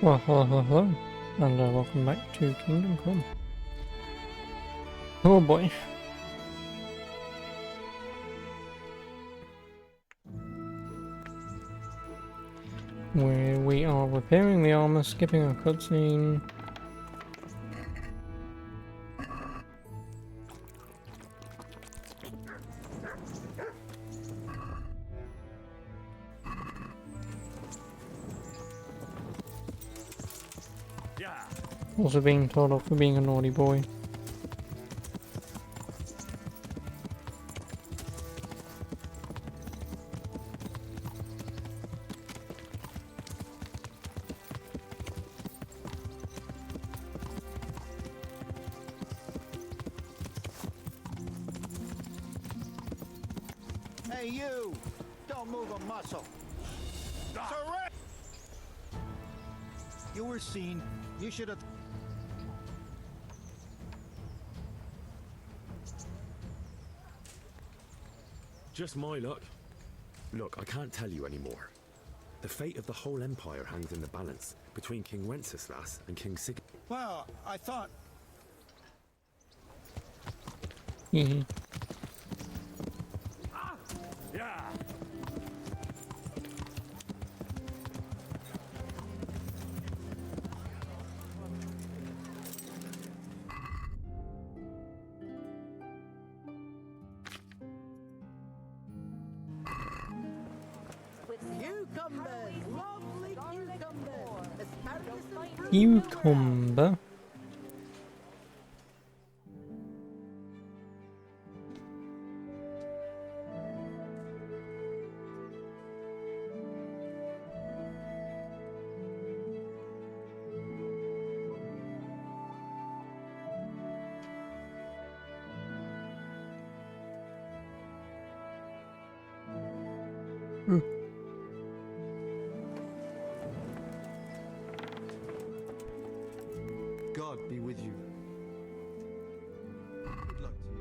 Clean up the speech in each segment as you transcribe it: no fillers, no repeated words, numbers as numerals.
Well, hello, hello, hello, and welcome back to Kingdom Come. Oh boy. Where we are repairing the armor, skipping a cutscene. Also being told off for being a naughty boy. Hey, you! Don't move a muscle. Surrender! You were seen. You should have... Just my luck. Look, I can't tell you anymore. The fate of the whole Empire hangs in the balance between King Wenceslas and King Sig. Well, I thought... Hehe. Yeah! Cucumbers! Lovely cucumbers! Asparagus and fruit. Cucumber. God be with you. Good luck to you.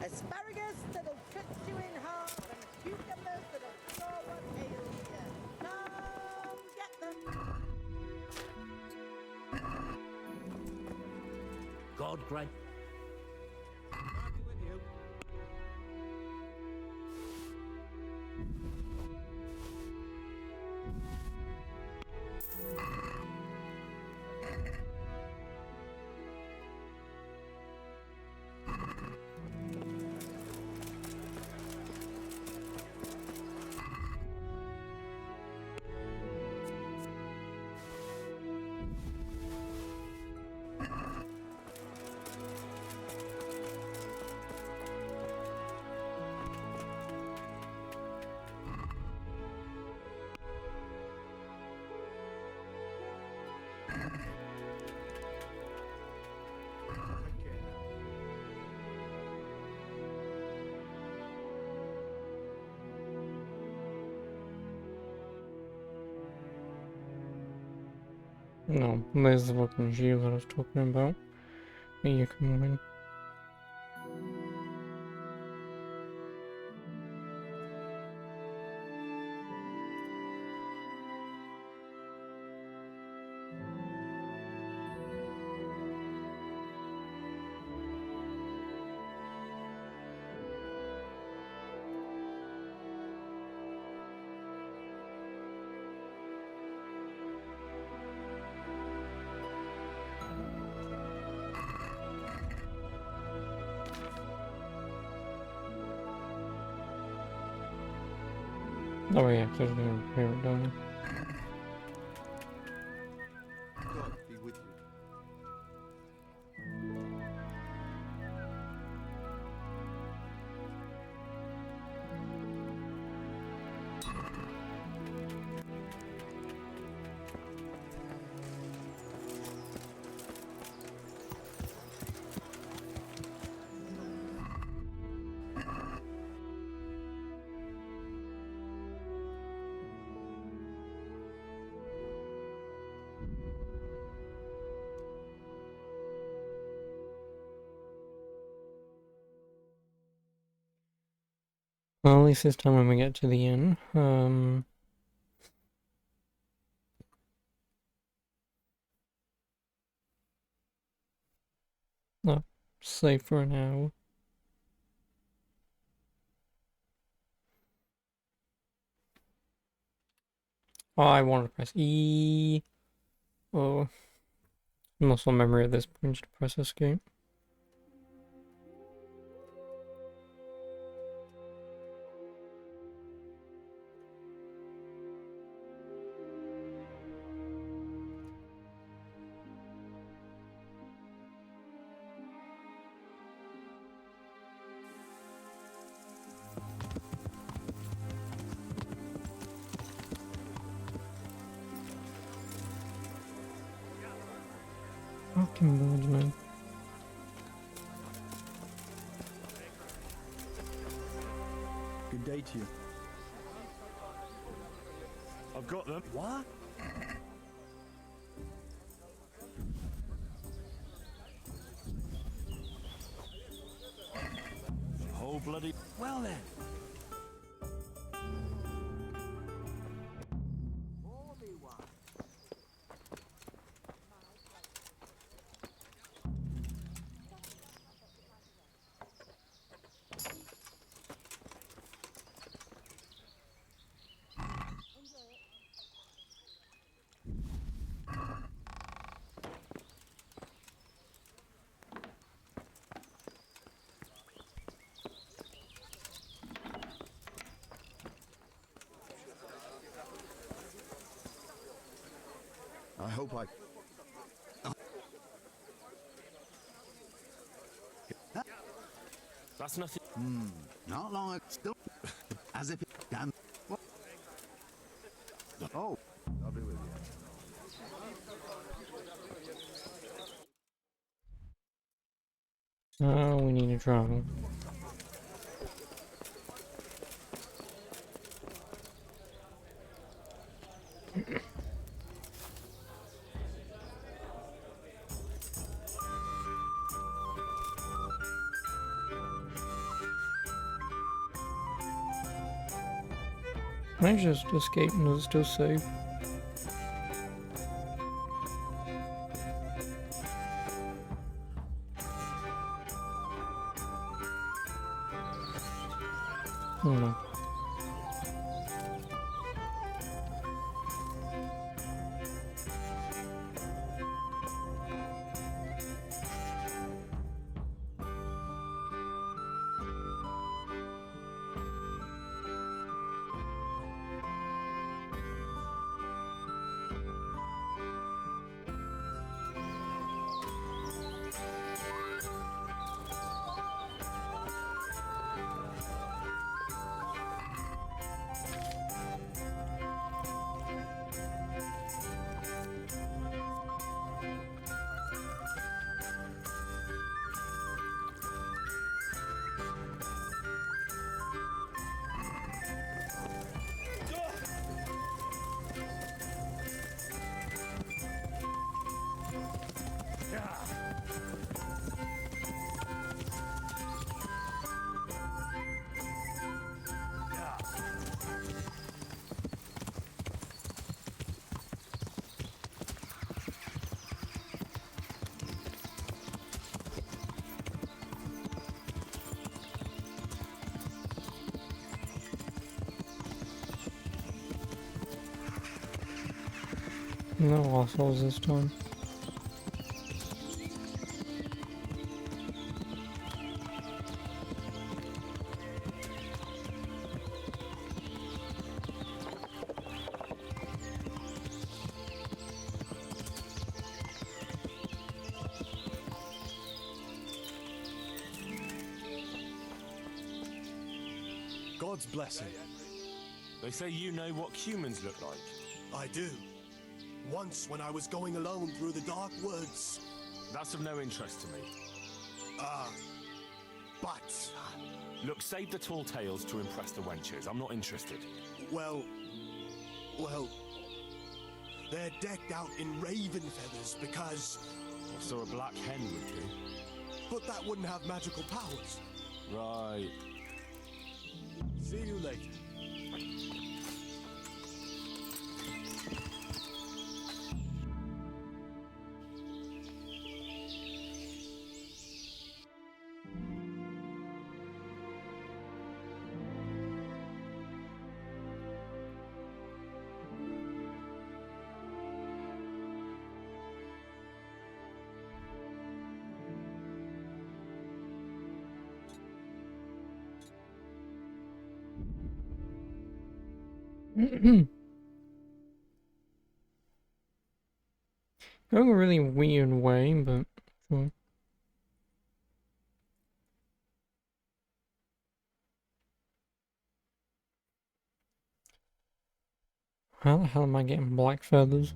Asparagus that'll cut you in half, and cucumbers that'll cure what ails you. Come get them. God grant. God be with you. No, there's the fucking shield that I was talking about. Here you come in. Oh yeah, because I'm gonna repair it, don't I? God be with you. Well, at least this time when we get to the inn, not safe for now. Oh, I want to press E. Oh, muscle memory at this point to press escape. Fucking boards, man. Good day to you. I've got them. What? Whole bloody. Well then. I hope I... That's nothing. Not long ago. Still... As if... Damn... What? Oh. I'll be with you. Oh, we need to travel. Can I just escape and it's still safe? Oh no. No assholes this time. God's blessing. They say you know what humans look like. I do. Once when I was going alone through the dark woods. That's of no interest to me. But, Look, save the tall tales to impress the wenches. I'm not interested. well, they're decked out in raven feathers because... So a black hen would do. But that wouldn't have magical powers. Right. See you later. Going a really weird way, but sure. How the hell am I getting black feathers?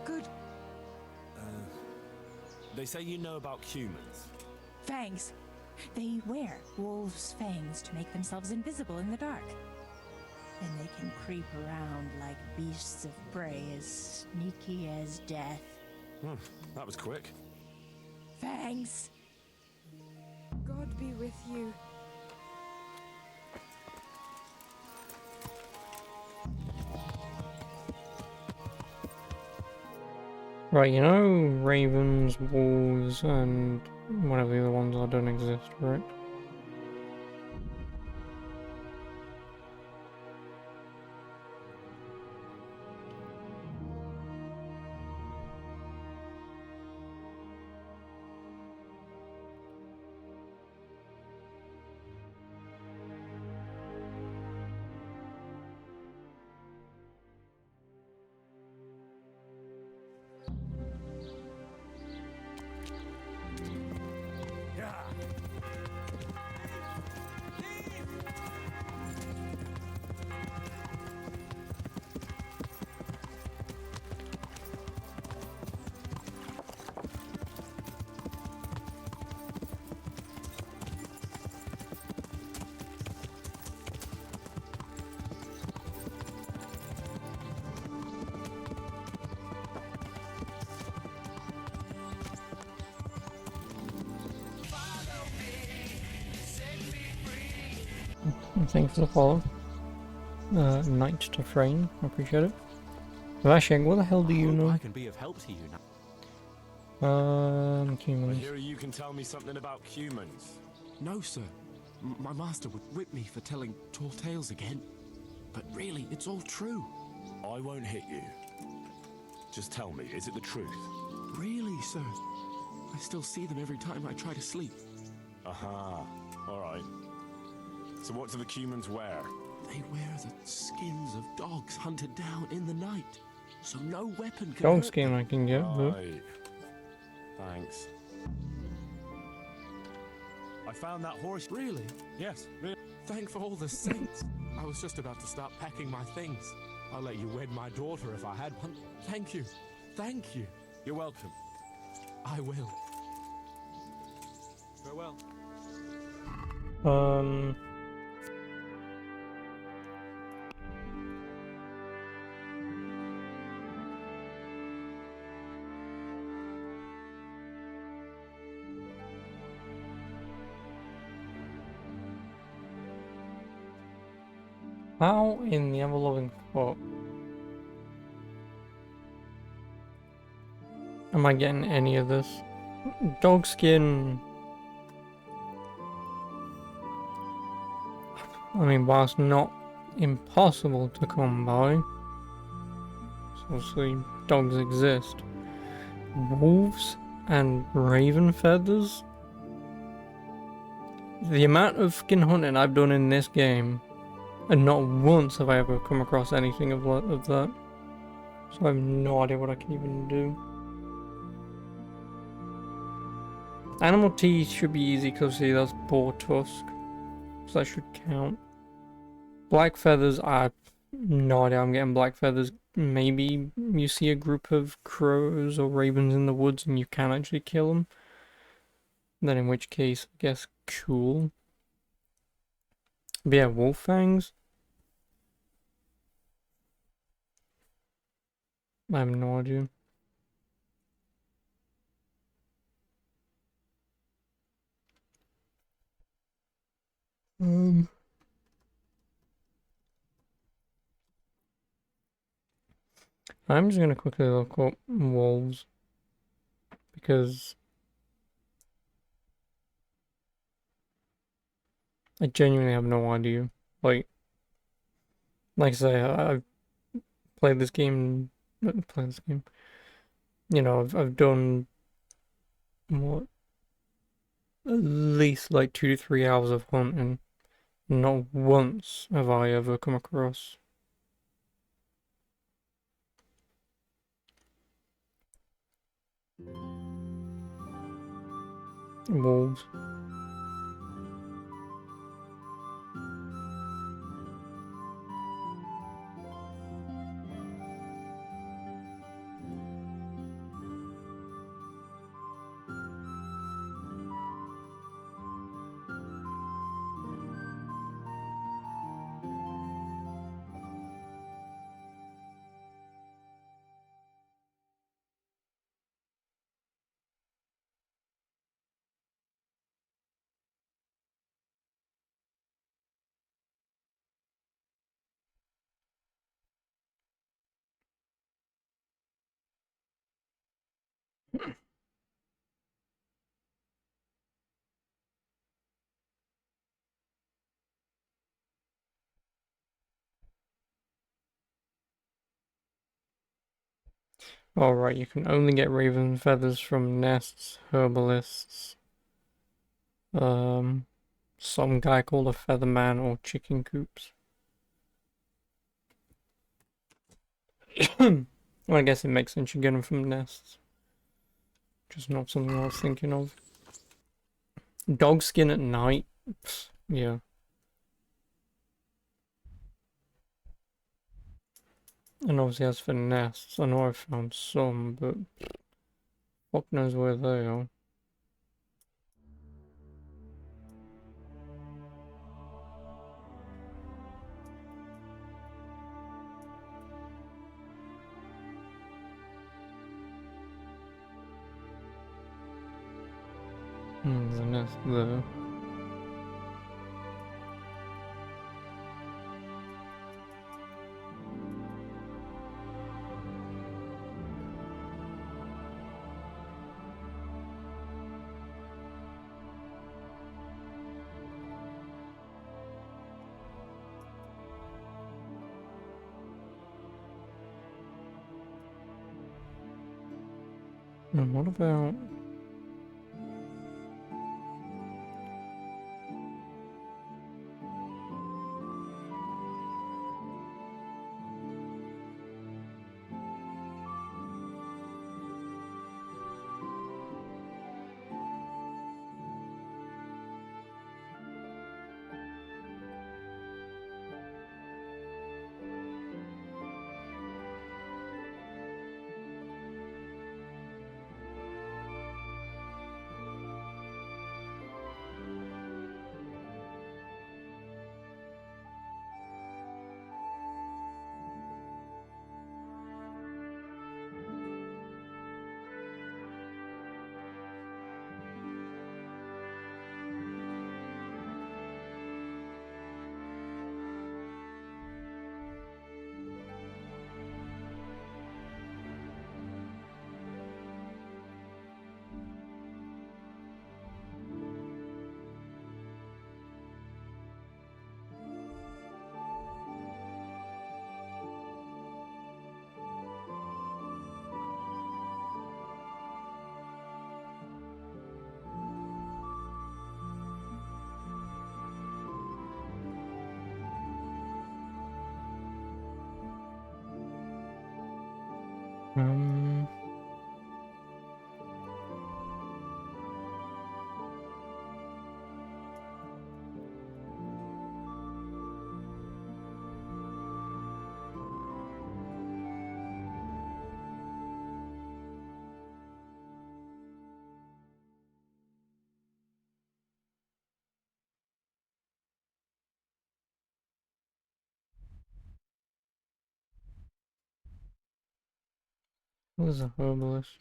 Good. They say you know about humans. Fangs. They wear wolves' fangs to make themselves invisible in the dark. And they can creep around like beasts of prey as sneaky as death. That was quick. Fangs! God be with you. Right, you know ravens, wolves, and whatever the other ones are don't exist, right? Thanks for the follow. Knight to Frame, I appreciate it. Vashek, what the hell do you know? I can be of help to you now. I humans. hear you can tell me something about humans. No, sir. My master would whip me for telling tall tales again. But really, it's all true. I won't hit you. Just tell me, is it the truth? Really, sir. I still see them every time I try to sleep. Aha, alright. So what do the humans wear? They wear the skins of dogs hunted down in the night. So no weapon can Dog hurt skin them. I can get, but Right. Thanks. I found that horse. Really? Yes, really. Thank for all the saints. I was just about to start packing my things. I'll let you wed my daughter if I had one. Thank you. Thank you. You're welcome. I will. Farewell. how in the ever-loving fuck am I getting any of this? Dog skin. I mean, whilst not impossible to come by. So obviously dogs exist. Wolves and raven feathers? The amount of skin hunting I've done in this game, and not once have I ever come across anything of that. So I have no idea what I can even do. Animal teeth should be easy because see that's boar tusk. So that should count. Black feathers, I have no idea I'm getting black feathers. Maybe you see a group of crows or ravens in the woods and you can actually kill them. Then in which case, I guess cool. But yeah, wolf fangs. I have no idea. I'm just gonna quickly look up wolves because I genuinely have no idea. Like I say, I've played this game. Played this game. You know, I've done what at least like 2 to 3 hours of hunting. Not once have I ever come across wolves. Alright, you can only get raven feathers from nests, herbalists, some guy called a featherman, or chicken coops. Well, I guess it makes sense you get them from nests. Just not something I was thinking of. Dog skin at night? Pfft, yeah. And obviously as for nests, I know I found some, but fuck knows where they are. There's a nest there. And what about... Um. What is a herbalist?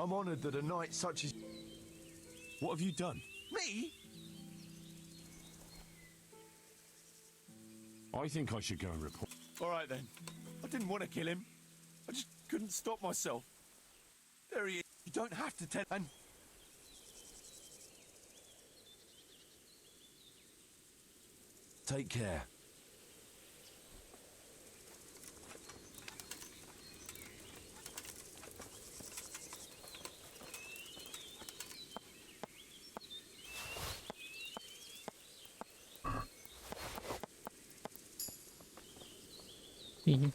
I'm honored that a knight such as... What have you done? Me? I think I should go and report. All right, then. I didn't want to kill him. I just couldn't stop myself. There he is. You don't have to tell... And... Take care. See.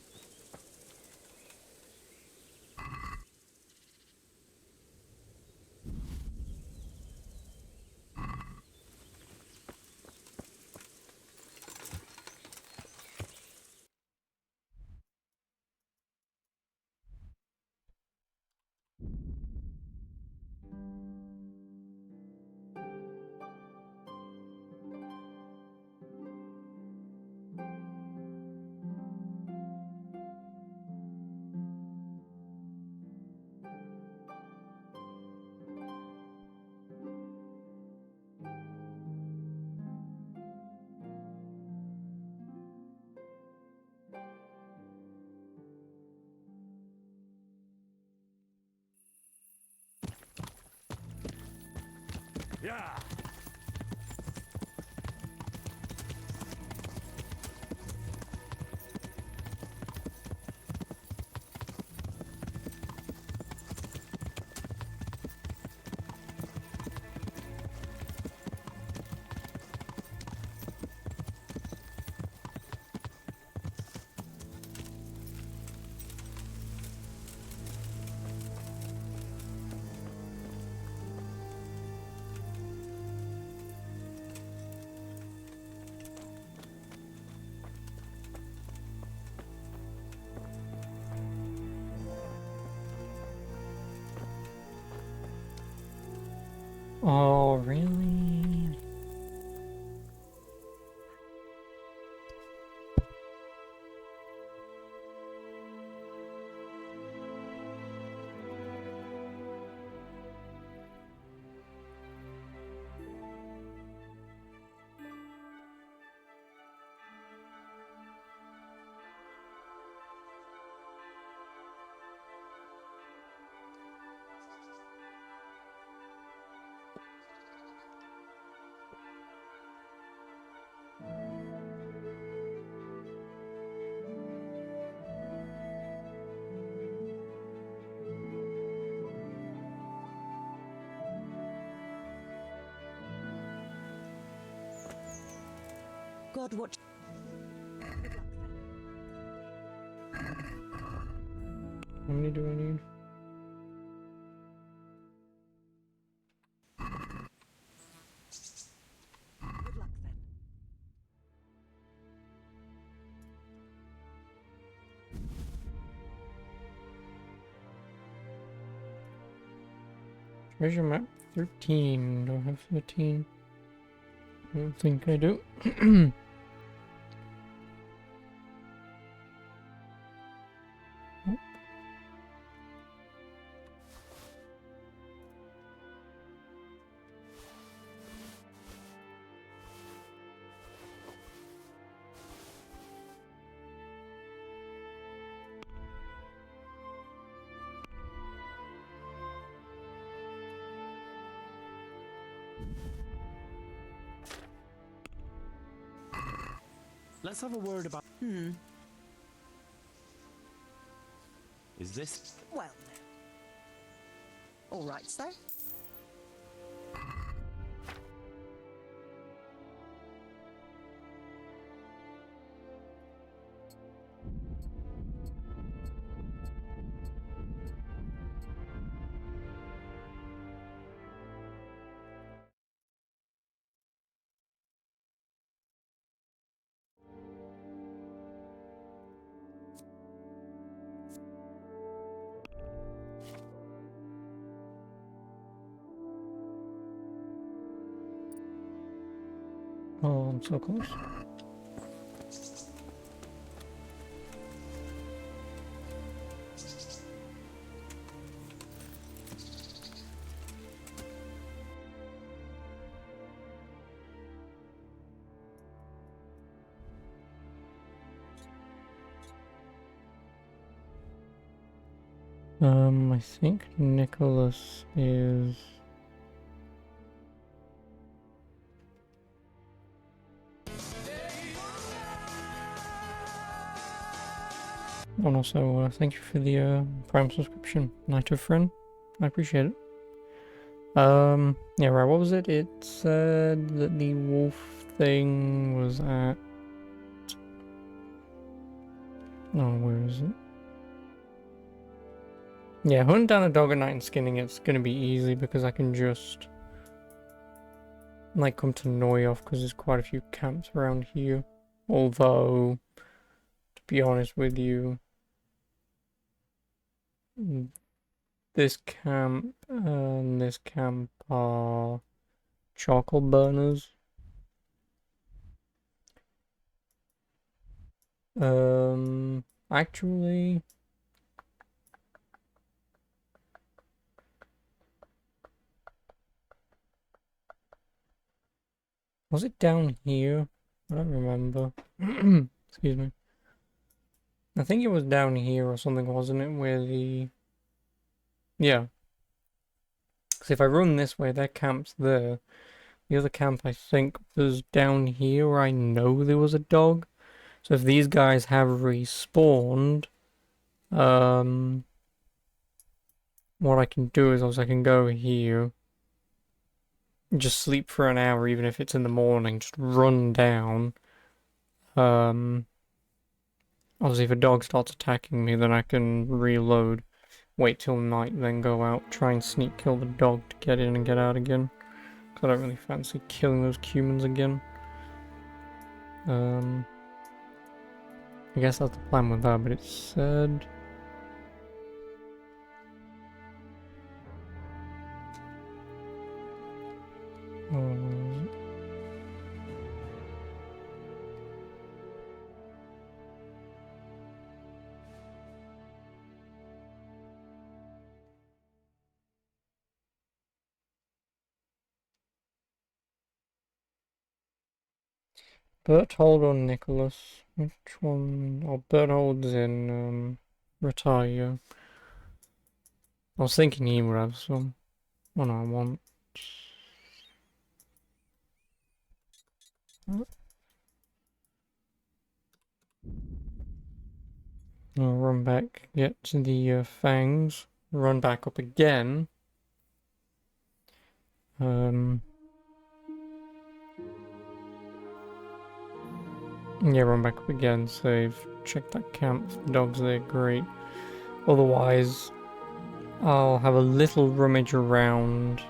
Yeah. Oh, really? God watch. How many do I need? Good luck then. Treasure map 13. Do I have 13? I don't think I do. Let's have a word about. Is this? Well, all right, sir. Oh, I'm so close. I think Nicholas is... And also, thank you for the Prime subscription, Night of Friend. I appreciate it. Yeah, right, what was it? It said that the wolf thing was at... Oh, where is it? Yeah, hunting down a dog at night and skinning it's gonna be easy because I can just... like, come to Noyoff because there's quite a few camps around here. Although, to be honest with you... this camp and this camp are charcoal burners. Actually, was it down here? I don't remember. Excuse me. I think it was down here or something, wasn't it? Where the... Yeah. Because if I run this way, that camp's there. The other camp, I think, was down here where I know there was a dog. So if these guys have respawned, what I can do is I can go here, just sleep for an hour, even if it's in the morning, just run down. Obviously if a dog starts attacking me, then I can reload, wait till night, then go out, try and sneak kill the dog to get in and get out again. Because I don't really fancy killing those humans again. I guess that's the plan with that, but it said... Berthold or Nicholas? Which one? Oh, Berthold's in, Retire. I was thinking he would have some. Oh no, I want... I'll run back, get to the fangs, run back up again. Yeah, run back up again, save, check that camp, if the dog's there, great. Otherwise, I'll have a little rummage around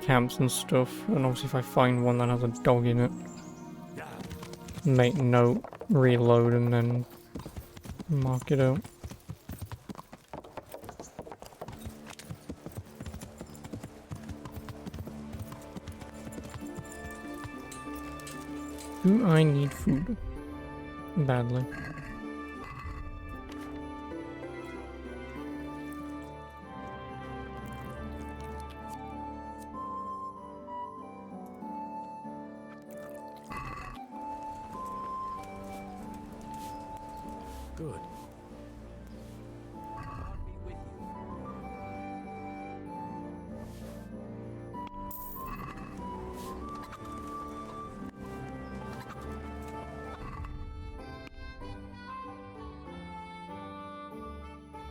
camps and stuff, and obviously if I find one that has a dog in it, make note, reload, and then mark it out. Do I need food? Badly. Good.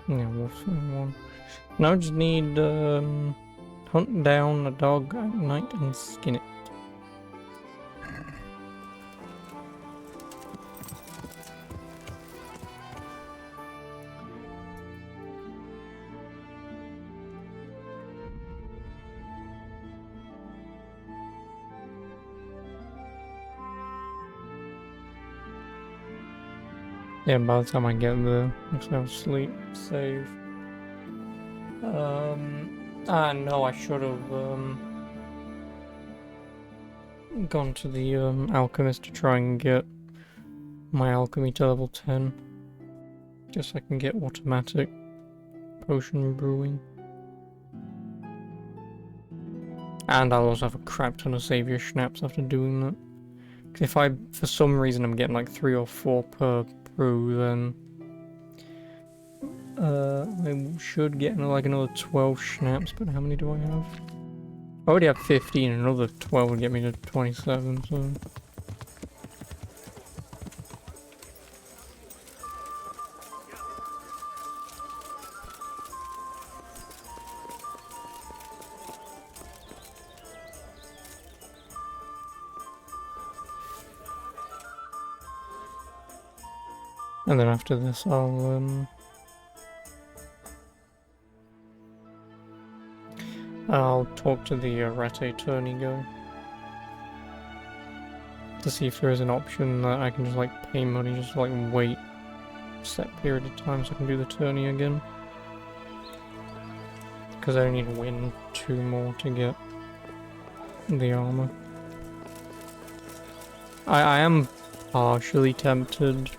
Yeah, wolfsman one. Now I just need hunt down a dog at night and skin it. Yeah, by the time I get there, I'll sleep, save. No, I should have gone to the alchemist to try and get my alchemy to level 10. Just so I can get automatic potion brewing. And I'll also have a crap ton of savior schnapps after doing that. Cause if I, for some reason, I'm getting like 3 or 4 per brew, then I should get like another 12 schnapps, but how many do I have? I already have 15, and another 12 would get me to 27, so... And then after this, I'll talk to the Rete attorney guy to see if there is an option that I can just like pay money, just like wait a set period of time so I can do the tourney again. Because I only need to win 2 more to get the armor. I am partially tempted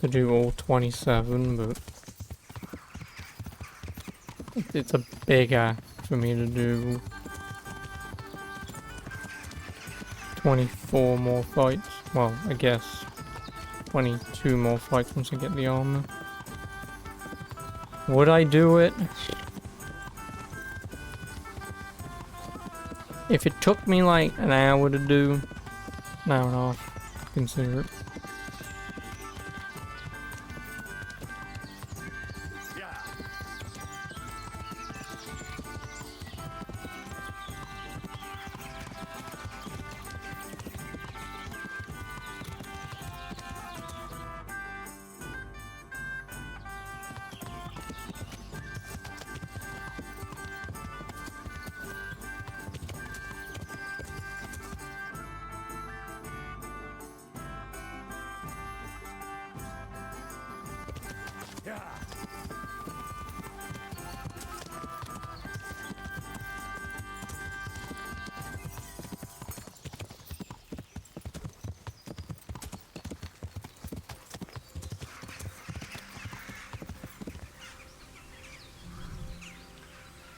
to do all 27, but it's a big ask for me to do 24 more fights. Well, I guess 22 more fights once I get the armor. Would I do it? If it took me like an hour to do, an hour and a half, consider it.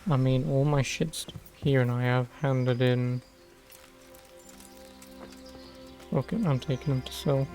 I mean, all my shit's here and I have handed in. Okay, I'm taking them to sell.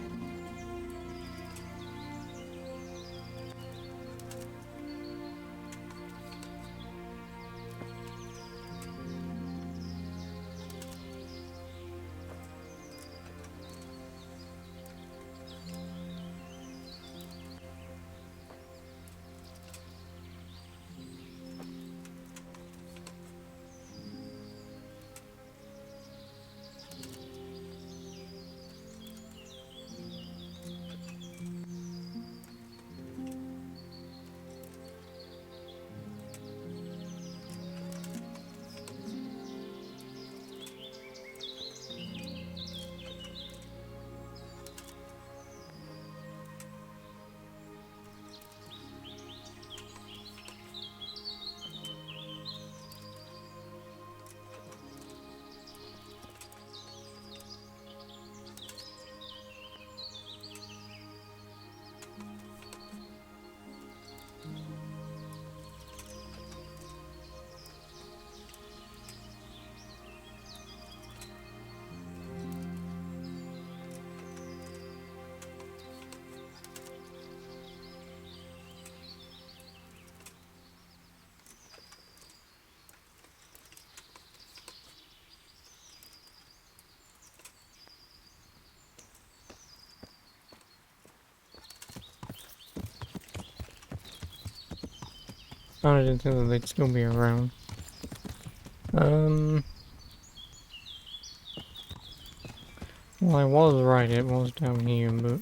I didn't think that they'd still be around. Well, I was right, it was down here, but...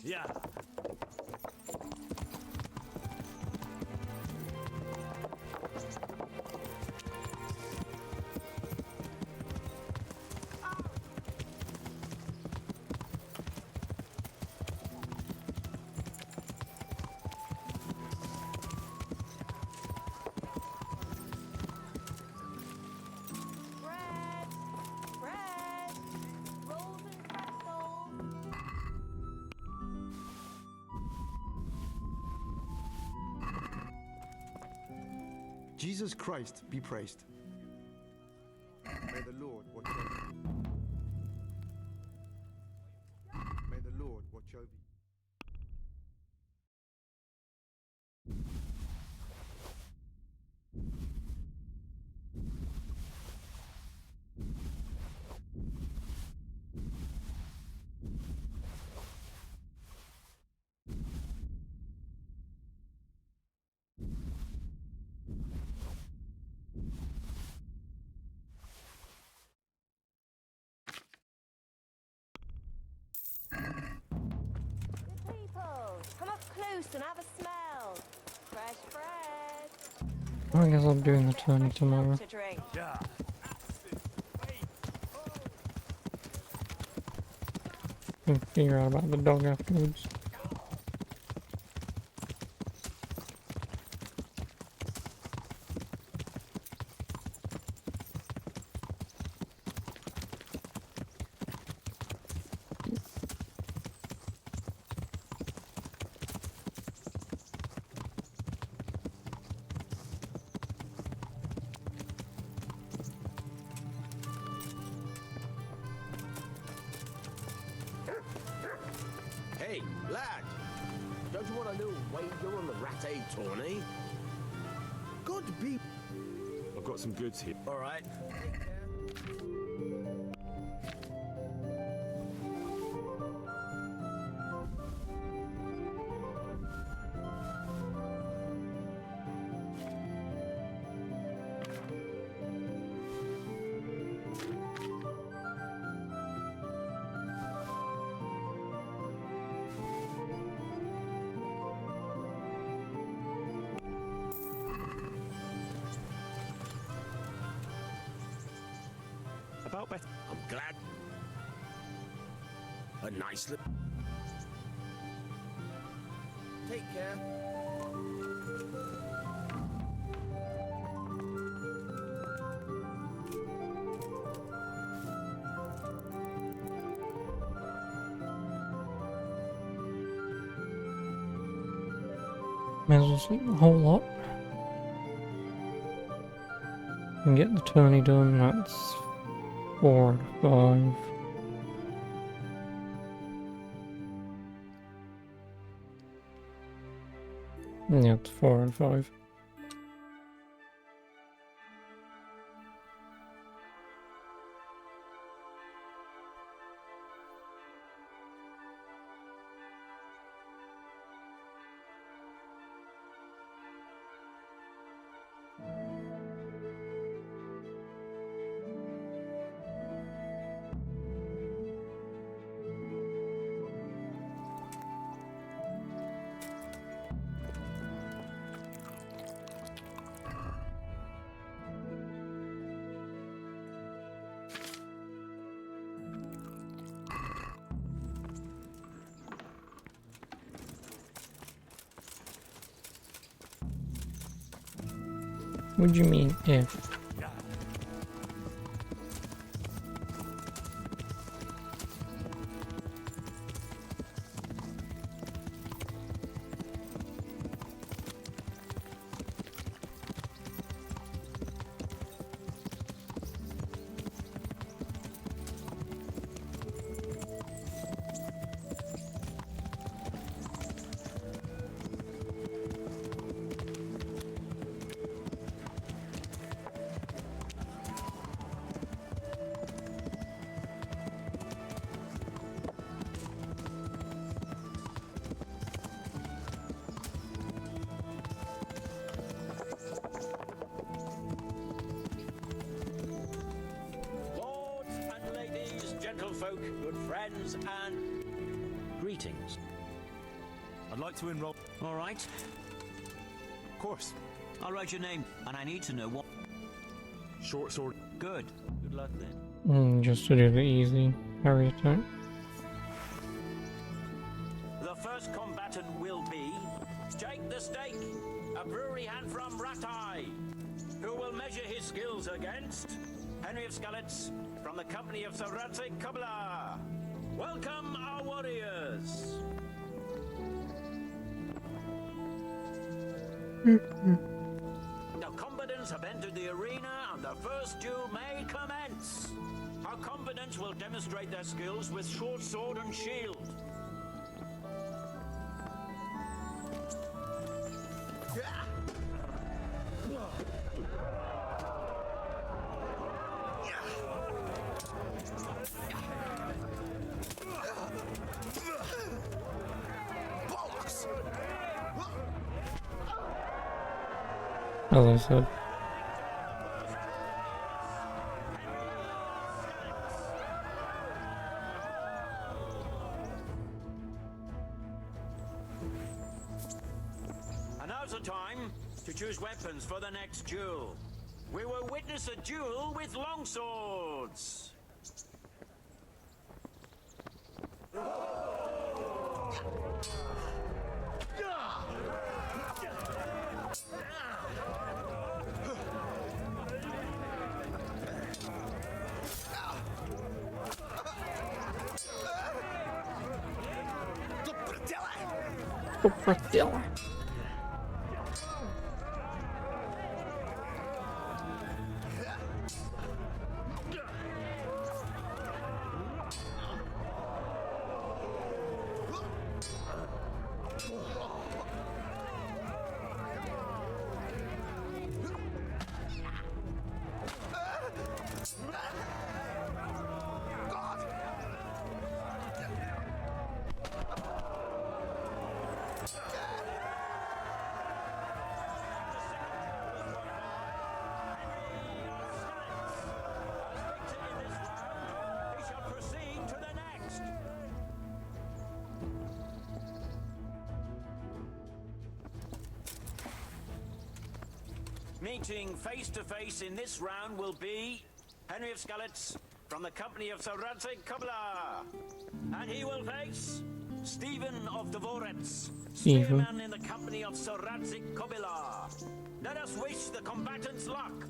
Yeah. Bread! Bread! Rolls and pretzels! Jesus Christ be praised. May the Lord watch over you. May the Lord watch over you. Good people, come up close and have a smell. Fresh bread. I guess I'm doing the tourney Fresh milk tomorrow. to drink. Yeah. Can figure out about the dog afterwards. Hey, lad. Don't you want a little wager on the rat-aid tourney? God be... I've got some goods here. All right. About better. I'm glad. A nice little. Take care. May as well sleep a whole lot. And get the tourney done, that's 4 out of 5. Yeah, it's 4 out of 5. What do you mean, if? Lords and ladies, gentlefolk, good friends, and greetings. I'd like to enroll. All right, Of course. I'll write your name, and I need to know what. Short sword. Good. Good luck then. Just to do the easy area attack. The first combatant will be Jake the Stake, a brewery hand from Ratai, who will measure his skills against Henry of Skallets from the company of Saratse Kubla. Welcome, our warriors. The combatants have entered the arena, and the first duel may commence. Our combatants will demonstrate their skills with short sword and shield. As I said. And now's the time to choose weapons for the next duel. We will witness a duel with longswords. Meeting face to face in this round will be Henry of Skallets from the company of Sir Radzig Kobyla. And he will face Stephen of Deliverance, Stephen. spearman in the company of Sir Radzig Kobyla. Let us wish the combatants luck.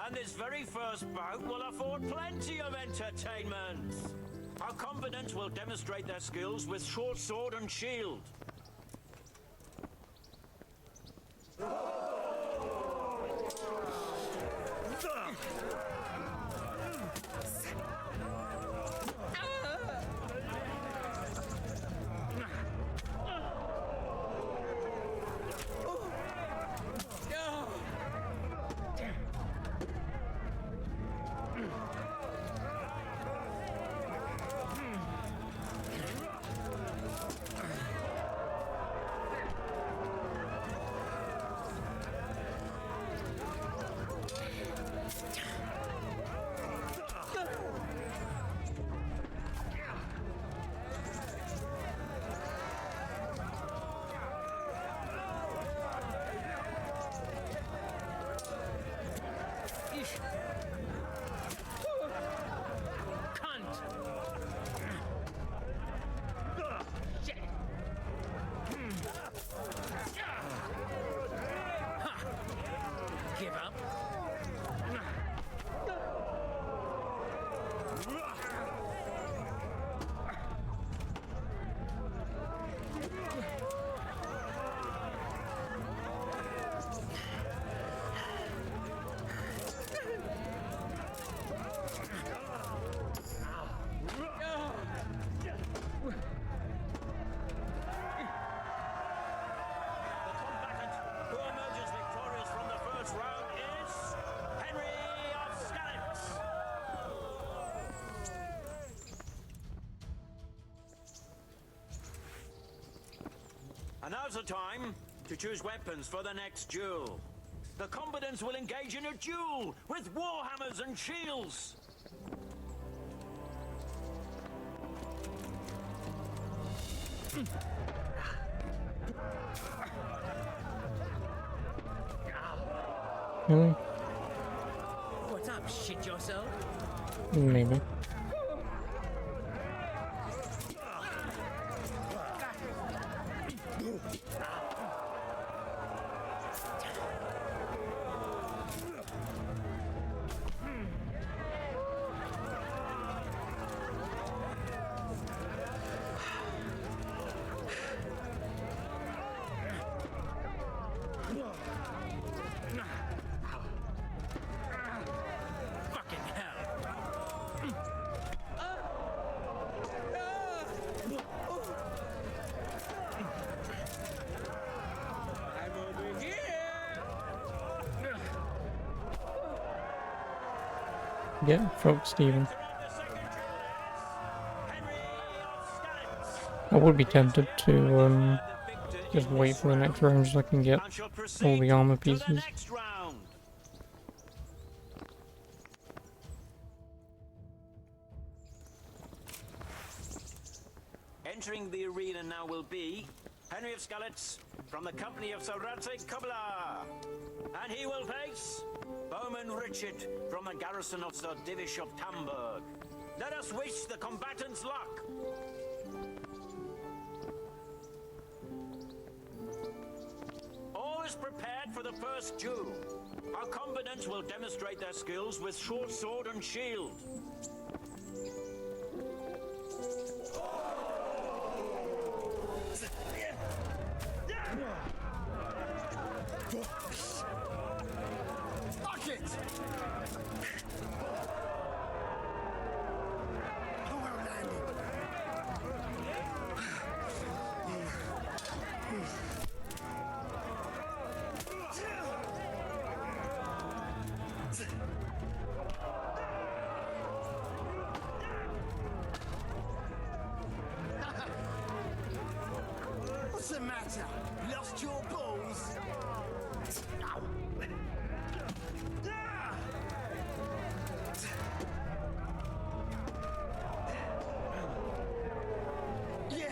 And this very first bout will afford plenty of entertainment. Our combatants will demonstrate their skills with short sword and shield. Give up. And now's the time to choose weapons for the next duel. The combatants will engage in a duel with warhammers and shields. Really? What's up, shit yourself? Maybe. Fucking hell. I'm over here. Yeah, fuck Stephen. I would be tempted to just wait for the next round so I can get all the armor pieces. Entering the arena now will be Henry of Skalitz from the company of Sir Radzig Kobyla. And he will face Bowman Richard from the garrison of Sir Divish of Tamburg. Let us wish the combatants luck. All is prepared for the first duel. Our combatants will demonstrate their skills with short sword and shield. Fuck it! Oh, well landed. What's the matter? Lost your balls? Yeah.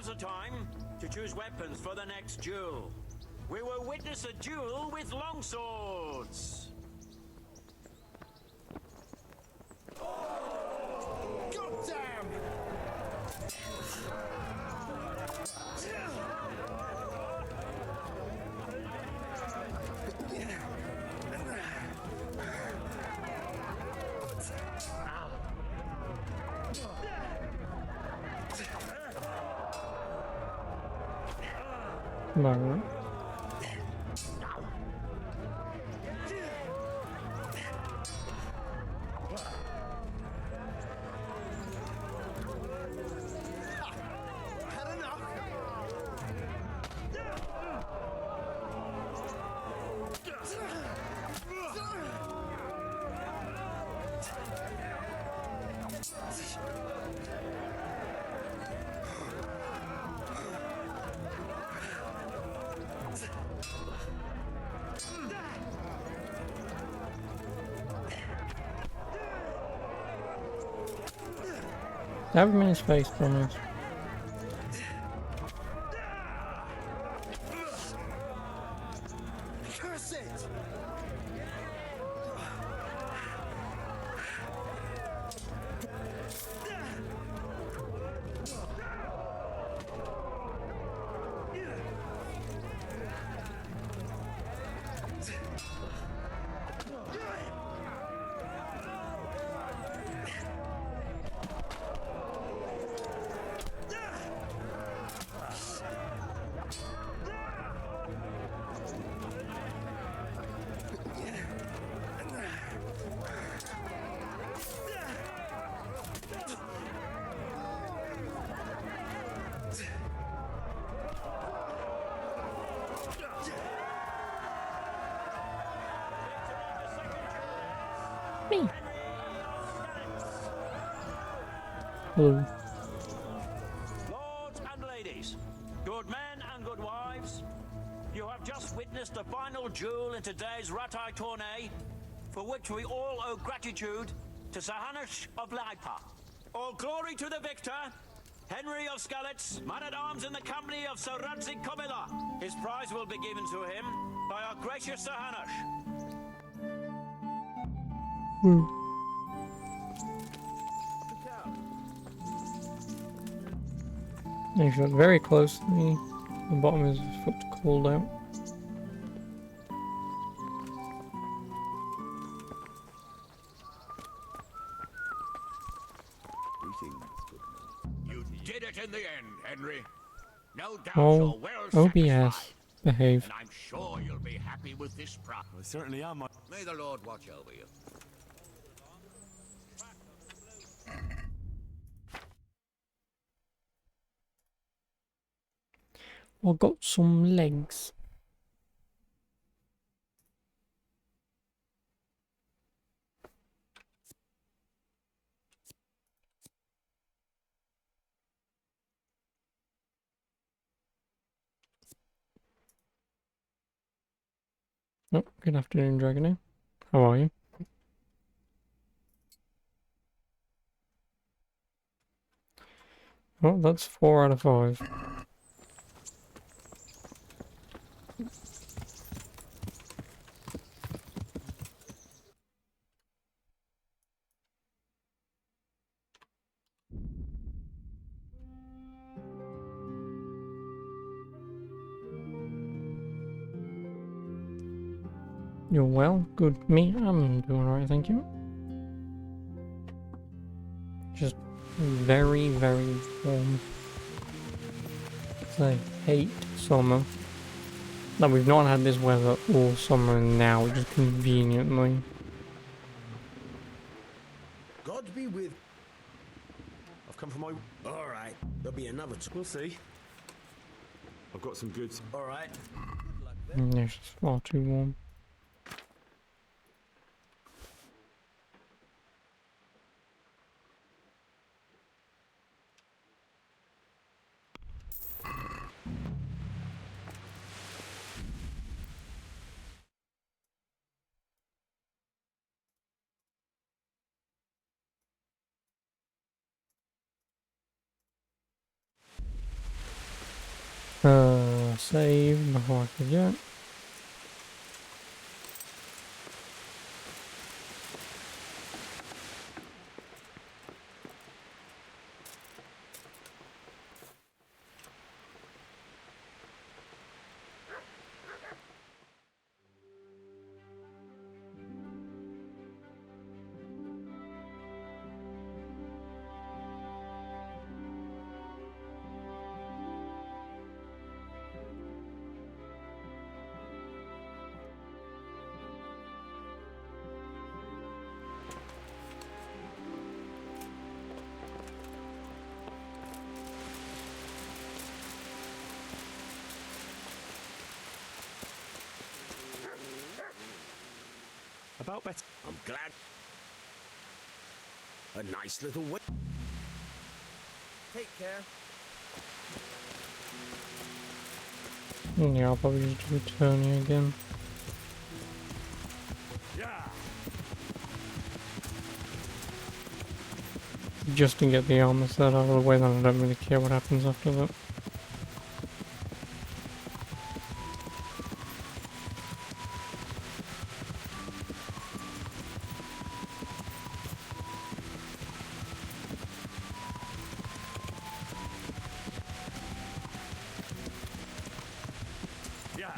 now's the time to choose weapons for the next duel. We will witness a duel with longswords. Goddamn! No. Had enough. Have him in his face, promise. Curse it! Me. Hello. Lords and ladies, good men and good wives, you have just witnessed the final duel in today's Ratai tourney, for which we all owe gratitude to Sahanash of Laipa. All glory to the victor, Henry of Skalitz, man-at-arms in the company of Sir Radzik Komila. His prize will be given to him by our gracious Sahanash. Woo. If you look very closely, the bottom is his foot called out. You did it in the end, Henry. No doubt Oh, you're well OBS. satisfied. Behave. And I'm sure you'll be happy with this prize. I certainly am. May the Lord watch over you. Well, got some legs. Oh, good afternoon, Dragonair. How are you? Well, that's 4 out of 5. You're well? Good. Me? I'm doing alright, thank you. Just very, very warm. 'Cause I hate summer. Like, we've not had this weather all summer and now, just conveniently. God be with. I've come from my... All right, there'll be another. We'll see. I've got some goods. All right. It's just far too warm. save before I forget. About better. I'm glad. A nice little way. Take care. Yeah, I'll probably just do Tony again. Yeah. Just to get the armor set out of the way, then I don't really care what happens after that. Yeah.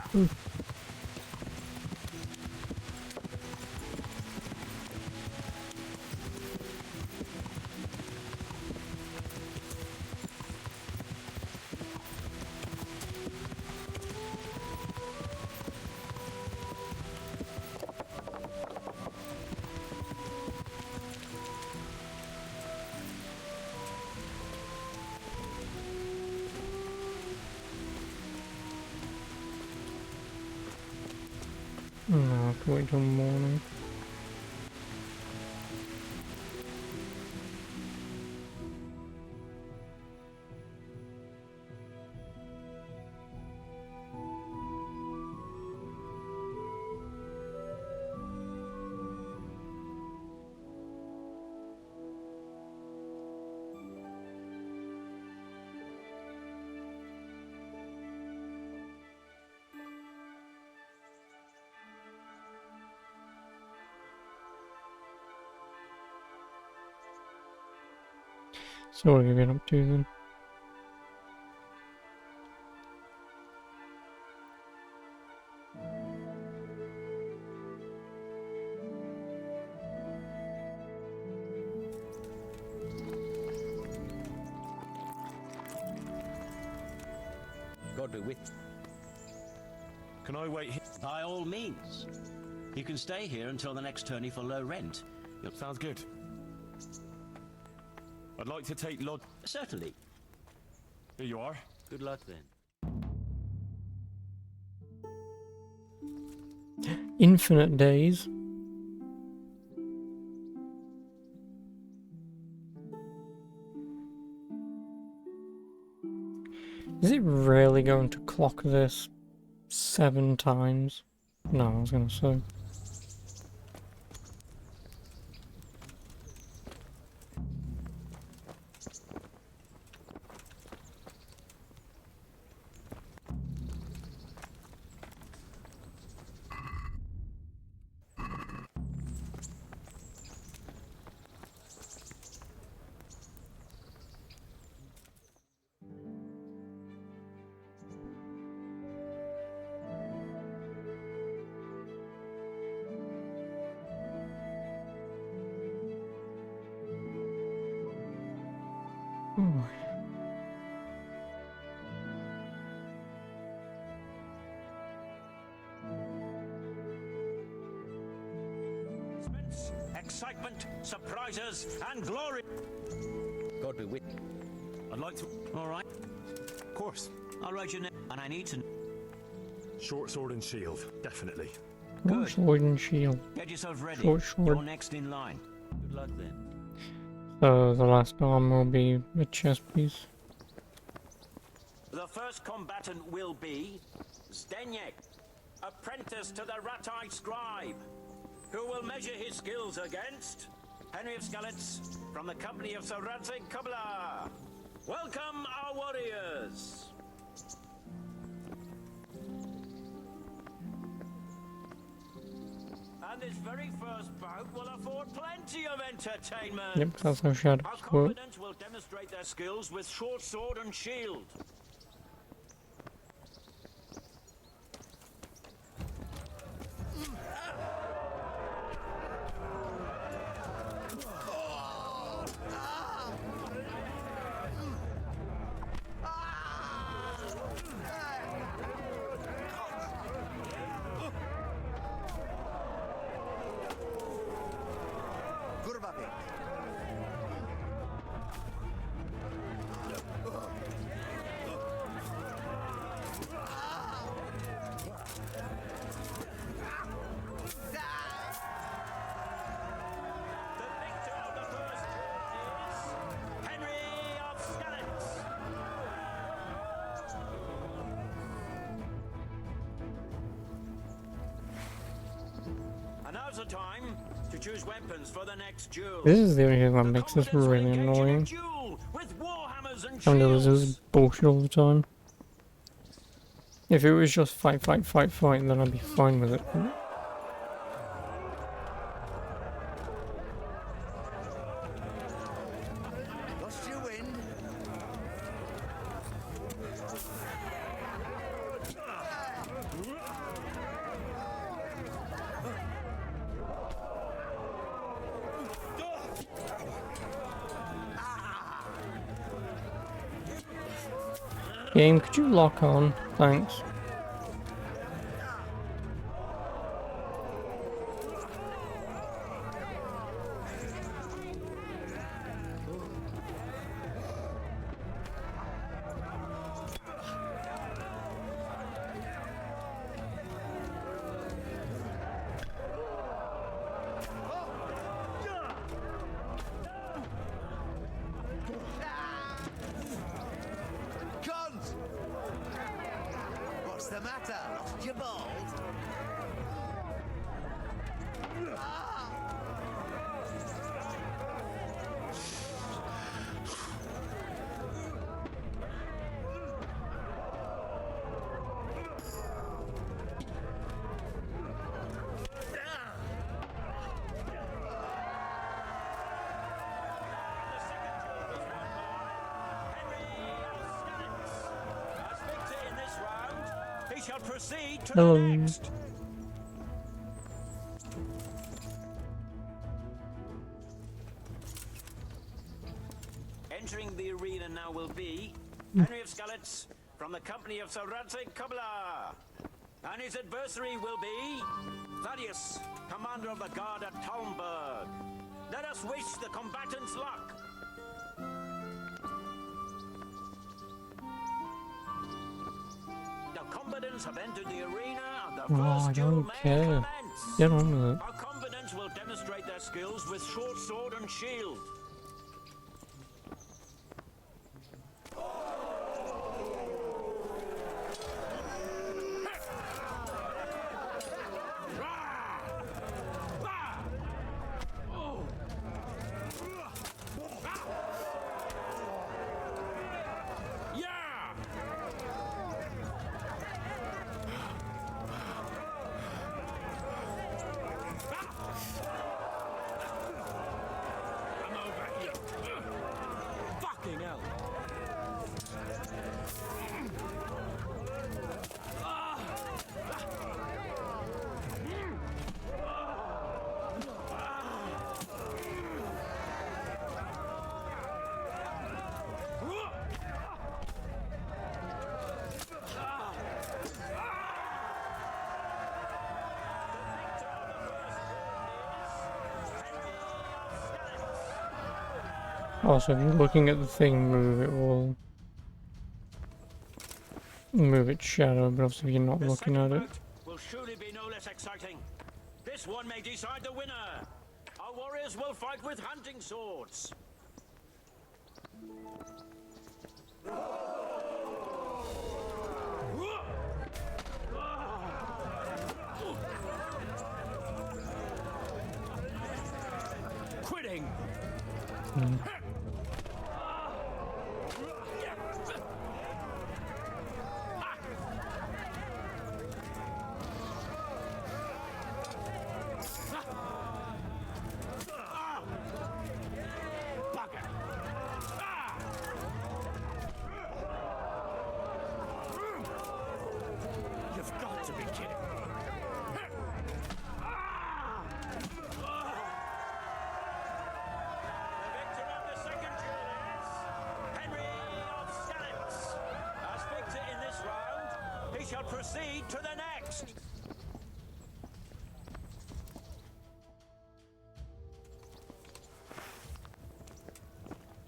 No, I have to wait till morning. So what have you been up to then? God be with Can I wait here? By all means. You can stay here until the next tourney for low rent. Sounds good. I'd like to take Lod. Certainly. Here you are. Good luck then. Infinite days. Is it really going to clock this 7 times? No, I was gonna say. Ooh. Excitement, surprises, and glory. God be with you. I'd like to. All right. Of course. I'll write your name, and I need to. Short sword and shield, definitely. Short sword and shield. Get yourself ready. Short sword. You're next in line. Good luck then. So the last armor will be a chest piece. The first combatant will be Zdeněk, apprentice to the Ratai scribe, who will measure his skills against Henry of Skalitz from the company of Sir Radzig Kubla. Welcome, our warriors. And this very first bout will afford plenty of entertainment. Yep, that's how shadows Our work. combatants will demonstrate their skills with short sword and shield. Now's the time to choose weapons for the next duel. This is the only thing that makes this really annoying. Having to listen to this bullshit all the time. If it was just fight, then I'd be fine with it. Lost your wind. Game, could you lock on? Thanks. Cons! What's the matter? Lost your balls? He shall proceed to Hello. the next. Entering the arena now will be Henry of Skalitz from the company of Sir Radzik Kubla. And his adversary will be Thaddeus, commander of the guard at Talmberg. Let us wish the combatants luck. The combatants have entered the arena and the Oh, I first duel don't may care. commence. Get on with it. Our combatants will demonstrate their skills with short sword and shield. Fucking hell. Also, if you're looking at the thing move, it will move its shadow, but obviously if you're not looking at it. Will surely be no less exciting. This one may decide the winner. Our warriors will fight with hunting swords. Quitting. shall proceed to the next.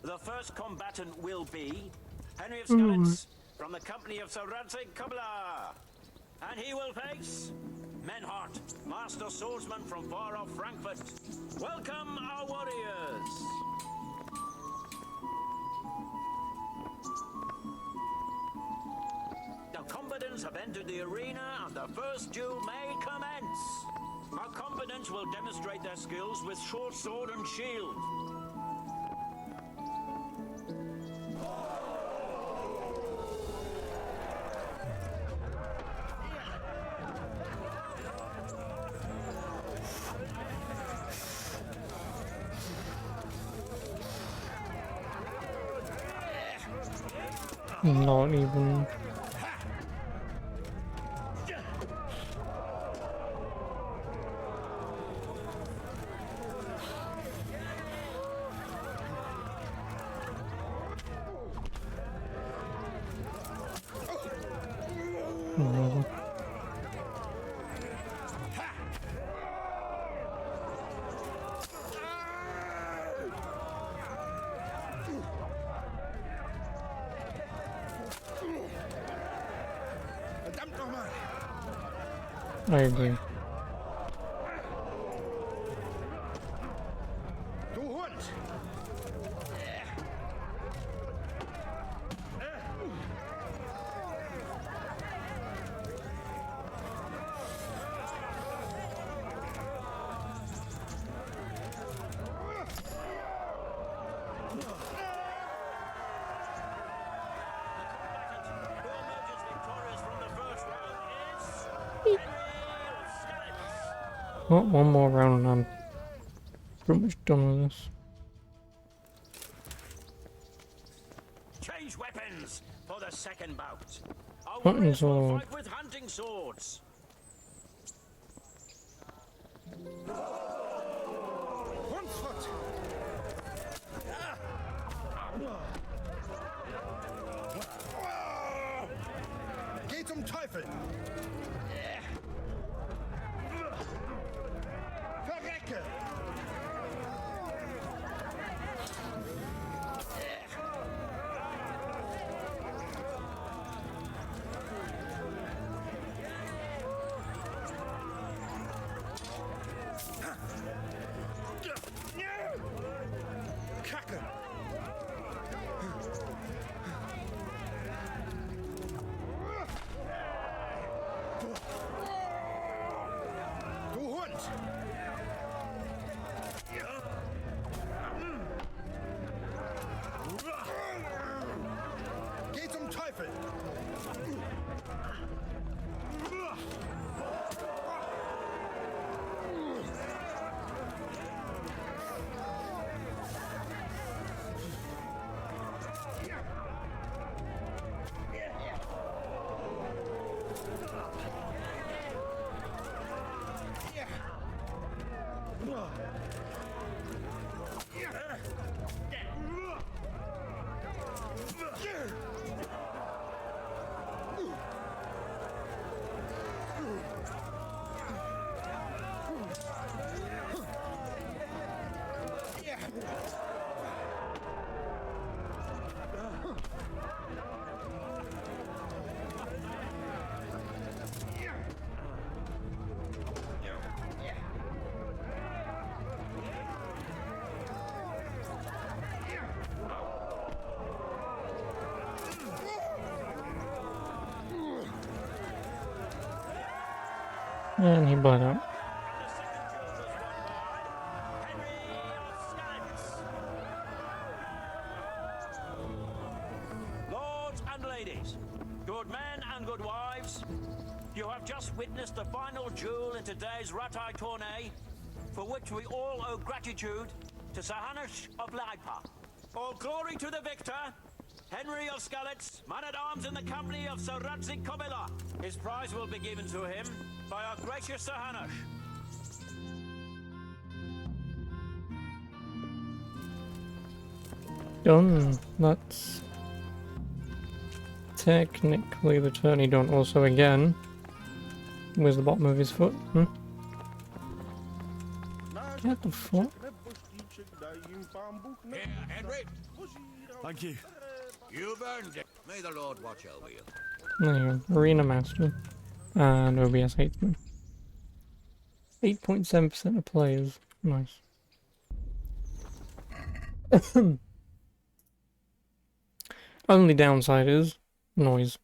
The first combatant will be Henry of Skalitz from the company of Sir Radzig Kobyla. And he will face Menhart, master swordsman from far off Frankfurt. Welcome, our warriors. The combatants have entered the arena and the first duel may commence. Our combatants will demonstrate their skills with short sword and shield. Not even. No. I agree. Du Hund! Well, one more round and I'm pretty much done with this. Change weapons for the second bout. Our Hunting warriors will sword. fight with hunting swords. Hundsfoot! Geh zum Teufel! Verrecke! Kacke! Du Hund! Geh zum Teufel! And he bled out. Lords and ladies, good men and good wives, you have just witnessed the final duel in today's Ratai tourney, for which we all owe gratitude to Sir Hanush of Laipa. All glory to the victor, Henry of Skalitz, man-at-arms in the company of Sir Radzig Kobyla. His prize will be given to him by our gracious Sir Hanush. Done. That's technically the turn he done also again. Where's the bottom of his foot? Get the fuck? Here, Henry. Thank you. You've earned it. May the Lord watch over you. There you go. Arena Master. And OBS hates me. 8.7% of players. Nice. Only downside is noise.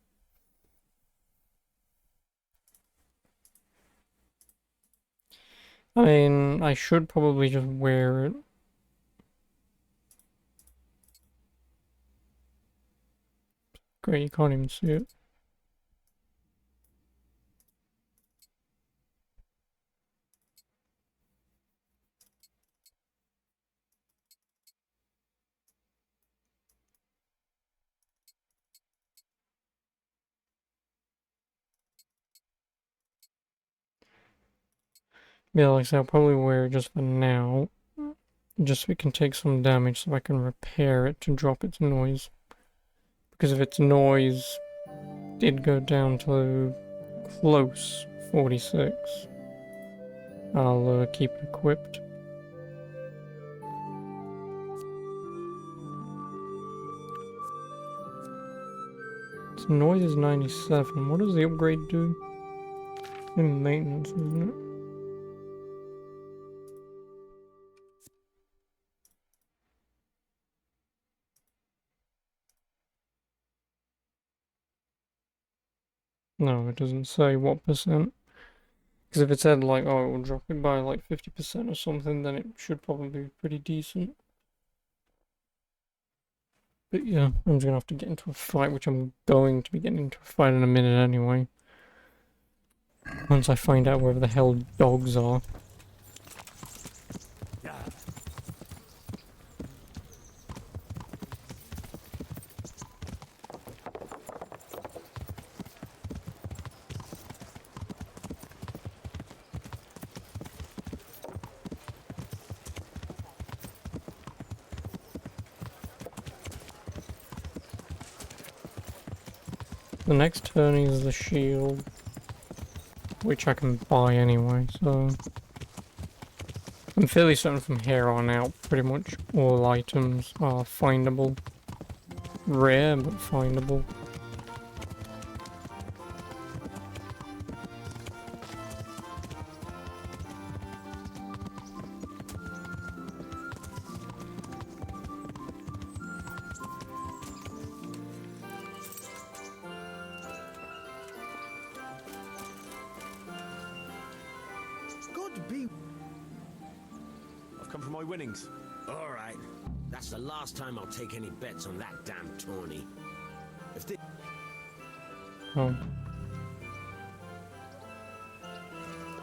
I mean, I should probably just wear it. Great, you can't even see it. Yeah, like I said, I'll probably wear it just for now. Just so it can take some damage so I can repair it to drop its noise. Because if its noise did go down to close 46, I'll keep it equipped. Its noise is 97. What does the upgrade do? In maintenance, isn't it? No, it doesn't say what percent. Because if it said like, oh, it will drop it by like 50% or something, then it should probably be pretty decent. But yeah, I'm just gonna have to get into a fight, which I'm going to be getting into a fight in a minute anyway. Once I find out where the hell dogs are. The next turn is the shield, which I can buy anyway, so I'm fairly certain from here on out pretty much all items are findable. Rare, but findable. God be. I've come for my winnings. All right. That's the last time I'll take any bets on that damn Tawny. If they... Oh.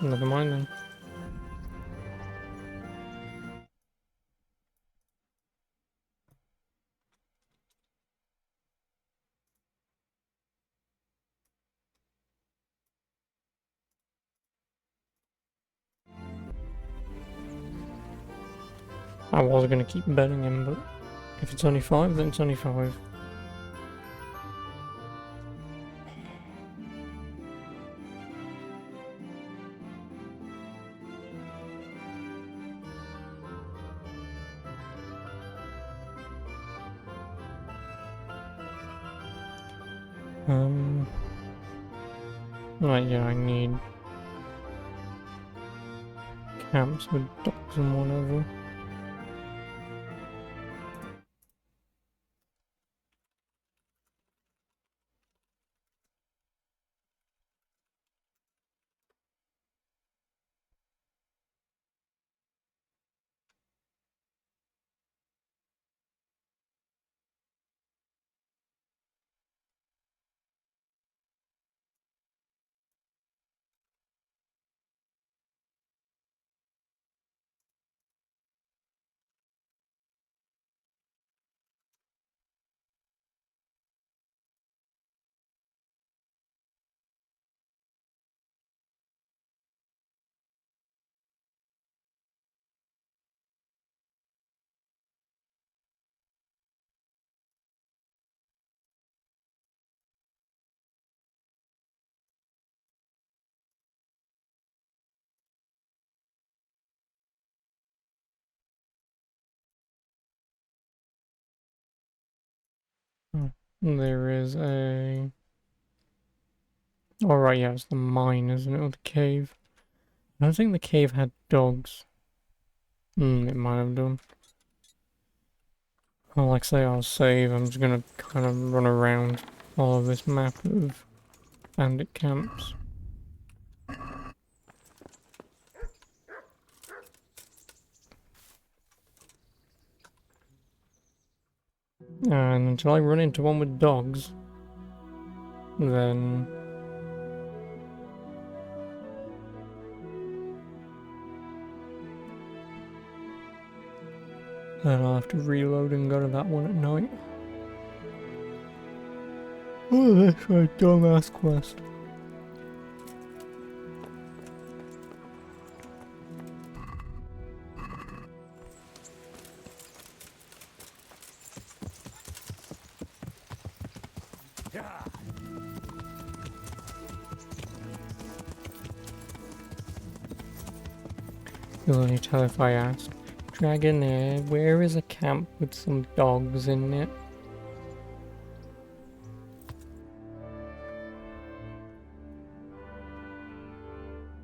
Never mind then. I was gonna keep betting him, but if it's only 5, then it's only 5. Right, yeah, I need camps with dogs and whatever. There is a... Alright, yeah, it's the mine, isn't it? Or the cave. I don't think the cave had dogs. It might have done. Well, like I say, I'll save. I'm just gonna kind of run around all of this map of bandit camps. And until I run into one with dogs, then... then I'll have to reload and go to that one at night. Oh, that's a dumbass quest. You'll only tell if I ask. Dragonair, where is a camp with some dogs in it?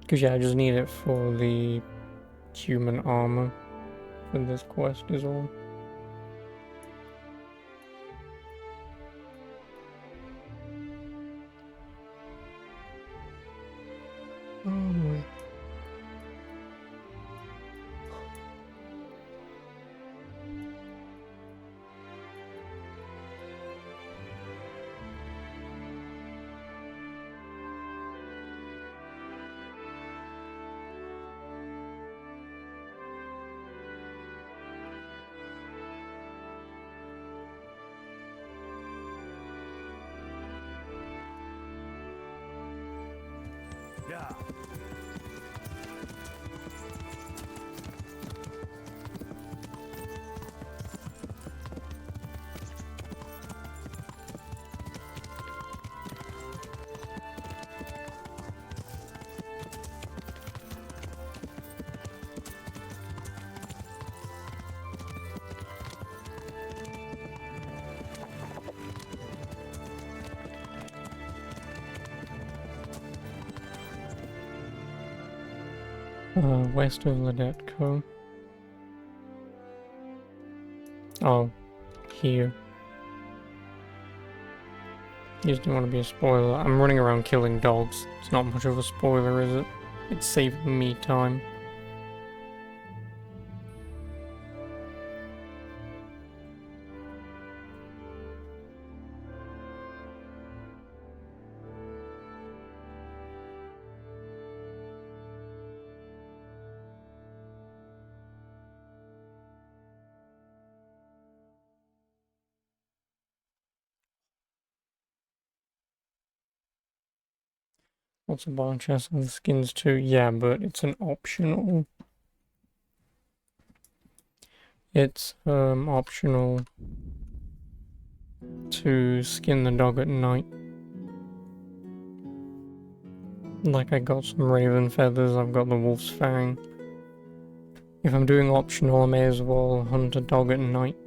Because yeah, I just need it for the human armor for this quest is all. Oh my. Yeah. West of Ledetco. Oh, here. You just don't want to be a spoiler. I'm running around killing dogs. It's not much of a spoiler, is it? It's saving me time. Lots of bone chests and skins too. Yeah, but it's an optional. It's optional to skin the dog at night. Like I got some raven feathers, I've got the wolf's fang. If I'm doing optional, I may as well hunt a dog at night.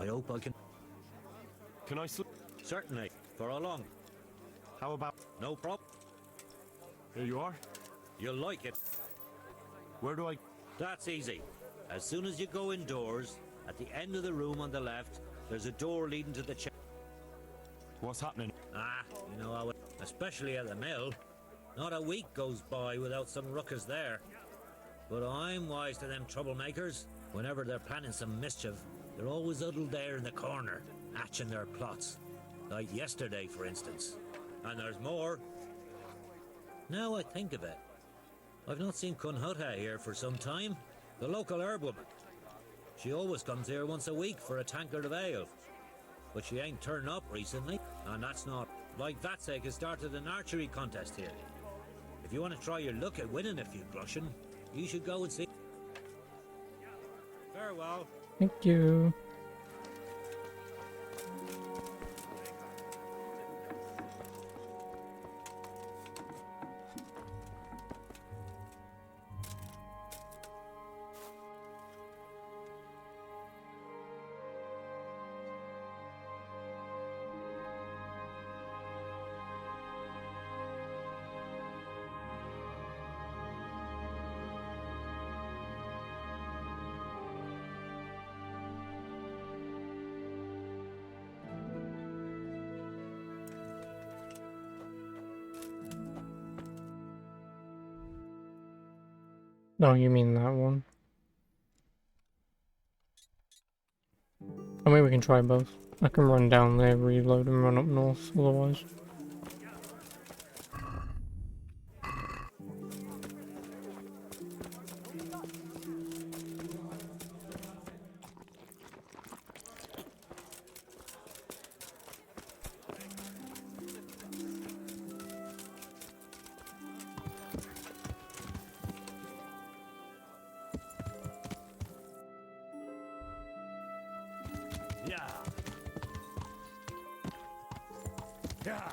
I hope I can. Can I sleep? Certainly. For how long? How about... No problem. Here you are. You'll like it. Where do I... That's easy. As soon as you go indoors, at the end of the room on the left, there's a door leading to the chest. What's happening? Ah, you know how it... Especially at the mill. Not a week goes by without some ruckus there. But I'm wise to them troublemakers. Whenever they're planning some mischief, they're always huddled there in the corner, hatching their plots. Like yesterday, for instance. And there's more. Now I think of it, I've not seen Kunhuta here for some time. The local herb woman. She always comes here once a week for a tankard of ale. But she ain't turned up recently, and that's not... Like Vatsek has started an archery contest here. If you want to try your luck at winning a few groschen, you should go and see. Farewell. Thank you. No, you mean that one. I mean, we can try both. I can run down there, reload, and run up north, otherwise. Yeah. Yeah.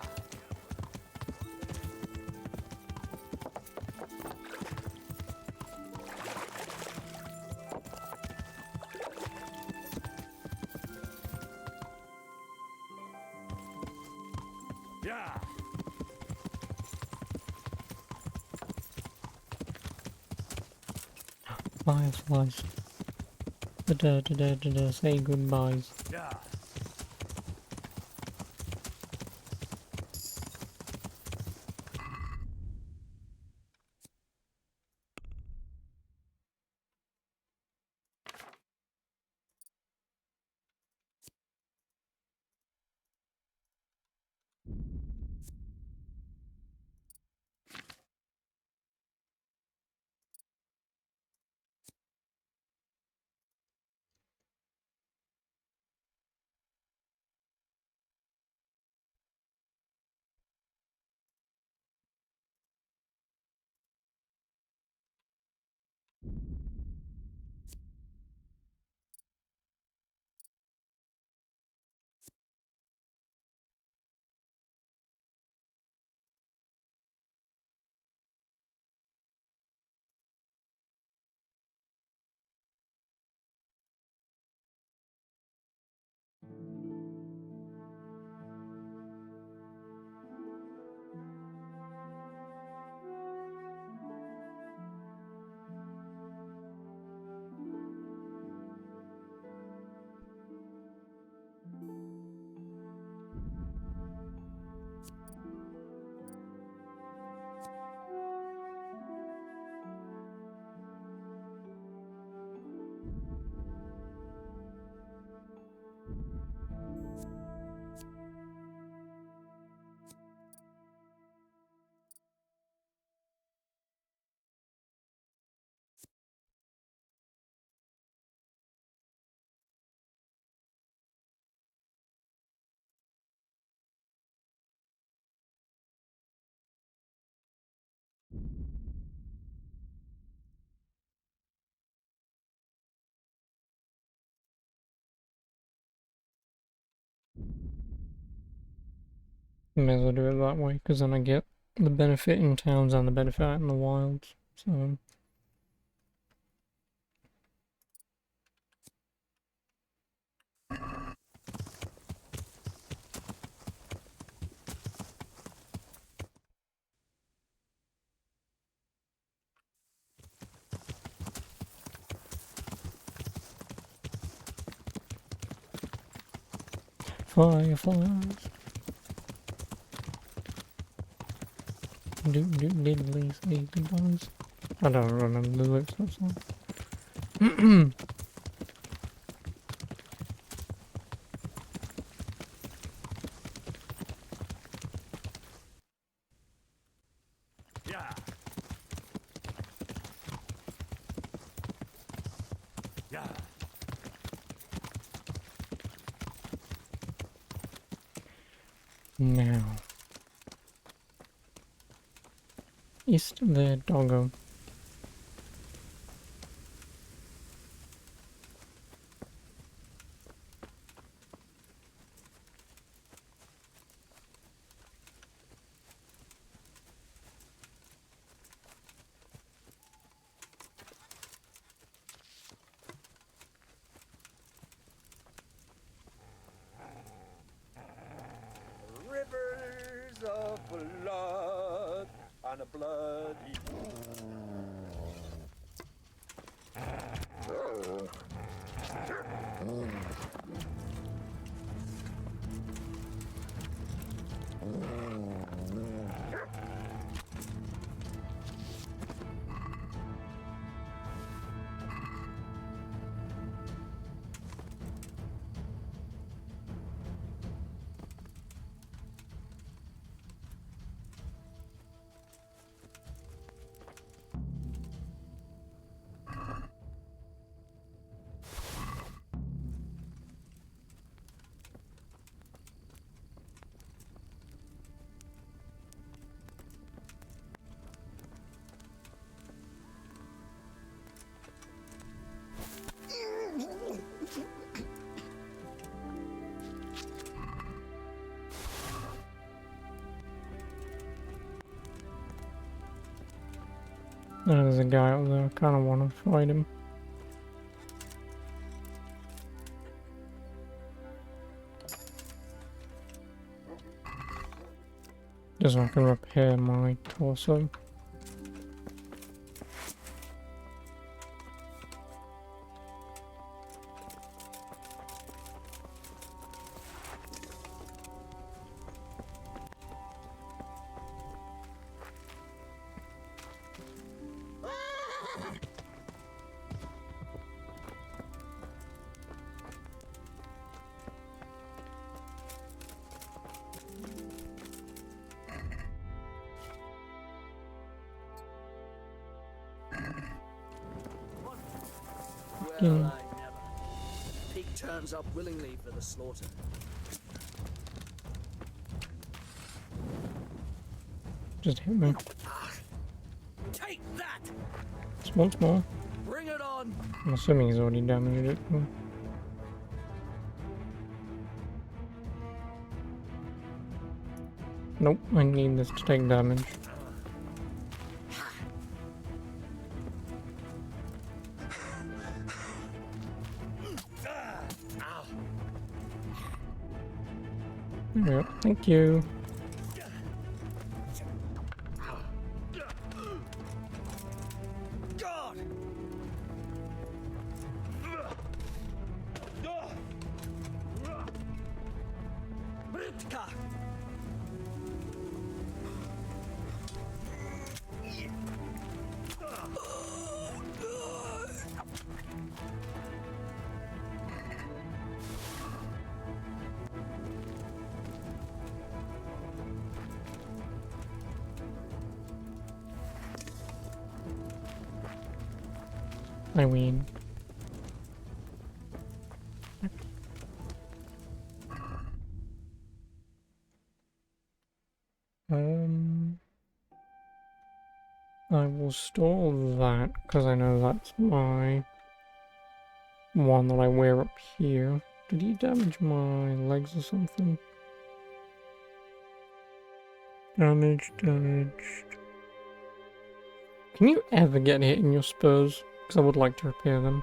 Yeah. Fireflies. Da-da-da-da-da-da, say goodbyes. Yeah. May as well do it that way, because then I get the benefit in towns and the benefit out in the wilds. So, fireflies. Diddly say goodbyes. I don't remember the lyrics of that song. Yeah. Yeah. Now, Is the doggo? Rivers of blood and a bloody. There's a guy out there. I kind of want to fight him. Just so I can repair my torso. Well, I never. Pig turns up willingly for the slaughter. Just hit me. Take that! Just once more. Bring it on! I'm assuming he's already damaged it. Nope, I need this to take damage. There we go. Thank you. God! Britka! I win. I will store that because I know that's my one that I wear up here. Did he damage my legs or something? Damaged. Can you ever get hit in your spurs? Because I would like to repair them.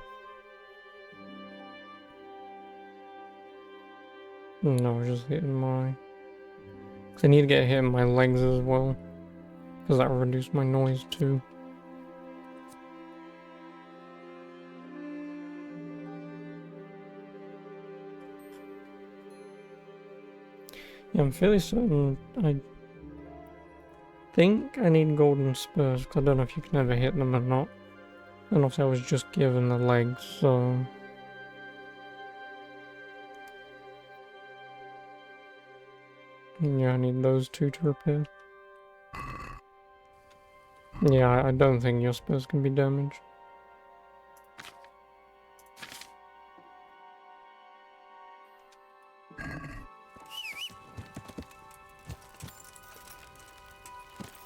No, just hitting my... Because I need to get hit in my legs as well. Because that will reduce my noise too. Yeah, I'm fairly certain I think I need golden spurs, because I don't know if you can ever hit them or not. And also I was just given the legs, so... Yeah, I need those two to repair. Yeah, I don't think your spurs can be damaged.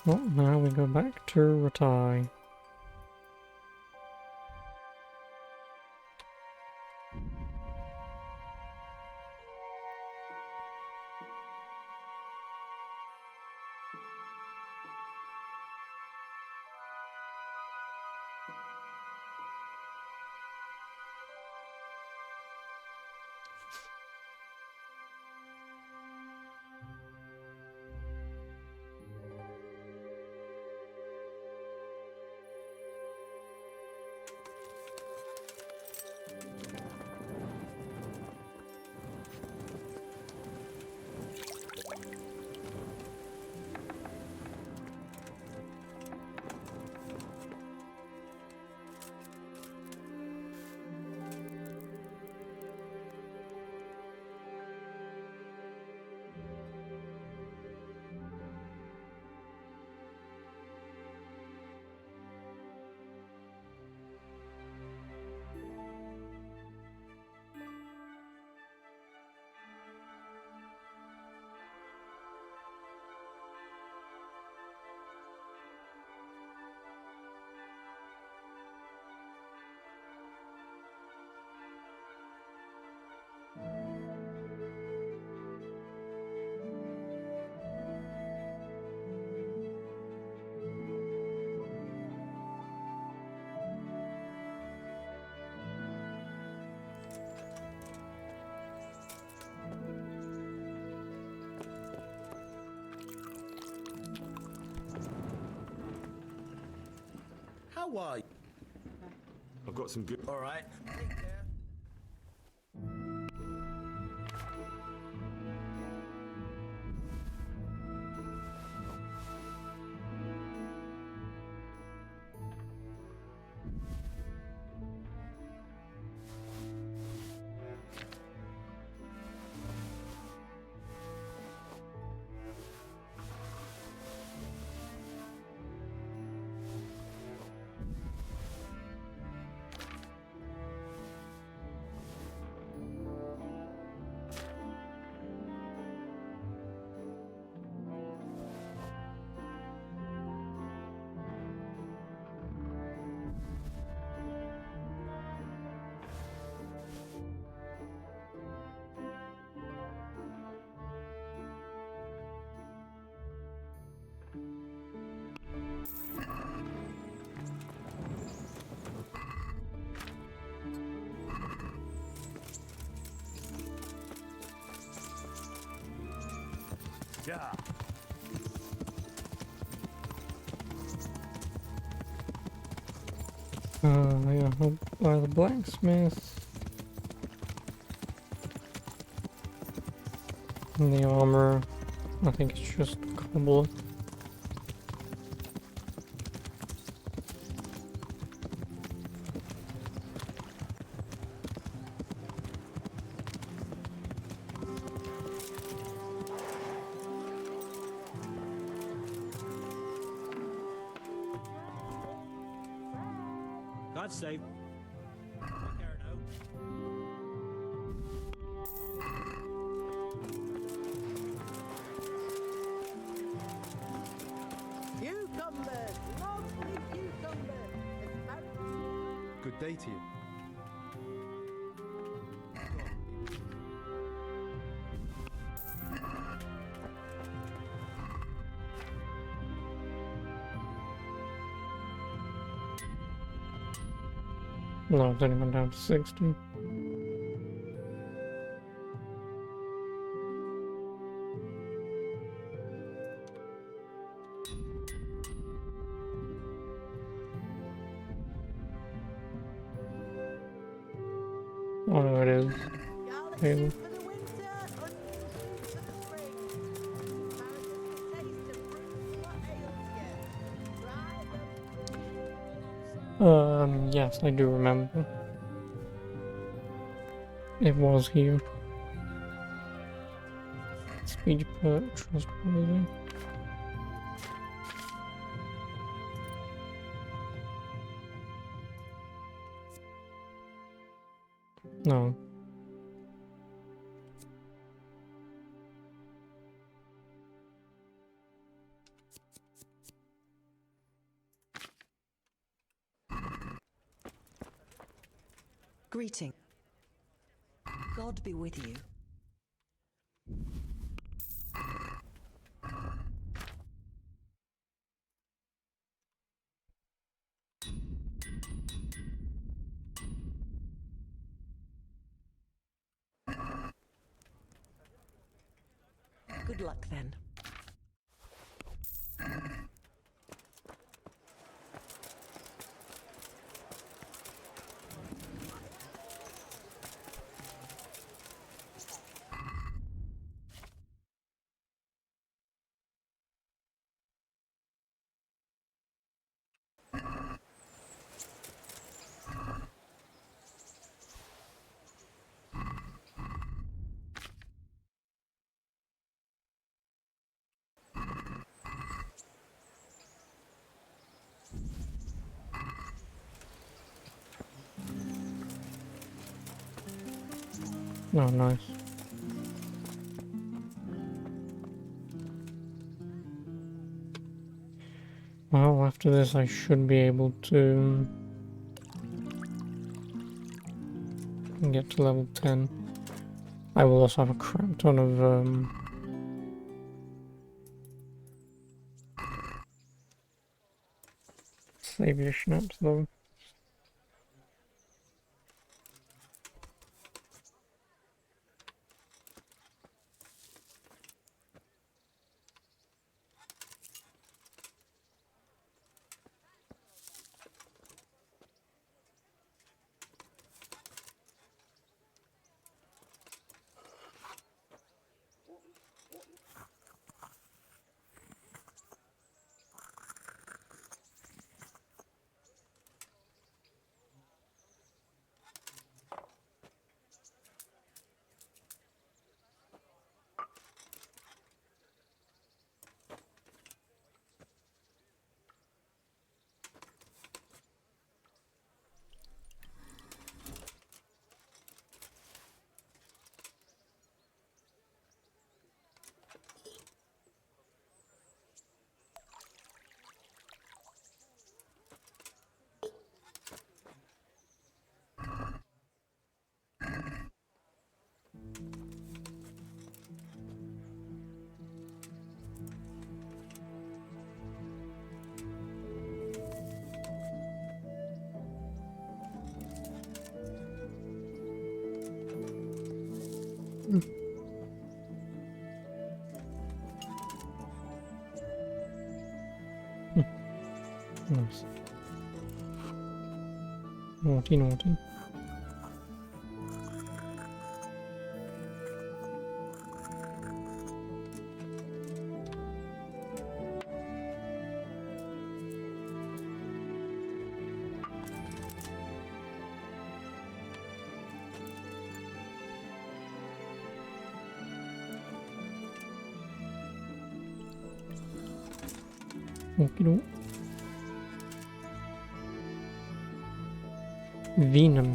Well, now we go back to Ratai. How are you? I've got some good. All right. Take care. Yeah. Yeah, by the blacksmith. And the armor, I think it's just cobble. God save. Take care now. Cucumbers! Lovely cucumbers! Good day to you. No, it's only went down to 60. Oh no, it is. Maybe. For the winter, onions for the spring. Asparagus for taste and fruits what ails you. Try them. Yes, I do remember. It was here. Speed per trustworthy. No. Greeting. God be with you. Good luck then. Oh, nice. Well, after this I should be able to get to level 10. I will also have a crap ton of savior snaps though. Nice. Naughty, naughty. Okie Venom.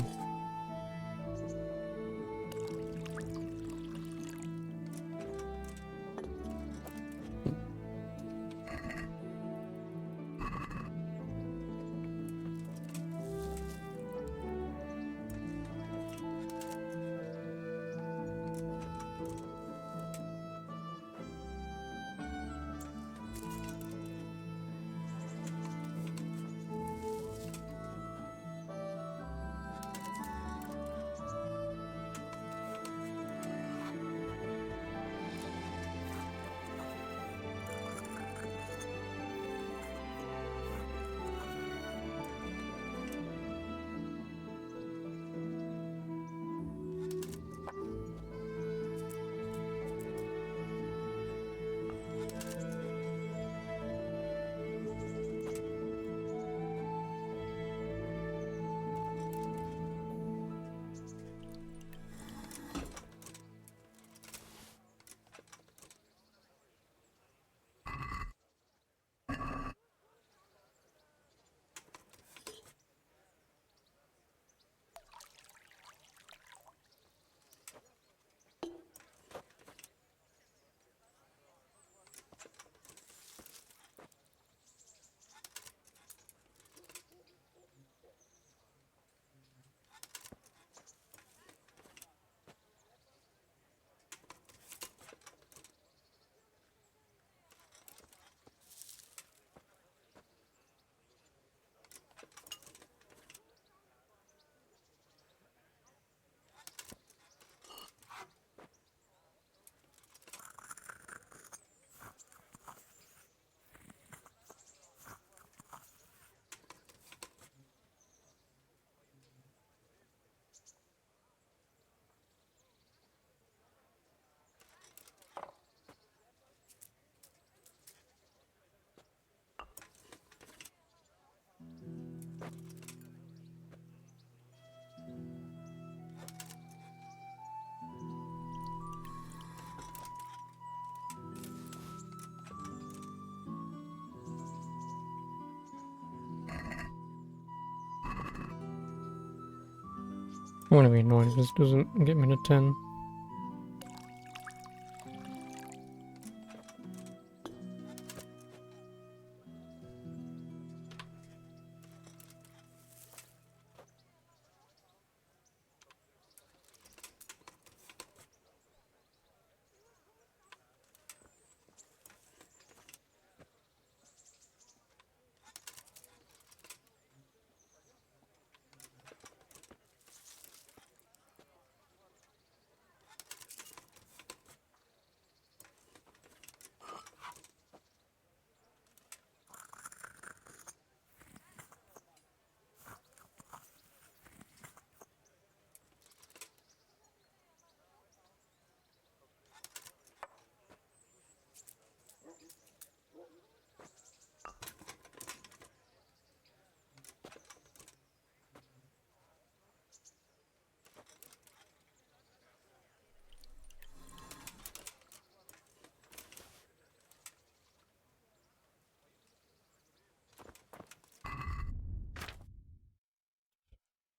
I'm gonna be annoyed if this doesn't get me to 10.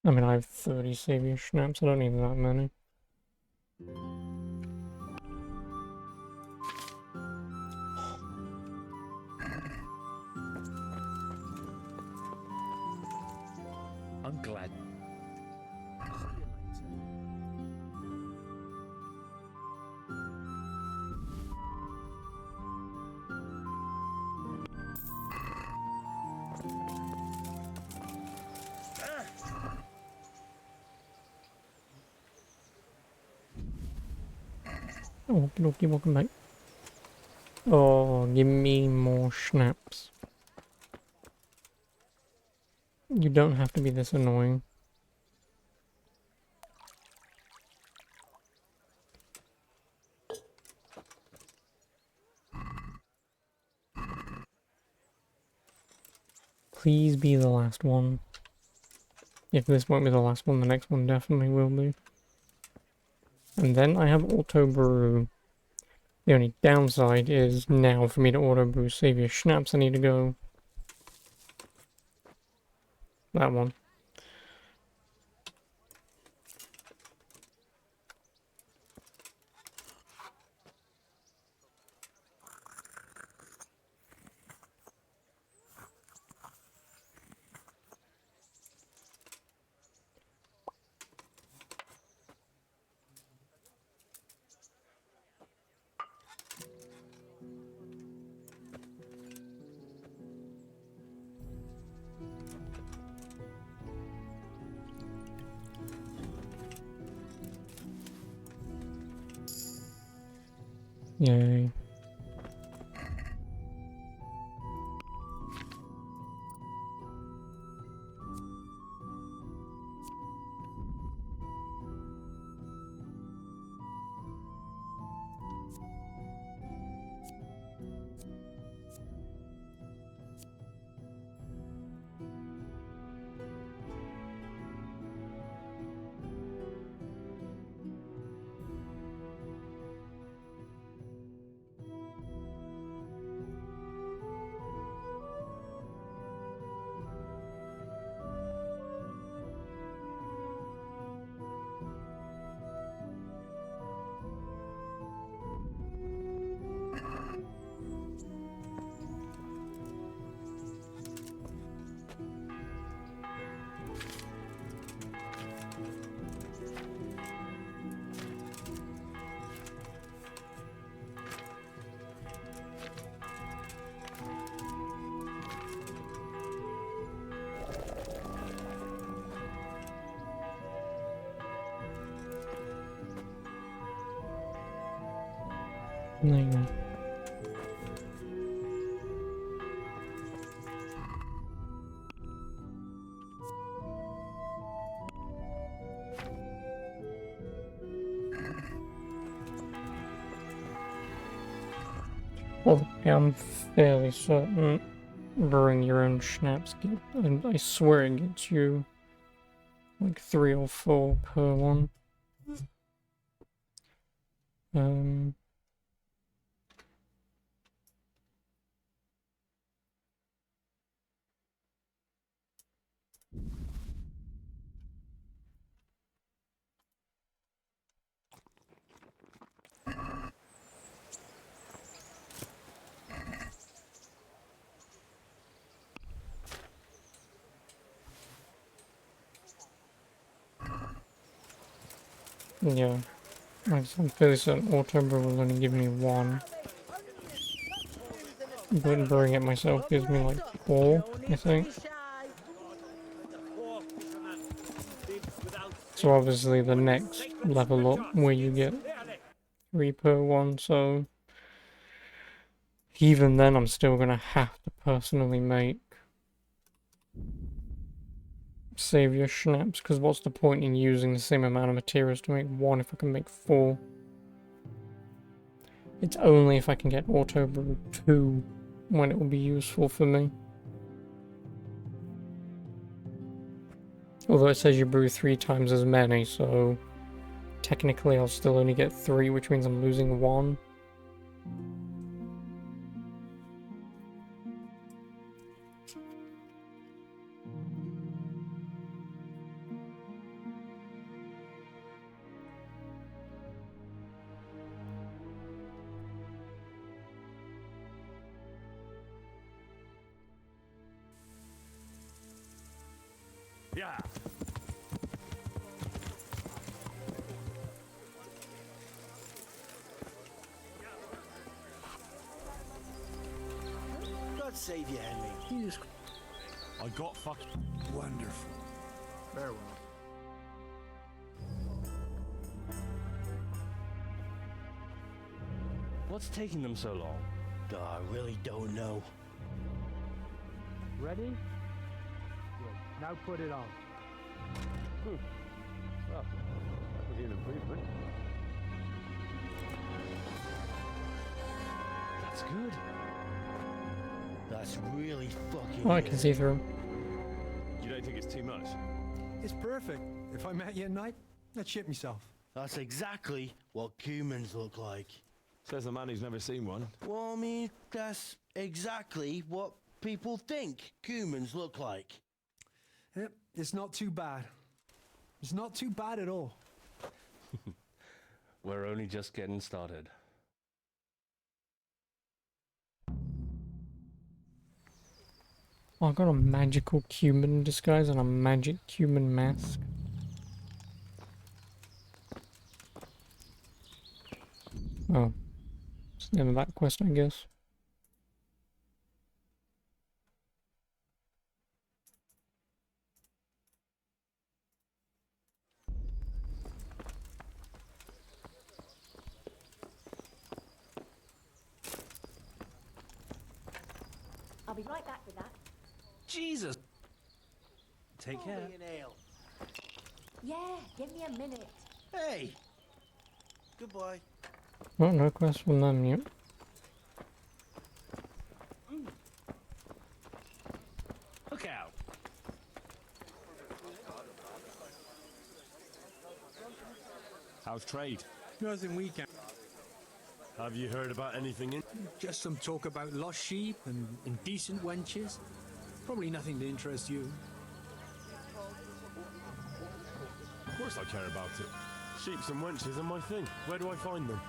I mean, I have 30 savior schnapps, I don't need that many. I'm glad. Oh, okay, welcome back. Oh, give me more schnapps. You don't have to be this annoying. Please be the last one. If this won't be the last one, the next one definitely will be. And then I have auto brew. The only downside is now for me to auto brew savior schnapps, I need to go. That one. Yay. There you go. Well, I'm fairly certain brewing your own schnapps and I swear it gets you like 3 or 4 per one. Um, Yeah. I'm fairly certain auto brew will only give me 1. But brewing it myself gives me like 4, I think. So obviously the next level up where you get 3 per 1, so even then I'm still gonna have to personally make savior schnapps, because what's the point in using the same amount of materials to make 1 if I can make 4? It's only if I can get auto brew 2 when it will be useful for me. Although it says you brew 3 times as many, so technically I'll still only get 3, which means I'm losing 1. Yeah. God save you, Henry. Jesus. I got fucking Wonderful. Very well. What's taking them so long? I really don't know. Ready? Good. Now put it on. Well, that would be an improvement. That's good. That's really fucking Oh, I can see through. You don't think it's too much? It's perfect. If I met you at night, I'd shit myself. That's exactly what humans look like. Says the man who's never seen one. Well, I mean, that's exactly what people think humans look like. Yep, it's not too bad. It's not too bad at all. We're only just getting started. Oh, I got a magical human disguise and a magic human mask. Oh. It's the end of that quest, I guess. I'll be right back with that. Jesus. Take Pour care. me an ale. Yeah, give me a minute. Hey. Goodbye. Oh, no quest from them yet. Look out! How's trade? Nothing we can. Have you heard about anything in? Just some talk about lost sheep and indecent wenches. Probably nothing to interest you. Of course I care about it. Sheeps and wenches are my thing. Where do I find them?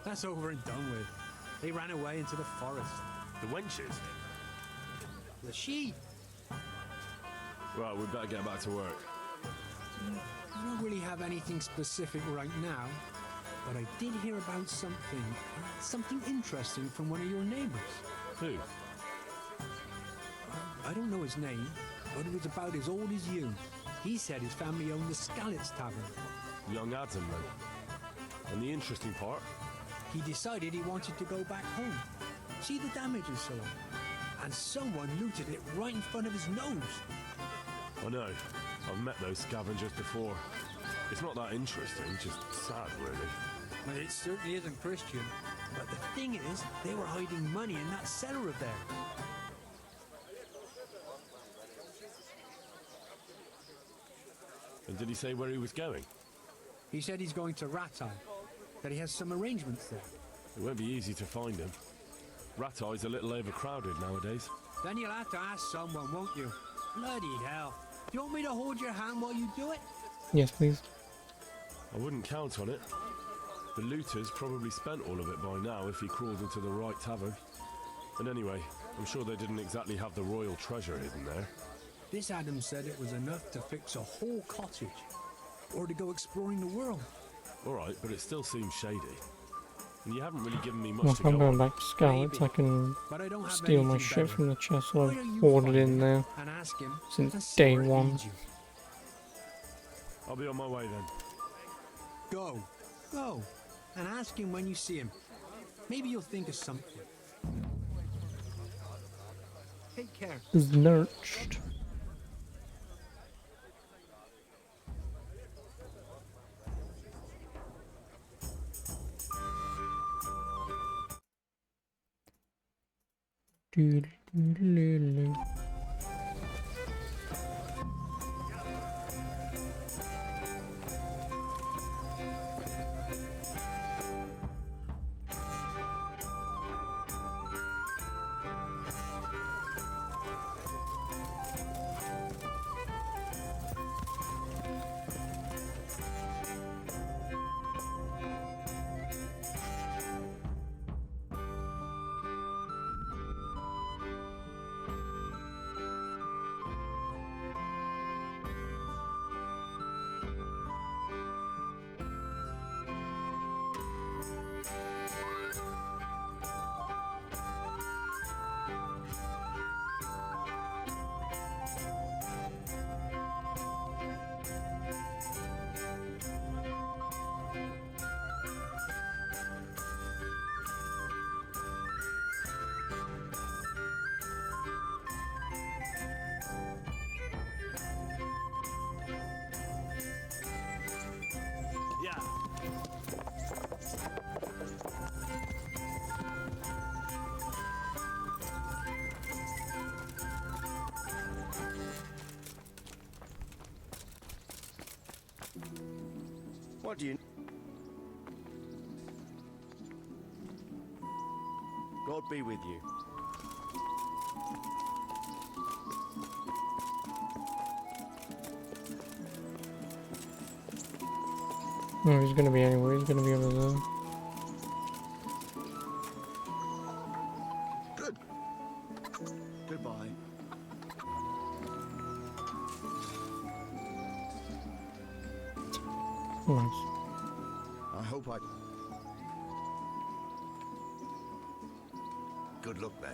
That's over and done with. They ran away into the forest. The wenches? The sheep. Right, we better get back to work. I don't really have anything specific right now, but I did hear about something interesting from one of your neighbors. Who? I don't know his name, but it was about as old as you. He said his family owned the Scallops Tavern. Young Adam, then. And the interesting part? He decided he wanted to go back home, see the damage and so on. And someone looted it right in front of his nose. I know. I've met those scavengers before. It's not that interesting, just sad, really. Well, it certainly isn't Christian. But the thing is, they were hiding money in that cellar of theirs. And did he say where he was going? He said he's going to Ratai, that he has some arrangements there. It won't be easy to find him. Ratai's a little overcrowded nowadays. Then you'll have to ask someone, won't you? Bloody hell. Do you want me to hold your hand while you do it? Yes, please. I wouldn't count on it. The looters probably spent all of it by now if he crawled into the right tavern. And anyway, I'm sure they didn't exactly have the royal treasure hidden there. This Adam said it was enough to fix a whole cottage, or to go exploring the world. Alright, but it still seems shady. And you haven't really given me Well, much if to I'm go going on. back to Scarlet's, I can But I don't have steal my anything shit better. from the chest Why I've don't you ordered find in him there and ask him and since see day where it one. leads you. I'll be on my way then. Go, and ask him when you see him. Maybe you'll think of something. Take care. Is lurched. Doodle-doodle-doodle. Yeah. What do you... God be with you. No, he's gonna be anywhere. He's gonna be over there. Good. Goodbye. Nice. I hope I... Good luck, then.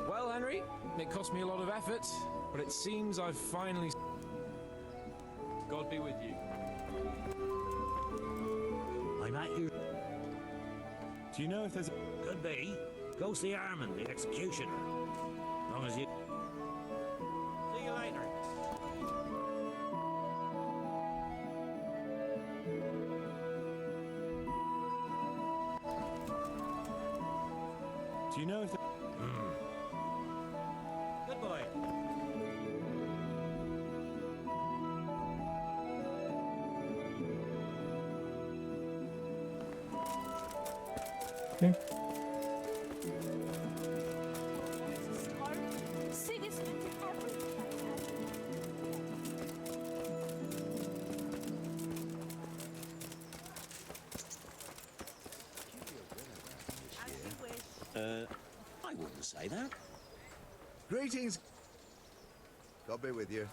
Well, Henry, it cost me a lot of effort, but it seems I've finally... God be with you. I'm at you. Do you know if there's... Could be. Go see Armand, the executioner. Long as you... See you later. Do you know if... Good boy. Okay. I wouldn't say that. Greetings. God be with you.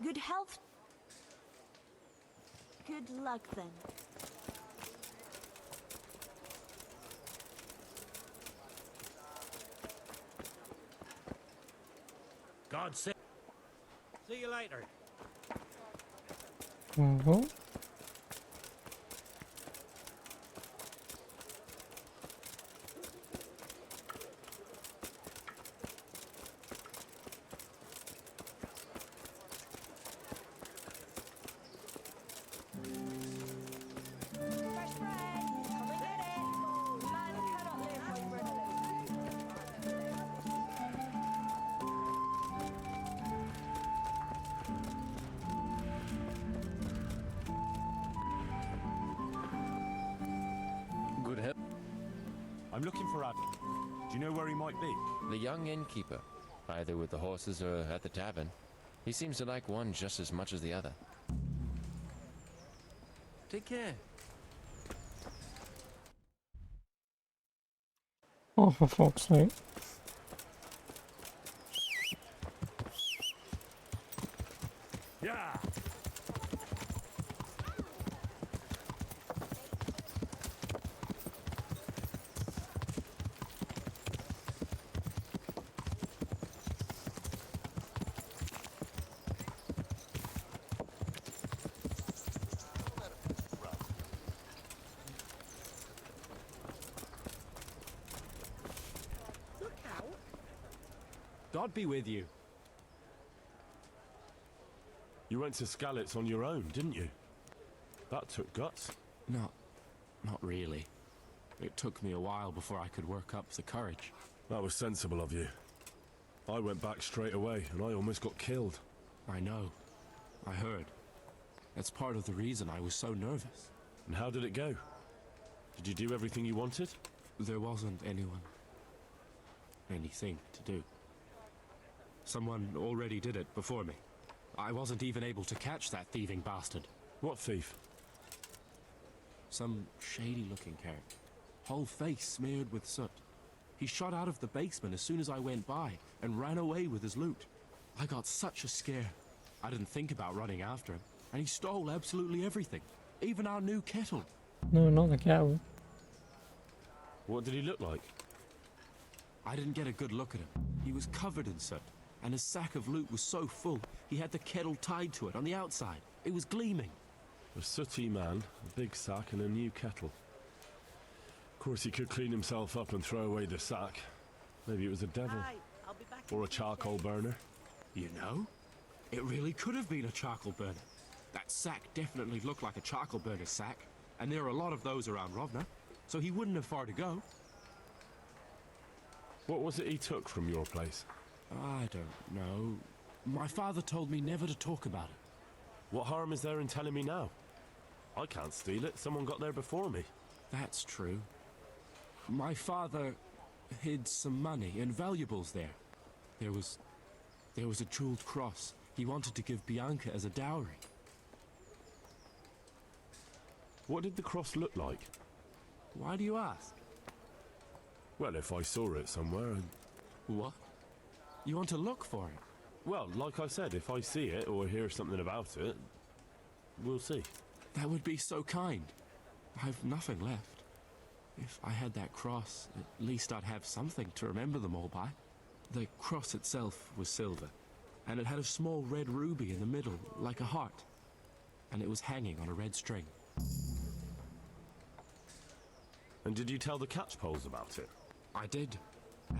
Good health. Good luck then. God save. See you later. I'm looking for Adam. Do you know where he might be? The young innkeeper, either with the horses or at the tavern. He seems to like one just as much as the other. Take care. Oh, for fuck's sake. Yeah. Look out! God be with you. You went to Skalitz on your own, didn't you? That took guts. Not really. It took me a while before I could work up the courage. That was sensible of you. I went back straight away, and I almost got killed. I know. I heard. That's part of the reason I was so nervous. And how did it go? Did you do everything you wanted? There wasn't anything to do. Someone already did it before me. I wasn't even able to catch that thieving bastard. What thief? Some shady-looking character. Whole face smeared with soot. He shot out of the basement as soon as I went by and ran away with his loot. I got such a scare. I didn't think about running after him, and he stole absolutely everything, even our new kettle. No, not the cow. What did he look like? I didn't get a good look at him. He was covered in soot, and his sack of loot was so full, he had the kettle tied to it on the outside. It was gleaming. A sooty man, a big sack and a new kettle. Of course he could clean himself up and throw away the sack. Maybe it was a devil. Right, I'll be back Or in a charcoal burner. You know, it really could have been a charcoal burner. That sack definitely looked like a charcoal burner's sack, and there are a lot of those around Rovna, so he wouldn't have far to go. What was it he took from your place? I don't know. My father told me never to talk about it. What harm is there in telling me now? I can't steal it. Someone got there before me. That's true. My father hid some money and valuables there. There was a jeweled cross he wanted to give Bianca as a dowry. What did the cross look like? Why do you ask? Well, if I saw it somewhere... What? You want to look for it? Well, like I said, if I see it or hear something about it, we'll see. That would be so kind. I've nothing left. If I had that cross, at least I'd have something to remember them all by. The cross itself was silver, and it had a small red ruby in the middle, like a heart. And it was hanging on a red string. And did you tell the catchpoles about it? I did.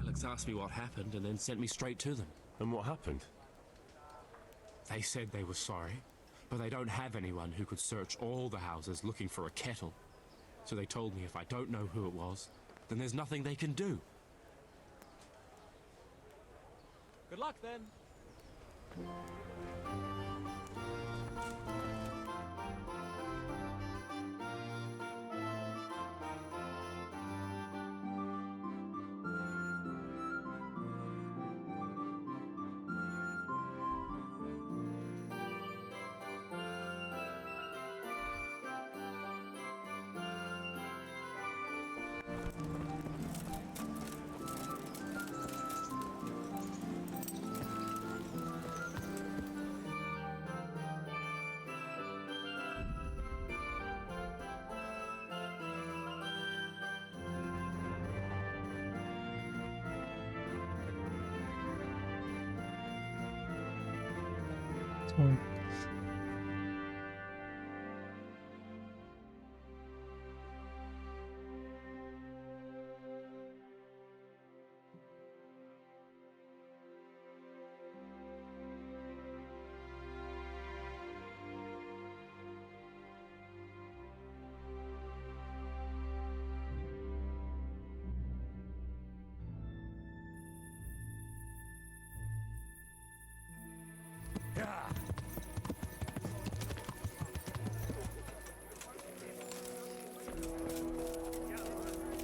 Alex asked me what happened and then sent me straight to them. And what happened? They said they were sorry, but they don't have anyone who could search all the houses looking for a kettle. So they told me if I don't know who it was, then there's nothing they can do. Good luck then. Fine.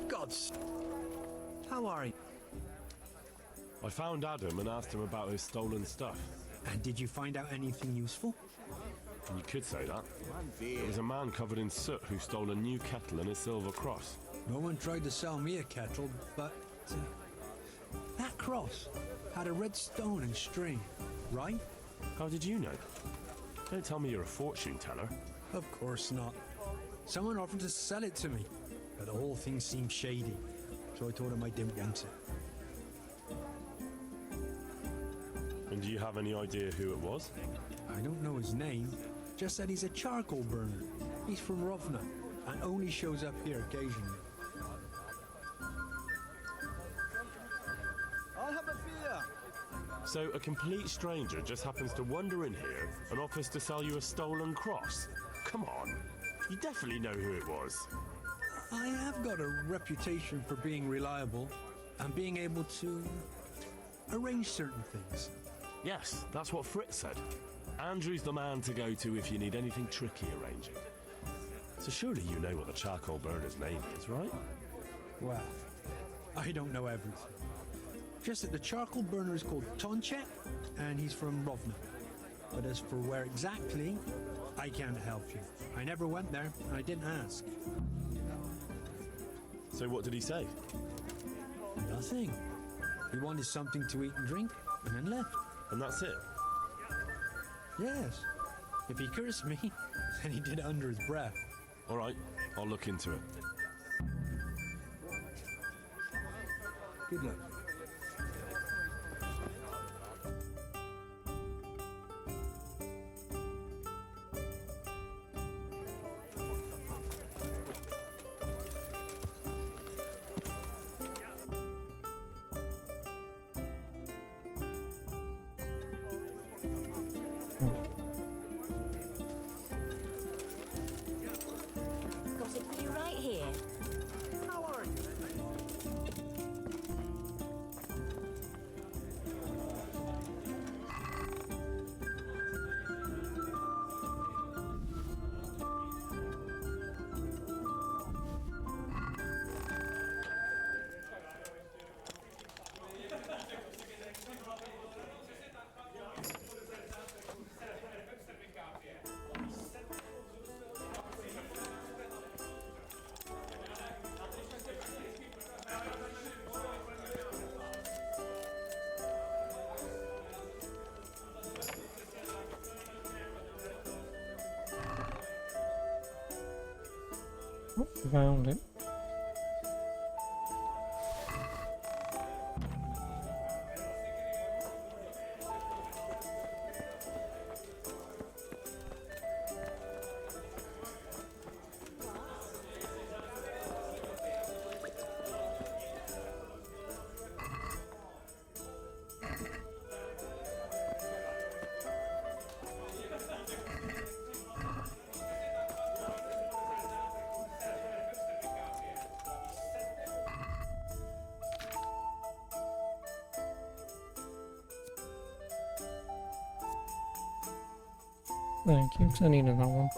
Gods. How are you? I found Adam and asked him about his stolen stuff. And did you find out anything useful? You could say that. There was a man covered in soot who stole a new kettle and a silver cross. No one tried to sell me a kettle, but that cross had a red stone and string, right? How did you know? Don't tell me you're a fortune teller. Of course not. Someone offered to sell it to me, but the whole thing seemed shady, so I told him I didn't want it. And do you have any idea who it was? I don't know his name, just that he's a charcoal burner. He's from Rovna, and only shows up here occasionally. I'll have a beer. So a complete stranger just happens to wander in here and offers to sell you a stolen cross? Come on, you definitely know who it was. I have got a reputation for being reliable and being able to arrange certain things. Yes, that's what Fritz said. Andrew's the man to go to if you need anything tricky arranging. So surely you know what the charcoal burner's name is, right? Well, I don't know everything. Just that the charcoal burner is called Tonchek, and he's from Rovna. But as for where exactly, I can't help you. I never went there, and I didn't ask. So what did he say? Nothing. He wanted something to eat and drink, and then left. And that's it? Yes. If he cursed me, then he did it under his breath. All right, I'll look into it. Good luck. Got it for you right here. How are you? Oh, found it. Thank you, 'cause I need another one.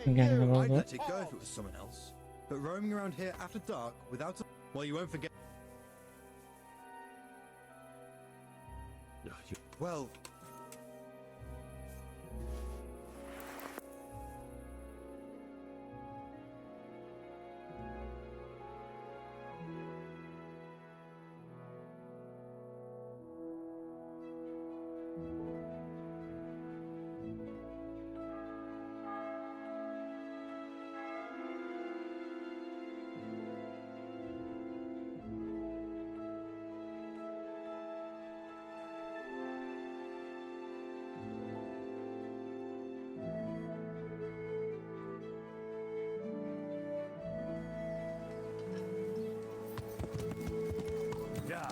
I'm getting a little I'd bit. let it go if it was someone else. But roaming around here after dark without a... Well, you won't forget... Well... Yeah.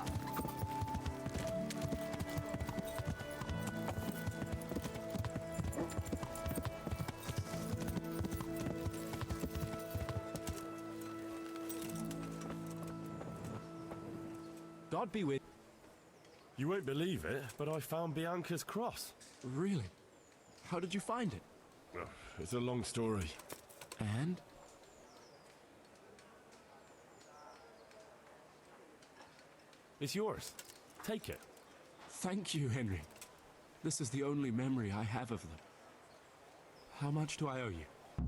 God be with... You won't believe it, but I found Bianca's cross. Really? How did you find it? Oh, it's a long story. And? It's yours. Take it. Thank you, Henry. This is the only memory I have of them. How much do I owe you?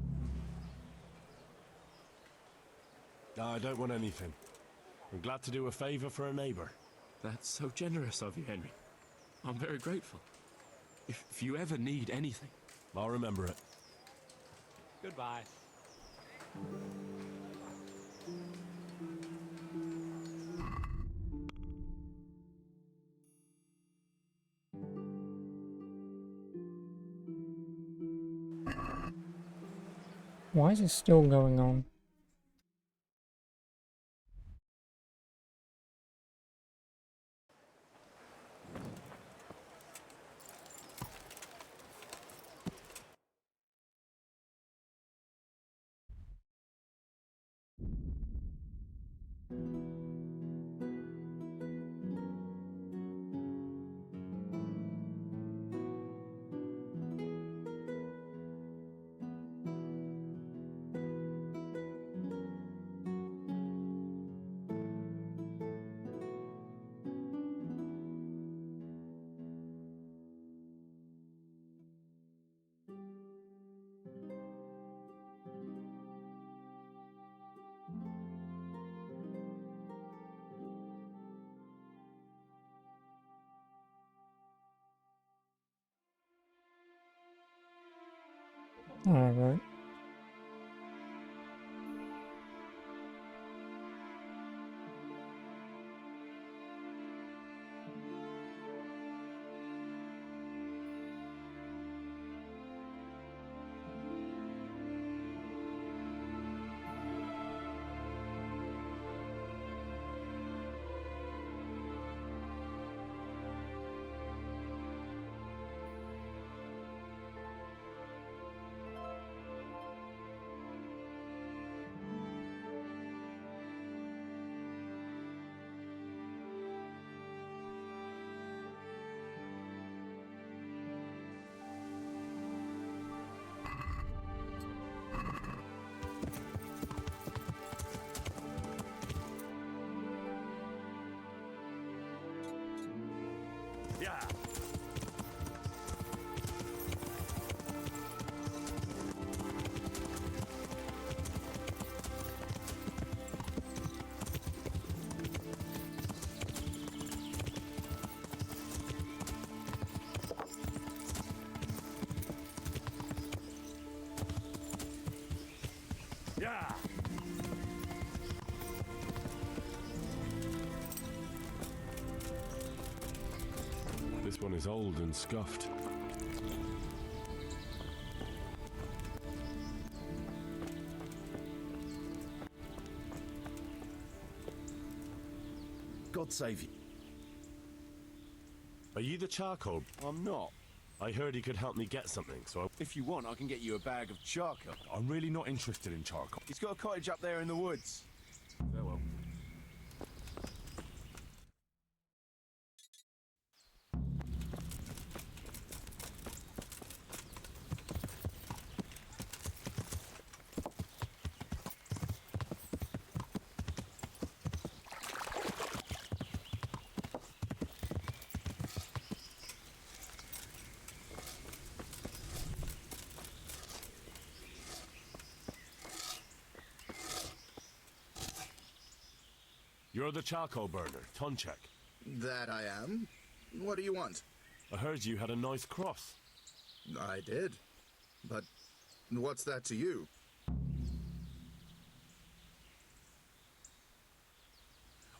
No, I don't want anything. I'm glad to do a favor for a neighbor. That's so generous of you, Henry. I'm very grateful. If you ever need anything... I'll remember it. Goodbye. Why is it still going on? Alright. Yeah. Yeah. This one is old and scuffed. God save you. Are you the charcoal? I'm not. I heard he could help me get something, so If you want, I can get you a bag of charcoal. I'm really not interested in charcoal. He's got a cottage up there in the woods. Farewell. You're the charcoal burner, Tonchek. That I am. What do you want? I heard you had a nice cross. I did. But what's that to you?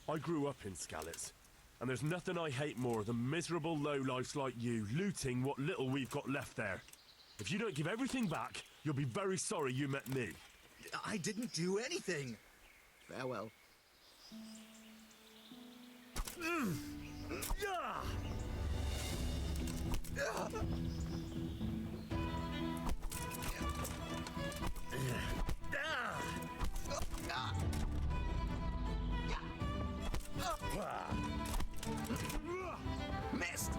I grew up in Skalitz, and there's nothing I hate more than miserable lowlifes like you looting what little we've got left there. If you don't give everything back, you'll be very sorry you met me. I didn't do anything. Farewell. Missed.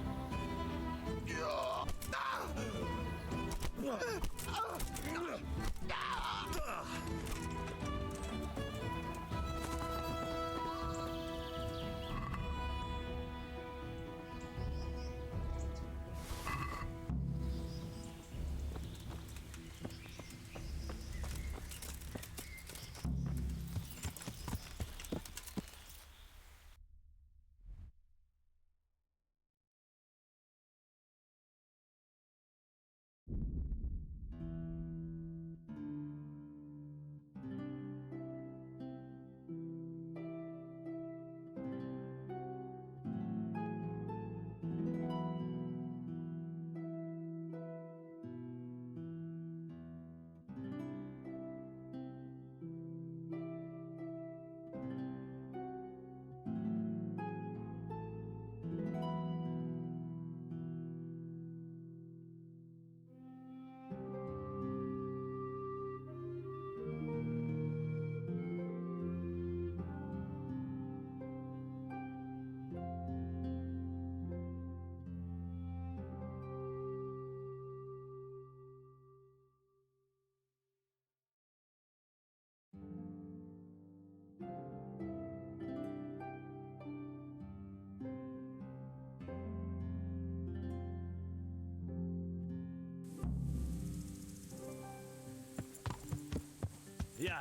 Yeah.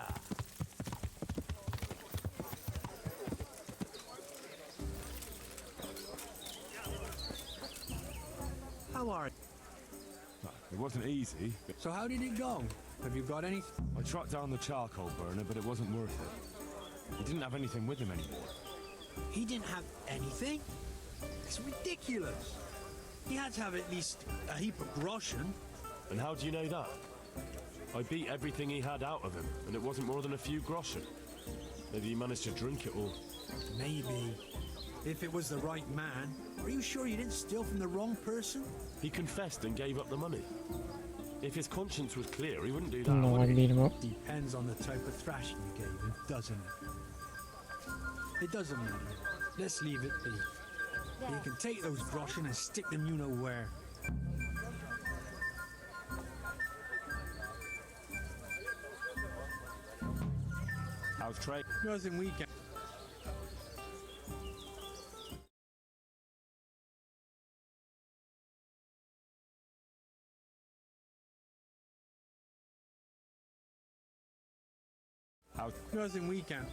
How are you? It wasn't easy. So how did it go? Have you got any? I tracked down the charcoal burner, but it wasn't worth it. He didn't have anything with him anymore. He didn't have anything? It's ridiculous. He had to have at least a heap of groschen. And how do you know that? I beat everything he had out of him, and it wasn't more than a few groschen. Maybe he managed to drink it all. Maybe. If it was the right man. Are you sure you didn't steal from the wrong person? He confessed and gave up the money. If his conscience was clear, he wouldn't do that. No, I would he? beat him up. Depends on the type of thrashing you gave him, doesn't it? It doesn't matter. Let's leave it be. You can take those groschen and stick them you know where. How's trade? Nothing we can. Nothing we can.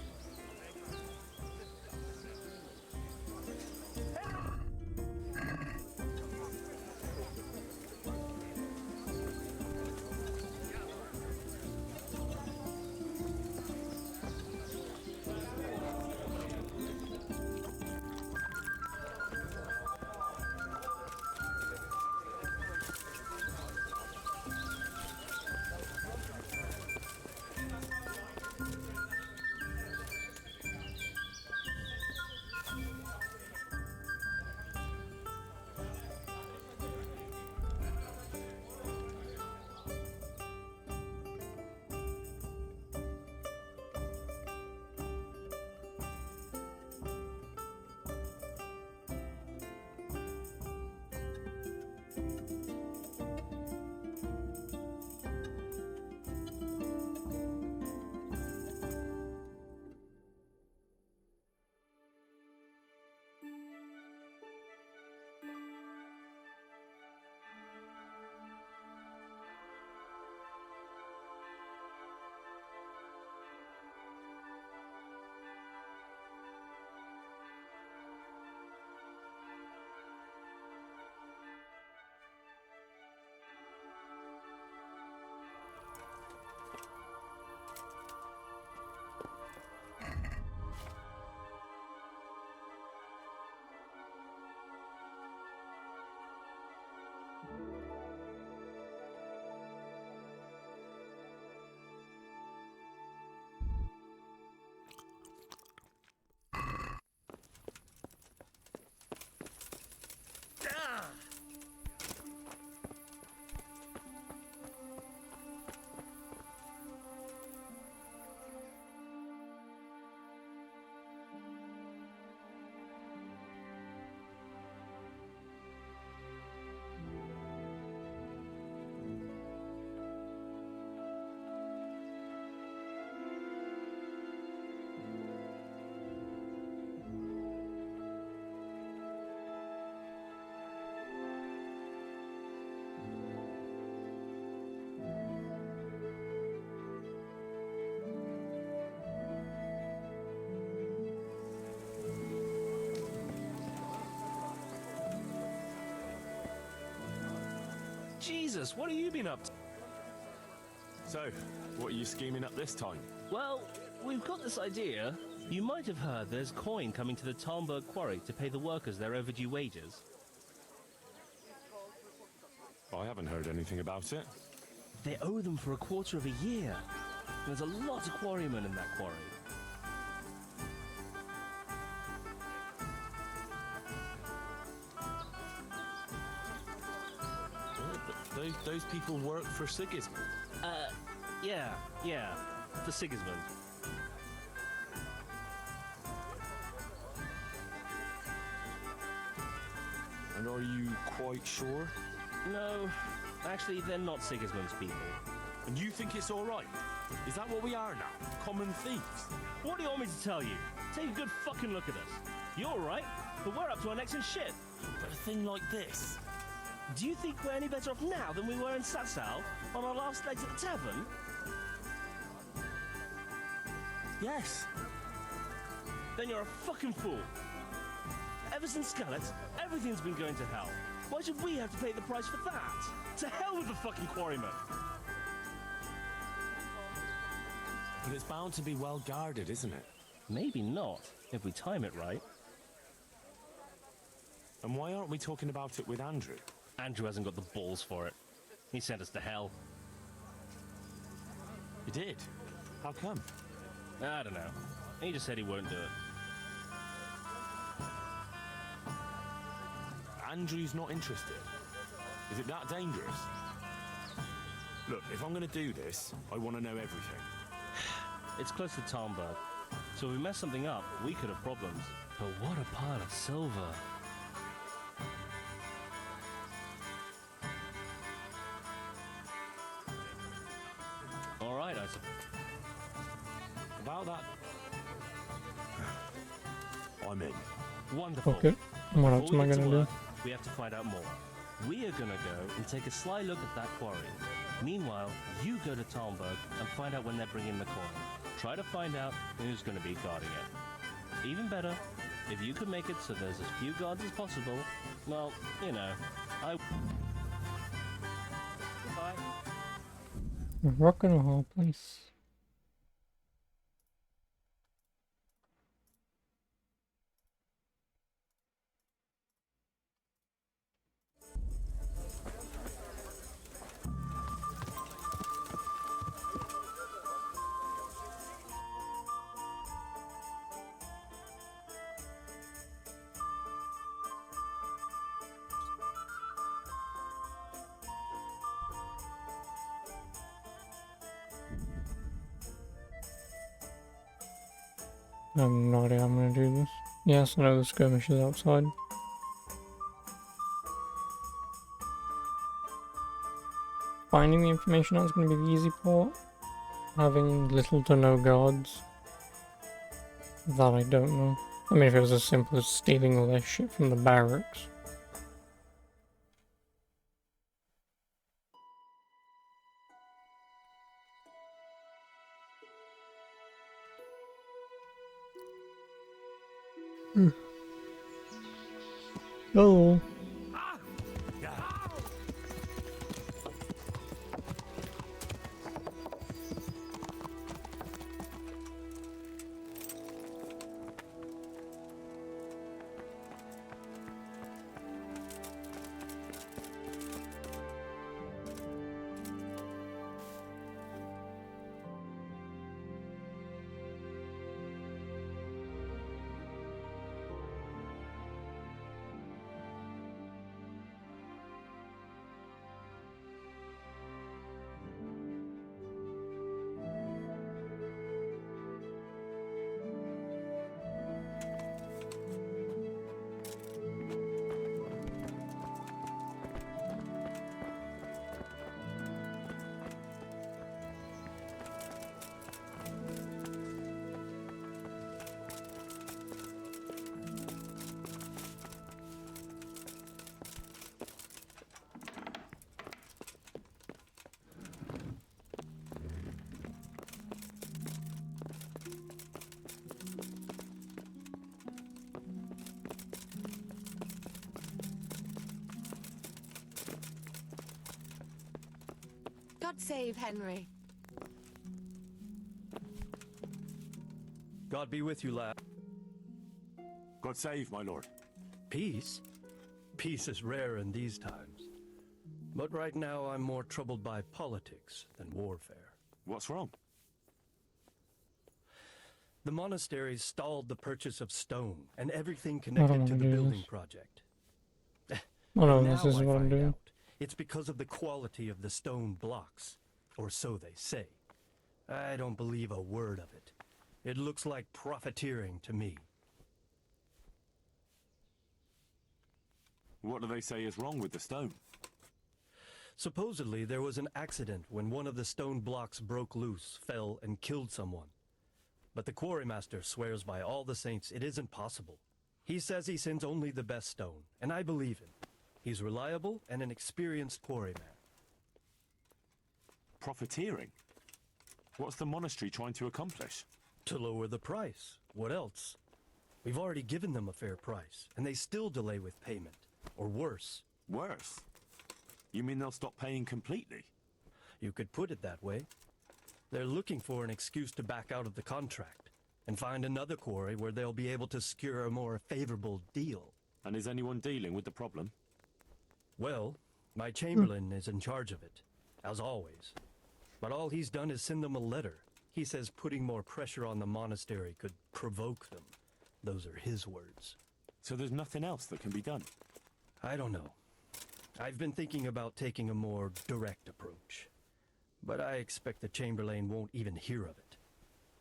Jesus, what have you been up to? So, what are you scheming up this time? Well, we've got this idea. You might have heard there's coin coming to the Talmberg quarry to pay the workers their overdue wages. I haven't heard anything about it. They owe them for a quarter of a year. There's a lot of quarrymen in that quarry. Those people work for Sigismund? Yeah, for Sigismund. And are you quite sure? No, actually, they're not Sigismund's people. And you think it's all right? Is that what we are now? Common thieves? What do you want me to tell you? Take a good fucking look at us. You're all right, but we're up to our necks in shit. But a thing like this? Do you think we're any better off now than we were in Sasau on our last legs at the tavern? Yes. Then you're a fucking fool. Ever since Skeleton, everything's been going to hell. Why should we have to pay the price for that? To hell with the fucking quarrymen! But it's bound to be well guarded, isn't it? Maybe not, if we time it right. And why aren't we talking about it with Andrew? Andrew hasn't got the balls for it. He sent us to hell. He did? How come? I don't know. He just said he won't do it. Andrew's not interested. Is it that dangerous? Look, if I'm going to do this, I want to know everything. It's close to Talmberg, so if we mess something up, we could have problems. But what a pile of silver. All right, I suppose. About that... I'm in. Wonderful. Okay. What else am I Before we get gonna to do? work, we have to find out more. We are gonna go and take a sly look at that quarry. Meanwhile, you go to Talmberg and find out when they're bringing the coin. Try to find out who's gonna be guarding it. Even better, if you could make it so there's as few guards as possible, well, you know, I... Bye. Rock and roll, please. I have no idea how I'm gonna do this. Yes, I know the skirmish is outside. Finding the information out is gonna be the easy part. Having little to no guards. That I don't know. I mean, if it was as simple as stealing all their shit from the barracks. Oh. God save Henry. God be with you, lad. God save, my lord. Peace? Peace is rare in these times. But right now I'm more troubled by politics than warfare. What's wrong? The monastery stalled the purchase of stone and everything don't connected to wanna the do building this. project. Oh no, And this now is I what I'm find doing. out it's because of the quality of the stone blocks, or so they say. I don't believe a word of it. It looks like profiteering to me. What do they say is wrong with the stone? Supposedly, there was an accident when one of the stone blocks broke loose, fell, and killed someone. But the quarrymaster swears by all the saints it isn't possible. He says he sends only the best stone, and I believe him. He's reliable and an experienced quarryman. Profiteering? What's the monastery trying to accomplish? To lower the price. What else? We've already given them a fair price, and they still delay with payment. Or worse. Worse? You mean they'll stop paying completely? You could put it that way. They're looking for an excuse to back out of the contract and find another quarry where they'll be able to secure a more favorable deal. And is anyone dealing with the problem? Well, my chamberlain is in charge of it, as always. But all he's done is send them a letter. He says putting more pressure on the monastery could provoke them. Those are his words. So there's nothing else that can be done? I don't know. I've been thinking about taking a more direct approach. But I expect the Chamberlain won't even hear of it.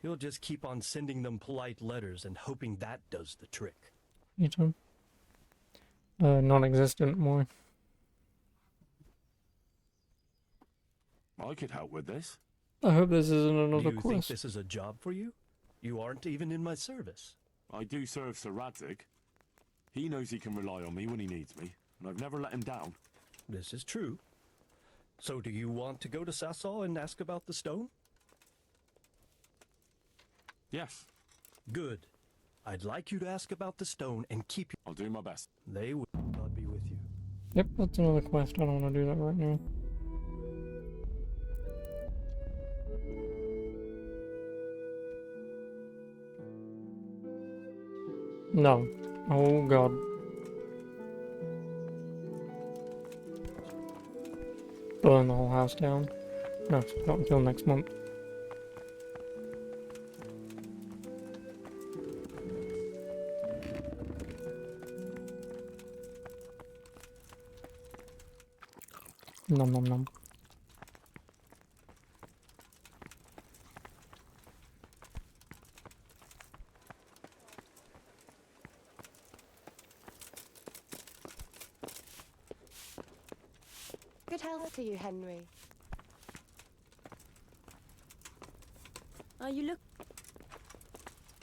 He'll just keep on sending them polite letters and hoping that does the trick. You too. Non-existent, why? I could help with this. I hope this isn't another Do you think quest. this is a job for you? You aren't even in my service. I do serve Sir Radzig. He knows he can rely on me when he needs me, and I've never let him down. This is true. So do you want to go to Sasau and ask about the stone? Yes. Good. I'd like you to ask about the stone and keep... I'll do my best. They will. God be with you. Yep, that's another quest. I don't want to do that right now. No. Oh god. Burn the whole house down. No, not until next month. Nom nom nom. Good health to you, Henry. Are you look?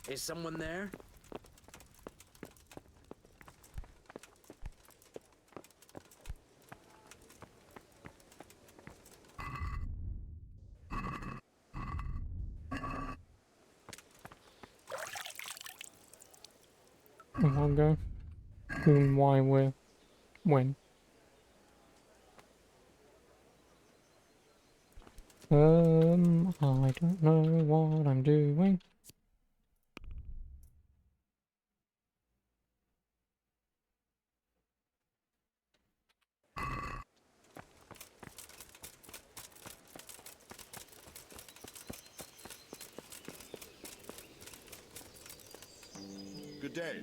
Is someone there? I'll go. Whom, why, where, when. I don't know what I'm doing. Good day.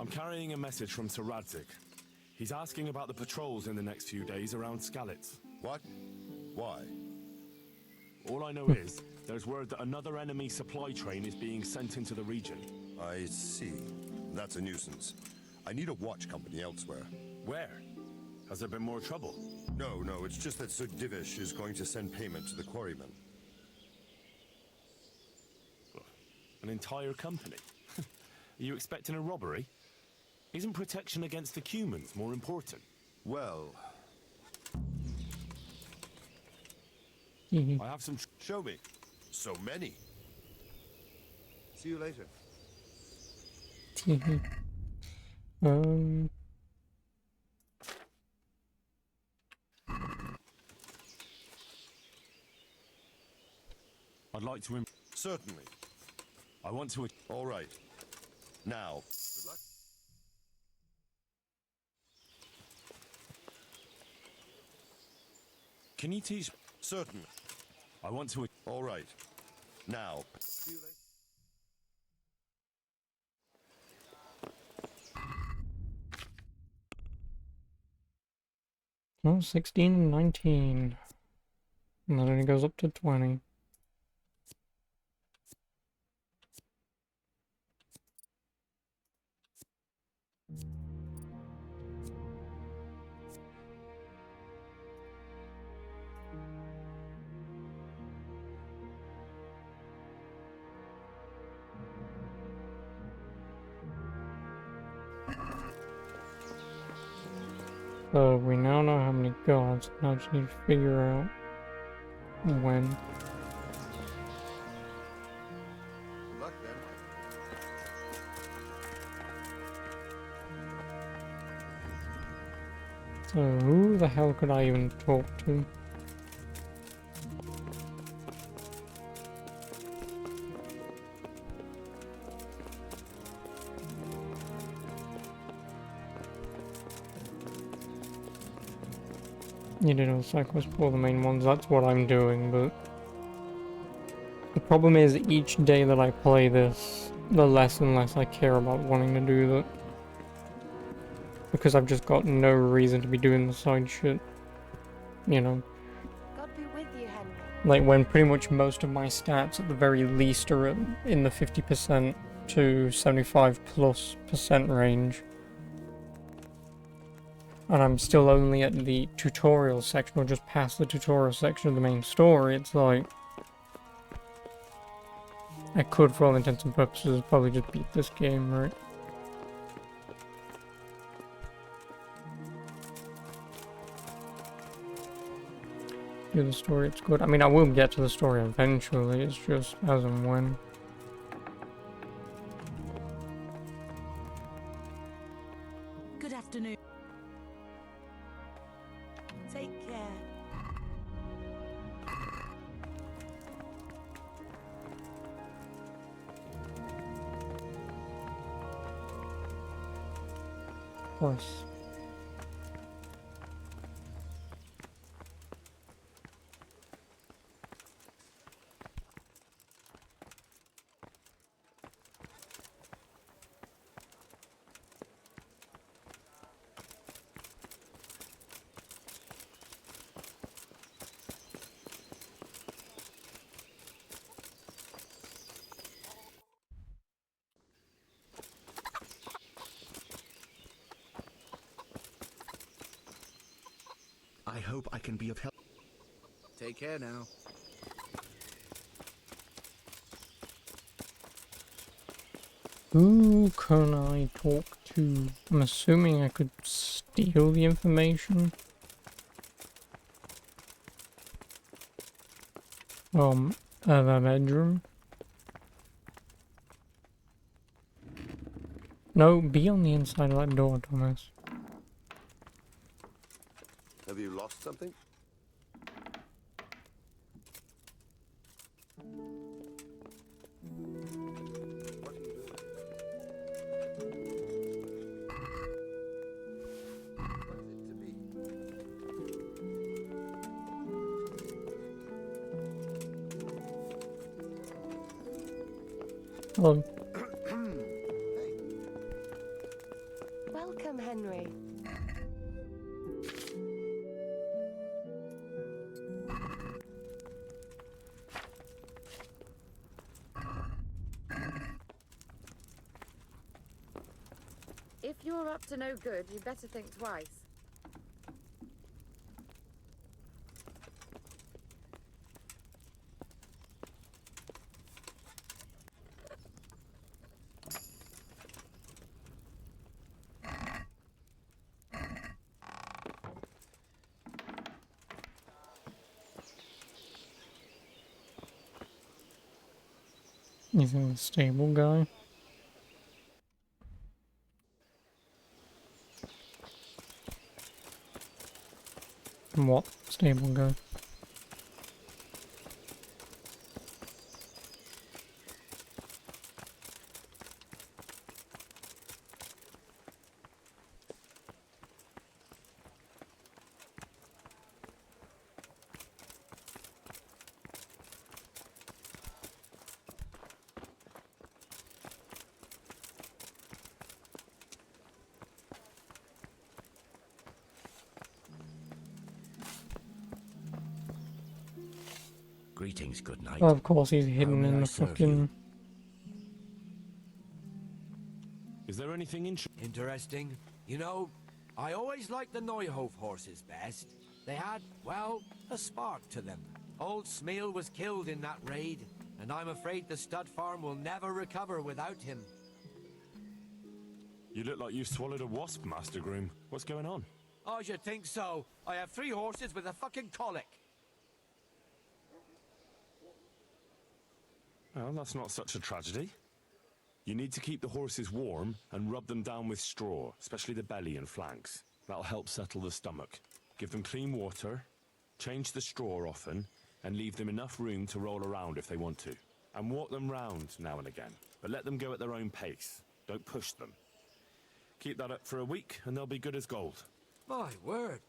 I'm carrying a message from Sir Radzig. He's asking about the patrols in the next few days around Skalitz. What? Why? All I know is, there's word that another enemy supply train is being sent into the region. I see. That's a nuisance. I need a watch company elsewhere. Where? Has there been more trouble? No, it's just that Sir Divish is going to send payment to the quarrymen. An entire company? Are you expecting a robbery? Isn't protection against the humans more important? Well... I have some... Show me. So many. See you later. I'd like to. Certainly. I want to. All right. Now. Good luck. Can you teach? Certainly. I want to. All right. Now. See you later. Well, 16 and 19. And that only goes up to 20. So we now know how many gods. Now just need to figure out when. Good luck then. So who the hell could I even talk to? You did all side quests for the main ones, that's what I'm doing, but the problem is each day that I play this, the less and less I care about wanting to do that. Because I've just got no reason to be doing the side shit. You know. God be with you, Henry. Like when pretty much most of my stats at the very least are in the 50% to 75+% range. And I'm still only at the tutorial section, or just past the tutorial section of the main story. It's like, I could, for all intents and purposes, probably just beat this game, right? Do the story, it's good. I mean, I will get to the story eventually, it's just as and when. Good afternoon. Take care. Of course. I hope I can be of help. Take care now. Who can I talk to? I'm assuming I could steal the information. The bedroom. No, be on the inside of that door, Thomas. Have you lost something? What are you doing? What is it to me? Hello. Welcome, Henry. If you're up to no good, you better think twice. You think the stable guy? What stable guy? Greetings, good night. Of course, he's hidden may in I the serve fucking. Is there anything Interesting. You know, I always liked the Neuhof horses best. They had, well, a spark to them. Old Smeal was killed in that raid, and I'm afraid the stud farm will never recover without him. You look like you swallowed a wasp, Master Groom. What's going on? I should think so. I have 3 horses with a fucking colic. Well, that's not such a tragedy. You need to keep the horses warm and rub them down with straw, especially the belly and flanks. That'll help settle the stomach. Give them clean water, change the straw often, and leave them enough room to roll around if they want to. And walk them round now and again, but let them go at their own pace. Don't push them. Keep that up for a week and they'll be good as gold. My word.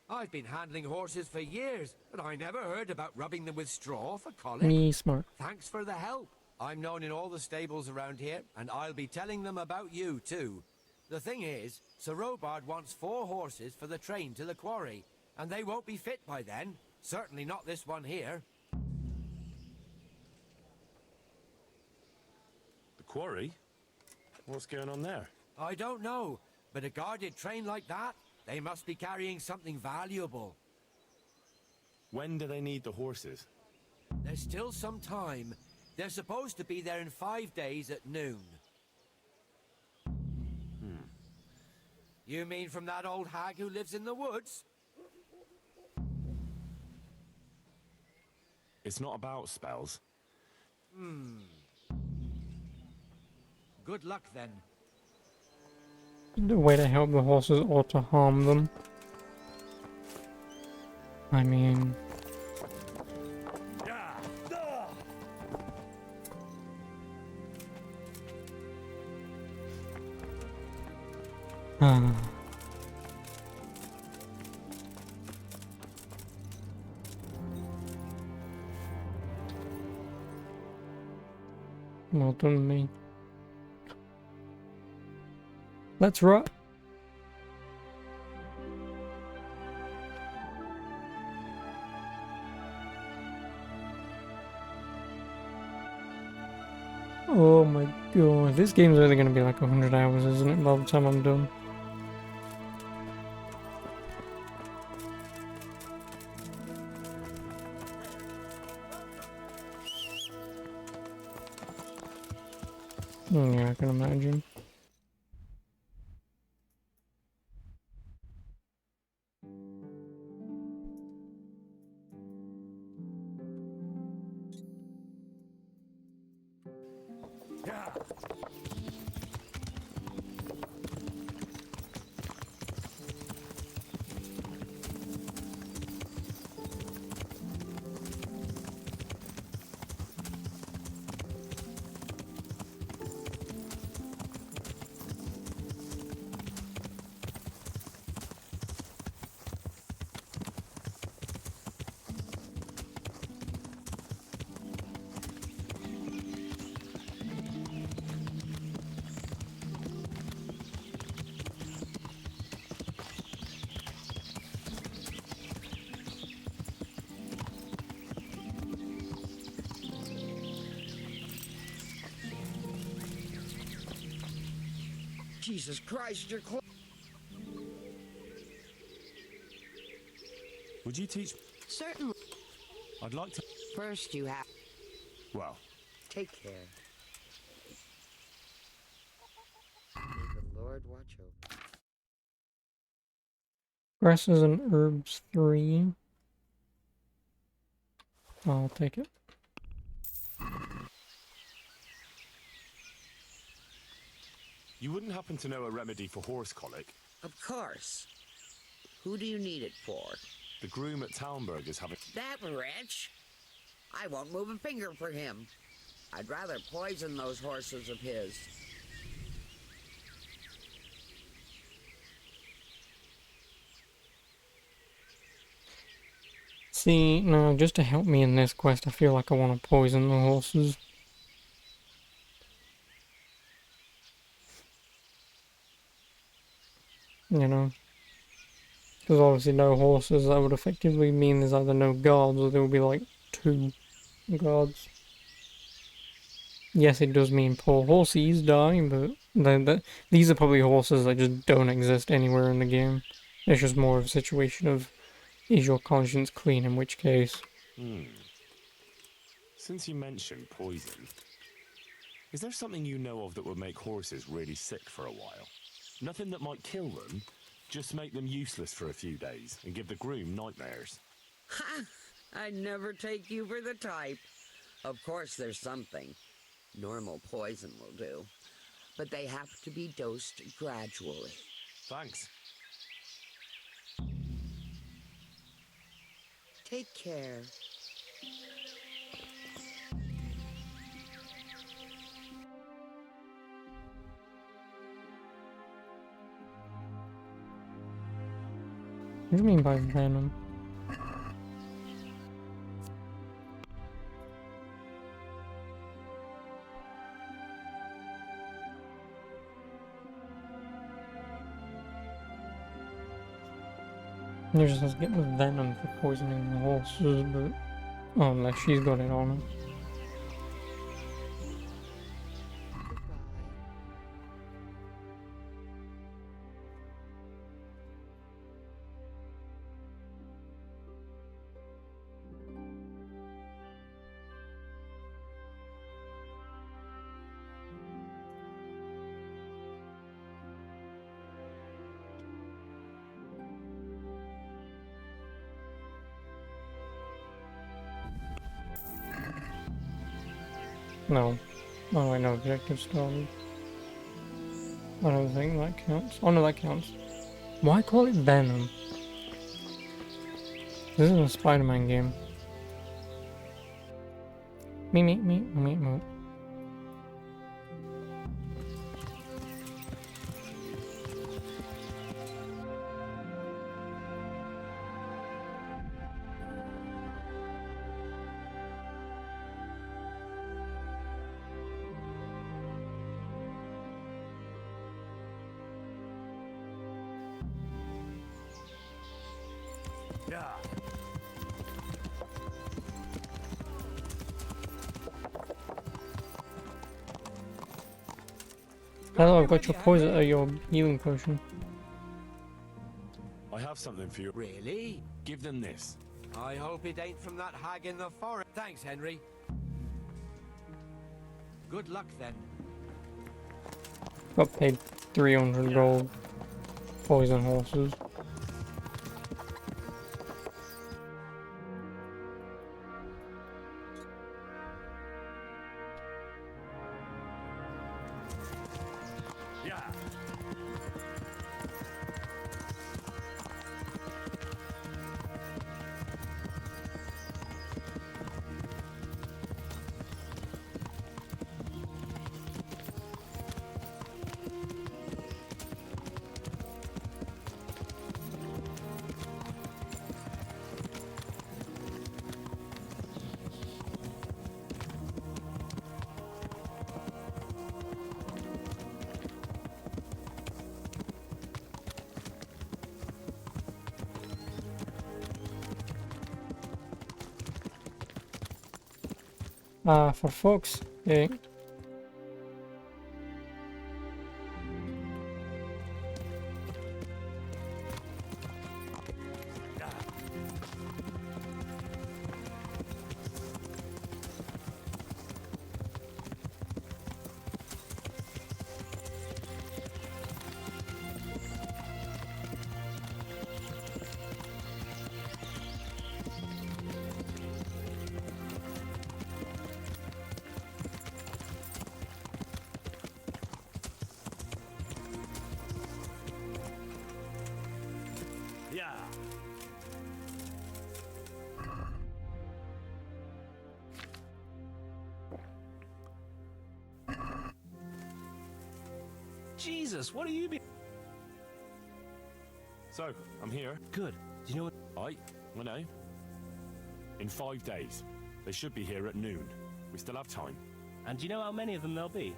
I've been handling horses for years, but I never heard about rubbing them with straw for colic. Me smart. Thanks for the help. I'm known in all the stables around here, and I'll be telling them about you, too. The thing is, Sir Robard wants 4 horses for the train to the quarry, and they won't be fit by then. Certainly not this one here. The quarry? What's going on there? I don't know, but a guarded train like that, they must be carrying something valuable. When do they need the horses? There's still some time. They're supposed to be there in 5 days at noon. You mean from that old hag who lives in the woods? It's not about spells. Good luck then. The way to help the horses or to harm them. I mean. Well done, me. Let's rock. Oh my god, this game's only gonna be like 100 hours, isn't it, by the time I'm done? Yeah, I can imagine. Jesus Christ, you're close. Would you teach? Certainly. I'd like to. First, you have. Well. Take care. May the Lord watch over. Grasses and herbs 3. I'll take it. You wouldn't happen to know a remedy for horse colic? Of course. Who do you need it for? The groom at Talmberg is having... That wretch? I won't move a finger for him. I'd rather poison those horses of his. See, no, just to help me in this quest, I feel like I want to poison the horses. You know? Because obviously no horses, that would effectively mean there's either no guards or there will be like 2. gods. Yes, it does mean poor horses die, but these are probably horses that just don't exist anywhere in the game. It's just more of a situation of, is your conscience clean, in which case... Since you mentioned poison, is there something you know of that would make horses really sick for a while? Nothing that might kill them, just make them useless for a few days and give the groom nightmares. Ha! I'd never take you for the type. Of course there's something. Normal poison will do. But they have to be dosed gradually. Thanks. Take care. What do you mean by venom? You just have to get the venom for poisoning the horses, but... Oh, unless she's got it on her. No. Oh wait, no, objective started. I don't think that counts. Oh no, that counts. Why call it Venom? This isn't a Spider-Man game. Me. Yeah. Hello, I've got your poison, your healing potion. I have something for you. Really? Give them this. I hope it ain't from that hag in the forest. Thanks, Henry. Good luck, then. Got paid 300 gold. Poison horses. For fuck's sake. Yeah. Jesus, what are you be? So, I'm here. Good. Do you know what? I know. In 5 days. They should be here at noon. We still have time. And do you know how many of them there'll be?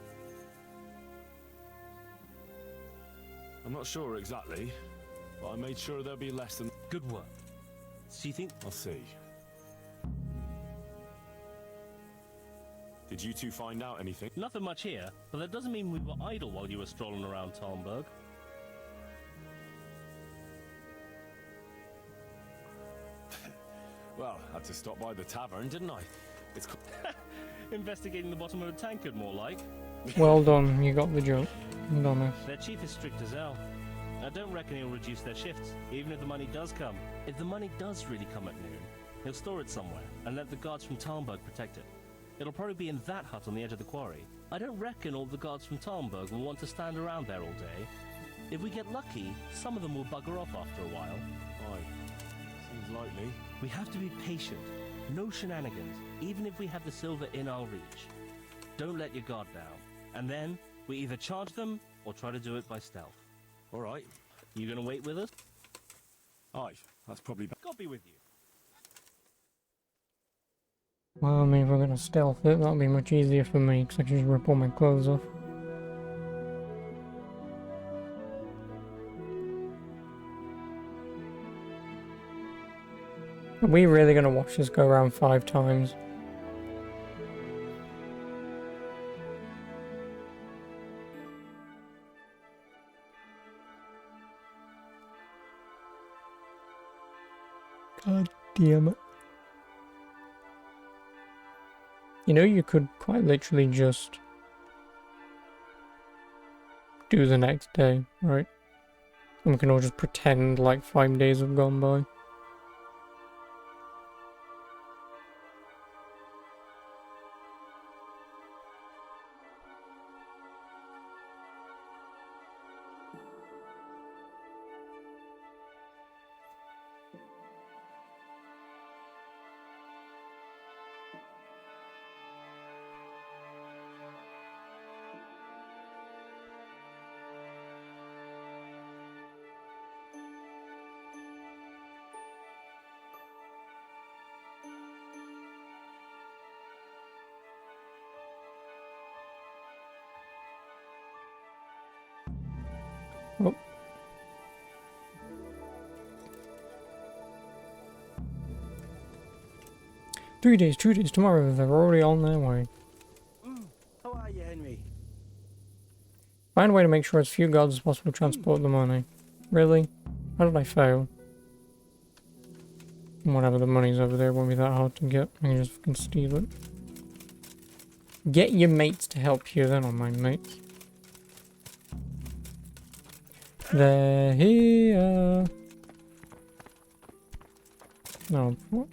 I'm not sure exactly, but I made sure there'll be less than... Good work. So you think... I'll see. Did you two find out anything? Nothing much here, but that doesn't mean we were idle while you were strolling around Talmberg. Well, I had to stop by the tavern, didn't I? It's Investigating the bottom of a tankard, more like. Well done, you got the joke. Dumbass. Their chief is strict as hell. I don't reckon he'll reduce their shifts, even if the money does come. If the money does really come at noon, he'll store it somewhere and let the guards from Talmberg protect it. It'll probably be in that hut on the edge of the quarry. I don't reckon all the guards from Talmberg will want to stand around there all day. If we get lucky, some of them will bugger off after a while. Aye, seems likely. We have to be patient. No shenanigans, even if we have the silver in our reach. Don't let your guard down. And then, we either charge them, or try to do it by stealth. All right. You gonna wait with us? Aye, that's probably better. God be with you. Well, I mean, if we're gonna stealth it, that'll be much easier for me, because I can just rip all my clothes off. Are we really gonna watch this go around 5 times? God damn it. You know, you could quite literally just do the next day, right? And we can all just pretend like 5 days have gone by. Oh. Two days tomorrow, they're already on their way. How are you, Henry? Find a way to make sure as few guards as possible transport the money. Really? How did I fail? Whatever, the money's over there, won't be that hard to get. I can just fucking steal it. Get your mates to help you, they're not my mates. They're here. No, what?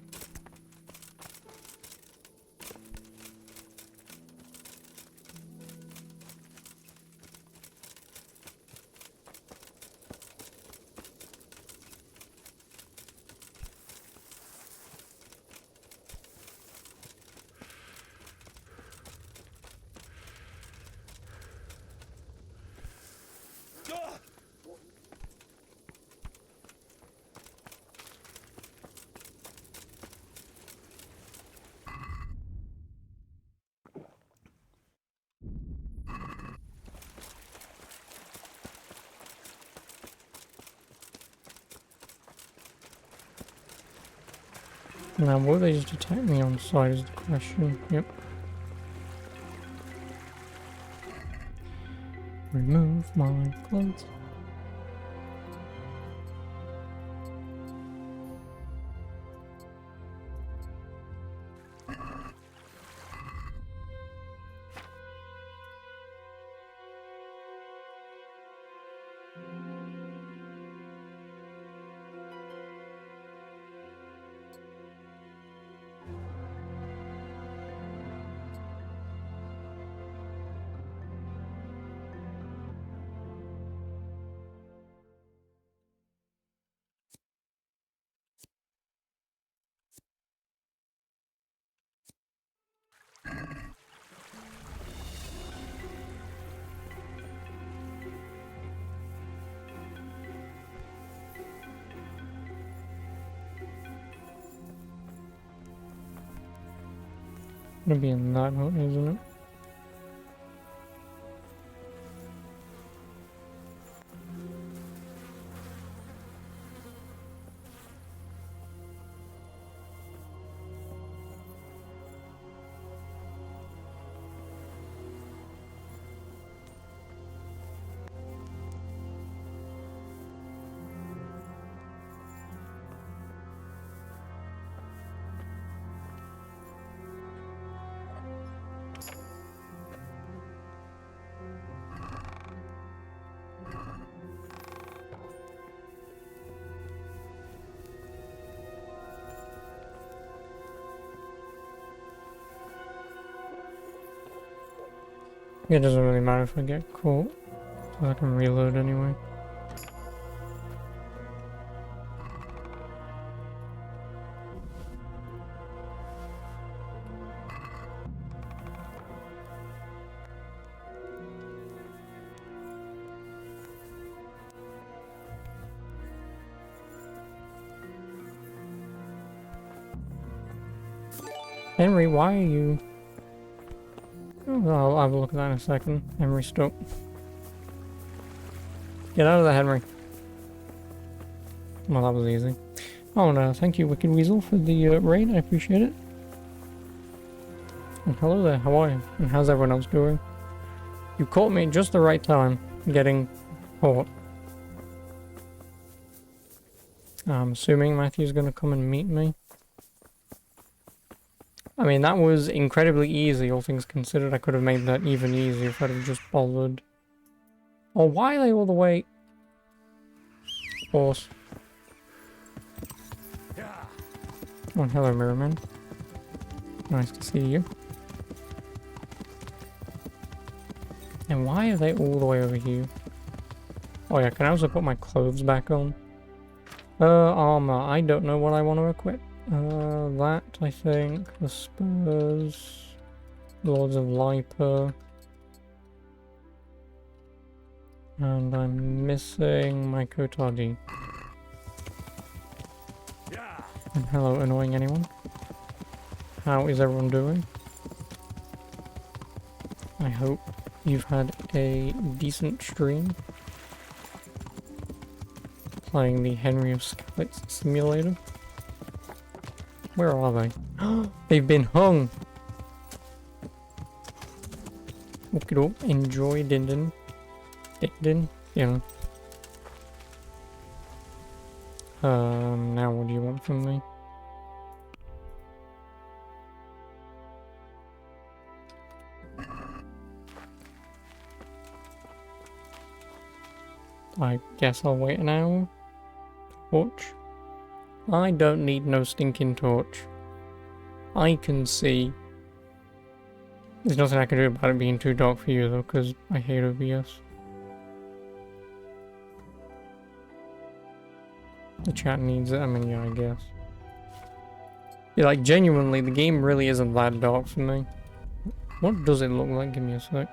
Now, will they just attack me on side is the question. Yep. Remove my clothes. Gonna be in that one, isn't it? It doesn't really matter if I get caught, so I can reload anyway. Henry, why are you... Oh, I'll have a look at that in a second. Henry stuck. Get out of there, Henry. Well, that was easy. Oh no, thank you, Wicked Weasel, for the raid. I appreciate it. And hello there, how are you? And how's everyone else doing? You caught me at just the right time, getting caught. I'm assuming Matthew's gonna come and meet me. I mean, that was incredibly easy, all things considered. I could have made that even easier if I'd have just bothered. Oh, why are they all the way... Horse. Oh, hello, Mirrorman. Nice to see you. And why are they all the way over here? Oh yeah, can I also put my clothes back on? Armor. I don't know what I want to equip. That, I think. The spurs. Lords of Lipa. And I'm missing my Kotaji. And hello, annoying anyone? How is everyone doing? I hope you've had a decent stream. Playing the Henry of Skeleton Simulator. Where are they? They've been hung! Okay, doke. Enjoy, Din. Yeah. Now what do you want from me? I guess I'll wait an hour. Torch. I don't need no stinking torch. I can see. There's nothing I can do about it being too dark for you though, because I hate OBS. The chat needs it, I mean, yeah, I guess. Yeah, like, genuinely, the game really isn't that dark for me. What does it look like? Give me a sec.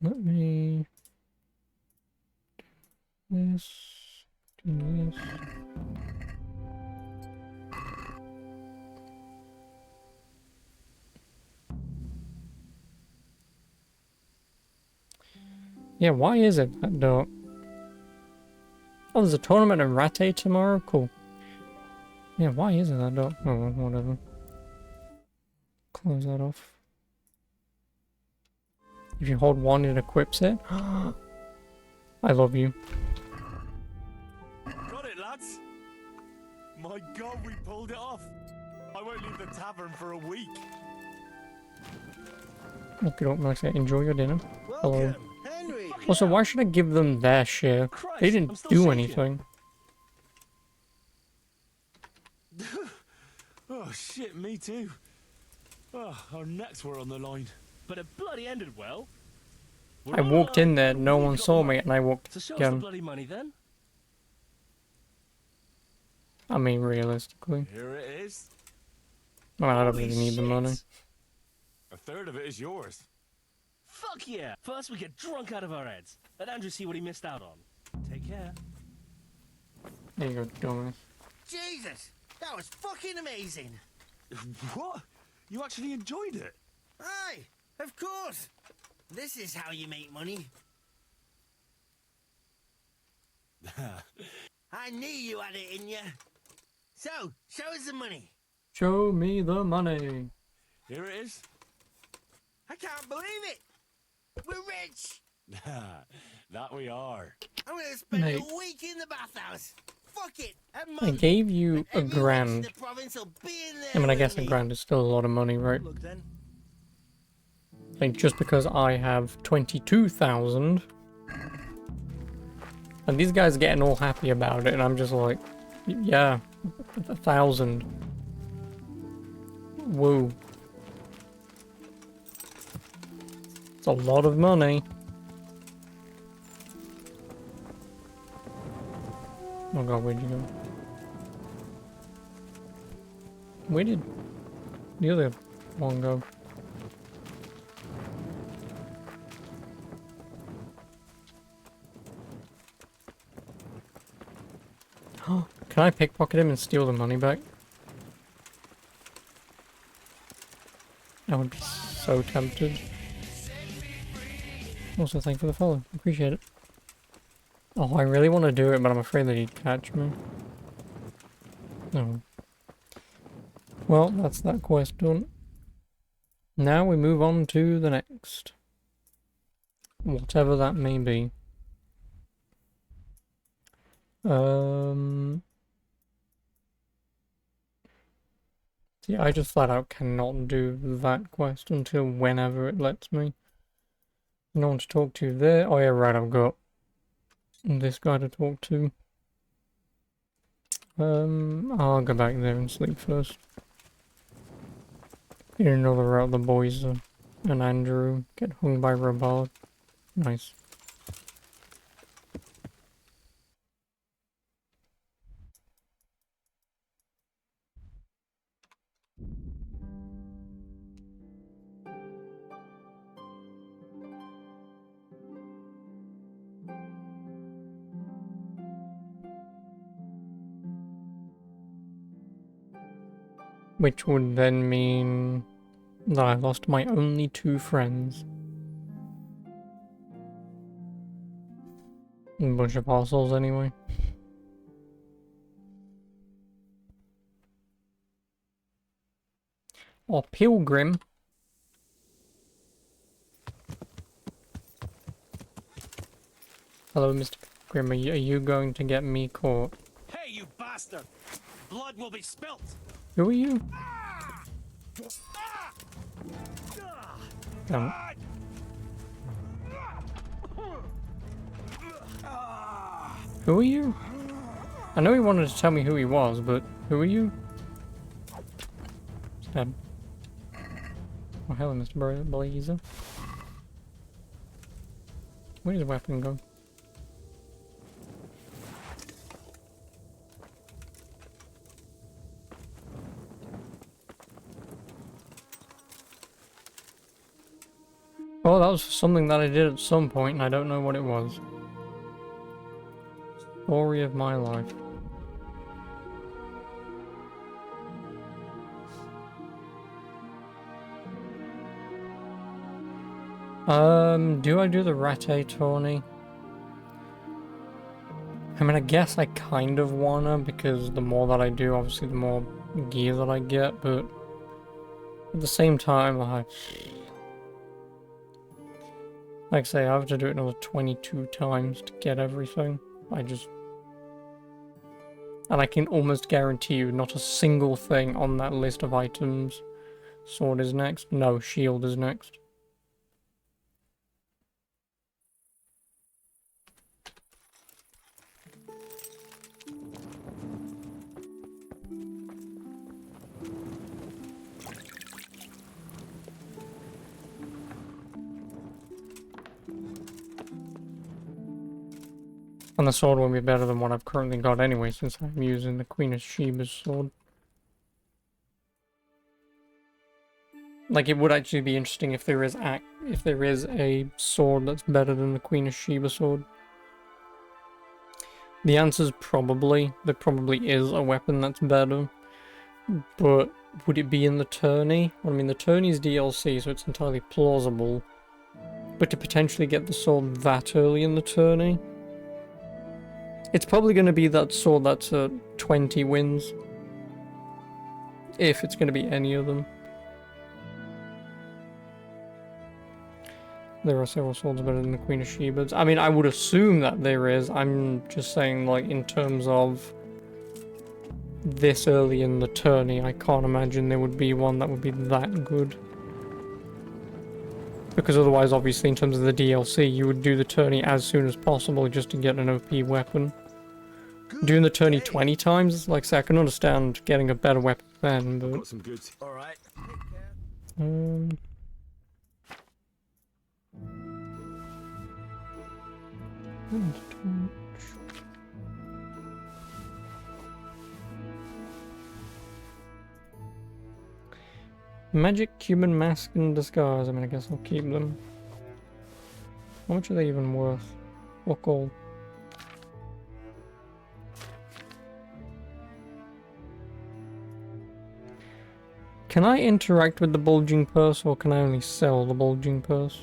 Let me... do this. Do this. Yeah, why is it that dark? Oh, there's a tournament in Rattay tomorrow? Cool. Yeah, why is it that dark? Oh, well, whatever. Close that off. If you hold one, it equips it. I love you. Got it, lads! My god, we pulled it off! I won't leave the tavern for a week. Okay, like I say, enjoy your dinner. Hello. Henry. Also, why should I give them their share? They didn't do anything. Oh shit, me too. Oh, our necks were on the line. But it bloody ended well. I walked in there, no one saw me, and I walked So show us the again. bloody money then. I mean, realistically. Here it is. Well, I don't really need the money. A third of it is yours. Fuck yeah! First we get drunk out of our heads. Let Andrew see what he missed out on. Take care. There you go, dumbass. Jesus, that was fucking amazing. What? You actually enjoyed it? Aye, of course. This is how you make money. I knew you had it in you. So, show us the money. Show me the money. Here it is. I can't believe it. We're rich. That we are. I'm gonna spend Mate. a week in the bathhouse. Fuck it, a I month. gave you a Everyone in grand. the province will be in there I mean, I with guess a me. grand is still a lot of money, right? Look then. I think just because I have 22,000. And these guys are getting all happy about it, and I'm just like, yeah, 1,000. Woo. It's a lot of money. Oh god, where'd you go? Where did the other one go? Can I pickpocket him and steal the money back? I would be so tempted. Also, thank you for the follow. Appreciate it. Oh, I really want to do it, but I'm afraid that he'd catch me. No. Well, that's that quest done. Now we move on to the next. Whatever that may be. Yeah, I just flat out cannot do that quest until whenever it lets me. No one to talk to there. Oh yeah, right, I've got this guy to talk to. I'll go back there and sleep first. Get another route, the boys and Andrew get hung by Robard. Nice. Which would then mean that I lost my only 2 friends. A bunch of assholes anyway. Oh, Pilgrim. Hello, Mr. Pilgrim. Are you going to get me caught? Hey, you bastard! Blood will be spilt! Who are you? Damn. Who are you? I know he wanted to tell me who he was, but who are you? Stab. Oh, hello, Mr. Blazer. Where does the weapon go? Oh, that was something that I did at some point, and I don't know what it was. Story of my life. Do I do the Rattay tourney? I mean, I guess I kind of wanna, because the more that I do, obviously the more gear that I get, but at the same time, like I say, I have to do it another 22 times to get everything. And I can almost guarantee you not a single thing on that list of items. Sword is next. No, shield is next. And the sword will be better than what I've currently got anyway, since I'm using the Queen of Sheba's sword. Like, it would actually be interesting if there is a sword that's better than the Queen of Sheba sword. The answer's probably. There probably is a weapon that's better. But would it be in the tourney? Well, I mean, the tourney's DLC, so it's entirely plausible. But to potentially get the sword that early in the tourney, it's probably going to be that sword that's 20 wins. If it's going to be any of them. There are several swords better than the Queen of Sheba's. I mean, I would assume that there is. I'm just saying, like, in terms of this early in the tourney, I can't imagine there would be one that would be that good. Because otherwise, obviously, in terms of the DLC, you would do the tourney as soon as possible just to get an OP weapon. Doing the tourney 20 times, like I say, I can understand getting a better weapon then, but... Got some goods. All right. Magic Cuban mask and disguise. I mean, I guess I'll keep them. How much are they even worth? What gold? Can I interact with the bulging purse, or can I only sell the bulging purse?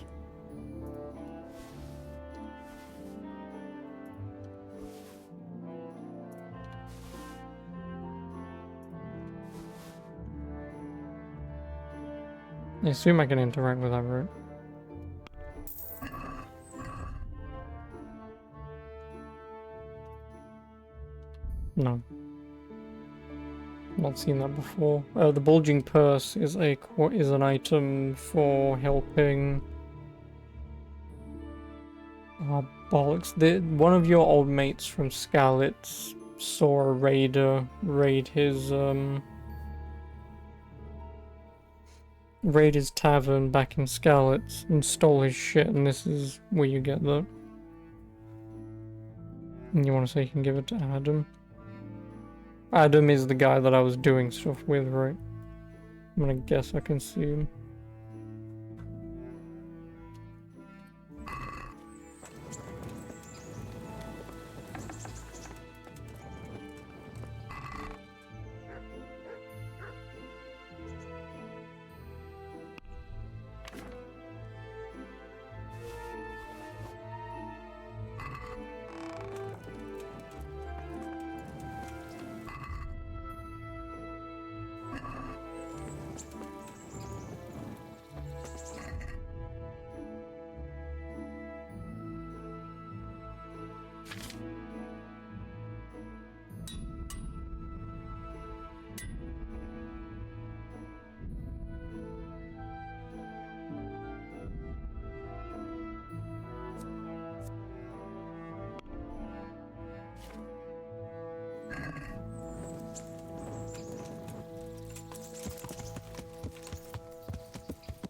I assume I can interact with that, right? No. Not seen that before. The bulging purse is an item for helping. Bollocks! One of your old mates from Skalitz saw a raider raid his tavern back in Skalitz and stole his shit, and this is where you get that. And you want to say you can give it to Adam? Adam is the guy that I was doing stuff with, right? I'm gonna guess I can see him.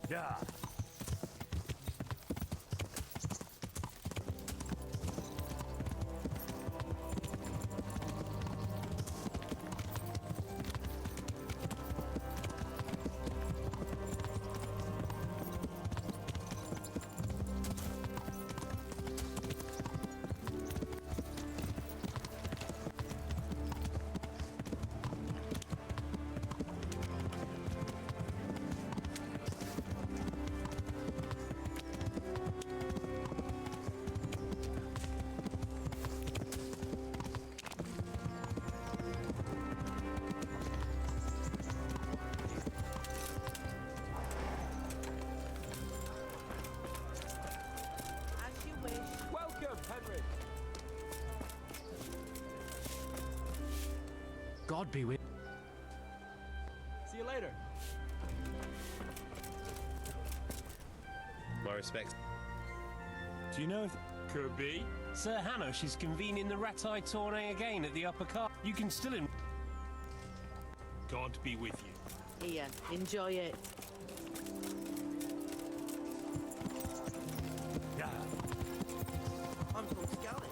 Yeah. God be with. See you later. My respects. Do you know if Could be. Sir Hanush is convening the Ratai tourney again at the upper car. You can still in. God be with you. Here, enjoy it. Yeah. I'm from Scarlet.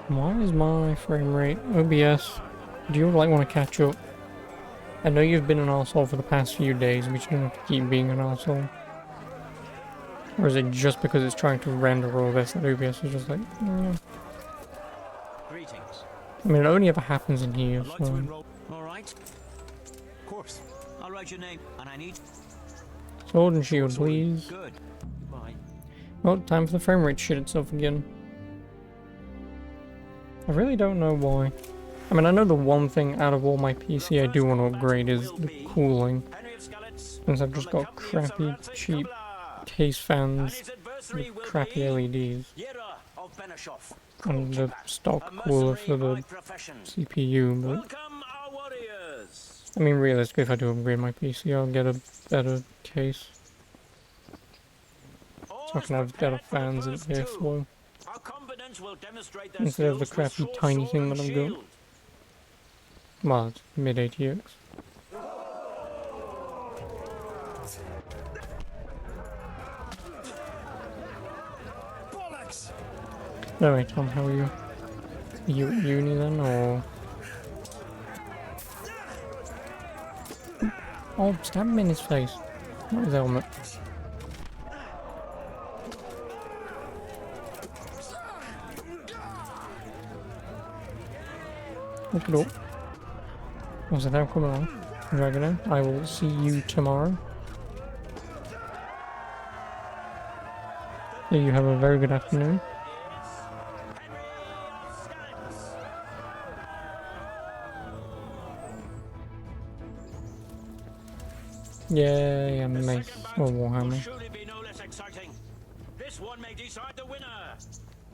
Why is my frame rate OBS? Do you like want to catch up? I know you've been an arsehole for the past few days, but you don't have to keep being an arsehole. Or is it just because it's trying to render OBS that OBS is just like, Greetings. I mean, it only ever happens in here, I'd like to so... enroll. All right. Of course. I'll write your name, and I need. Sword and shield, please. Good. Bye. Well, time for the frame rate to shit itself again. I really don't know why. I mean, I know the one thing out of all my PC I do want to upgrade is the cooling. Since I've just got crappy, cheap case fans with crappy LEDs. And the stock cooler for the CPU, but... I mean, realistically, if I do upgrade my PC, I'll get a better case. So I can have better fans and airflow. will demonstrate their instead of the skills with crappy short tiny sword thing and that I've got. shield. Well, it's mid ATX. Bollocks! Anyway, Tom, how are you? Are you at uni then, or? Oh, stab him in his face. Not his helmet. Look it up. Was it out? Come along. Dragon, I will see you tomorrow. So you have a very good afternoon. Yay, a mace or warhammer. Surely be no less exciting. This one may decide the winner.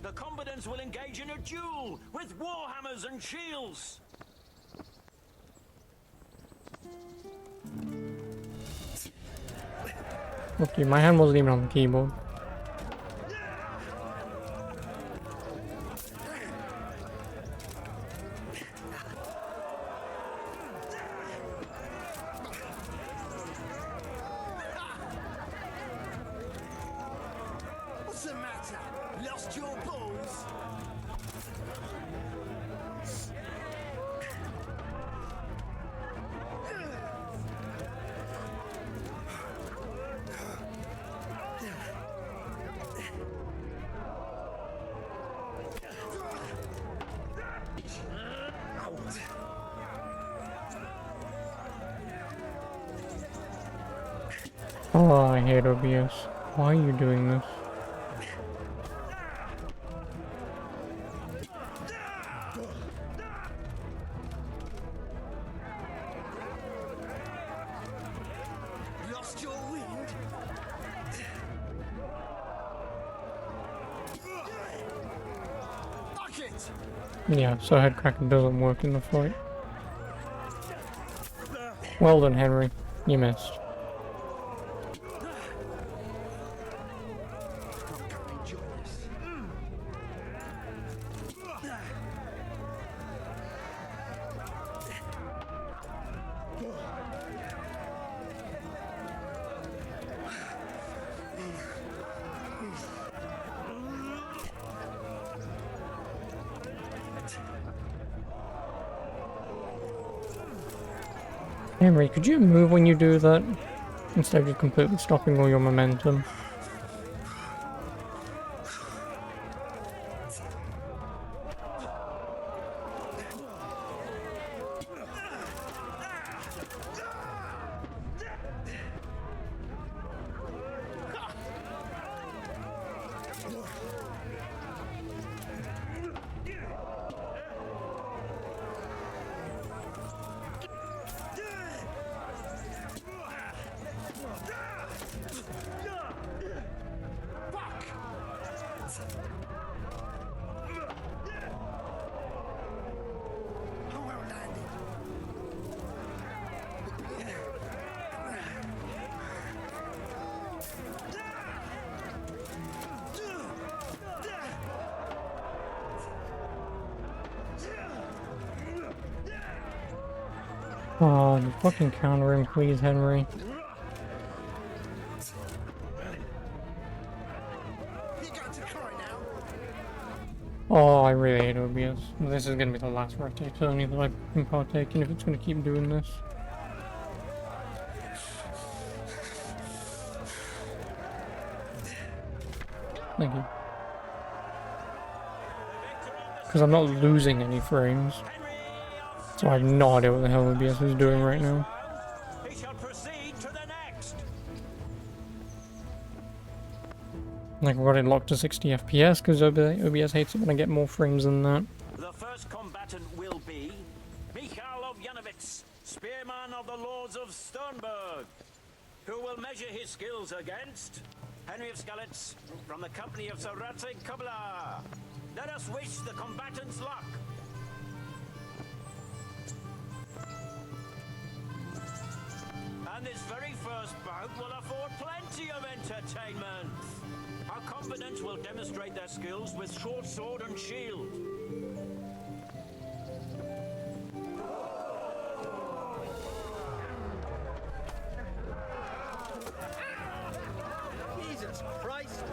The combatants will engage in a duel with warhammers and shields. Okay, my hand wasn't even on the keyboard. What's the matter? Lost your balls? Oh, I hate OBS. Why are you doing this? Lost your wind? Fuck it! Yeah, so headcracking doesn't work in the fight. Well done, Henry. You missed. Henry, could you move when you do that? Instead of just completely stopping all your momentum. Oh, fucking counter him, please, Henry. Oh, I really hate OBS. This is gonna be the last rotate only that I can partake in if it's gonna keep doing this. Thank you. Because I'm not losing any frames. So I have no idea what the hell OBS is doing right now. He shall proceed to the next. Like, I got it locked to 60 FPS because OBS hates it when I get more frames than that. The first combatant will be Michal of Janovitz, spearman of the Lords of Sternberg, who will measure his skills against Henry of Skalitz from the company of Sir Radzig Kobyla. Let us wish the combatants luck. And this very first bout will afford plenty of entertainment. A combatants will demonstrate their skills with short sword and shield. Jesus Christ!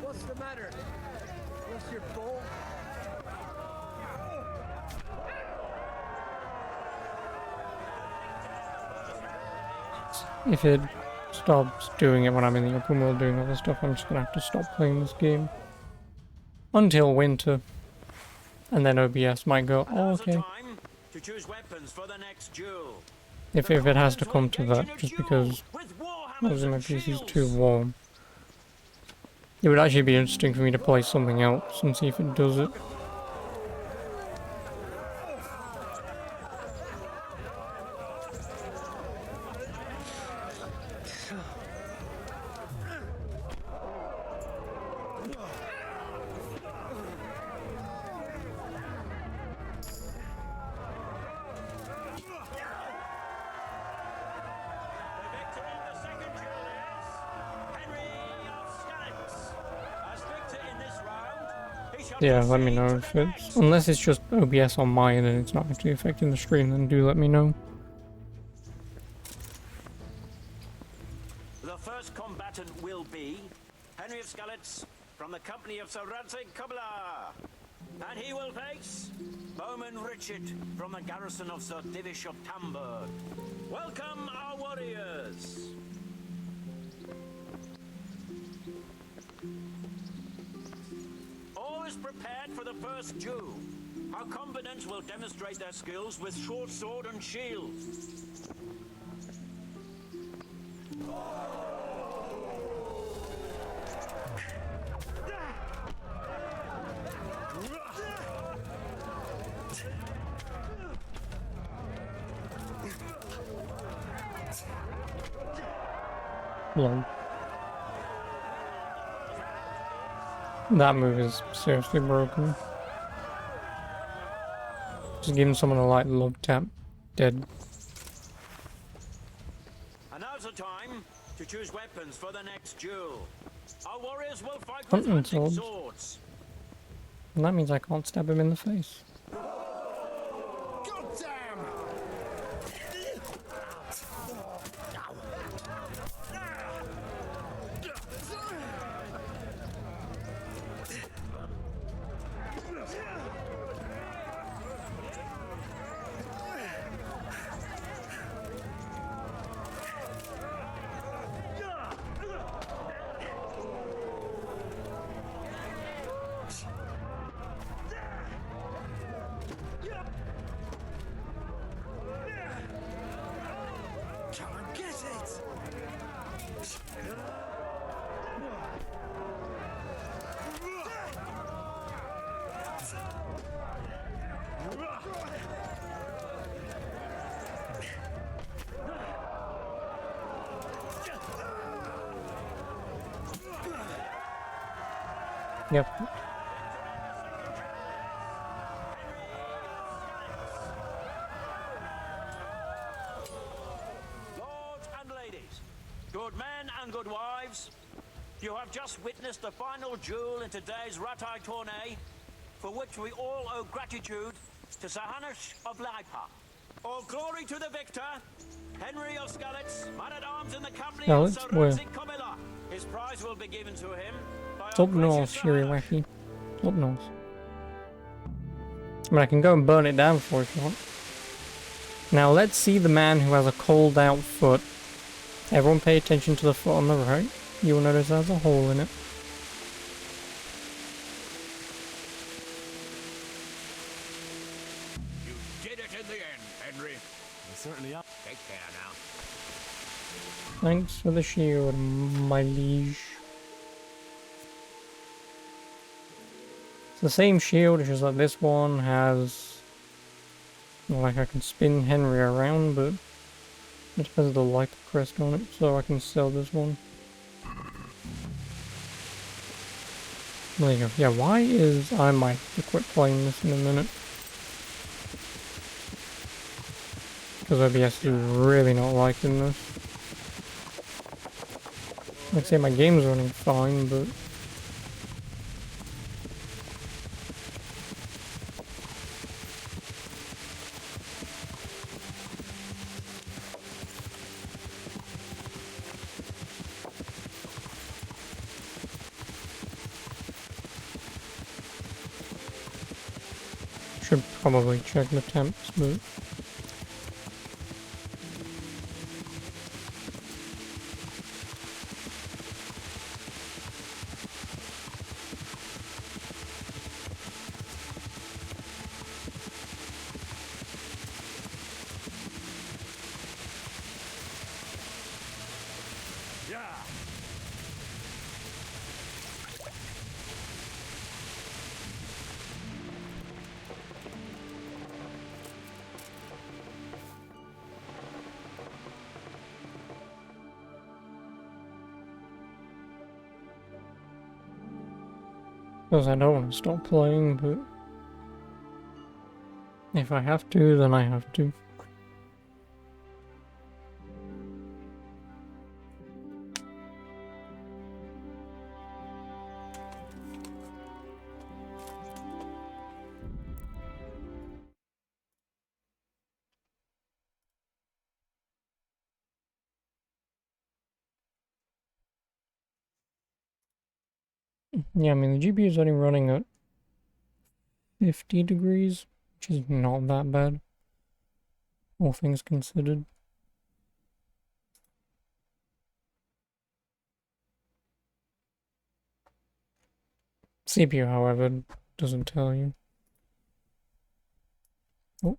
What's the matter? What's your bowl? If it stops doing it when I'm in the open world doing other stuff, I'm just gonna have to stop playing this game. Until winter. And then OBS might go, oh, okay. To choose weapons for the next duel. If it has to come to that, just because my PC's too warm. It would actually be interesting for me to play something else and see if it does it. Yeah, let me know if it's... Unless it's just OBS on mine and it's not actually affecting the stream, then do let me know. The first combatant will be Henry of Skalitz from the company of Sir Radzig Kobyla. And he will face Bowman Richard from the garrison of Sir Divish of Tamburg. Welcome, our warriors! All is prepared for the first duel. Our combatants will demonstrate their skills with short sword and shield. Lol. That move is seriously broken. Just giving someone a light love tap. Dead. And now's the time to choose weapons for the next duel. Our warriors will fight with Hunting hunting swords. swords. And that means I can't stab him in the face. Yep. Lords and ladies, good men and good wives, you have just witnessed the final duel in today's Ratai tourney, for which we all owe gratitude to Sir Hanush of Laipa. All glory to the victor, Henry of Skalitz, man-at-arms in the company of Sir Where? Radzig Kobyla. His prize will be given to him by It's up north, Shiriwaki. Up north. I mean, I can go and burn it down for if you want. Now let's see the man who has a cold out foot. Everyone pay attention to the foot on the right. You will notice there's a hole in it. You did it in the end, Henry. You certainly are. Take care now. Thanks for the shield, my liege. It's the same shield, it's just like this one has, like, I can spin Henry around, but it has the light crest on it, so I can sell this one. There you go. Yeah, why is... I might have to quit playing this in a minute. Because OBS is really not liking this. I'd say my game's running fine, but... Should probably check the temps, but... Because I don't want to stop playing, but... if I have to, then I have to. Yeah, I mean, the GPU is only running at 50 degrees, which is not that bad, all things considered. CPU, however, doesn't tell you. Oh.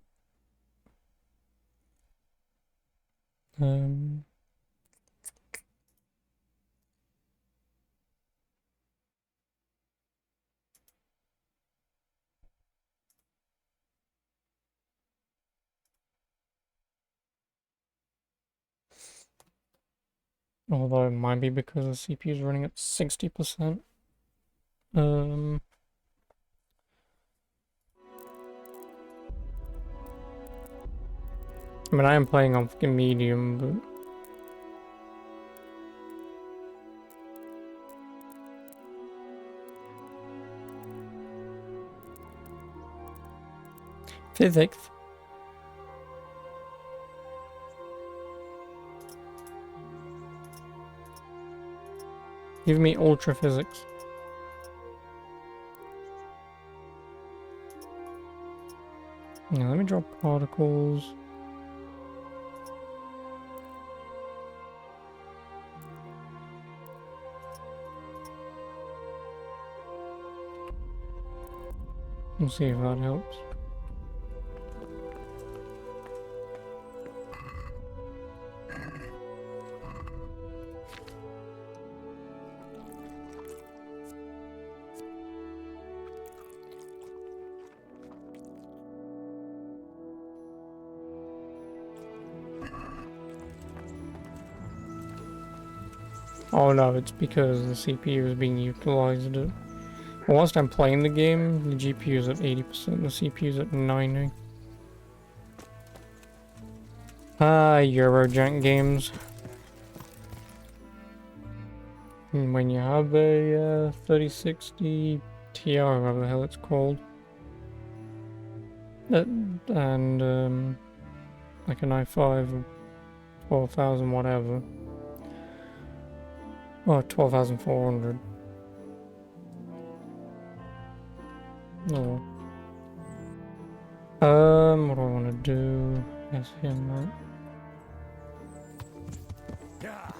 Although it might be because the CPU is running at 60%. I mean, I am playing on fucking medium, but... Physics. Give me ultra physics. Now let me drop particles. We'll see if that helps. Oh no, it's because the CPU is being utilized. Whilst I'm playing the game, the GPU is at 80%, the CPU is at 90%. Eurojank games. And when you have a 3060 Ti, or whatever the hell it's called, and like an i5 or 12,000 whatever, or 12,400. No. What do I want to do? Yes, him, right? Yeah.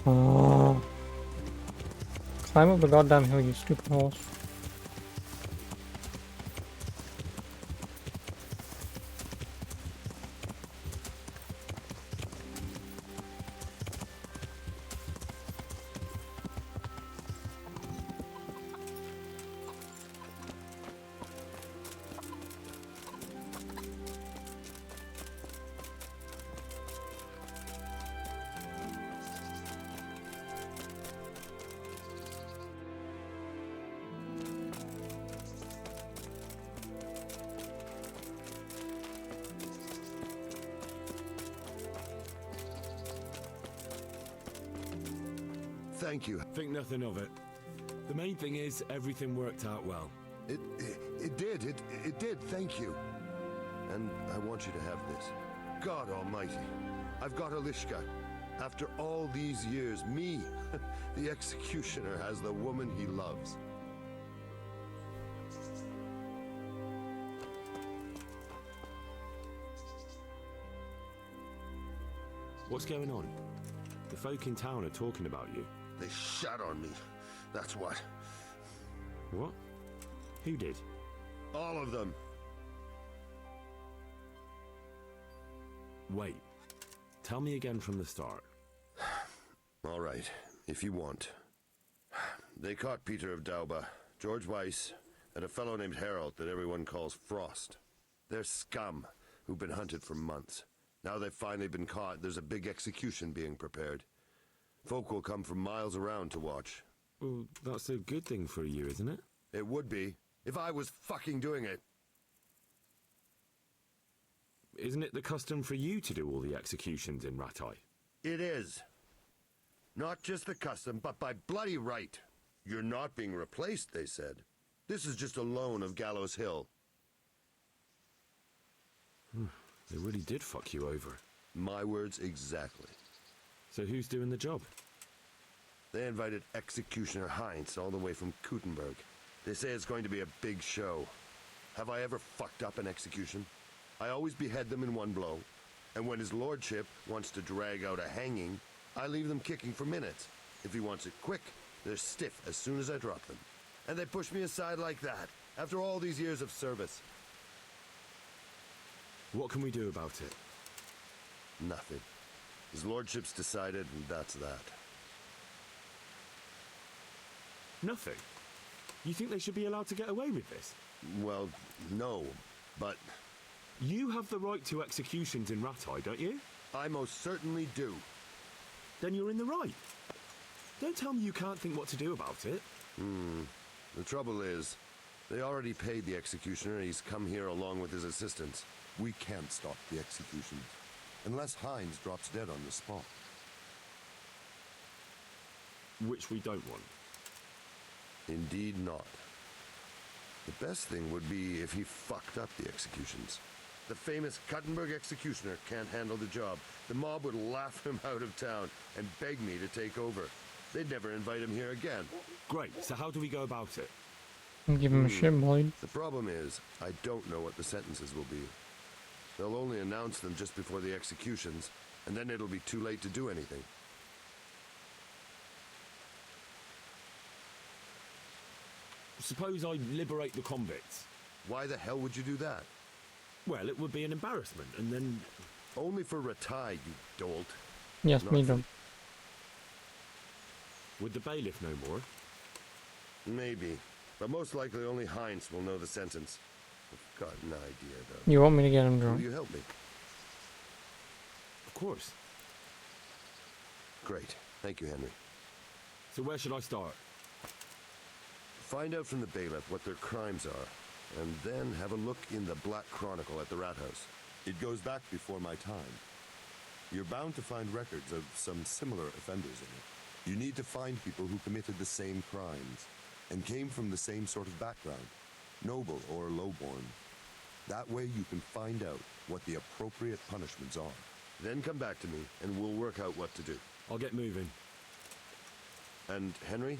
Oh. Climb up the goddamn hill, you stupid horse. Thank you. Think nothing of it. The main thing is everything worked out well. It did. It did. Thank you. And I want you to have this. God Almighty, I've got Alishka. After all these years, me, the executioner, has the woman he loves. What's going on? The folk in town are talking about you. They shat on me. That's what. What? Who did? All of them. Wait. Tell me again from the start. All right, if you want. They caught Peter of Dauba, George Weiss, and a fellow named Harold that everyone calls Frost. They're scum who've been hunted for months. Now they've finally been caught, there's a big execution being prepared. Folk will come from miles around to watch. Well, that's a good thing for you, isn't it? It would be, if I was fucking doing it. Isn't it the custom for you to do all the executions in Ratai? It is. Not just the custom, but by bloody right. You're not being replaced, they said. This is just a loan of Gallows Hill. They really did fuck you over. My words exactly. So who's doing the job? They invited Executioner Heinz all the way from Kuttenberg. They say it's going to be a big show. Have I ever fucked up an execution? I always behead them in one blow. And when his lordship wants to drag out a hanging, I leave them kicking for minutes. If he wants it quick, they're stiff as soon as I drop them. And they push me aside like that, after all these years of service. What can we do about it? Nothing. His lordship's decided, and that's that. Nothing? You think they should be allowed to get away with this? Well, no, but... You have the right to executions in Ratai, don't you? I most certainly do. Then you're in the right. Don't tell me you can't think what to do about it. The trouble is, they already paid the executioner and he's come here along with his assistants. We can't stop the executions, unless Heinz drops dead on the spot. Which we don't want. Indeed not. The best thing would be if he fucked up the executions. The famous Kuttenberg executioner can't handle the job. The mob would laugh him out of town and beg me to take over. They'd never invite him here again. Great, so how do we go about it? Give him a shit, Lloyd. The problem is, I don't know what the sentences will be. They'll only announce them just before the executions, and then it'll be too late to do anything. Suppose I liberate the convicts. Why the hell would you do that? Well, it would be an embarrassment, and then... Only for Ratai, you dolt. Yes, me too. Would the bailiff know more? Maybe, but most likely only Heinz will know the sentence. I've got an idea, though. You want me to get him drunk? Will you help me? Of course. Great. Thank you, Henry. So where should I start? Find out from the bailiff what their crimes are, and then have a look in the Black Chronicle at the Rat House. It goes back before my time. You're bound to find records of some similar offenders in it. You need to find people who committed the same crimes, and came from the same sort of background, noble or lowborn. That way you can find out what the appropriate punishments are. Then come back to me, and we'll work out what to do. I'll get moving. And Henry?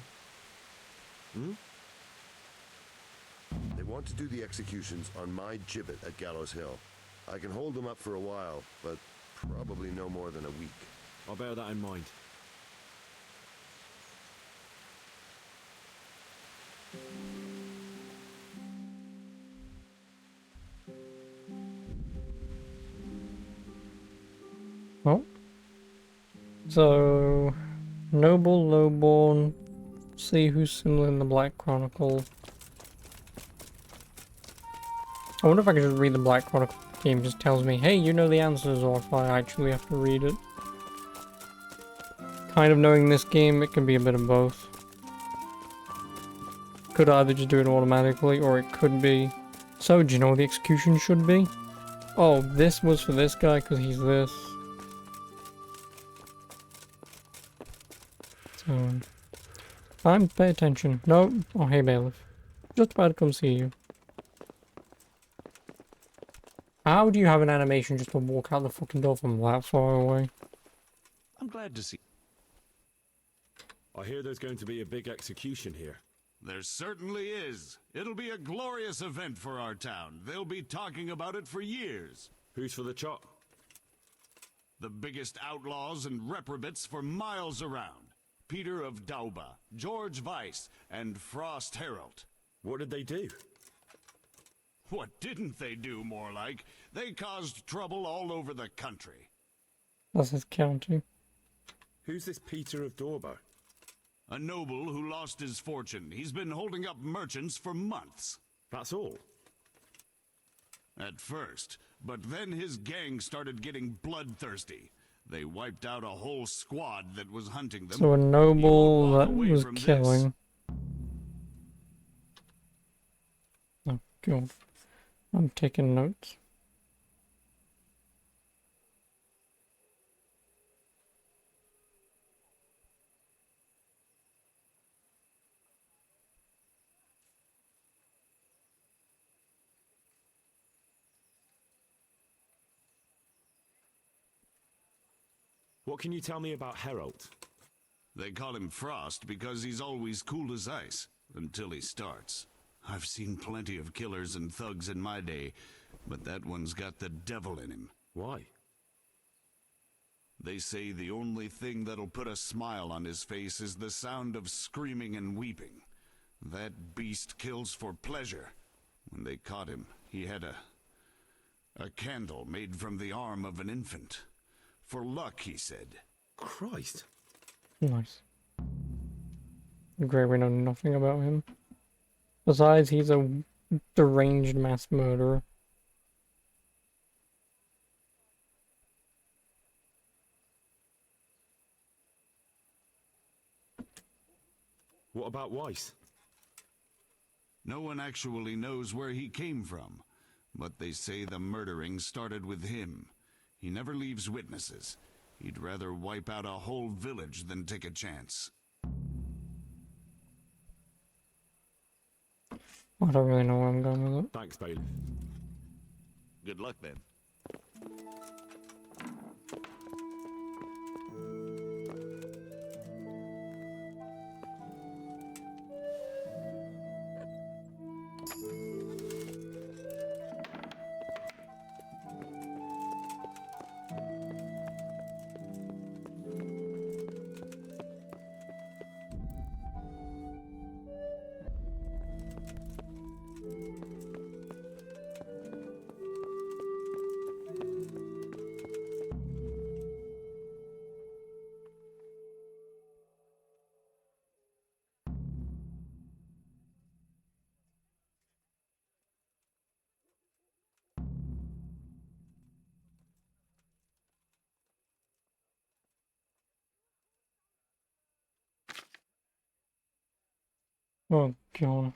They want to do the executions on my gibbet at Gallows Hill. I can hold them up for a while, but probably no more than a week. I'll bear that in mind. Oh. So, noble, lowborn. See who's similar in the Black Chronicle. I wonder if I can just read the Black Chronicle game. Just tells me, hey, you know the answers, or if I actually have to read it. Kind of knowing this game, it can be a bit of both. Could either just do it automatically, or it could be. So, do you know what the execution should be? Oh, this was for this guy because he's this. So, time, pay attention. No. Oh, hey, bailiff. Just about to come see you. How do you have an animation just to walk out the fucking door from that far away? I'm glad to see. I hear there's going to be a big execution here. There certainly is. It'll be a glorious event for our town. They'll be talking about it for years. Who's for the chop? The biggest outlaws and reprobates for miles around. Peter of Dauba, George Weiss, and Frost Herald. What did they do? What didn't they do, more like? They caused trouble all over the country. That's his county. Who's this Peter of Dauba? A noble who lost his fortune. He's been holding up merchants for months. That's all? At first, but then his gang started getting bloodthirsty. They wiped out a whole squad that was hunting them. So a noble that was killing. Oh, God. I'm taking notes. What can you tell me about Herald? They call him Frost because he's always cool as ice, until he starts. I've seen plenty of killers and thugs in my day, but that one's got the devil in him. Why? They say the only thing that'll put a smile on his face is the sound of screaming and weeping. That beast kills for pleasure. When they caught him, he had a candle made from the arm of an infant. For luck, he said. Christ. Nice. Great, we know nothing about him. Besides, he's a deranged mass murderer. What about Weiss? No one actually knows where he came from, but they say the murdering started with him. He never leaves witnesses. He'd rather wipe out a whole village than take a chance. I don't really know where I'm going with it. Thanks, bailiff. Good luck, then. Oh, God.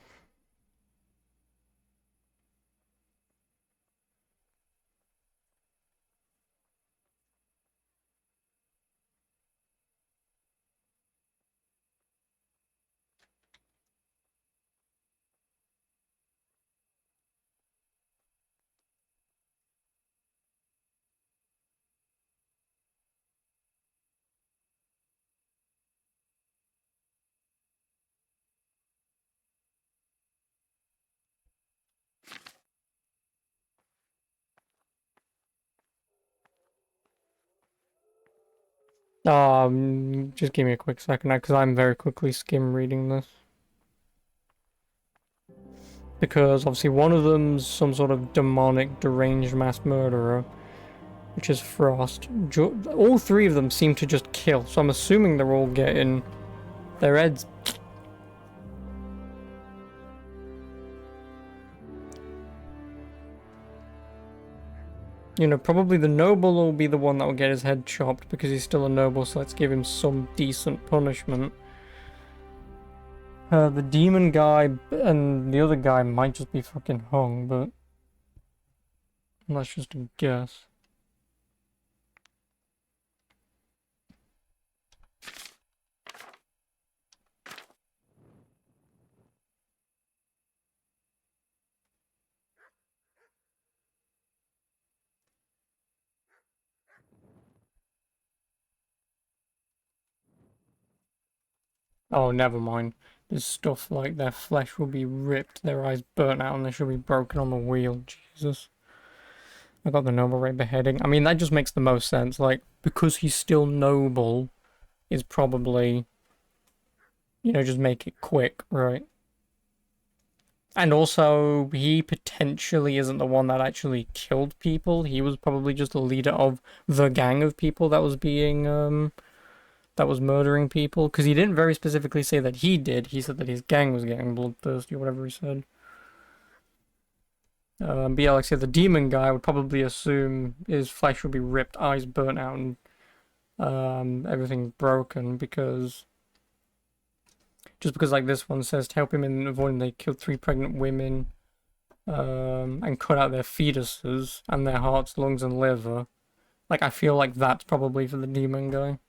Just give me a quick second, because I'm very quickly skim reading this. Because obviously one of them's some sort of demonic, deranged mass murderer, which is Frost. All three of them seem to just kill, so I'm assuming they're all getting their heads. You know, probably the noble will be the one that will get his head chopped because he's still a noble, so let's give him some decent punishment. The demon guy and the other guy might just be fucking hung, but that's just a guess. Oh, never mind. There's stuff like their flesh will be ripped, their eyes burnt out, and they should be broken on the wheel. Jesus. I got the noble right beheading. I mean, that just makes the most sense. Like, because he's still noble, is probably, you know, just make it quick, right? And also, he potentially isn't the one that actually killed people. He was probably just the leader of the gang of people that was being, that was murdering people. Because he didn't very specifically say that he did. He said that his gang was getting bloodthirsty, or whatever he said. But yeah, like I said, the demon guy would probably assume his flesh would be ripped, eyes burnt out, and everything broken, because... Just because, like, this one says to help him in avoiding they killed 3 pregnant women, and cut out their fetuses, and their hearts, lungs, and liver. Like, I feel like that's probably for the demon guy.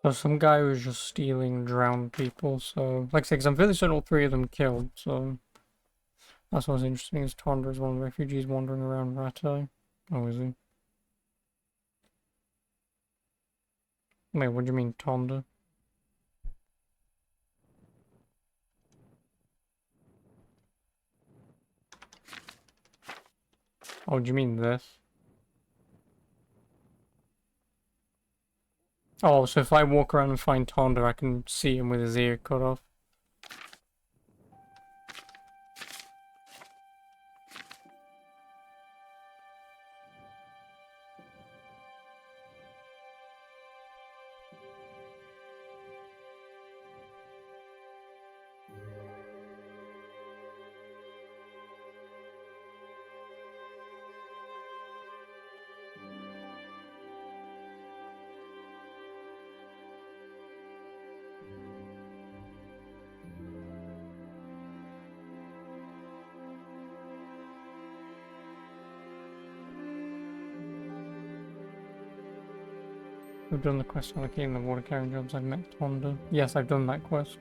So some guy was just stealing drowned people, so... Like I said, because I'm fairly certain all 3 of them killed, so... That's what's interesting, is Tonda is one of the refugees wandering around Rattay. Oh, is he? Wait, what do you mean, Tonda? Oh, do you mean this? Oh, so if I walk around and find Tonda, I can see him with his ear cut off. I've done the quest on locating the water carrying jobs. I've met Tonda. Yes, I've done that quest.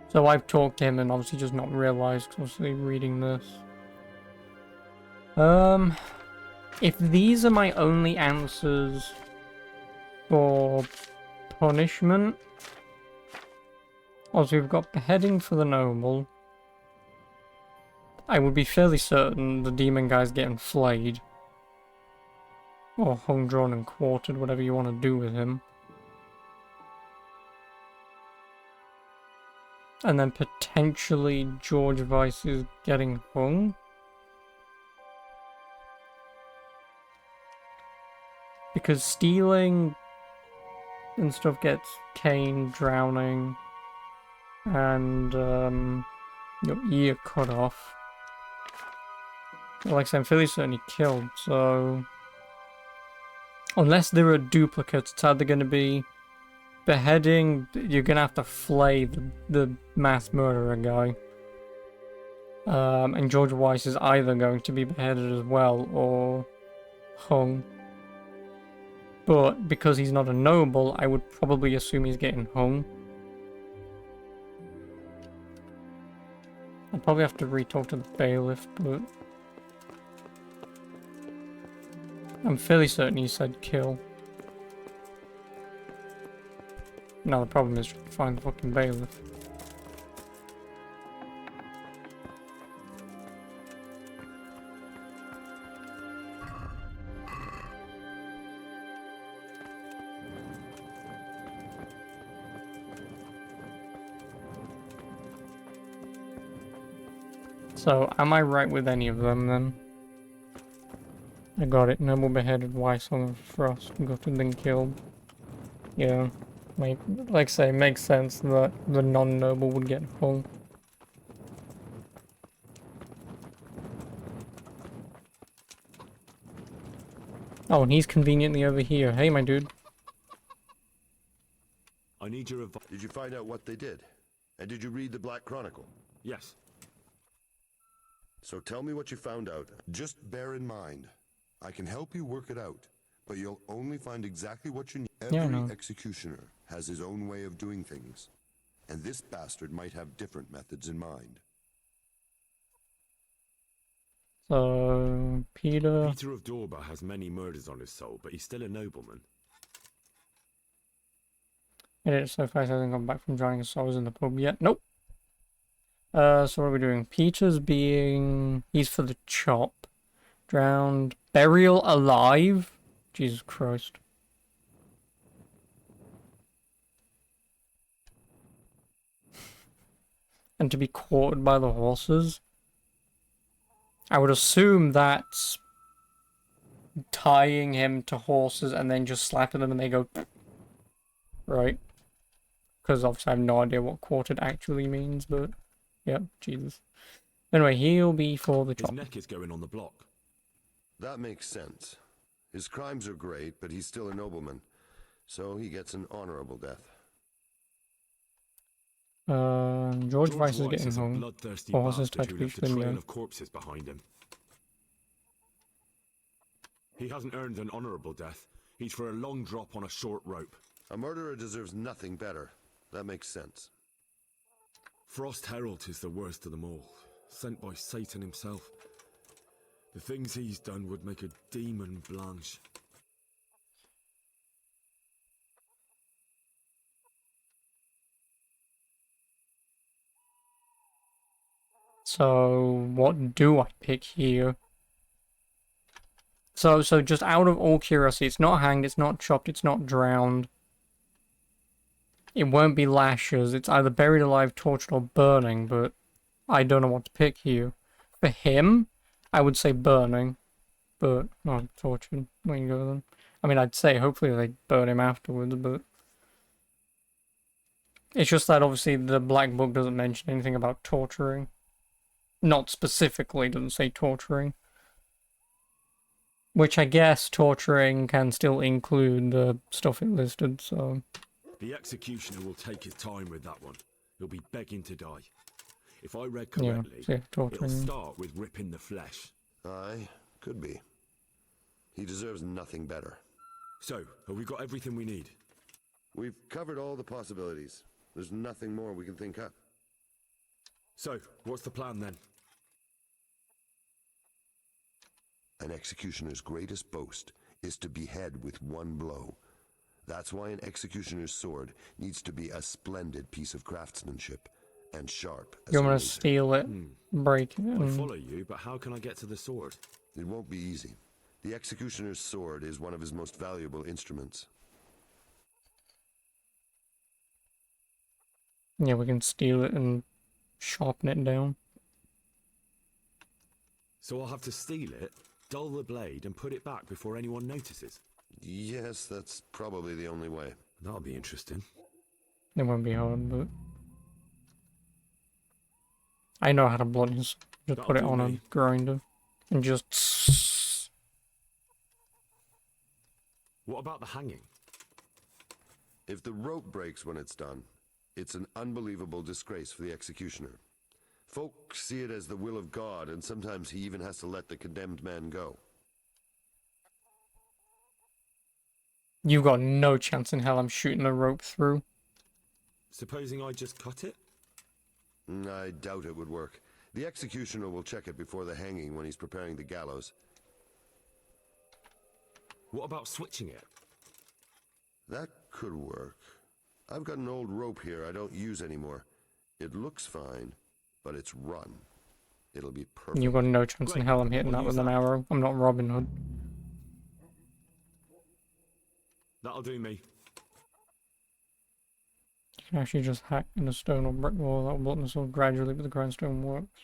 So I've talked to him and obviously just not realised, because obviously reading this. If these are my only answers for punishment, obviously we've got beheading for the noble. I would be fairly certain the demon guy's getting flayed. Or hung, drawn, and quartered, whatever you want to do with him. And then potentially George Weiss is getting hung. Because stealing and stuff gets caned, drowning, and your ear cut off. Like I said, I'm fairly certain he killed, so... Unless there are duplicates, it's either going to be beheading, you're going to have to flay the mass murderer guy. And George Weiss is either going to be beheaded as well, or hung. But because he's not a noble, I would probably assume he's getting hung. I'd probably have to re-talk to the bailiff, but... I'm fairly certain he said kill. Now the problem is trying to find the fucking bailiff. So, am I right with any of them then? I got it. Noble beheaded, Weiss on the frost, gutted then killed. Yeah. Like I say, it makes sense that the non-noble would get hung. Oh, and he's conveniently over here. Hey, my dude. I need your advice. Did you find out what they did? And did you read the Black Chronicle? Yes. So tell me what you found out. Just bear in mind, I can help you work it out, but you'll only find exactly what you need. Every executioner has his own way of doing things, and this bastard might have different methods in mind. So, Peter of Dorba has many murders on his soul, but he's still a nobleman. It so far hasn't come back from drowning, so I was in the pub yet. Nope. So what are we doing? Peter's being... He's for the chop. Drowned. Burial alive? Jesus Christ. And to be quartered by the horses? I would assume that's tying him to horses and then just slapping them and they go... Right? Because obviously I have no idea what quartered actually means, but... Yep, Jesus. Anyway, he'll be for the chop. His neck is going on the block. That makes sense. His crimes are great, but he's still a nobleman, so he gets an honorable death. George Weiss is getting hung. Bloodthirsty Horses bastard try to who reach left a them, trail yeah. of corpses behind him. He hasn't earned an honorable death. He's for a long drop on a short rope. A murderer deserves nothing better. That makes sense. Frost Herald is the worst of them all, sent by Satan himself. The things he's done would make a demon blanche. So, what do I pick here? So just out of all curiosity, it's not hanged, it's not chopped, it's not drowned. It won't be lashes, it's either buried alive, tortured, or burning, but I don't know what to pick here. For him, I would say burning, but not tortured. When you go then. I mean, I'd say hopefully they burn him afterwards, but... It's just that obviously the Black Book doesn't mention anything about torturing. Not specifically, doesn't say torturing. Which I guess torturing can still include the stuff it listed, so... The executioner will take his time with that one. He'll be begging to die. If I read correctly, it'll start with ripping the flesh. Aye, could be. He deserves nothing better. So, have we got everything we need? We've covered all the possibilities. There's nothing more we can think up. So, what's the plan then? An executioner's greatest boast is to behead with one blow. That's why an executioner's sword needs to be a splendid piece of craftsmanship and sharp as You want to steal it, break it. I follow you, but how can I get to the sword? It won't be easy. The executioner's sword is one of his most valuable instruments. Yeah, we can steal it and sharpen it down. So I'll have to steal it, dull the blade, and put it back before anyone notices? Yes, that's probably the only way. That'll be interesting. It won't be hard, but I know how to blunt his. Just That'll put it do on a me. grinder and just. What about the hanging? If the rope breaks when it's done, it's an unbelievable disgrace for the executioner. Folk see it as the will of God, and sometimes he even has to let the condemned man go. You've got no chance in hell I'm shooting the rope through. Supposing I just cut it? I doubt it would work. The executioner will check it before the hanging when he's preparing the gallows. What about switching it? That could work. I've got an old rope here I don't use anymore. It looks fine, but it's run. It'll be perfect. You've got no chance in Great. hell I'm hitting I'll that with use an that. arrow. I'm not Robin Hood. That'll do me. You can actually just hack in a stone or brick wall. That'll blunt the sword gradually, but the grindstone works.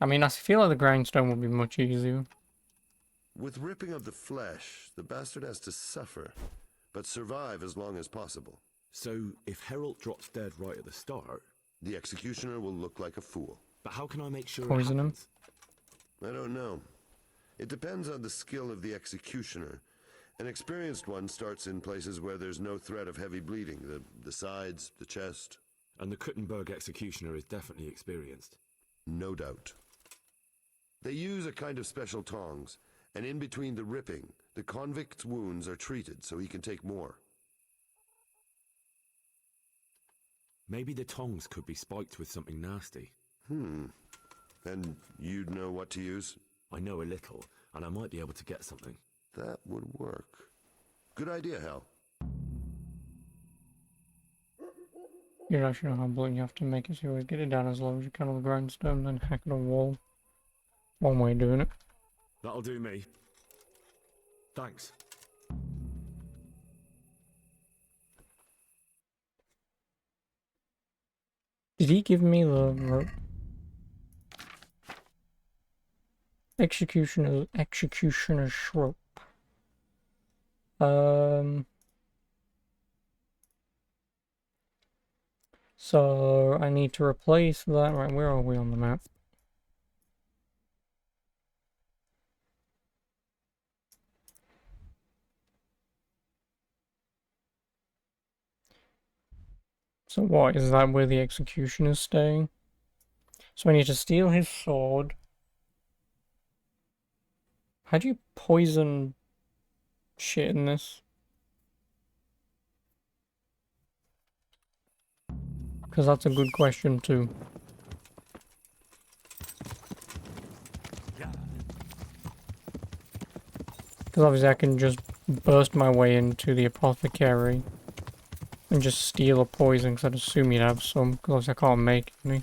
I mean, I feel like the grindstone would be much easier. With ripping of the flesh, the bastard has to suffer, but survive as long as possible. So, if Herald drops dead right at the start... The executioner will look like a fool. But how can I make sure Poison it him? happens? I don't know. It depends on the skill of the executioner. An experienced one starts in places where there's no threat of heavy bleeding. The sides, the chest. And the Kuttenberg executioner is definitely experienced. No doubt. They use a kind of special tongs, and in between the ripping, the convict's wounds are treated so he can take more. Maybe the tongs could be spiked with something nasty. And you'd know what to use? I know a little, and I might be able to get something. That would work. Good idea, Hal. You don't actually know how blunt you have to make it, so you always get it down as low as you can on the grindstone, then hack it on the wall. One way of doing it. That'll do me. Thanks. Did he give me the rope? Executioner's rope. So I need to replace that. Right, where are we on the map? So what, is that where the executioner's staying? So I need to steal his sword. How do you poison shit in this? Because that's a good question too. Because obviously I can just burst my way into the apothecary and just steal a poison, because I'd assume you'd have some, because I can't make any.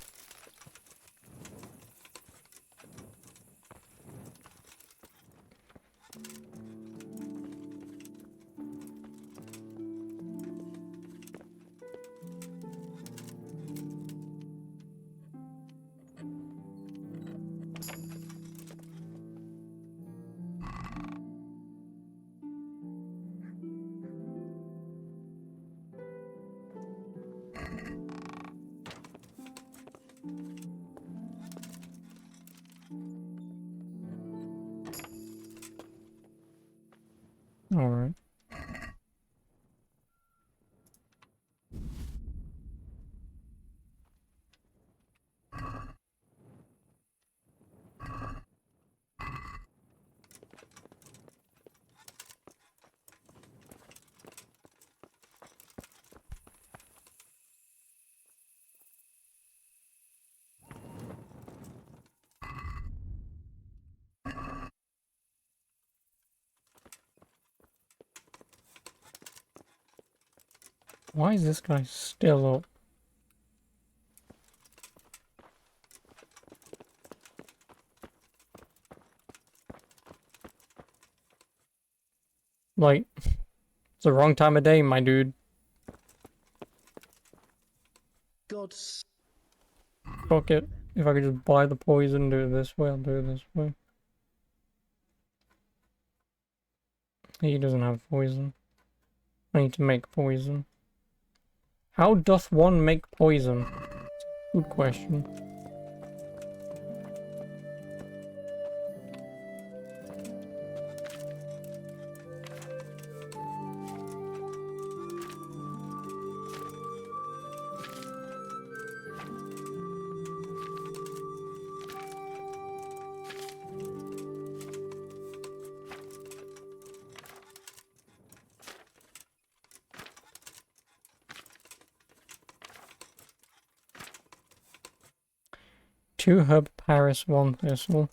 Alright. Why is this guy still up? Like, it's the wrong time of day, my dude. God's... Fuck it. If I could just buy the poison, do it this way, I'll do it this way. He doesn't have poison. I need to make poison. How doth one make poison? Good question. Two herb Paris, one thistle.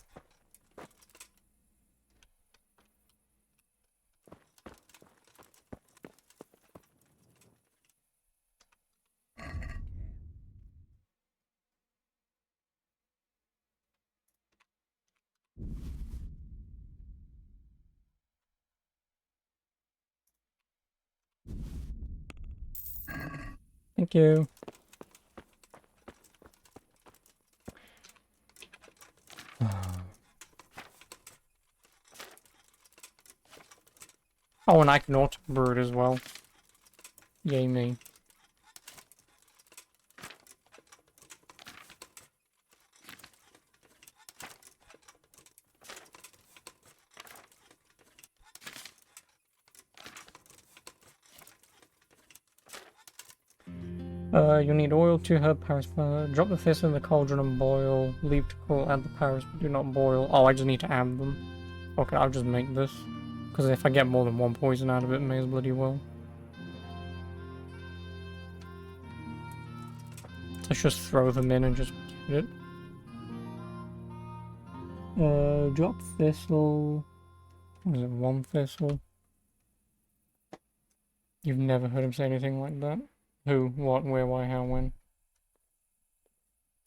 Thank you. Oh, and I can auto brew it as well. Yay me. You need oil, 2 herb Paris flower. Drop the thistle in the cauldron and boil. Leave to cool, add the Paris, but do not boil. Oh, I just need to add them. Okay, I'll just make this. Because if I get more than one poison out of it, may as bloody well. Let's just throw them in and just get it. Drop thistle. What is it, 1 thistle? You've never heard him say anything like that? Who, what, where, why, how, when?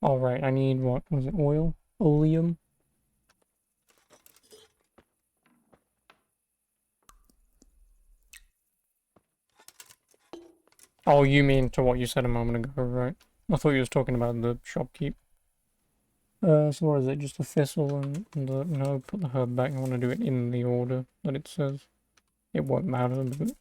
Alright, I need what? Was it oil? Oleum? Oh, you mean to what you said a moment ago, right? I thought you was talking about the shopkeep. So what is it? Just a thistle and the, no, put the herb back. I want to do it in the order that it says. It won't matter, but...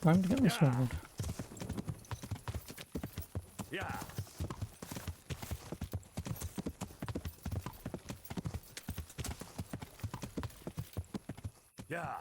Time to get the sword. Yeah. Yeah.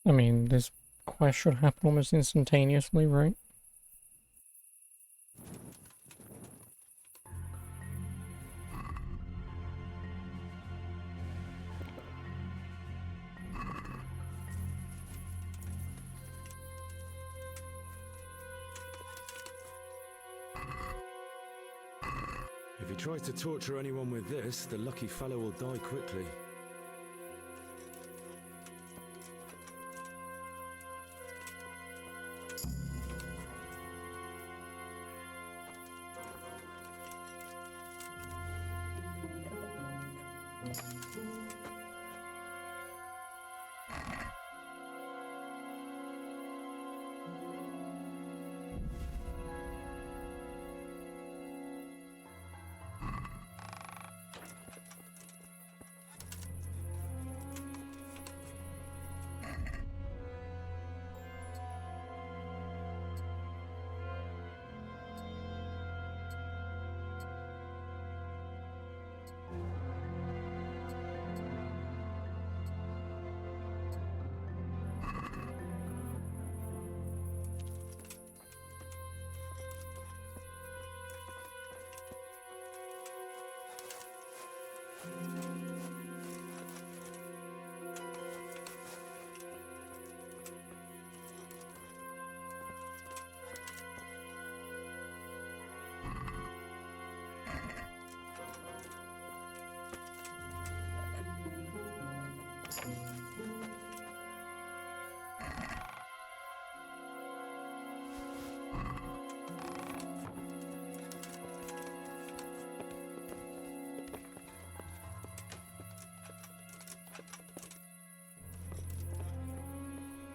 I mean, this quest should happen almost instantaneously, right? If If he tries to torture anyone with this, the lucky fellow will die quickly.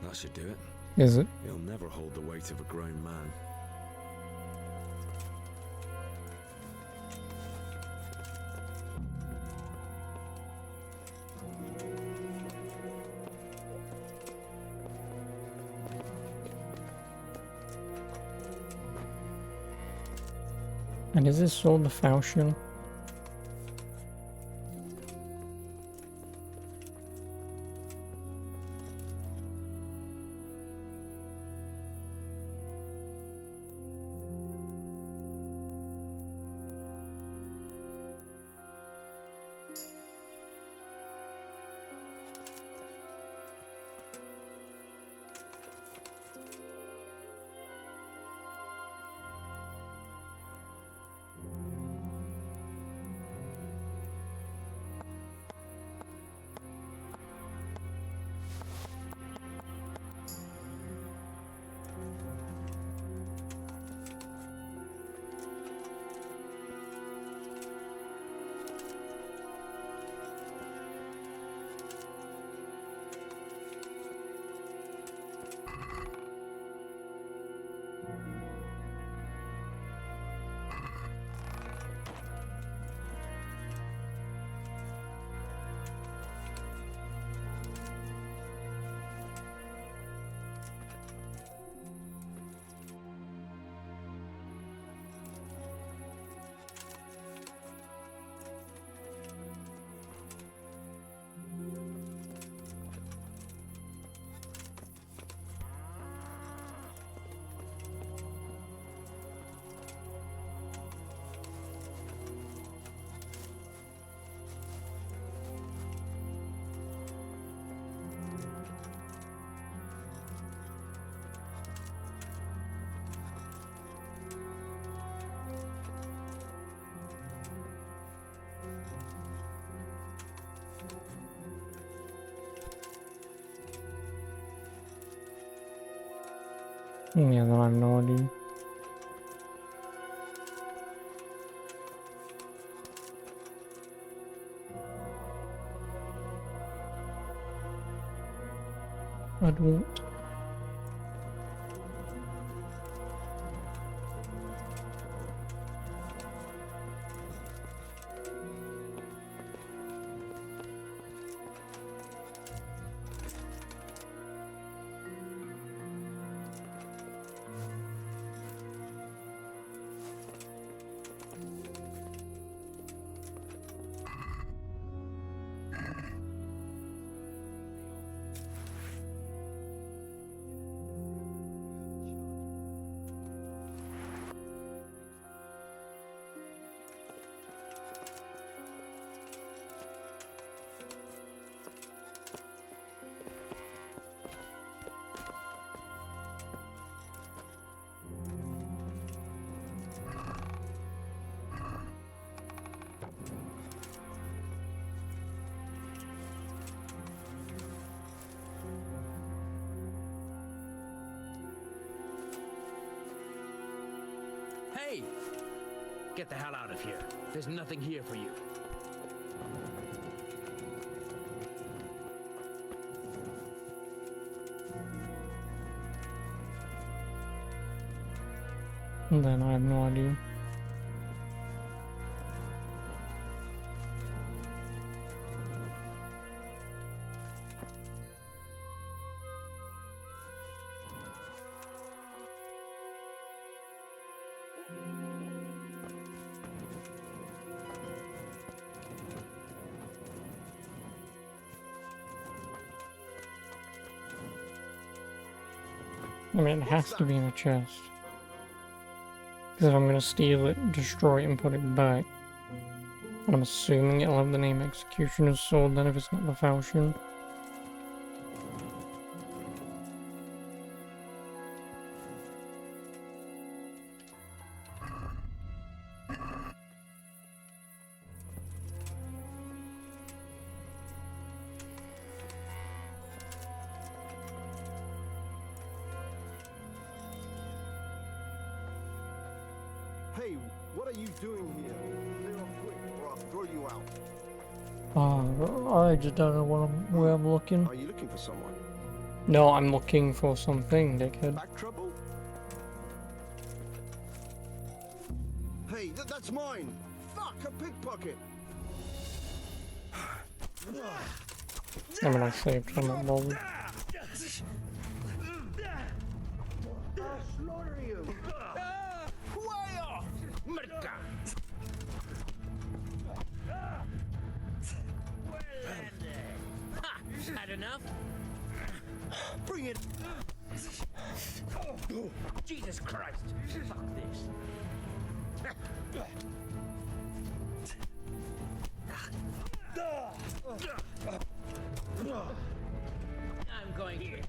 That should do it. Is it? He'll never hold the weight of a grown man. And is this sword the falchion? Yeah, no, I have no idea. I don't. Hey! Get the hell out of here. There's nothing here for you. And then I have no idea. I mean, it has to be in a chest. Because if I'm going to steal it, destroy it, and put it back, and I'm assuming it'll have the name Executioner's Sword then if it's not the falchion. Hey, what are you doing here? Clear up quick, or I'll throw you out. I just don't know where I'm looking. Are you looking for someone? No, I'm looking for something, dickhead. Back trouble? Hey, that's mine! Fuck, a pickpocket! I mean, I saved from that boulder. I'll slaughter you! Way off! Merca! Well then. Ha! Had enough? Bring it! Jesus Christ! Fuck this. I'm going here.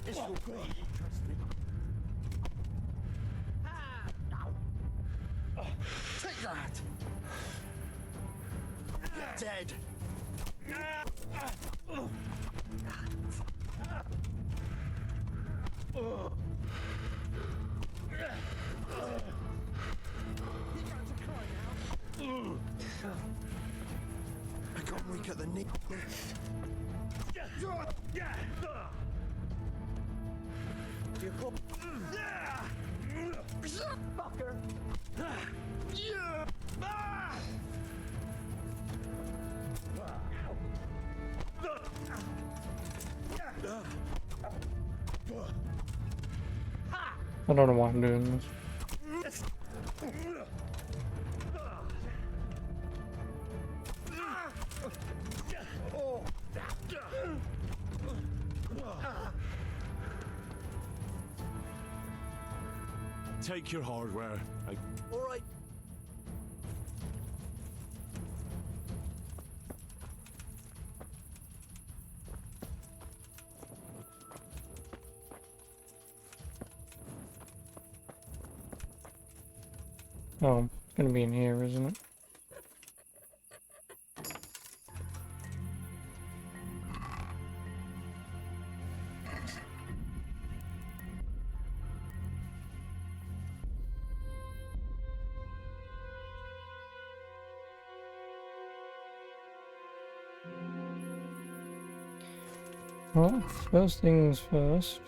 This will go. Trust me. Take that! Dead. I got weak at the knee. Fucker! I don't know why I'm doing this. Take your hardware. All right. Oh, it's gonna be in here, isn't it? Well, first things first.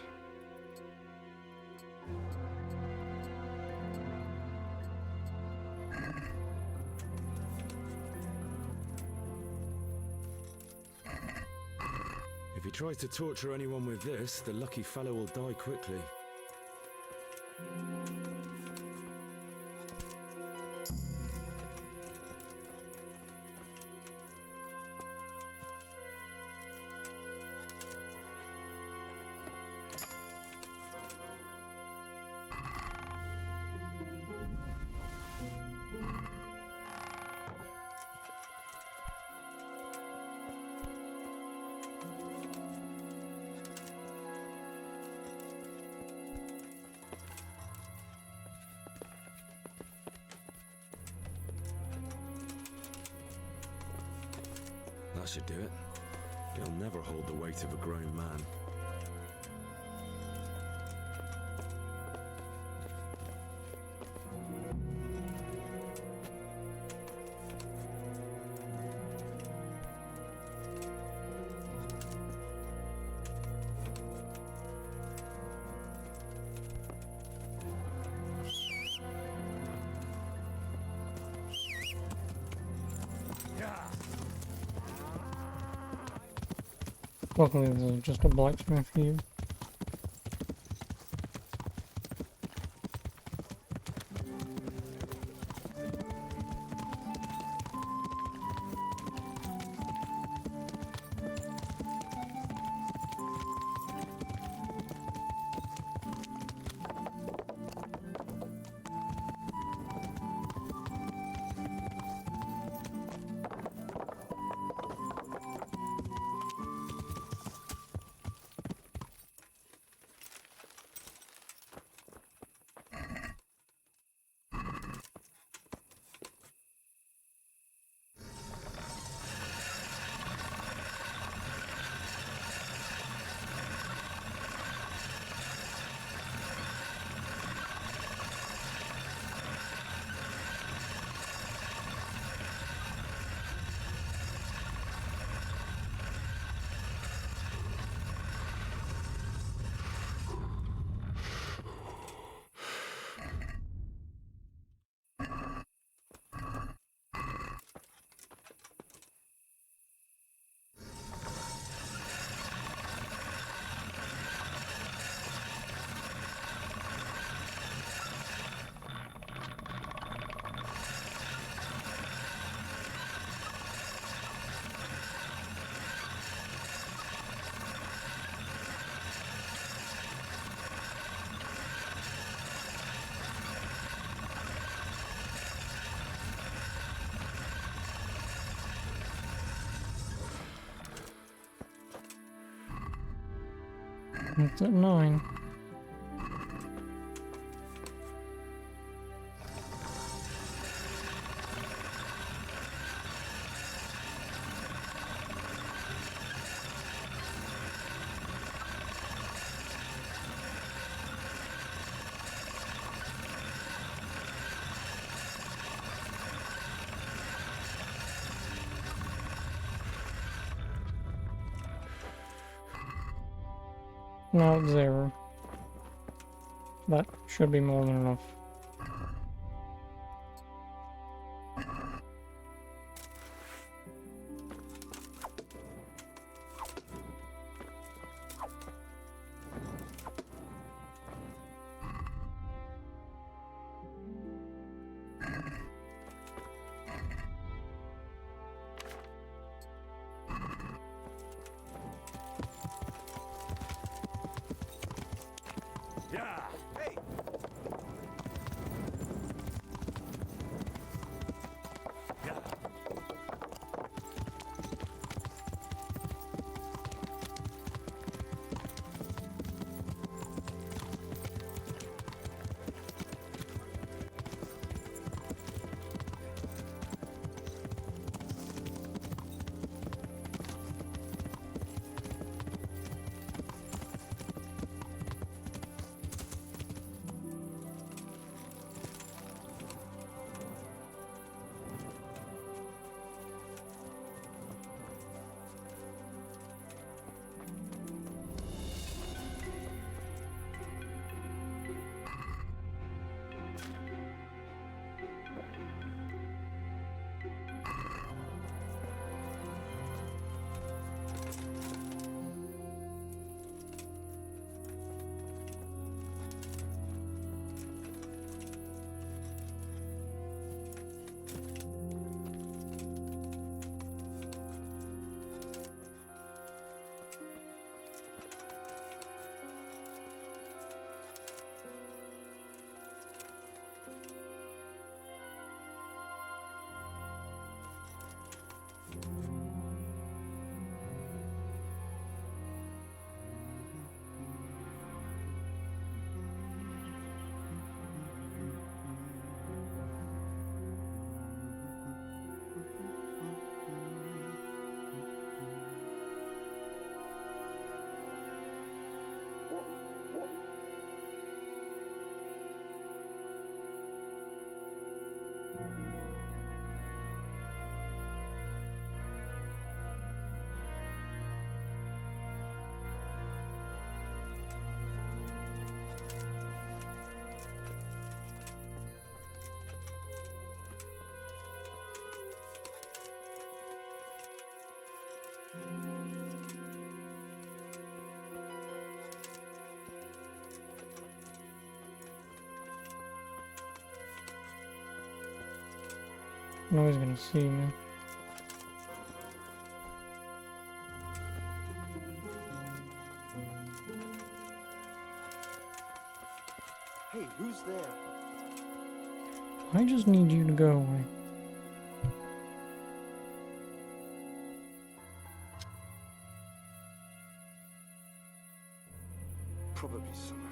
If he tries to torture anyone with this, the lucky fellow will die quickly. that should do it. He'll never hold the weight of a grown man. Luckily, there's just a blacksmith here. It's at 9. Now it's 0. That should be more than enough. Yeah! Hey! No one's gonna see me. Hey, who's there? I just need you to go away. Probably some animal.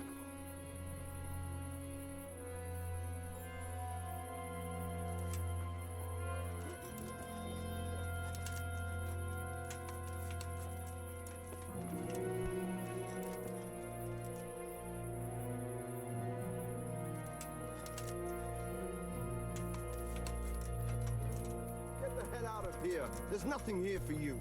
Get the hell out of here. There's nothing here for you.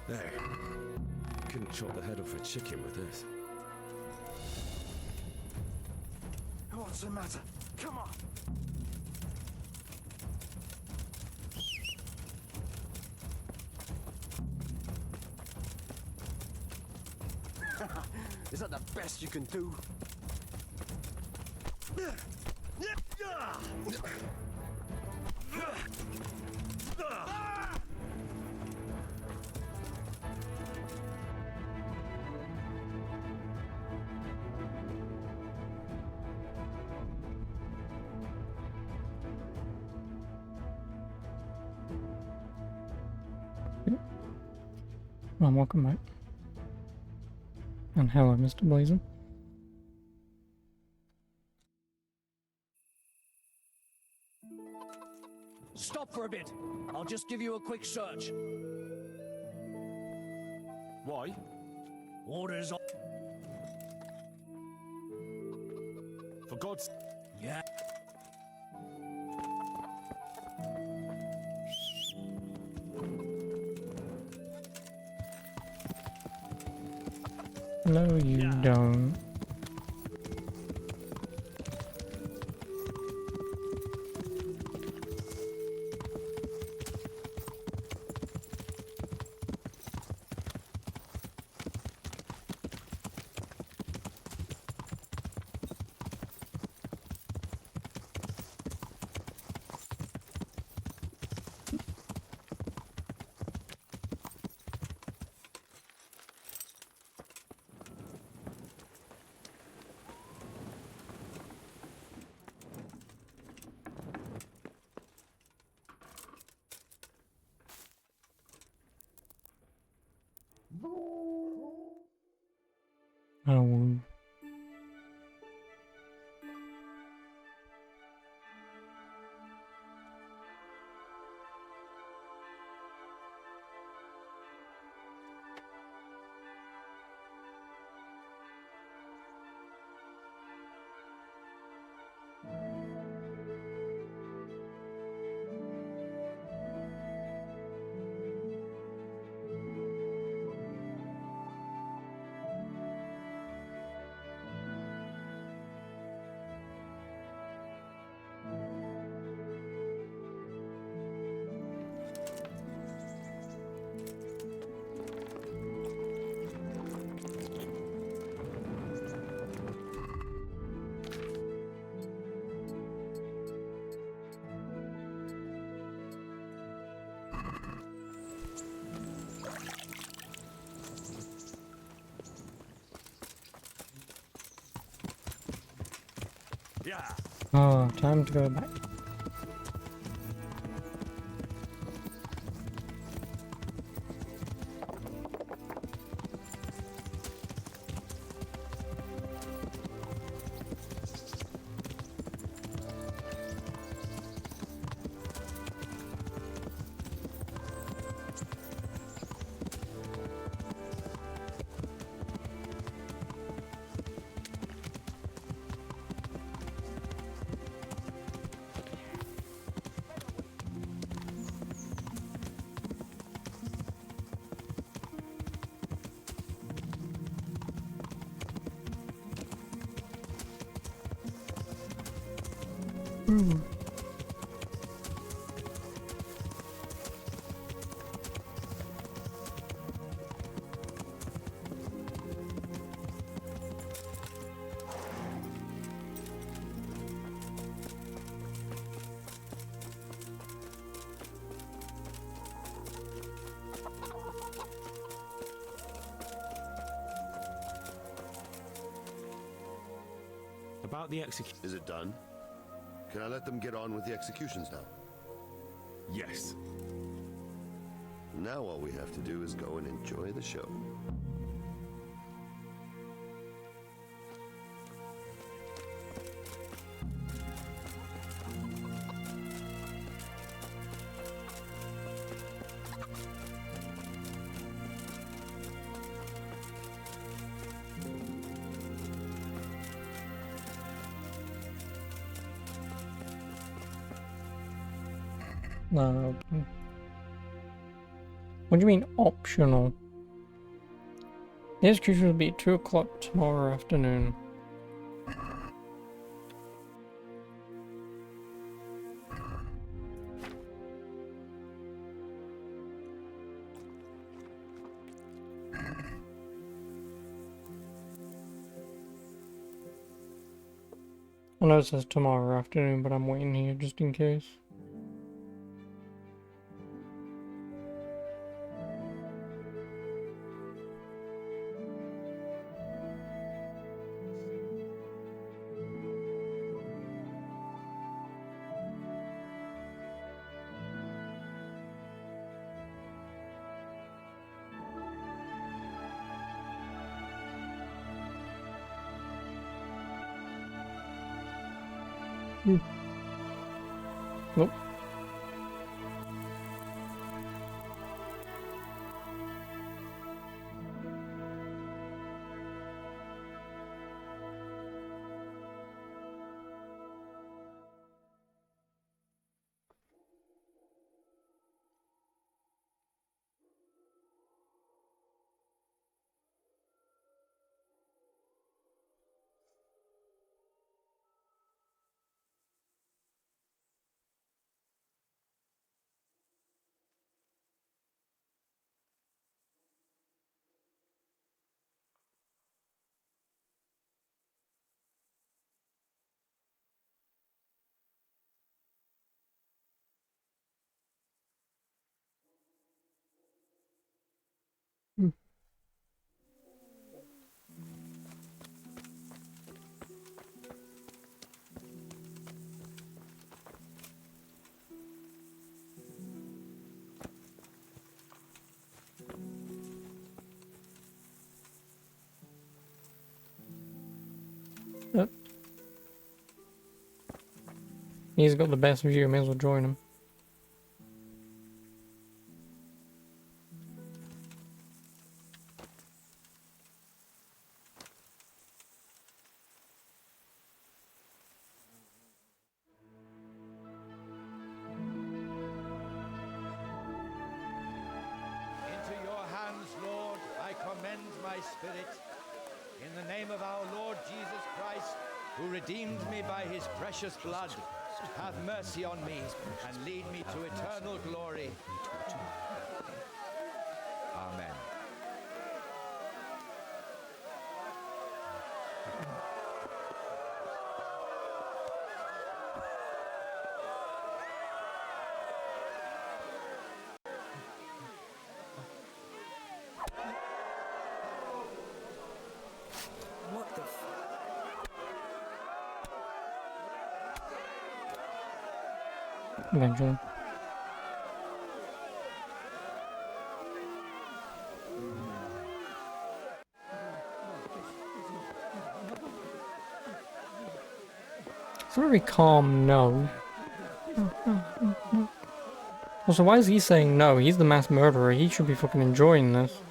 There. Couldn't chop the head off a chicken with this. What's the matter? Come on! Is that the best you can do? Well, welcome back. And hello, Mr. Blazon. Stop for a bit. I'll just give you a quick search. Why? Orders on. For God's... Yeah. No, you don't. Oh. Oh, time to go back. About the execution. Is it done? Can I let them get on with the executions now? Yes. Now all we have to do is go and enjoy the show. No. What do you mean optional? The execution will be at 2 o'clock tomorrow afternoon. I know it says tomorrow afternoon, but I'm waiting here just in case. Nope. Yep. He's got the best view, may as well join him. Into your hands, Lord, I commend my spirit. In the name of our Lord Jesus Christ, who redeemed me by his precious blood, have mercy on me and lead me to eternal glory. Amen. What the f... Eventually. It's a very calm no. Also, why is he saying no? He's the mass murderer. He should be fucking enjoying this.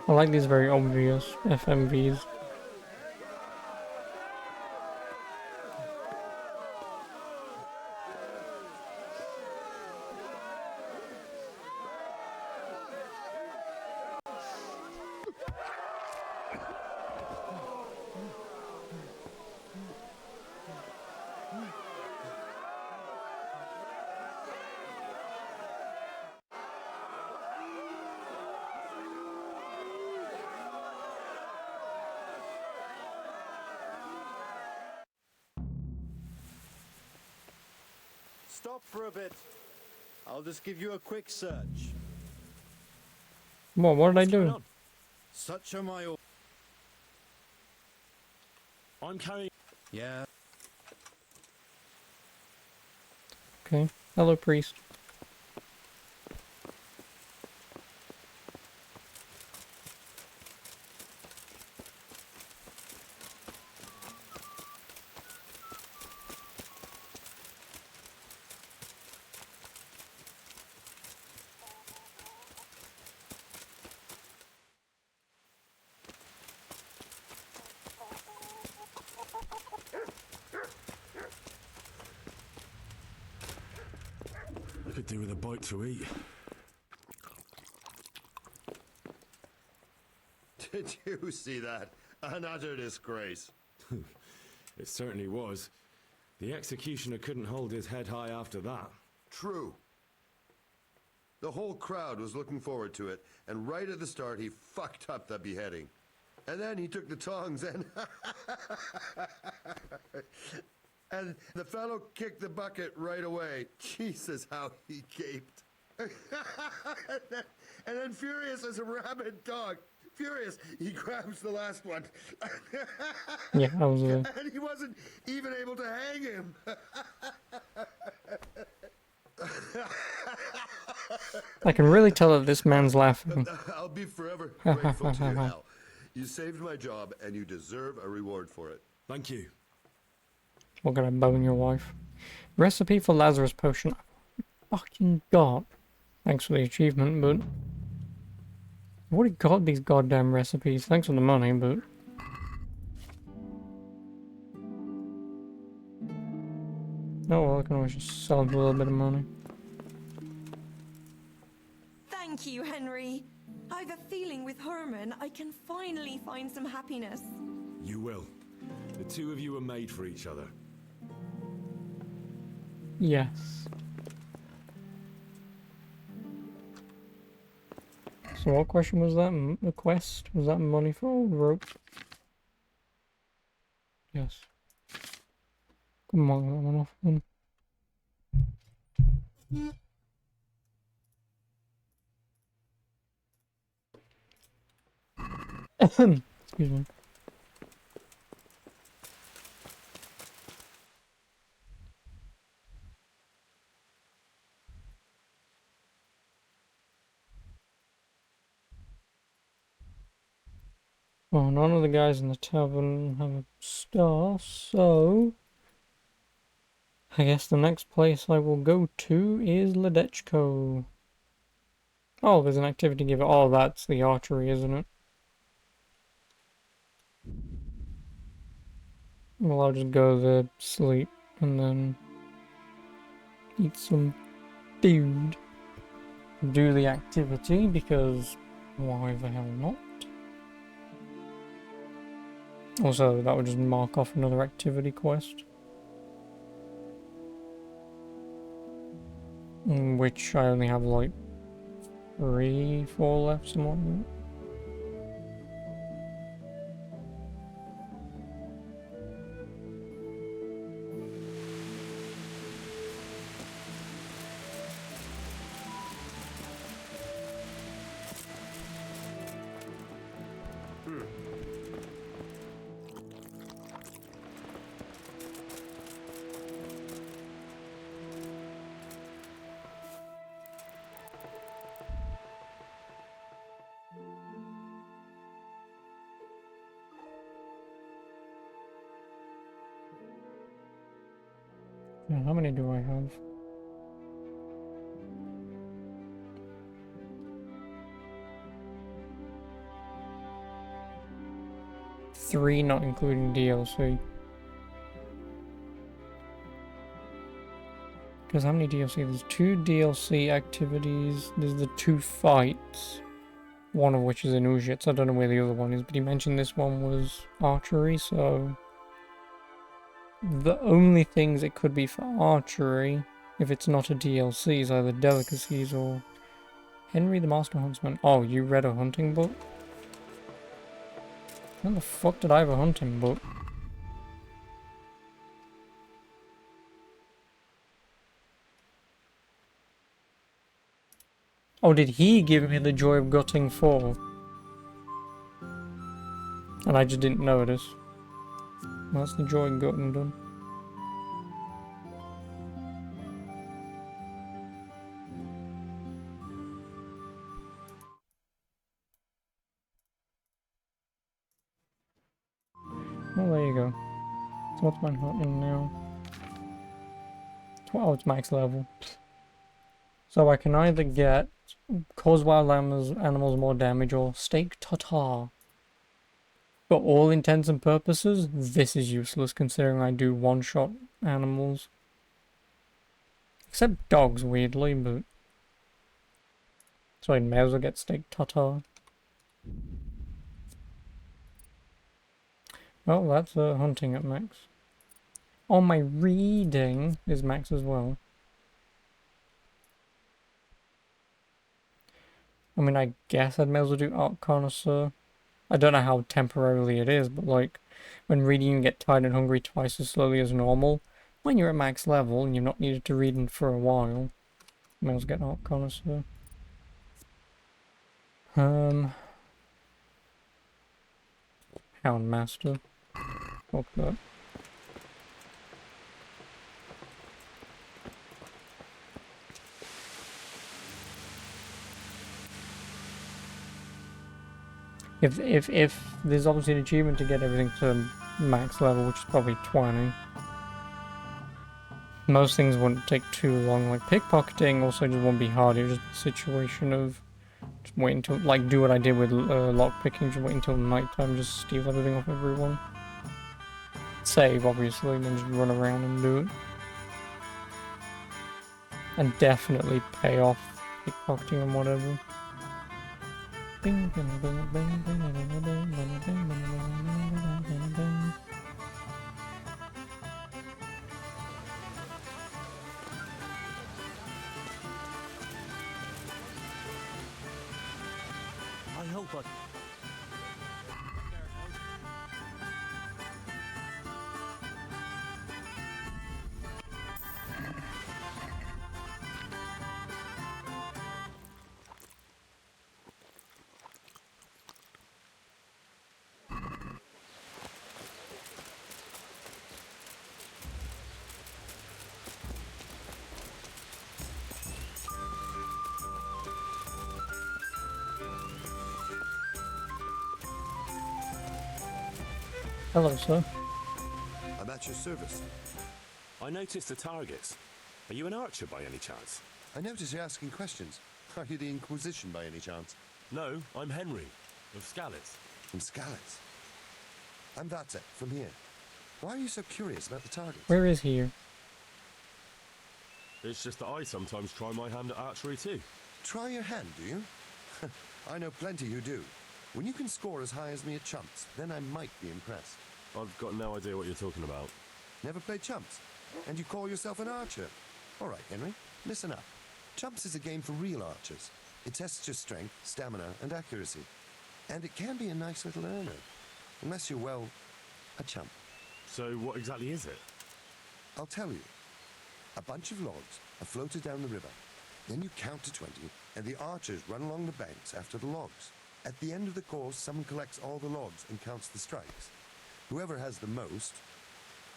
I like these very obvious FMVs. Stop for a bit. I'll just give you a quick search. What did I do? Such are my... I'm carrying... Yeah. Okay. Hello, priest. I could do with a bite to eat. Did you see that? An utter disgrace. It certainly was. The executioner couldn't hold his head high after that. True. The whole crowd was looking forward to it, and right at the start he fucked up the beheading. And then he took the tongs and... and the fellow kicked the bucket right away. Jesus, how he gaped. and then furious as a rabid dog. Furious, he grabs the last one. Yeah, I was And he wasn't even able to hang him. I can really tell that this man's laughing. I'll be forever grateful to you, Hal. You saved my job, and you deserve a reward for it. Thank you. What can I bone your wife? Recipe for Lazarus potion. Fucking god. Thanks for the achievement, but I've already got these goddamn recipes. Thanks for the money, but oh well, I can always just sell them for a little bit of money. Thank you, Henry. I've a feeling with Herman I can finally find some happiness. You will. The two of you are made for each other. Yes. So what question was that? The quest? Was that money for old rope? Yes. Come on, that one off then. Excuse me. Well, none of the guys in the tavern have a star, so I guess the next place I will go to is Ledechko. Oh, there's an activity giver. Oh, that's the archery, isn't it? Well, I'll just go there, sleep, and then eat some food. Do the activity, because why the hell not? Also, that would just mark off another activity quest. which I only have like 3, 4 left, something like that. Now, how many do I have? 3, not including DLC. Because how many DLC? There's 2 DLC activities. There's the 2 fights. One of which is in Ujits. I don't know where the other one is, but he mentioned this one was archery, so... The only things it could be for archery, if it's not a DLC, is either delicacies or... Henry the Master Huntsman. Oh, you read a hunting book? When the fuck did I have a hunting book? Oh, did he give me the joy of gutting 4? And I just didn't notice. Well, that's the joy of gutting done. Well, there you go. So what's my hunting now? Oh, it's max level. So I can either get cause wild animals more damage or steak tartare. For all intents and purposes, this is useless considering I do one-shot animals. Except dogs, weirdly, but... So I may as well get steak tartare. Well, that's hunting at max. Oh, my reading is max as well. I mean, I guess I'd may as well do Art Connoisseur. I don't know how temporarily it is, but like, when reading you get tired and hungry twice as slowly as normal. When you're at max level and you've not needed to read for a while, I may as well get Art Connoisseur. Houndmaster. Fuck that. If there's obviously an achievement to get everything to max level, which is probably 20. Most things wouldn't take too long, like pickpocketing also just won't be hard, it's just a situation of just wait until, like do what I did with lockpicking, just wait until nighttime, just steal everything off everyone. Save, obviously, and then just run around and do it. And definitely pay off pickpocketing and whatever. Bing, bing, bing, bing, bing, bing, bing, bing, bing, bing, bing. I hope I... Hello, sir. I'm at your service. I noticed the targets. Are you an archer by any chance? I notice you're asking questions. Are you the Inquisition by any chance? No, I'm Henry, of Skalitz. From Skalitz? I'm Vatsek, from here. Why are you so curious about the targets? Where is he? It's just that I sometimes try my hand at archery too. Try your hand, do you? I know plenty who do. When you can score as high as me at chumps, then I might be impressed. I've got no idea what you're talking about. Never played chumps? And you call yourself an archer? All right, Henry, listen up. Chumps is a game for real archers. It tests your strength, stamina, and accuracy. And it can be a nice little earner. Unless you're, well, a chump. So what exactly is it? I'll tell you. A bunch of logs are floated down the river. Then you count to 20, and the archers run along the banks after the logs. At the end of the course, someone collects all the logs and counts the strikes. Whoever has the most,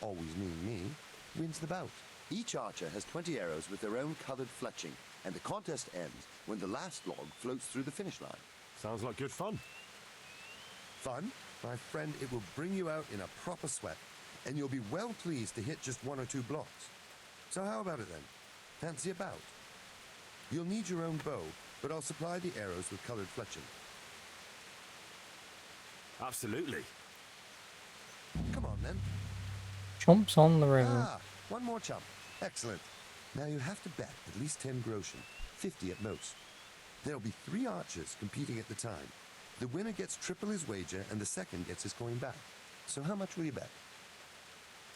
always meaning me, wins the bout. Each archer has 20 arrows with their own coloured fletching, and the contest ends when the last log floats through the finish line. Sounds like good fun. Fun? My friend, it will bring you out in a proper sweat, and you'll be well pleased to hit just 1 or 2 blocks. So how about it then? Fancy a bout? You'll need your own bow, but I'll supply the arrows with coloured fletching. Absolutely. Come on then. Chumps on the river. Ah, one more chump. Excellent. Now you have to bet at least 10 groschen, 50 at most. There'll be 3 archers competing at the time. The winner gets triple his wager, and the second gets his coin back. So how much will you bet?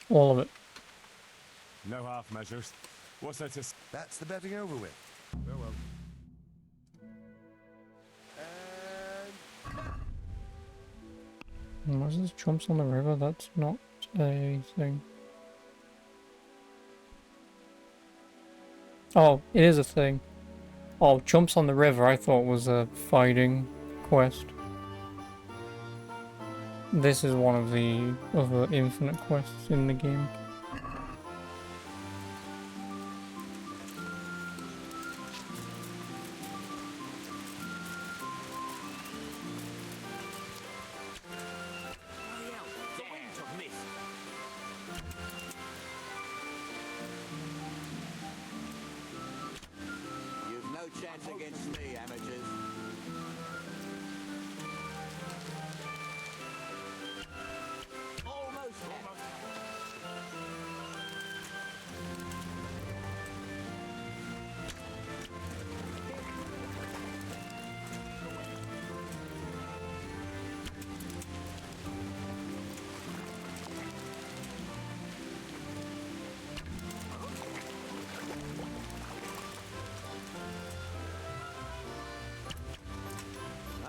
All of it. No half measures. What's that to... That's the betting over with. Farewell. What's this? Chumps on the river? That's not a thing. Oh, it is a thing. Oh, Chumps on the river I thought was a fighting quest. This is one of the other infinite quests in the game. You've no chance against me, amateurs. Almost.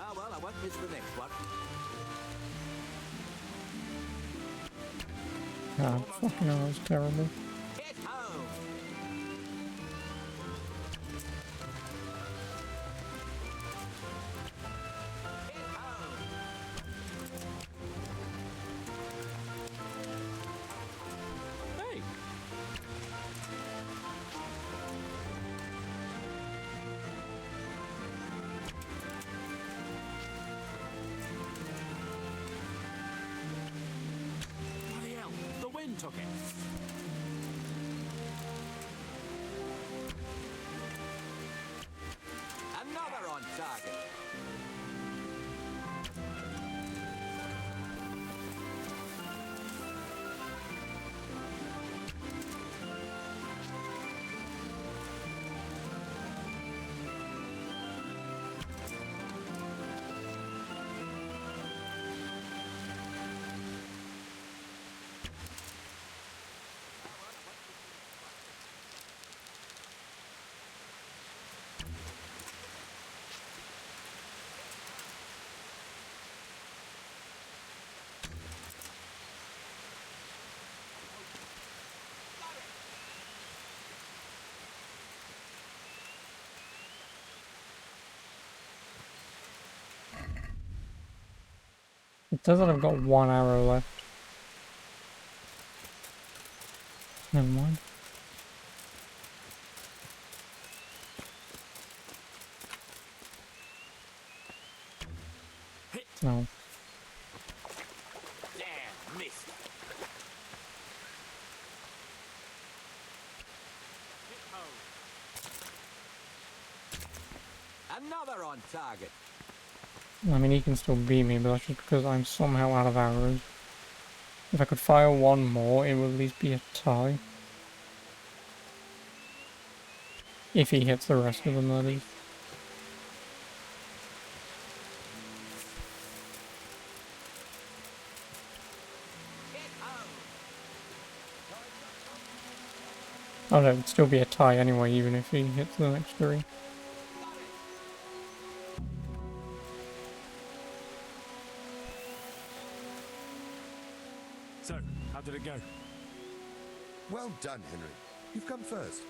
Ah, well, I won't miss the next one. Ah, fucking hell, that was terrible. Get home. Hey! Bloody hell, the wind took it. Another on target. It says that I've got 1 arrow left. Never mind. No. Damn, missed. Another on target. I mean, he can still beat me, but that's just because I'm somehow out of arrows. If I could fire 1 more, it would at least be a tie. If he hits the rest of them, that is. Oh no, it'd still be a tie anyway, even if he hits the next 3. So, how did it go? Well done, Henry. You've come first.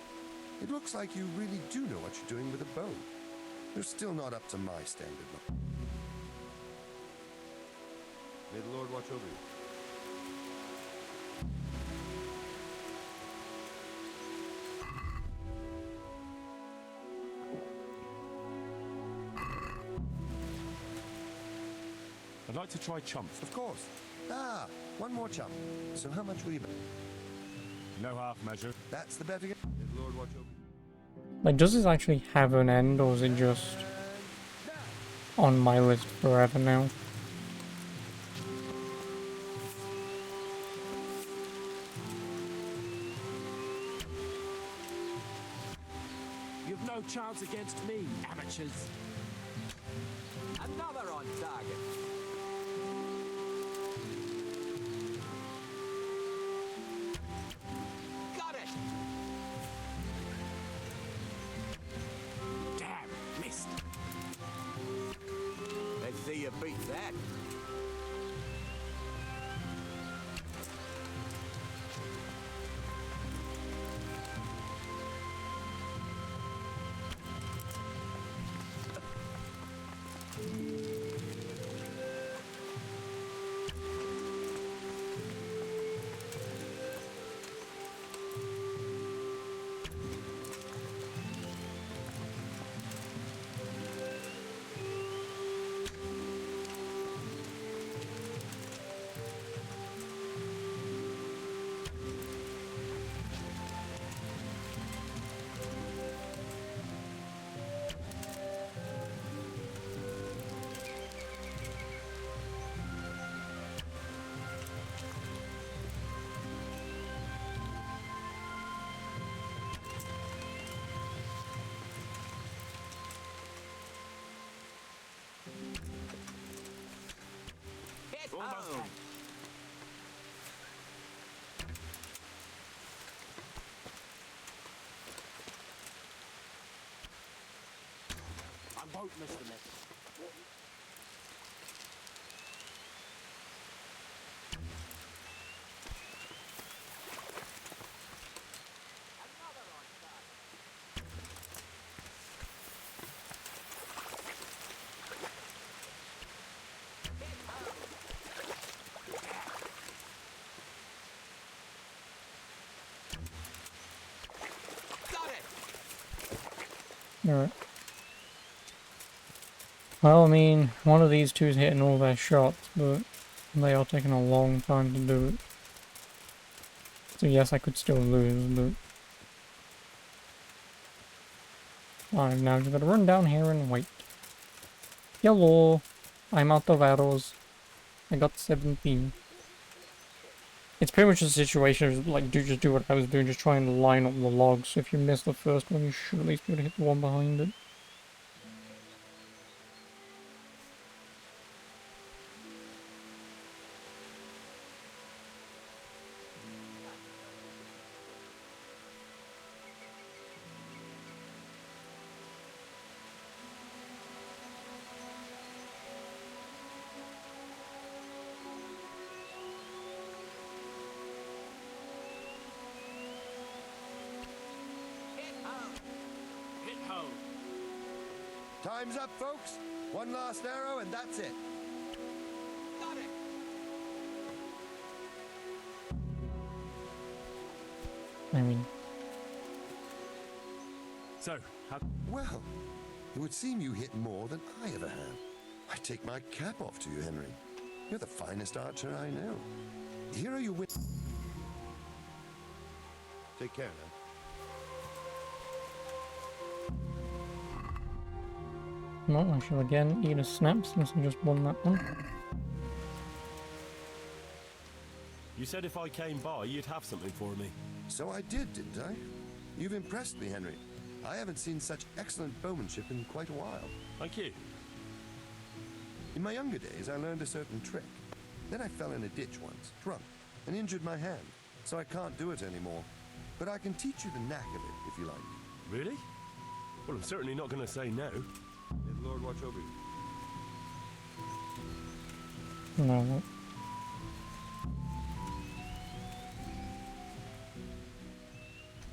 It looks like you really do know what you're doing with a bow. You're still not up to my standard. May the Lord watch over you. I'd like to try chumps. Of course. Ah, one more chump. So how much will you bet? No half measure. That's the bet again. May the Lord watch over you. Like, does this actually have an end, or is it just on my list forever now? You've no chance against me, amateurs. Another on target. Got it! Damn, missed. Let's see you beat that. Almost. I won't miss the message. Alright. Well, I mean, one of these two is hitting all their shots, but they are taking a long time to do it. So yes, I could still lose, but I've now just got to run down here and wait. Hello, I'm out of arrows. I got 17. It's pretty much a situation of like, just do what I was doing, just try and line up the logs. So if you miss the first one, you should at least be able to hit the one behind it. Time's up, folks. One last arrow, and that's it. Got it. I mean... So, how... Well, it would seem you hit more than I ever have. I take my cap off to you, Henry. You're the finest archer I know. Here are your win... Take care now. No, I shall again eat a snap since I just won that one. You said if I came by, you'd have something for me. So I did, didn't I? You've impressed me, Henry. I haven't seen such excellent bowmanship in quite a while. Thank you. In my younger days, I learned a certain trick. Then I fell in a ditch once, drunk, and injured my hand, so I can't do it anymore. but I can teach you the knack of it if you like. Really? Well, I'm certainly not going to say no. May the Lord watch over you. No.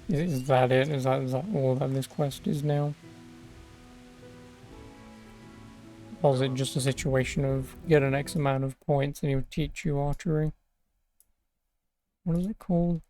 Is that it? Is that all that this quest is now? Or is it just a situation of get an X amount of points and he'll teach you archery? What is it called?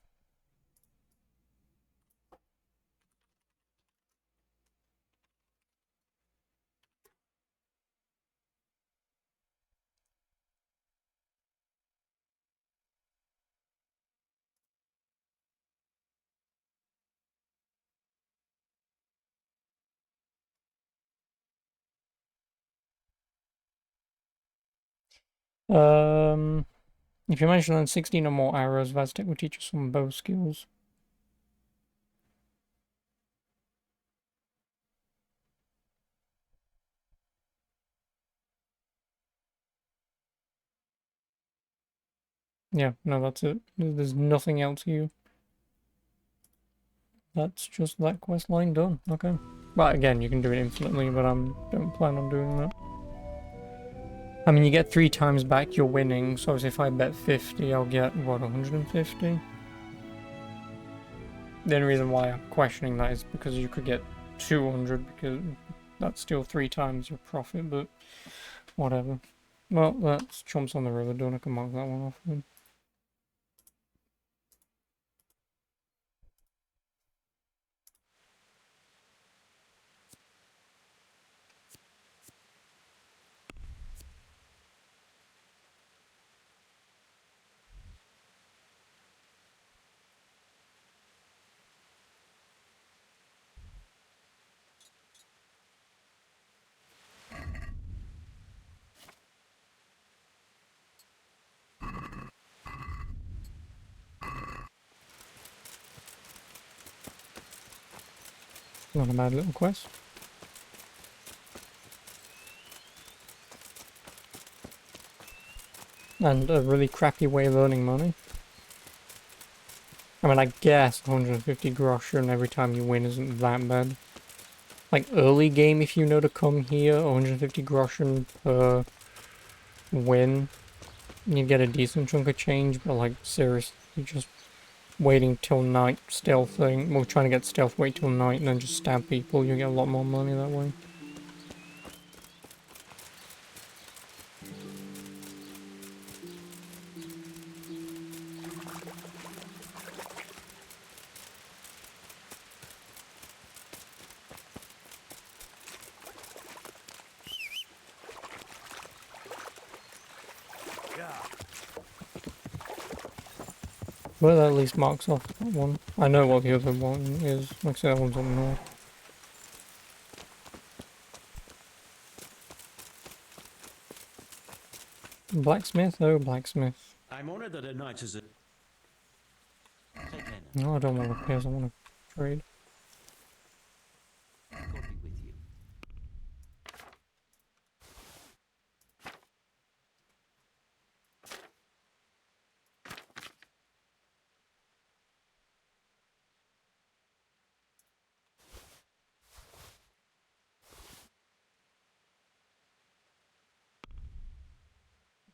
If you manage to learn 16 or more arrows, Vaztec will teach you some bow skills. Yeah, no, that's it. There's nothing else here. That's just that quest line done. Okay. But again, you can do it infinitely, but I don't plan on doing that. I mean, you get 3 times back your winnings, so if I bet 50, I'll get, what, 150? The only reason why I'm questioning that is because you could get 200, because that's still 3 times your profit, but whatever. Well, that's Chumps on the River done. I can mark that one off then. Not a bad little quest. And a really crappy way of earning money. I mean, I guess 150 groschen every time you win isn't that bad. Like, early game, if you know to come here, 150 groschen per win, you get a decent chunk of change, but like, seriously, just waiting till night, stealthing, well, trying to get stealth, wait till night, and then just stab people, you get a lot more money that way. Well, that at least marks off that one. I know what the other one is. Like I said, that one's up north. Blacksmith? Oh, blacksmith. I'm honored that a knight is a... Take care now. No, I don't want repairs, I want to trade. God be with you.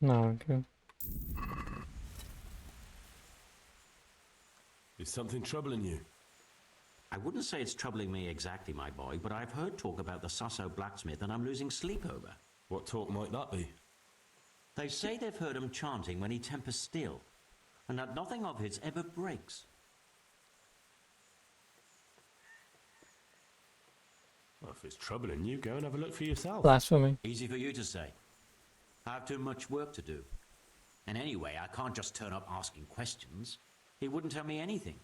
No, okay. Is something troubling you? I wouldn't say it's troubling me exactly, my boy, but I've heard talk about the Sasso blacksmith and I'm losing sleep over. What talk might that be? They say they've heard him chanting when he tempers steel, and that nothing of his ever breaks. Well, if it's troubling you, go and have a look for yourself. Blasphemy. Easy for you to say. I have too much work to do. And anyway, I can't just turn up asking questions. He wouldn't tell me anything.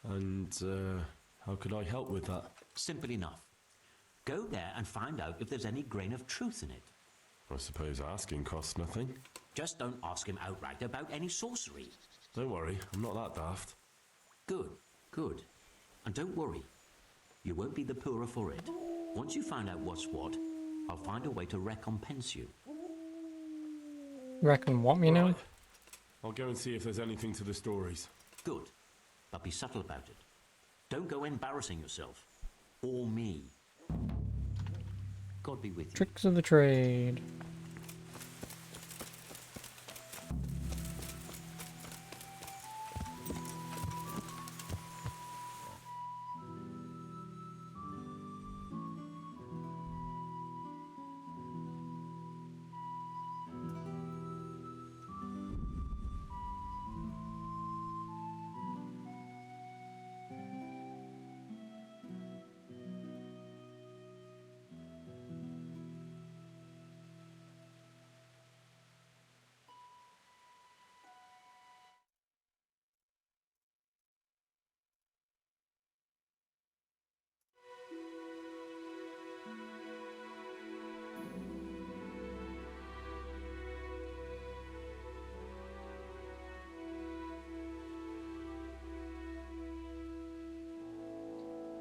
And, how could I help with that? Simple enough. Go there and find out if there's any grain of truth in it. I suppose asking costs nothing. Just don't ask him outright about any sorcery. Don't worry, I'm not that daft. Good, good. And don't worry. You won't be the poorer for it. Once you find out what's what, I'll find a way to recompense you. Reckon what, you know? I'll go and see if there's anything to the stories. Good. But be subtle about it. Don't go embarrassing yourself. Or me. God be with you. Tricks of the trade.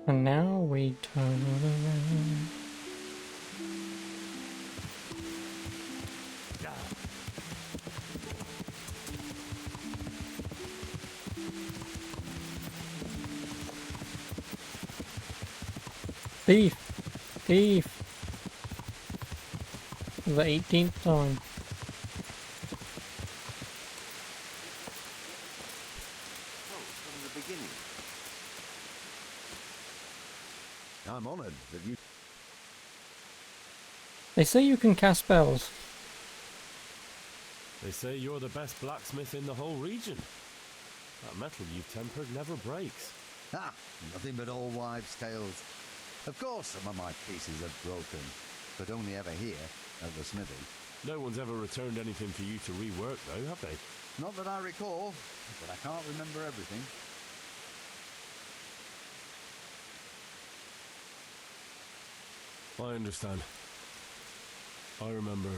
And now we turn around. Thief! Thief! For the 18th time. From the beginning. I'm honored that you... They say you can cast spells. They say you're the best blacksmith in the whole region. That metal you've tempered never breaks. Ah, nothing but old wives' tales. Of course some of my pieces have broken, but only ever here, at the smithy. No one's ever returned anything for you to rework, though, have they? Not that I recall, but I can't remember everything. I understand. I remember...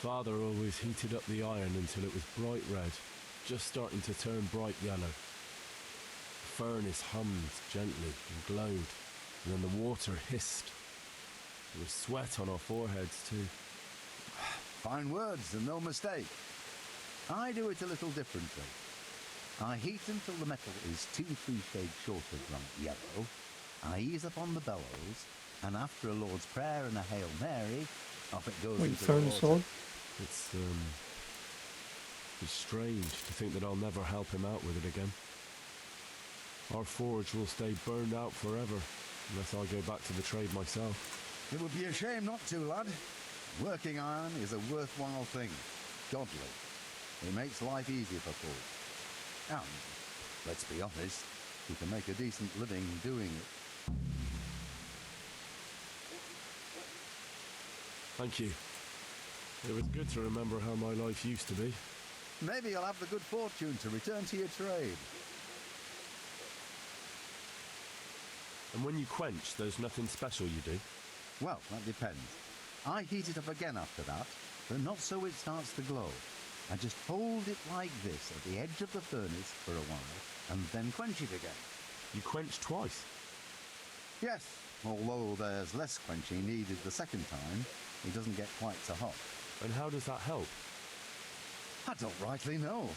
Father always heated up the iron until it was bright red, just starting to turn bright yellow. The furnace hummed gently and glowed, and then the water hissed. There was sweat on our foreheads too. Fine words and no mistake. I do it a little differently. I heat until the metal is 2-3 shades short of bright yellow. I ease up on the bellows, and after a Lord's Prayer and a Hail Mary, off it goes into the water. It's strange to think that I'll never help him out with it again. Our forge will stay burned out forever, unless I go back to the trade myself. It would be a shame not to, lad. Working iron is a worthwhile thing. Godly. It makes life easier for folk. And, let's be honest, you can make a decent living doing it. Thank you. It was good to remember how my life used to be. Maybe you'll have the good fortune to return to your trade. And when you quench, there's nothing special you do? Well, that depends. I heat it up again after that, but not so it starts to glow. I just hold it like this at the edge of the furnace for a while, and then quench it again. You quench twice? Yes, although there's less quenching needed the second time, it doesn't get quite so hot. And how does that help? I don't rightly know.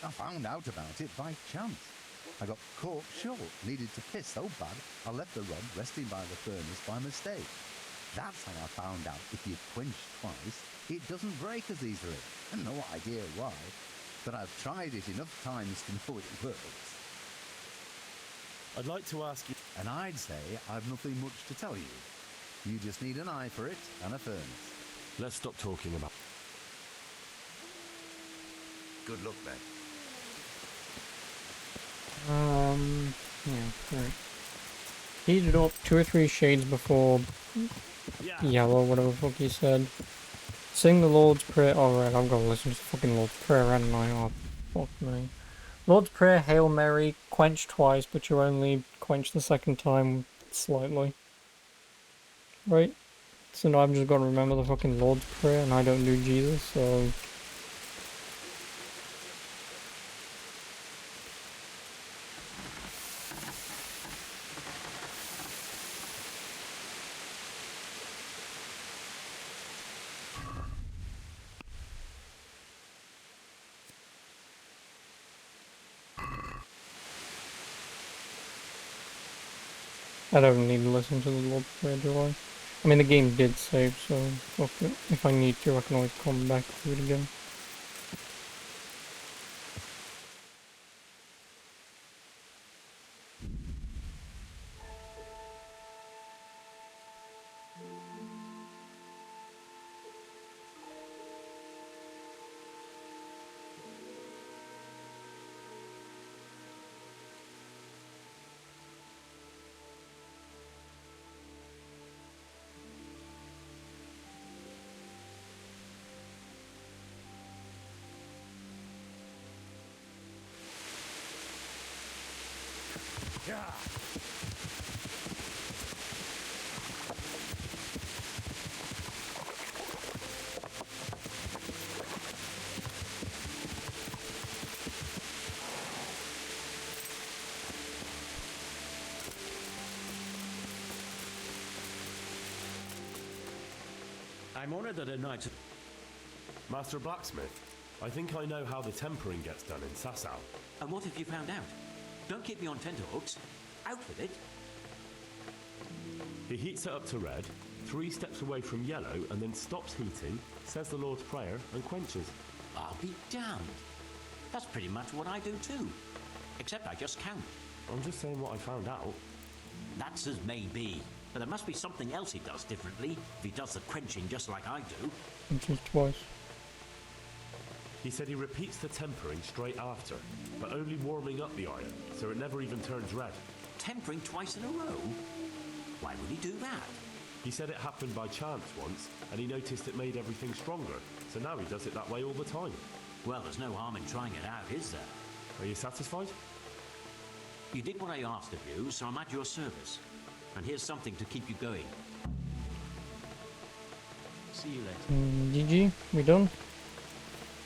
I found out about it by chance. I got caught short, needed to piss so bad, I left the rod resting by the furnace by mistake. That's how I found out if you quench twice, it doesn't break as easily. No idea why, but I've tried it enough times to know it works. I'd like to ask you... And I'd say I've nothing much to tell you. You just need an eye for it and a furnace. Let's stop talking about... Good luck, then. Yeah, right. Heat it up 2 or 3 shades before yellow, whatever the fuck he said. Sing the Lord's Prayer. Alright, I'm gonna listen to the fucking Lord's Prayer, and I oh, fuck me. Lord's Prayer, Hail Mary, quench twice, but you only quench the second time slightly. Right? So now I'm just gonna remember the fucking Lord's Prayer, and I don't do Jesus, so... I don't need to listen to the Lord's Prayer, do I? I mean, the game did save, so okay. If I need to, I can always come back to it again. Yeah. I'm honored that a knight... Master Blacksmith, I think I know how the tempering gets done in Sasau. And what have you found out? Don't keep me on tenterhooks. Out with it. He heats it up to red, 3 steps away from yellow, and then stops heating, says the Lord's Prayer, and quenches. I'll be damned. That's pretty much what I do too. Except I just count. I'm just saying what I found out. That's as may be. But there must be something else he does differently if he does the quenching just like I do. Just twice. He said he repeats the tempering straight after, but only warming up the iron, so it never even turns red. Tempering twice in a row? Why would he do that? He said it happened by chance once, and he noticed it made everything stronger, so now he does it that way all the time. Well, there's no harm in trying it out, is there? Are you satisfied? You did what I asked of you, so I'm at your service. And here's something to keep you going. See you later. GG, we done?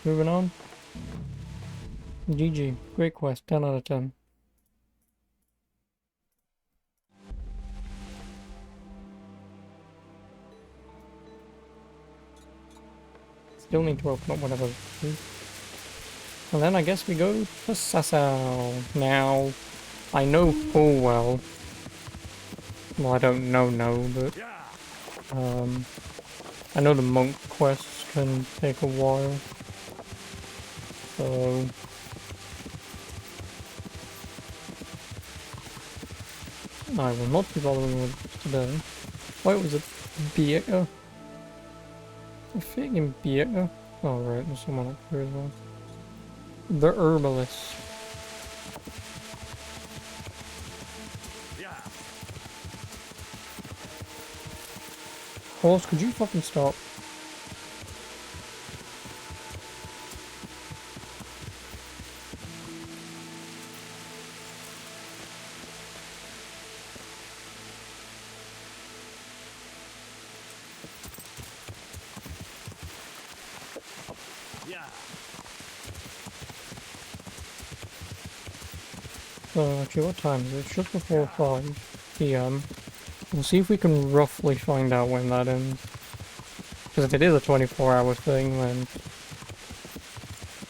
Moving on. GG, great quest, 10 out of 10. Still need to open up whatever. And then I guess we go to Sasau. Now, I know full well. Well, I don't know, but I know the monk quests can take a while. So I will not be bothering with it today. Why was it Beaker? I think in Beaker. Oh right, there's someone up here as well. The herbalist. Horse, could you fucking stop? Yeah. Actually, what time is it? It's just before 5 PM. We'll see if we can roughly find out when that ends. Because if it is a 24-hour thing, then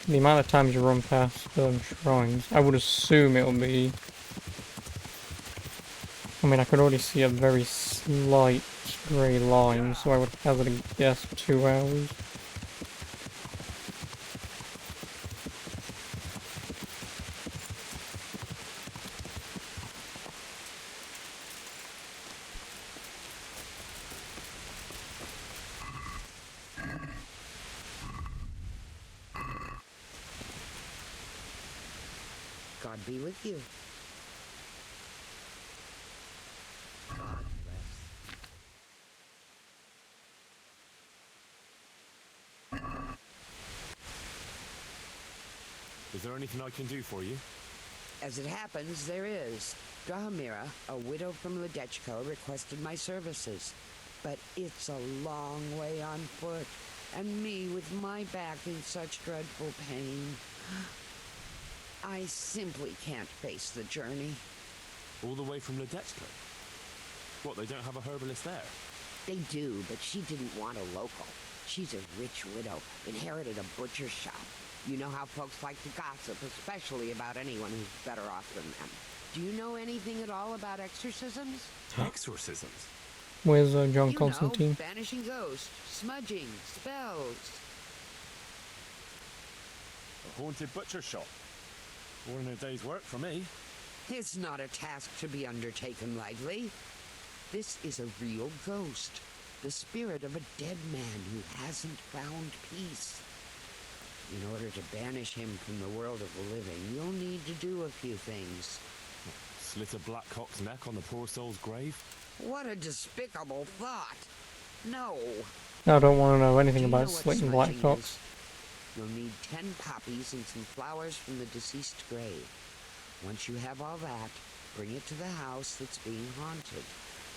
the amount of times you run past shrines, I would assume it'll be... I mean, I could already see a very slight grey line, so I would hazard a guess 2 hours. God be with you. God bless. Is there anything I can do for you? As it happens, there is. Drahamira, a widow from Ledechko, requested my services. But it's a long way on foot, and me with my back in such dreadful pain. I simply can't face the journey. All the way from Ledechko? What, they don't have a herbalist there? They do, but she didn't want a local. She's a rich widow, inherited a butcher shop. You know how folks like to gossip, especially about anyone who's better off than them. Do you know anything at all about exorcisms? Exorcisms? Where's John You Constantine? know, banishing ghosts, smudging, spells. A haunted butcher shop. More than a day's work for me. It's not a task to be undertaken lightly. This is a real ghost, the spirit of a dead man who hasn't found peace. In order to banish him from the world of the living, you'll need to do a few things. Slit a black cock's neck on the poor soul's grave? What a despicable thought! No. I don't want to know anything Do you about know what slitting smudging black cocks. is? You'll need 10 poppies and some flowers from the deceased grave. Once you have all that, bring it to the house that's being haunted.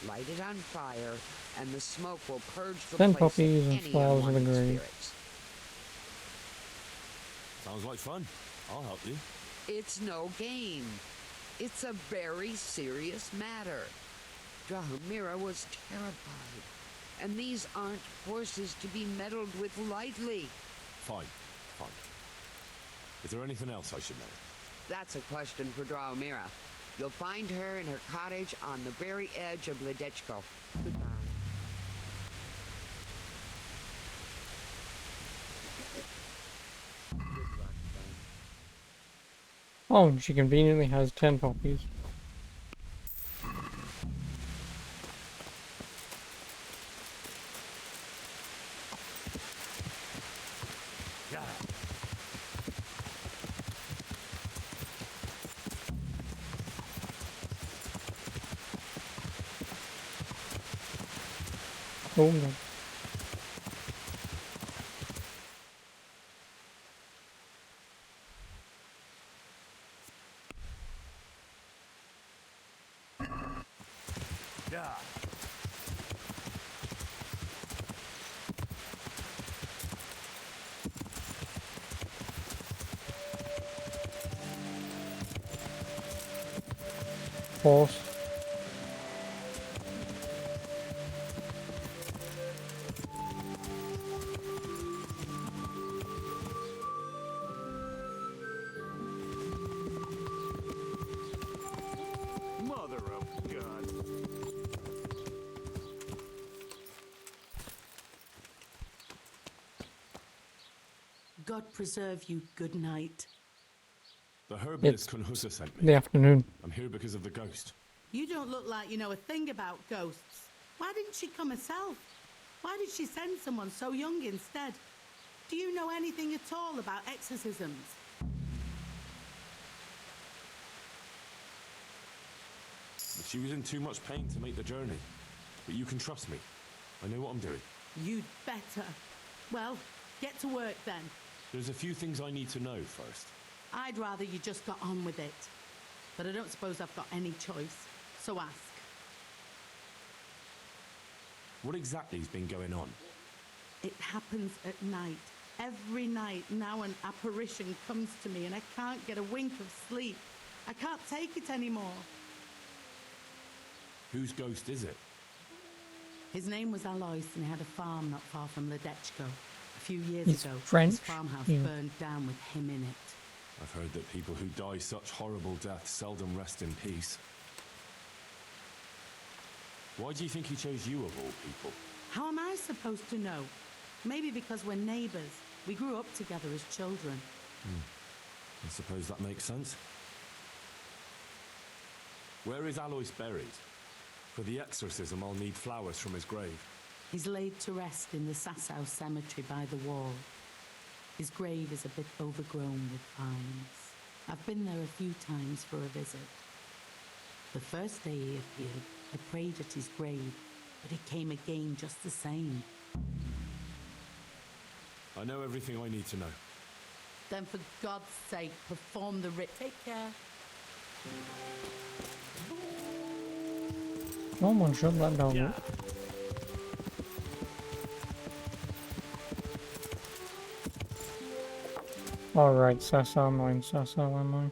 Light it on fire, and the smoke will purge the 10 place poppies of and any flowers of the unwanted grave. spirits. Sounds like fun. I'll help you. It's no game. It's a very serious matter. Drahomira was terrified, and these aren't forces to be meddled with lightly. Fine. Fine. Is there anything else I should know? That's a question for Drahomira. You'll find her in her cottage on the very edge of Ledechko. Goodbye. Oh, and she conveniently has 10 poppies. Yeah. Oh no. Yeah. Horse. Mother of God. God preserve you. Good night. The herbalist It's Kunhusa sent me. the afternoon. I'm here because of the ghost. You don't look like you know a thing about ghosts. Why didn't she come herself? Why did she send someone so young instead? Do you know anything at all about exorcisms? She was in too much pain to make the journey. But you can trust me. I know what I'm doing. You'd better. Well, get to work then. There's a few things I need to know first. I'd rather you just got on with it. But I don't suppose I've got any choice. So ask. What exactly has been going on? It happens at night. Every night now an apparition comes to me and I can't get a wink of sleep. I can't take it anymore. Whose ghost is it? His name was Alois and he had a farm not far from Ledechko. A few years He's ago, French, his farmhouse yeah. burned down with him in it. I've heard that people who die such horrible deaths seldom rest in peace. Why do you think he chose you of all people? How am I supposed to know? Maybe because we're neighbours. We grew up together as children. I suppose that makes sense. Where is Alois buried? For the exorcism, I'll need flowers from his grave. He's laid to rest in the Sasau cemetery by the wall. His grave is a bit overgrown with vines. I've been there a few times for a visit. The first day he appeared, I prayed at his grave, but he came again just the same. I know everything I need to know. Then for God's sake, perform the rite. Take care. Someone shut that dog up. Alright, Sasa mine, Sasa mine.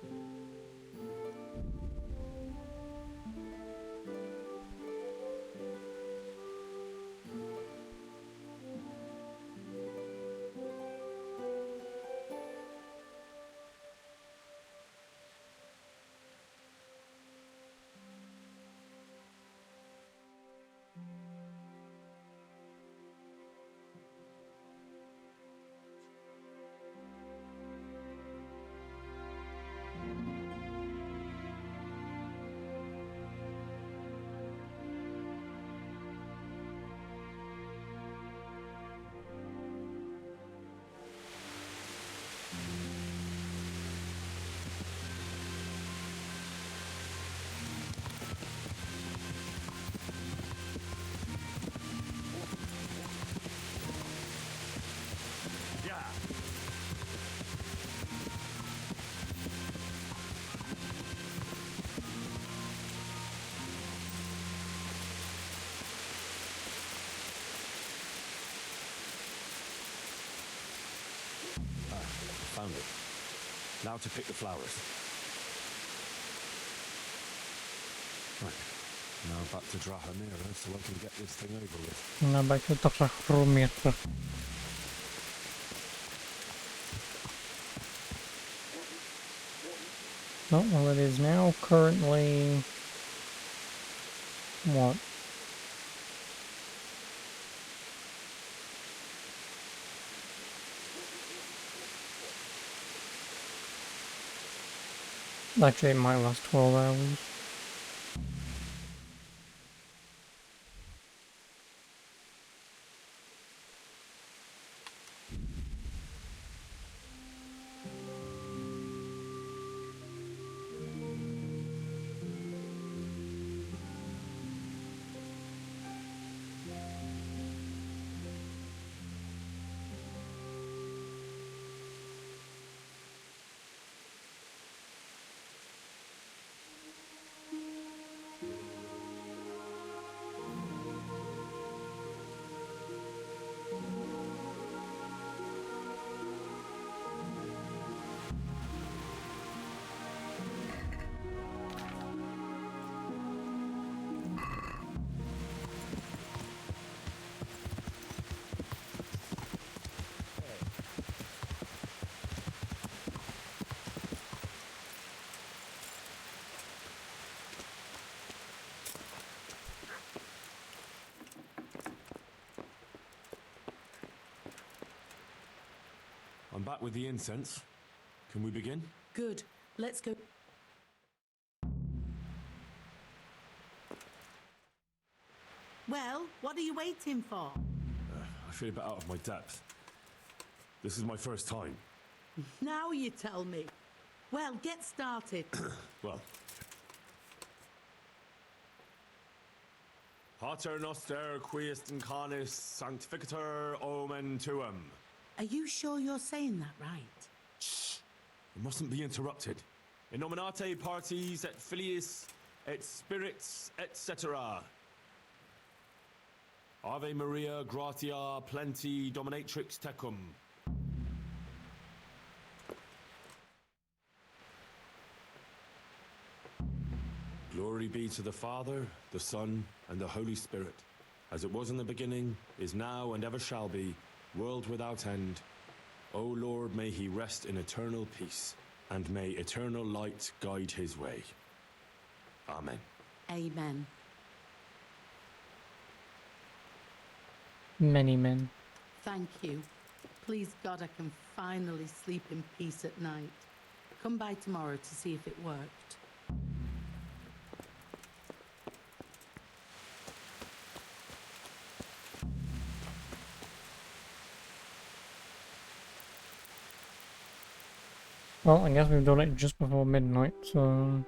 Found it. Now to pick the flowers. Right. Now back to Drahamira so I can get this thing over with. Now back to Drahamira. Oh, well, it is now currently... what? Actually, it might last 12 hours. I'm back with the incense. Can we begin? Good. Let's go. Well, what are you waiting for? I feel a bit out of my depth. This is my first time. Now you tell me. Well, get started. Well. Pater noster quiest incarnis sanctificator omen tuum. Are you sure you're saying that right? Shh! We mustn't be interrupted. In nominate parties et filiis et spirits etc. Ave Maria gratia plenti dominatrix tecum. Glory be to the Father, the Son, and the Holy Spirit, as it was in the beginning, is now, and ever shall be, world without end. O Lord, may he rest in eternal peace, and may eternal light guide his way. Amen. Amen. Many men. Thank you. Please God I can finally sleep in peace at night. Come by tomorrow to see if it worked. Well, I guess we've done it just before midnight, so...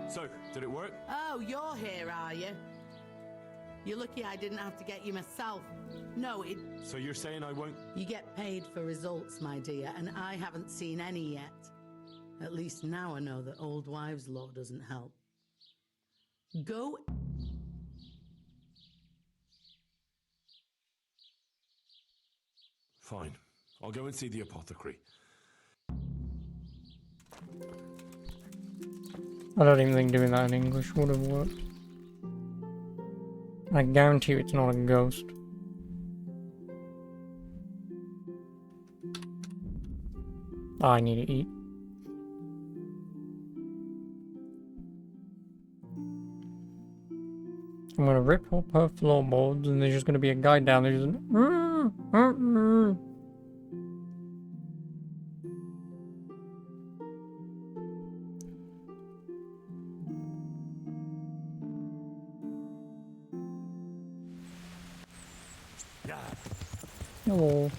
So, did it work? Oh, you're here, are you? You're lucky I didn't have to get you myself. No, it... So you're saying I won't... You get paid for results, my dear, and I haven't seen any yet. At least now I know that old wives' law doesn't help. Go... Fine. I'll go and see the apothecary. I don't even think doing that in English would have worked. I guarantee you it's not a ghost. I need to eat. I'm gonna rip up her floorboards and there's just gonna be a guy down there just... Hello.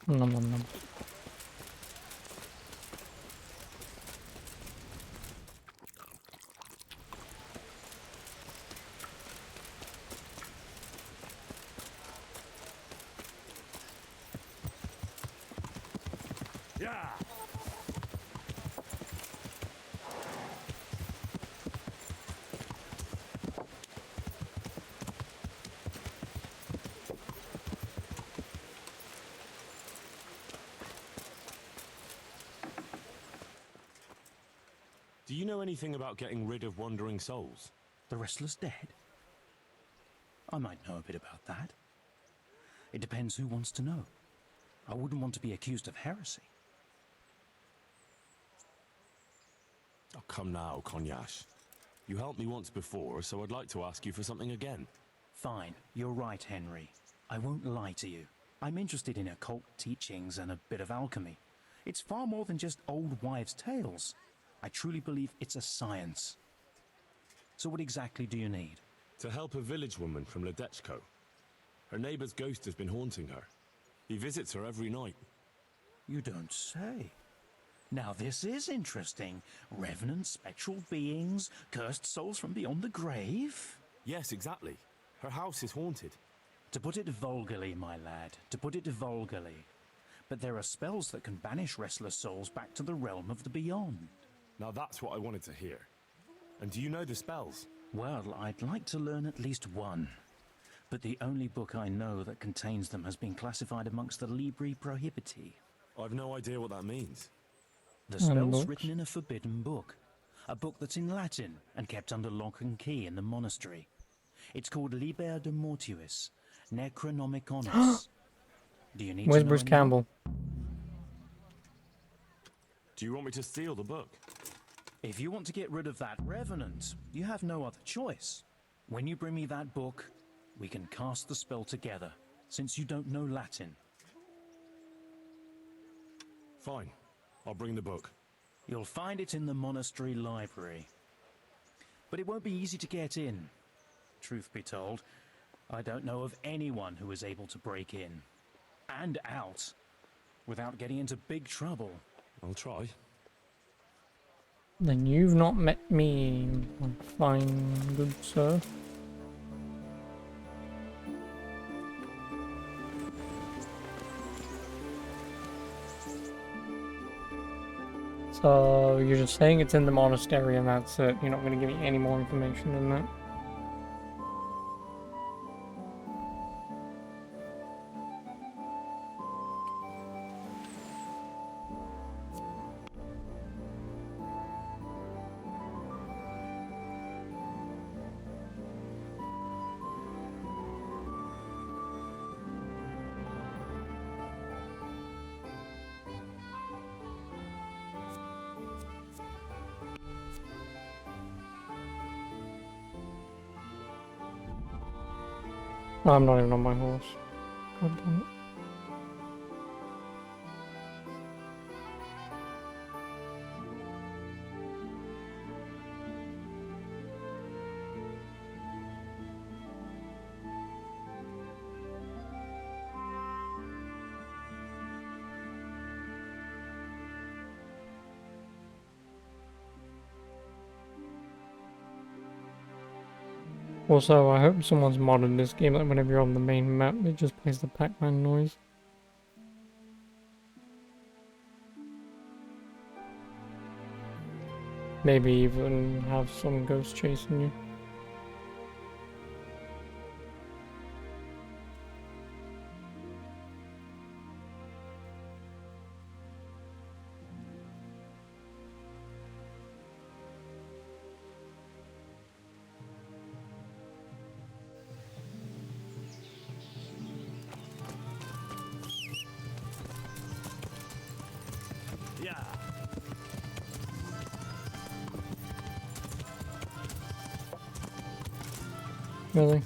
Nom nom nom. Do you know anything about getting rid of wandering souls? The Restless Dead? I might know a bit about that. It depends who wants to know. I wouldn't want to be accused of heresy. Oh, come now, Konyash. You helped me once before, so I'd like to ask you for something again. Fine, you're right, Henry. I won't lie to you. I'm interested in occult teachings and a bit of alchemy. It's far more than just old wives' tales. I truly believe it's a science. So what exactly do you need? To help a village woman from Ledechko. Her neighbor's ghost has been haunting her. He visits her every night. You don't say. Now this is interesting. Revenant spectral beings, cursed souls from beyond the grave? Yes, exactly. Her house is haunted. To put it vulgarly, my lad, to put it vulgarly. But there are spells that can banish restless souls back to the realm of the beyond. Now that's what I wanted to hear. And do you know the spells? Well, I'd like to learn at least one. But the only book I know that contains them has been classified amongst the Libri Prohibiti. I've no idea what that means. The spell's written in a forbidden book. A book that's in Latin and kept under lock and key in the monastery. It's called Liber de Mortuis, Necronomiconus. Do you need Where's to know Bruce any Campbell? Do you want me to steal the book? If you want to get rid of that revenant, you have no other choice. When you bring me that book, we can cast the spell together, since you don't know Latin. Fine. I'll bring the book. You'll find it in the monastery library. But it won't be easy to get in. Truth be told, I don't know of anyone who is able to break in and out without getting into big trouble. I'll try. Then you've not met me, fine good sir. So you're just saying it's in the monastery and that's it. You're not going to give me any more information than that. I'm not even on my horse. God damn it. Also, I hope someone's modded this game, like whenever you're on the main map, it just plays the Pac-Man noise. Maybe even have some ghost chasing you. Yeah. Really?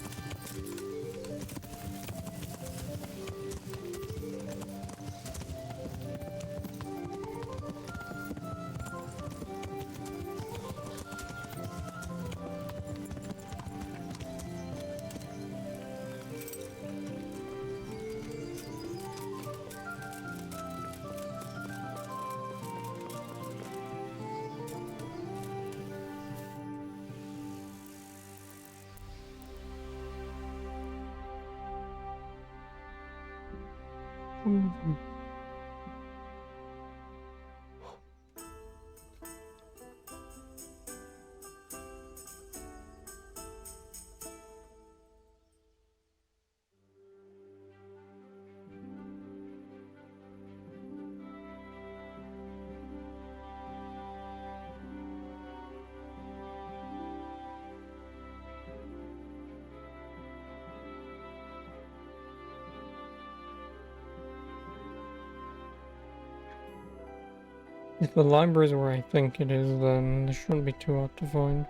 If the library is where I think it is, then it shouldn't be too hard to find.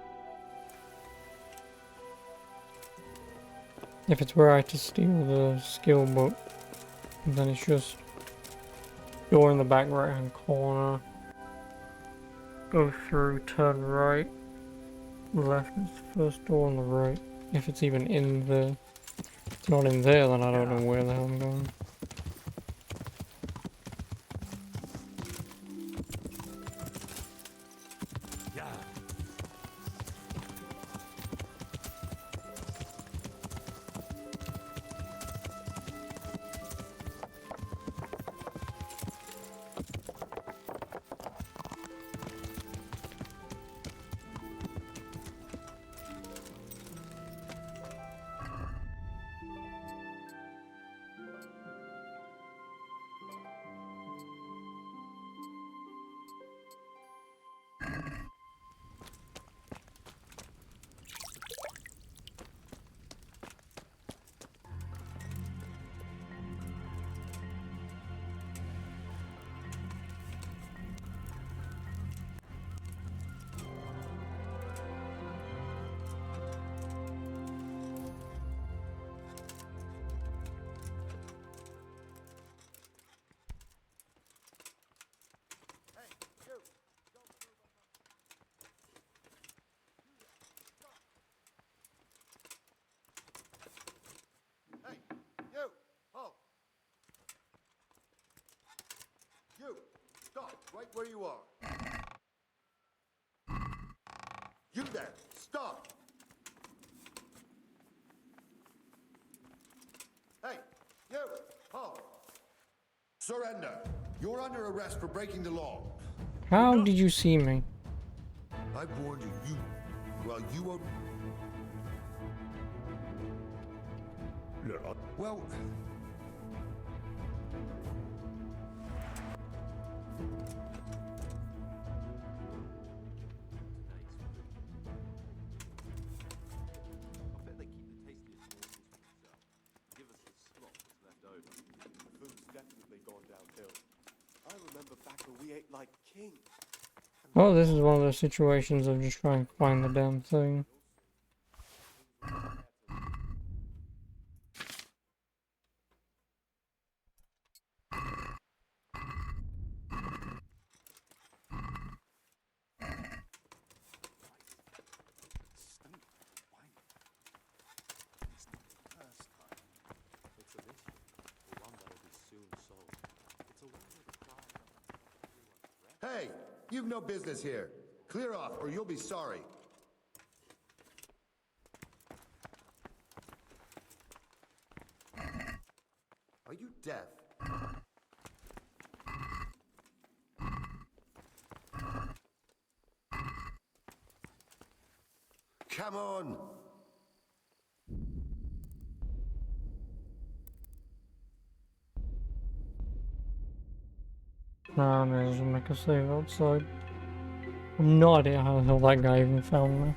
If it's where I had to steal the skill book, then it's just door in the back right hand corner. Go through, turn right, left is the first door on the right. If it's even in there. If it's not in there, then I don't know where the hell I'm going. You, stop right where you are. You there, stop. Hey, you, halt. Surrender. You're under arrest for breaking the law. How did you see me? I warned you. Well, you won't. Well. Like king. Well, this is one of those situations of just trying to find the damn thing. Hey, you've no business here. Clear off, or you'll be sorry. Are you deaf? Come on! Nah, I may as well make a save outside. I've no idea how the hell that guy even found me.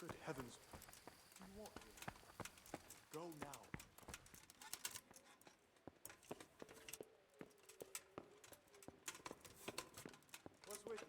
Good heavens. What do you want here? Go now. What's with you?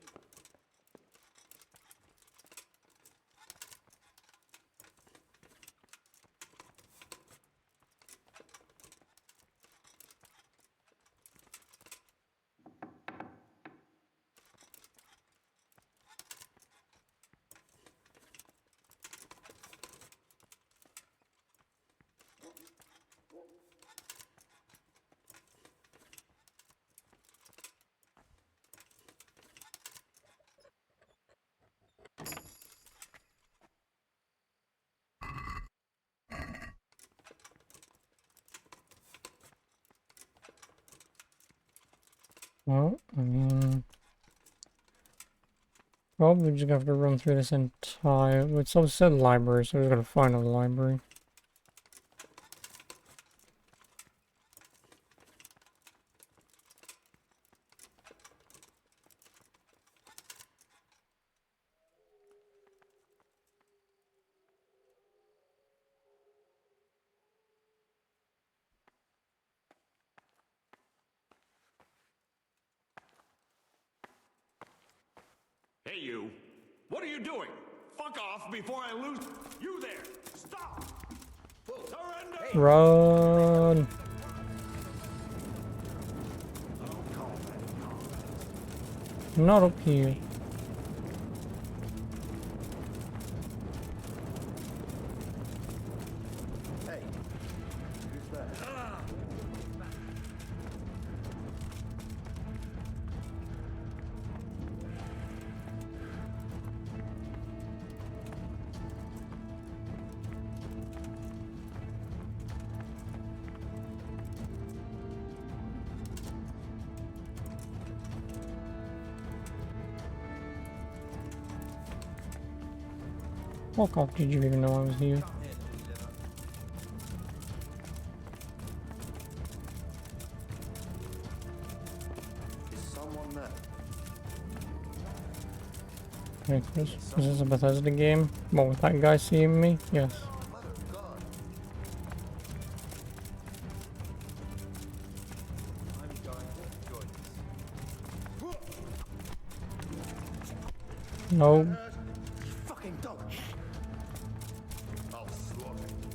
Well, I mean, probably just gonna have to run through this entire. It's also said library, so we're gonna find a library. Hey, you. What are you doing? Fuck off before I lose... You there! Stop! Surrender! Run! Not up here. Hey, who's there? Fuck off, did you even know I was here? Is someone there? Hey Chris, is this a Bethesda game? What, with that guy seeing me? Yes. No. Fucking dog. I'll slaughter you.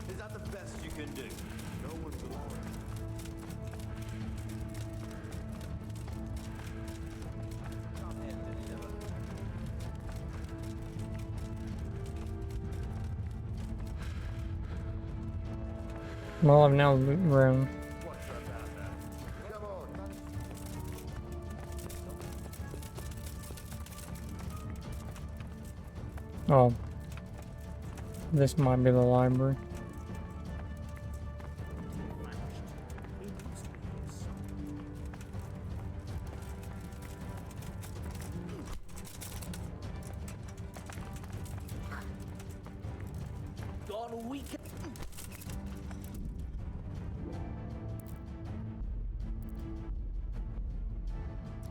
Is that the best you can do? No one's alive. Come and deliver. Well, I've now looked around. Oh. This might be the library. Gone weekend.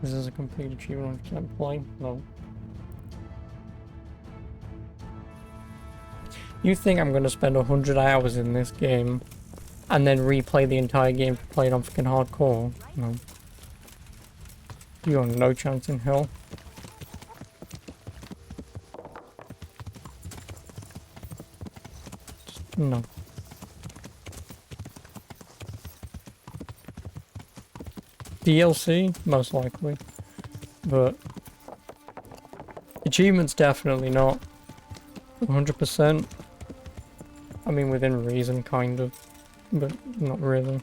This is a complete achievement. I can't play. No. You think I'm gonna spend 100 hours in this game and then replay the entire game to play it on fucking hardcore? No. You got no chance in hell. No. DLC? Most likely. But achievements definitely not. 100%. I mean, within reason, kind of. But not really.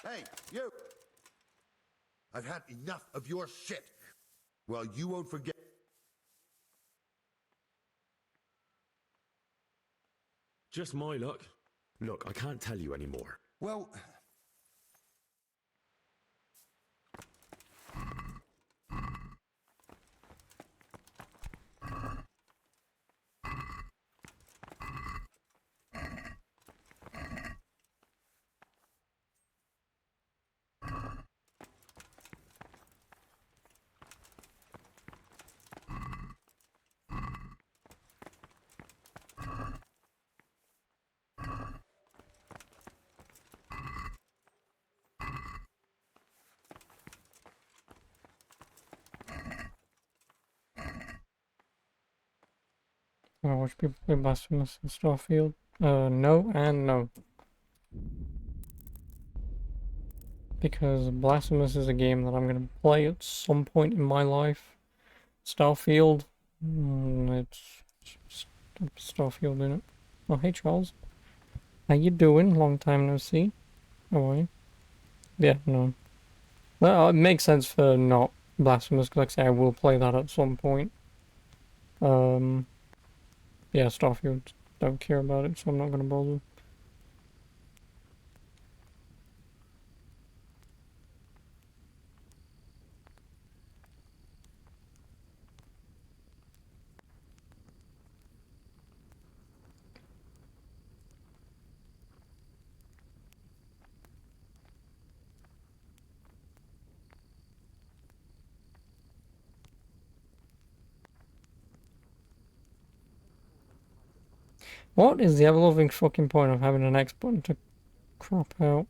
Hey, you! I've had enough of your shit. Well, you won't forget. Just my luck. Look, I can't tell you anymore. Well, I watch people play Blasphemous and Starfield. No and no. Because Blasphemous is a game that I'm gonna play at some point in my life. Starfield, it's Starfield in it. Oh, hey Charles. How you doing? Long time no see. How are you? Yeah, no. Well, it makes sense for not Blasphemous, because like I say, I will play that at some point. Yeah, Starfield, don't care about it, so I'm not gonna bother. What is the ever-loving fucking point of having an X button to crop out?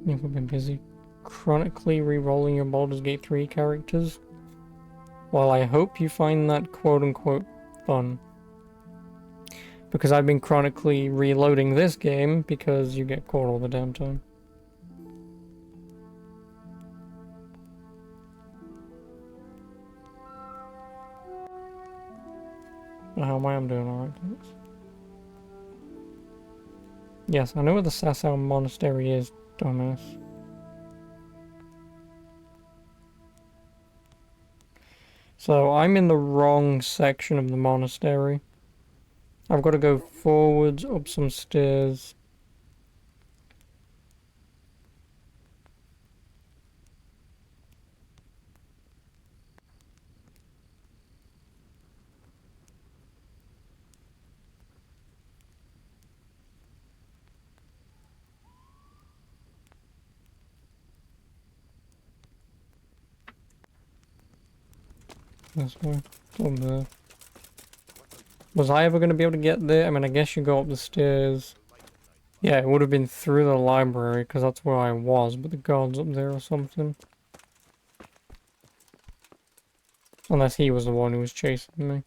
You've been busy chronically re-rolling your Baldur's Gate 3 characters. Well, I hope you find that quote-unquote fun. Because I've been chronically reloading this game because you get caught all the damn time. But how am I? I'm doing alright, thanks. Yes, I know where the Sasau Monastery is, dumbass. So, I'm in the wrong section of the monastery. I've got to go forwards, up some stairs. This way. Up there. Was I ever going to be able to get there? I mean, I guess you go up the stairs. Yeah, it would have been through the library, because that's where I was, but the guard's up there or something. Unless he was the one who was chasing me.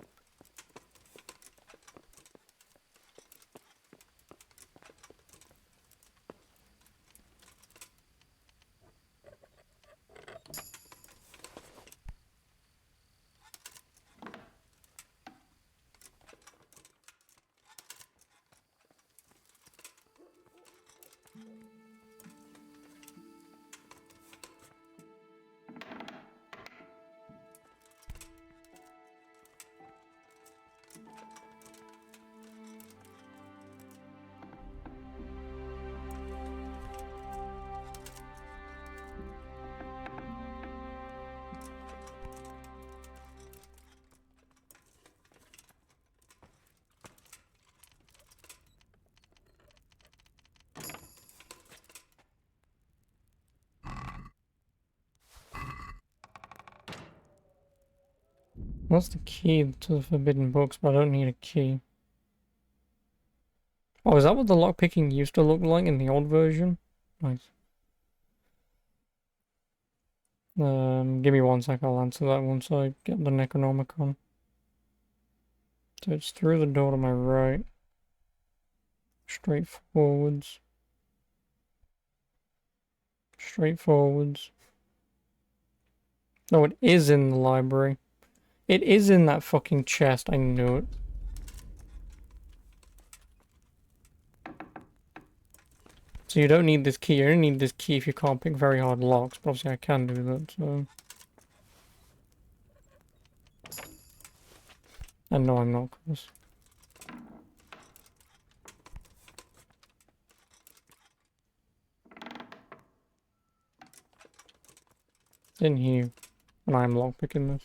What's the key to the forbidden books? But I don't need a key. Oh, is that what the lockpicking used to look like in the old version? Nice. Give me 1 sec, I'll answer that once I get the Necronomicon. So it's through the door to my right. Straight forwards. Straight forwards. No, it is in the library. It is in that fucking chest, I knew it. So you don't need this key. You only need this key if you can't pick very hard locks, but obviously I can do that, so... And no, I'm not, close. In here. And I'm lockpicking this.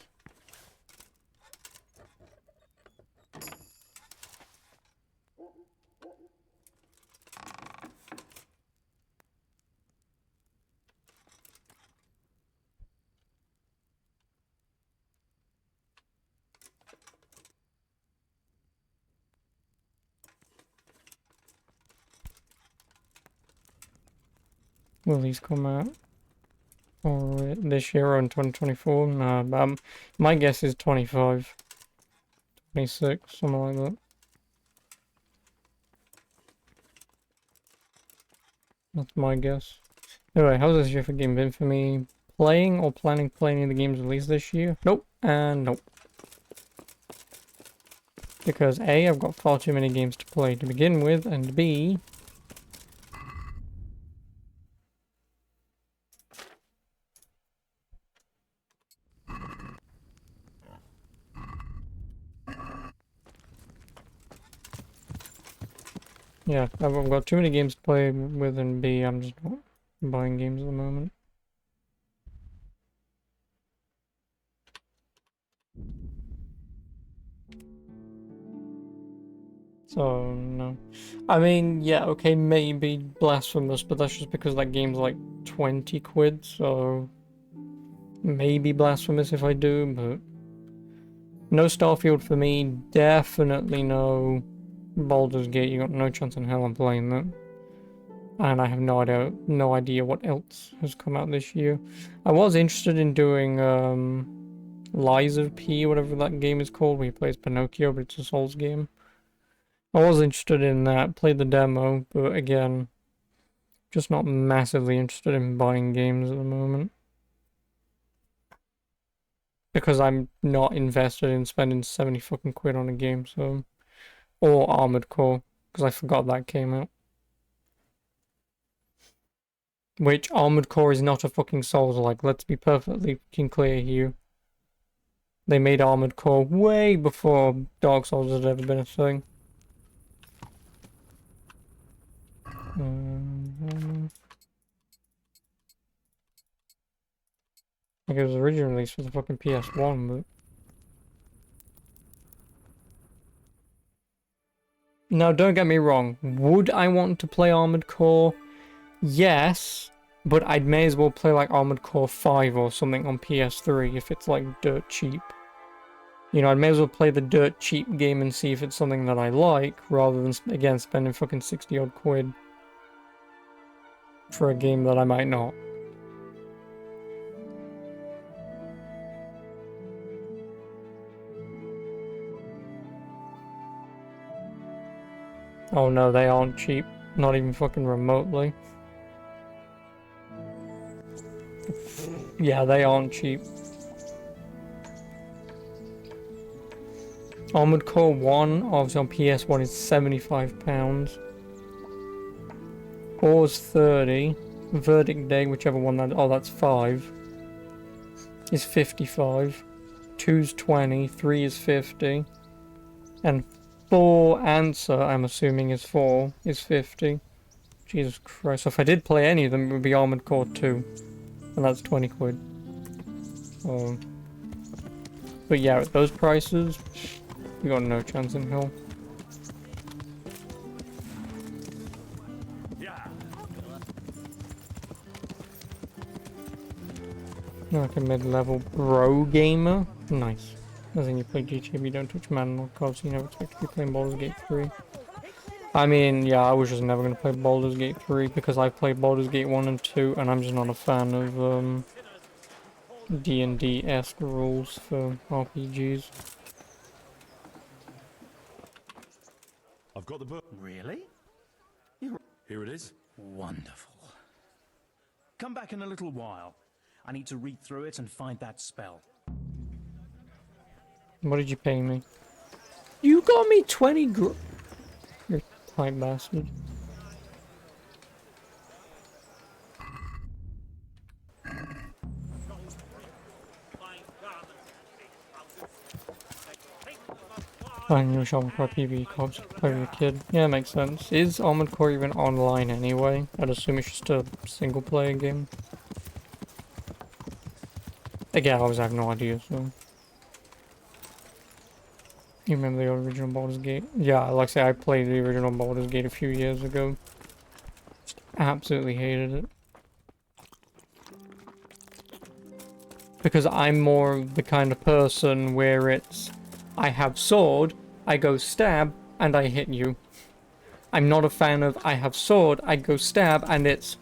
Will these come out? Or this year or in 2024? Nah, my guess is 25. 26, something like that. That's my guess. Anyway, how's this year for game been for me? Playing or planning to play any of the games released this year? Nope, and nope. Because A, I've got far too many games to play to begin with, and B... Yeah, I've got too many games to play with, and B, I'm just not buying games at the moment. So, no. I mean, yeah, okay, maybe Blasphemous, but that's just because that game's like 20 quid, so... Maybe Blasphemous if I do, but... No Starfield for me, definitely no Baldur's Gate. You got no chance in hell I'm playing that. And I have no idea what else has come out this year. I was interested in doing Lies of P, whatever that game is called, where he plays Pinocchio, but it's a Souls game. I was interested in that, played the demo, but again, just not massively interested in buying games at the moment. Because I'm not invested in spending 70 fucking quid on a game, so... Or Armored Core, because I forgot that came out. Which, Armored Core is not a fucking Souls-like, let's be perfectly fucking clear here. They made Armored Core way before Dark Souls had ever been a thing. Like it was originally released for the fucking PS1, but... Now, don't get me wrong. Would I want to play Armored Core? Yes, but I'd may as well play like Armored Core 5 or something on PS3 if it's like dirt cheap. You know, I may as well play the dirt cheap game and see if it's something that I like, rather than, again, spending fucking 60 odd quid for a game that I might not. Oh no, they aren't cheap. Not even fucking remotely. Yeah, they aren't cheap. Armored Core 1, obviously on PS1, is £75. Ore's 30. Verdict Day, whichever one that... Oh, that's 5. Is 55. 2's 20. 3 is 50. And 4 Answer, I'm assuming is 4, is 50. Jesus Christ. So if I did play any of them, it would be Armored Core 2. And that's 20 quid. But yeah, at those prices, you got no chance in hell. Like a mid-level bro gamer. Nice. As in you play GTA but you don't touch man or COD, so you never expect to be playing Baldur's Gate 3. I mean, yeah, I was just never going to play Baldur's Gate 3 because I've played Baldur's Gate 1 and 2 and I'm just not a fan of D&D-esque rules for RPGs. I've got the book. Really? Here it is. Wonderful. Come back in a little while. I need to read through it and find that spell. What did you pay me? You got me 20 gr- You tight bastard. Fine, you shall require PvE cops to play with a kid. Yeah, makes sense. Is Armored Core even online anyway? I'd assume it's just a single player game. Again, I obviously have no idea, so... You remember the original Baldur's Gate? Yeah, like I say, I played the original Baldur's Gate a few years ago. Just absolutely hated it. Because I'm more of the kind of person where it's... I have sword, I go stab, and I hit you. I'm not a fan of I have sword, I go stab, and it's...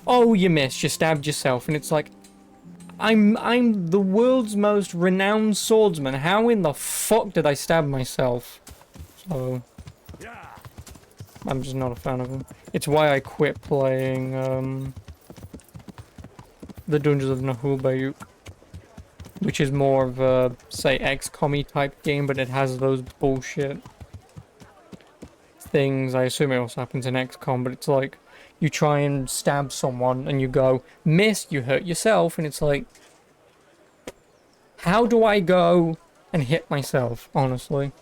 Oh, you missed, you stabbed yourself, and it's like... I'm the world's most renowned swordsman. How in the fuck did I stab myself? So... I'm just not a fan of him. It's why I quit playing, the Dungeons of Naheulbeuk. Which is more of a, say, XCOM-y type game, but it has those bullshit things. I assume it also happens in XCOM, but it's like, you try and stab someone, and you go, miss, you hurt yourself, and it's like, how do I go and hit myself, honestly?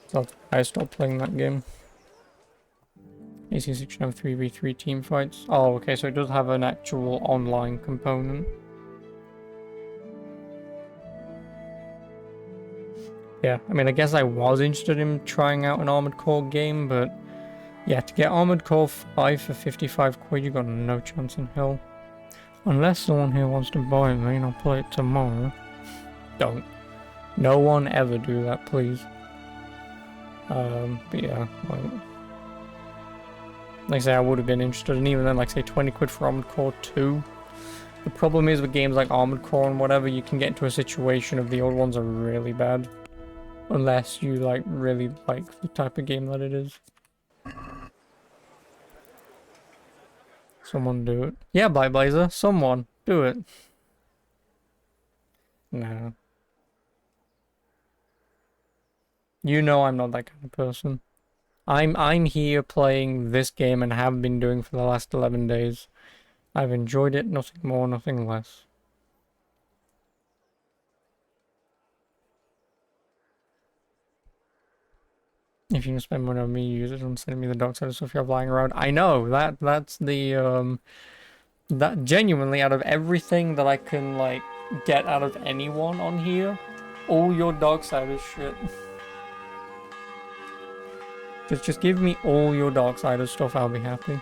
So I stopped playing that game. AC6 should have 3v3 team fights. Oh, okay, so it does have an actual online component. Yeah, I mean, I guess I was interested in trying out an Armored Core game, but yeah, to get Armored Core 5 for 55 quid, you got no chance in hell. Unless someone here wants to buy me and I'll play it tomorrow. Don't. No one ever do that, please. But yeah, like I say, I would have been interested, and even then, like say 20 quid for Armored Core 2. The problem is with games like Armored Core and whatever, you can get into a situation of the old ones are really bad. Unless you, like, really like the type of game that it is. Someone do it. Yeah, Bye Blazer. Someone. Do it. Nah. You know I'm not that kind of person. I'm here playing this game and have been doing for the last 11 days. I've enjoyed it, nothing more, nothing less. If you can spend money on me, use it on sending me the dark side of stuff you have lying around. I know, that's the, that genuinely, out of everything that I can, like, get out of anyone on here, all your dark side is shit. Just give me all your dark side of stuff, I'll be happy.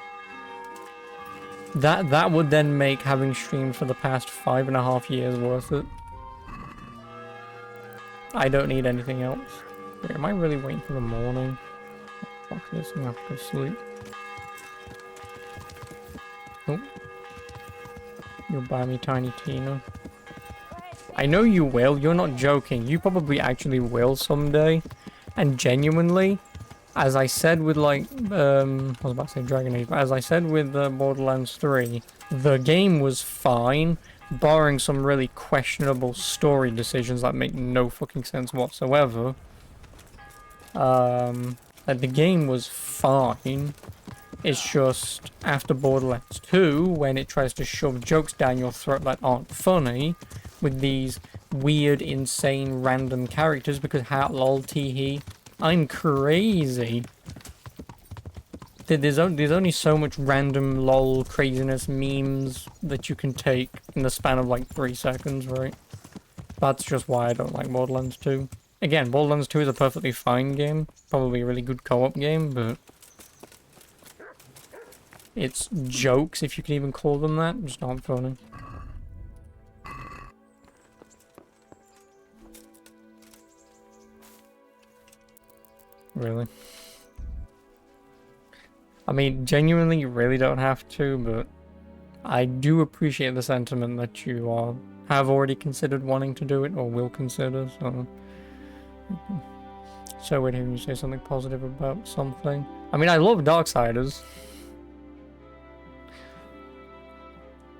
That would then make having streamed for the past 5.5 years worth it. I don't need anything else. Wait, am I really waiting for the morning? Fuck this, I'm gonna have to go sleep. Oh. You'll buy me Tiny Tina. I know you will, you're not joking. You probably actually will someday. And genuinely, as I said with like, I was about to say Dragon Age, but as I said with Borderlands 3, the game was fine, barring some really questionable story decisions that make no fucking sense whatsoever. Like the game was fine. It's just after Borderlands 2, when it tries to shove jokes down your throat that aren't funny, with these weird, insane, random characters, because how lol teehee, I'm crazy. There's only so much random lol craziness memes that you can take in the span of like 3 seconds, right? That's just why I don't like Borderlands 2. Again, Borderlands 2 is a perfectly fine game, probably a really good co-op game, but its jokes, if you can even call them that, just aren't funny. Really? I mean, genuinely, you really don't have to, but I do appreciate the sentiment that you have already considered wanting to do it, or will consider, so... So weird hearing you say something positive about something. I mean, I love Darksiders.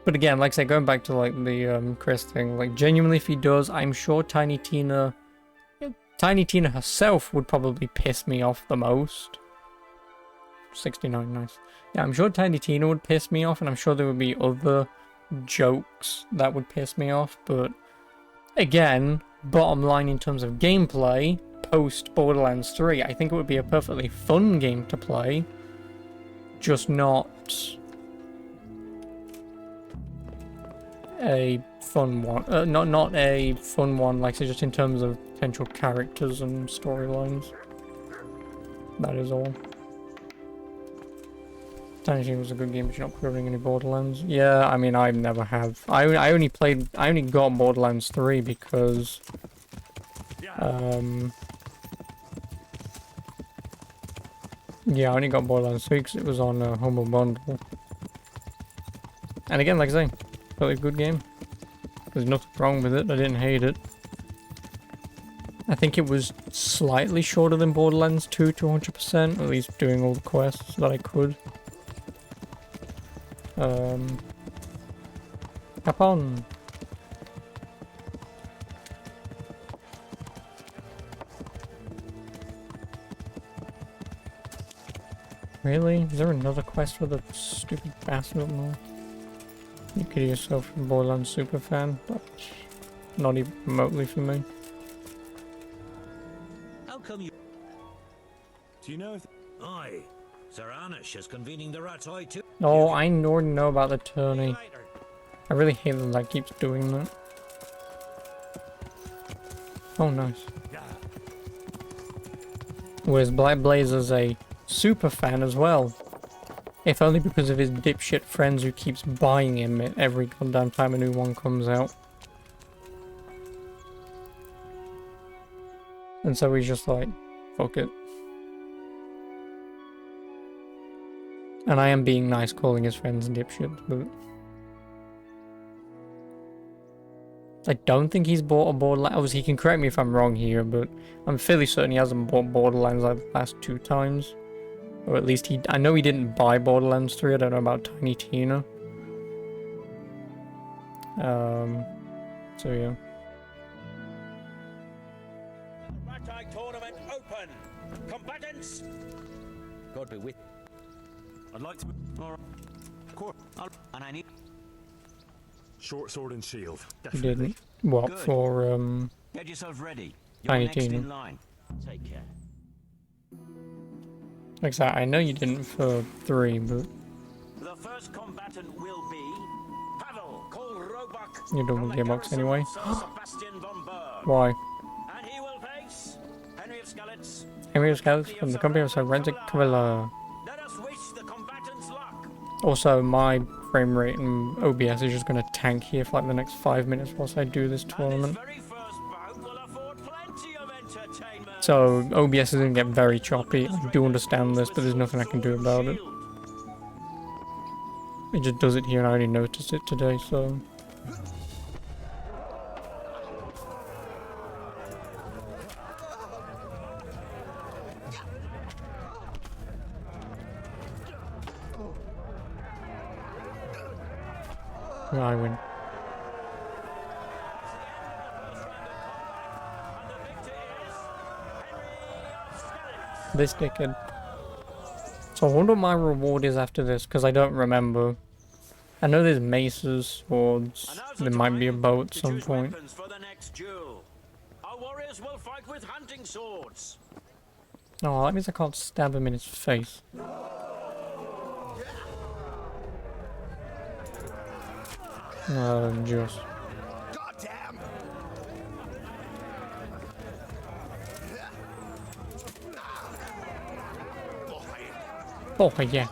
But again, like I say, going back to like the Chris thing, like genuinely if he does, I'm sure Tiny Tina herself would probably piss me off the most. 69, nice. Yeah, I'm sure Tiny Tina would piss me off, and I'm sure there would be other jokes that would piss me off, but again, bottom line in terms of gameplay, post Borderlands 3, I think it would be a perfectly fun game to play, just not a fun one. Not a fun one, like, so just in terms of potential characters and storylines. That is all. Tiny Tina was a good game, but you're not covering any Borderlands. Yeah, I mean, I never have. I only got Borderlands 3 because, yeah, I only got Borderlands 3 because it was on Humble Bundle. And again, like I say, really good game. There's nothing wrong with it. I didn't hate it. I think it was slightly shorter than Borderlands 2 to 100%, at least doing all the quests that I could. Capon. Really? Is there another quest for the stupid bastard up north? You could yourself a Borderlands superfan. That's not even remotely for me. How come you... Do you know if... Aye. Sir Anish is convening the Rat's Eye too. Oh, I already know about the tourney. I really hate that keeps doing that. Oh, nice. Whereas Black Blazer's a super fan as well. If only because of his dipshit friends who keeps buying him every goddamn time a new one comes out. And so he's just like, fuck it. And I am being nice calling his friends dipshits, but... I don't think he's bought a Borderlands. Obviously, he can correct me if I'm wrong here, but I'm fairly certain he hasn't bought Borderlands like the last 2 times. Or at least I know he didn't buy Borderlands 3, I don't know about Tiny Tina. So yeah. Rat Eye tournament open. Combatants. God be with. I'd like to... Alright. And I need... Short sword and shield, He definitely. didn't. What, Good. for, Get yourself ready. You're Tiny next Tina. in line. Take care. Like I said, I know you didn't for 3, but... The first combatant will be Pavel Kolrobak. You're doing the gearbox anyway. Sebastian von Berg. Why? And he will face Henry of Skalitz. Henry of Scouts from the company of Forensic Cavalry. Let us wish the combatants luck. Also, my frame rate and OBS is just going to tank here for like the next 5 minutes whilst I do this tournament. Very first bout will afford plenty So OBS is gonna get very choppy. I do understand this, but there's nothing I can do about it. It just does it here, and I already noticed it today, so... I win. This dickhead. So I wonder what my reward is after this, because I don't remember. I know there's maces, swords, there might be a bow at some point. For the next duel. Our warriors will fight with hunting swords. Oh, that means I can't stab him in his face. Just... Goddamn! Oh, yeah.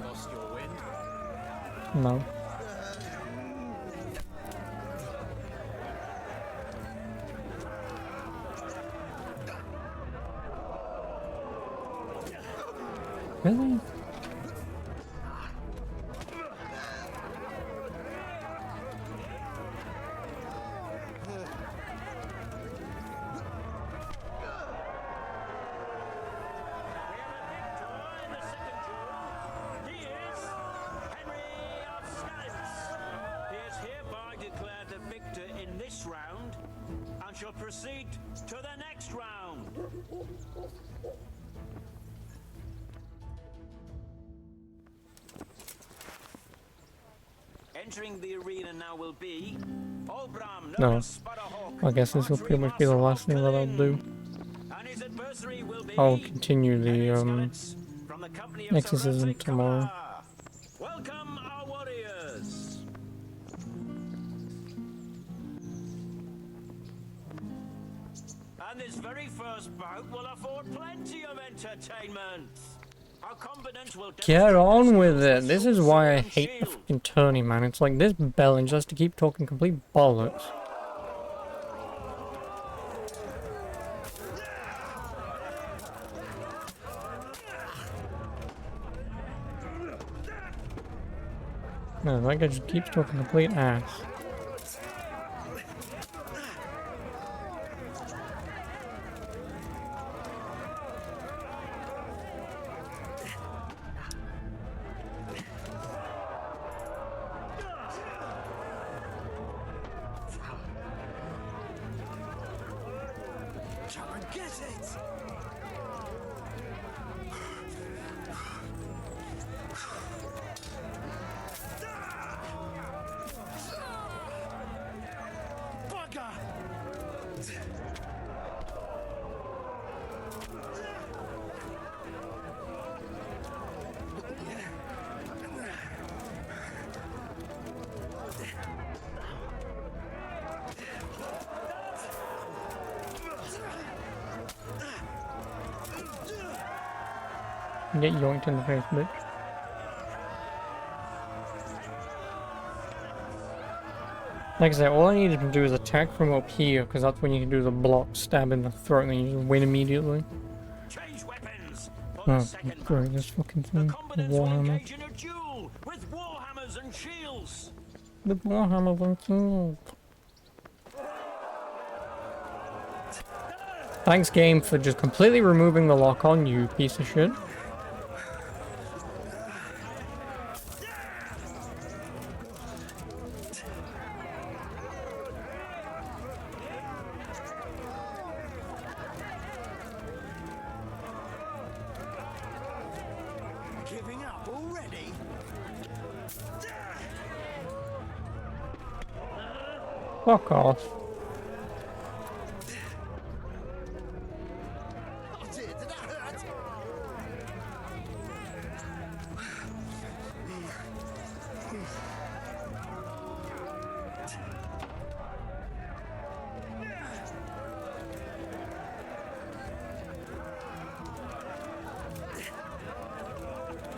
Lost your wind? No. Really? Round and shall proceed to the next round. Entering the arena now will be Olbram, No. I guess this will pretty much be the last thing that I'll do. I'll continue the exorcism tomorrow. Welcome our warriors. And this very first bout will afford plenty of entertainment. Our combatants will Get on with it. This is why I hate the fucking tourney, man. It's like this Bellin just has to keep talking complete bollocks. No, that guy just keeps talking complete ass. Get yoinked in the face, bitch. Like I said, all I needed to do is attack from up here, because that's when you can do the block, stab in the throat, and then you just win immediately. Oh, great, this fucking thing. The Warhammer. With warhammers and shields. The Warhammer and shields. Thanks, game, for just completely removing the lock on, you piece of shit. Giving up already? Fuck off.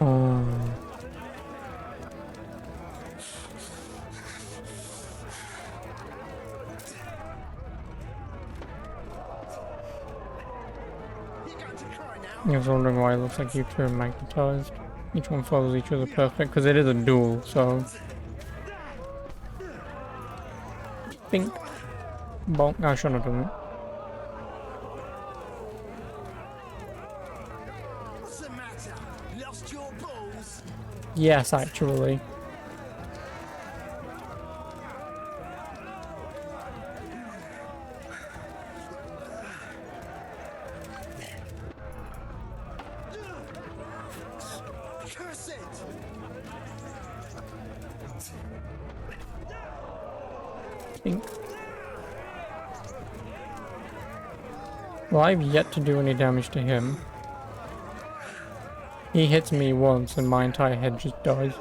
Oh. I was wondering why it looks like you two are magnetized. Each one follows each other perfect, because it is a duel, so... Bink. Bonk. I shouldn't have done it. What's the matter? Lost your balls? Yes, actually. Curse it! Bink. Well, I've yet to do any damage to him. He hits me once and my entire head just dies.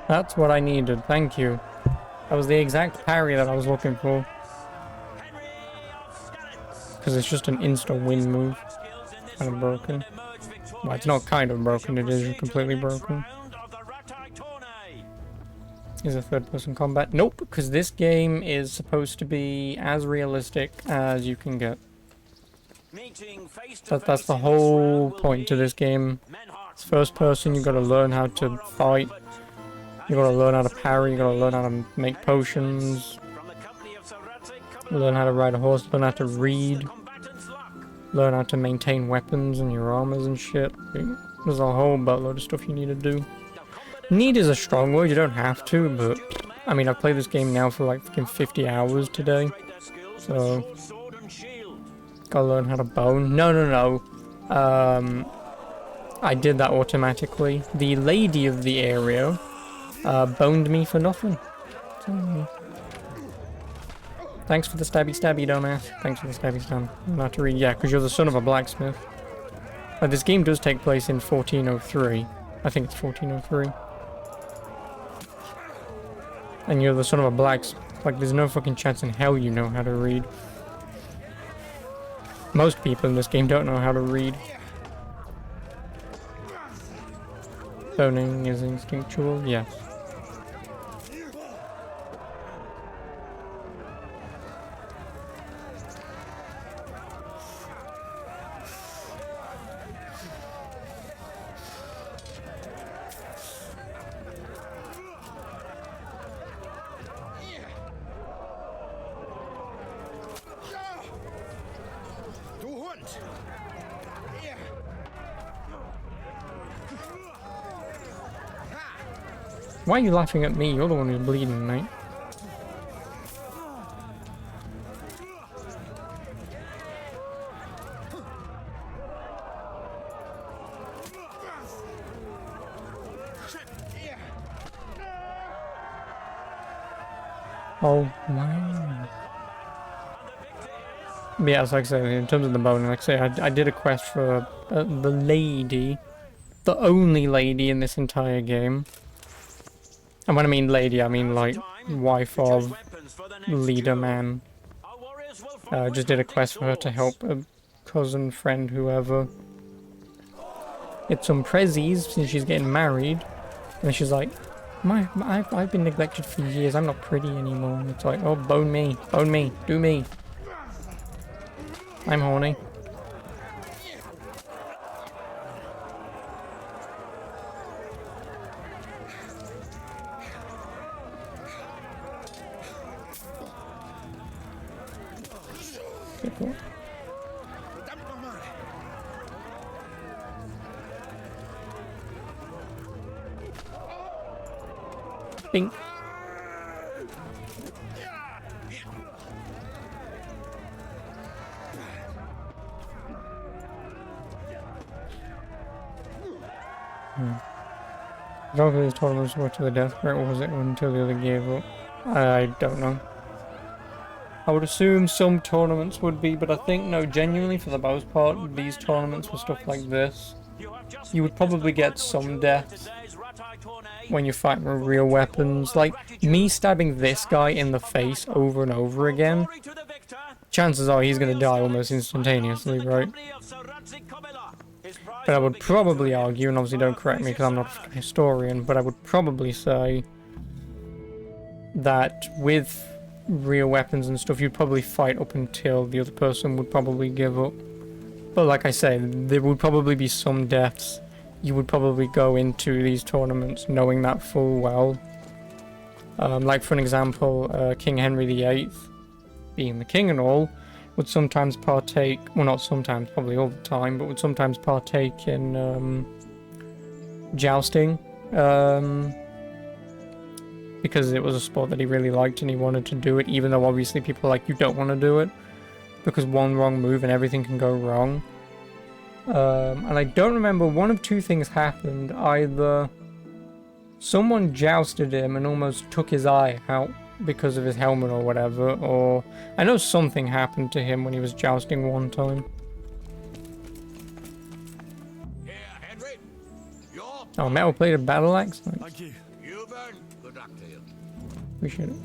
That's what I needed, thank you. That was the exact parry that I was looking for. Because it's just an insta-win move. Kind of broken. Well, it's not kind of broken, it is completely broken. Is a third-person combat? Nope, because this game is supposed to be as realistic as you can get. That's the whole point to this game. It's first person, you gotta learn how to fight. You gotta learn how to parry, you gotta learn how to make potions. Learn how to ride a horse, learn how to read. Learn how to maintain weapons and your armors and shit. There's a whole buttload of stuff you need to do. Need is a strong word, you don't have to, but... I mean, I've played this game now for like fucking 50 hours today. So... Gotta learn how to bone. No. I did that automatically. The lady of the area boned me for nothing. Thanks for the stabby, dumbass. Thanks for the stabby stab. Not to read. Yeah, because you're the son of a blacksmith. This game does take place in 1403. I think it's 1403. And you're the son of a blacksmith. Like, there's no fucking chance in hell you know how to read. Most people in this game don't know how to read. Boning is instinctual, yes. Why are you laughing at me? You're the one who's bleeding, mate. Oh my. But yeah, like I say, in terms of the bone, like I say, I did a quest for the lady, the only lady in this entire game. And when I mean lady, I mean like wife of leader man. Just did a quest for her to help a cousin, friend, whoever. Get some prezzies since she's getting married. And she's like, I've been neglected for years, I'm not pretty anymore. And it's like, oh, bone me, do me. I'm horny. Okay, cool. Bing. I don't think these tournaments were to the death, or was it until the other gave up? I don't know. I would assume some tournaments would be, but I think, no, genuinely, for the most part, these tournaments were stuff like this. You would probably get some deaths, when you're fighting with real weapons. Like, me stabbing this guy in the face over and over again, chances are he's going to die almost instantaneously, right? But I would probably argue, and obviously don't correct me because I'm not a historian, but I would probably say that with real weapons and stuff, you'd probably fight up until the other person would probably give up. But like I say, there would probably be some deaths. You would probably go into these tournaments knowing that full well. Like for an example, King Henry VIII, being the king and all, would sometimes partake, well not sometimes, probably all the time, but would sometimes partake in jousting. Because it was a sport that he really liked and he wanted to do it, even though obviously people are like, you don't want to do it, because one wrong move and everything can go wrong. And I don't remember, one of two things happened. Either someone jousted him and almost took his eye out because of his helmet or whatever, or I know something happened to him when he was jousting one time. Oh, metal plated battle axe? Nice. Thank you. You've earned. Good luck to you. Appreciate it.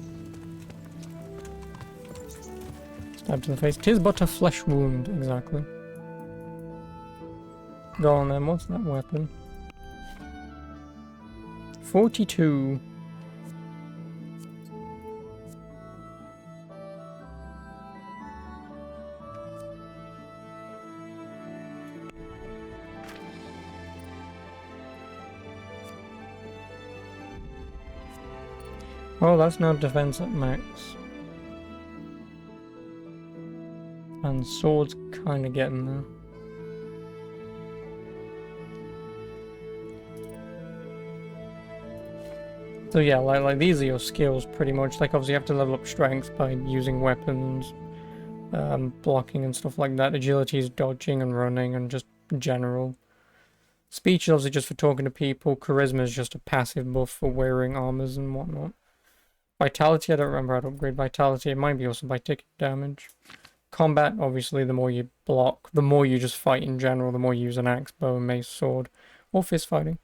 Stab to the face. 'Tis but a flesh wound, exactly. Go on then, what's that weapon? 42. Oh, that's now defense at max. And sword's kind of getting there. So yeah, like these are your skills pretty much. Like obviously you have to level up strength by using weapons, blocking and stuff like that. Agility is dodging and running and just general. Speech is obviously just for talking to people. Charisma is just a passive buff for wearing armors and whatnot. Vitality, I don't remember how to upgrade Vitality. It might be also by taking damage. Combat, obviously, the more you block, the more you just fight in general, the more you use an axe, bow, mace, sword, or fist fighting.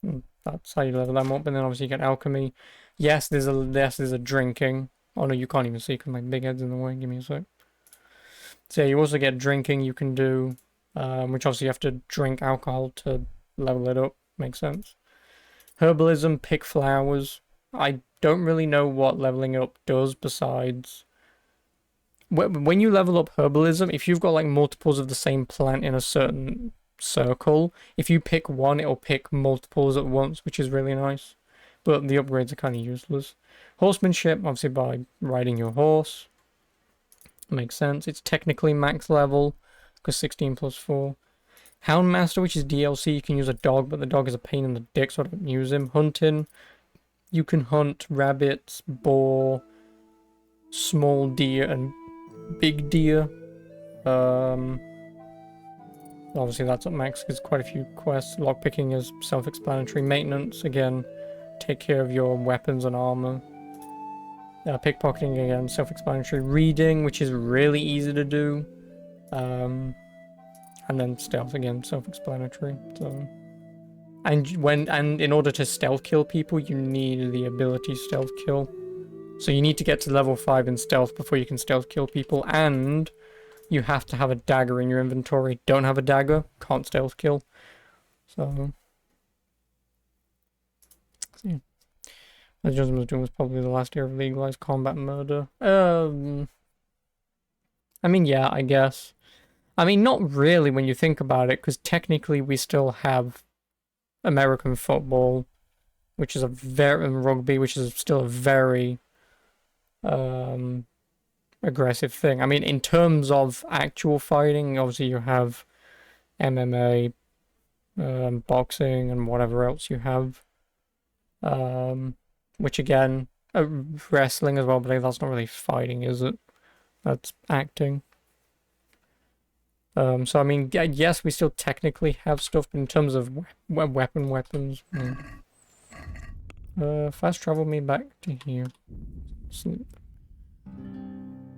And that's how you level them up. And then obviously you get alchemy. Yes, there's a drinking. Oh no, you can't even see because my big head's in the way. Give me a sec. So yeah, you also get drinking you can do, which obviously you have to drink alcohol to level it up. Makes sense. Herbalism, pick flowers. I don't really know what leveling it up does besides... When you level up herbalism, if you've got like multiples of the same plant in a certain circle, if you pick one, it'll pick multiples at once, which is really nice. But the upgrades are kind of useless. Horsemanship, obviously by riding your horse. Makes sense. It's technically max level, because 16 plus 4. Houndmaster, which is DLC, you can use a dog, but the dog is a pain in the dick, so I don't use him. Hunting. You can hunt rabbits, boar, small deer, and big deer. Obviously that's at max because quite a few quests. Lockpicking is self-explanatory. Maintenance, again, take care of your weapons and armor. Pickpocketing, again, self-explanatory. Reading, which is really easy to do. And then stealth, again, self-explanatory. So... And in order to stealth kill people, you need the ability stealth kill. So you need to get to level 5 in stealth before you can stealth kill people, and you have to have a dagger in your inventory. Don't have a dagger, can't stealth kill. So yeah. As Johnson was doing was probably the last year of legalized combat murder. I mean, yeah, I guess. I mean, not really when you think about it, because technically we still have American football, which is and rugby, which is still a very aggressive thing. I mean, in terms of actual fighting, obviously you have MMA, boxing, and whatever else you have. Which again, wrestling as well, but that's not really fighting, is it? That's acting. So I mean, yes, we still technically have stuff, but in terms of weapons. Fast travel me back to here. Sleep.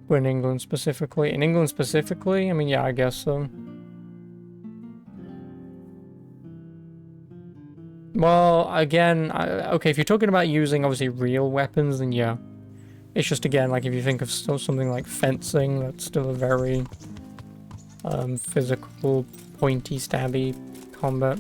We're in England specifically. In England specifically, I mean, yeah, I guess so. Well, again, okay, if you're talking about using obviously real weapons, then yeah. It's just again, like if you think of still something like fencing, that's still a very physical, pointy, stabby combat.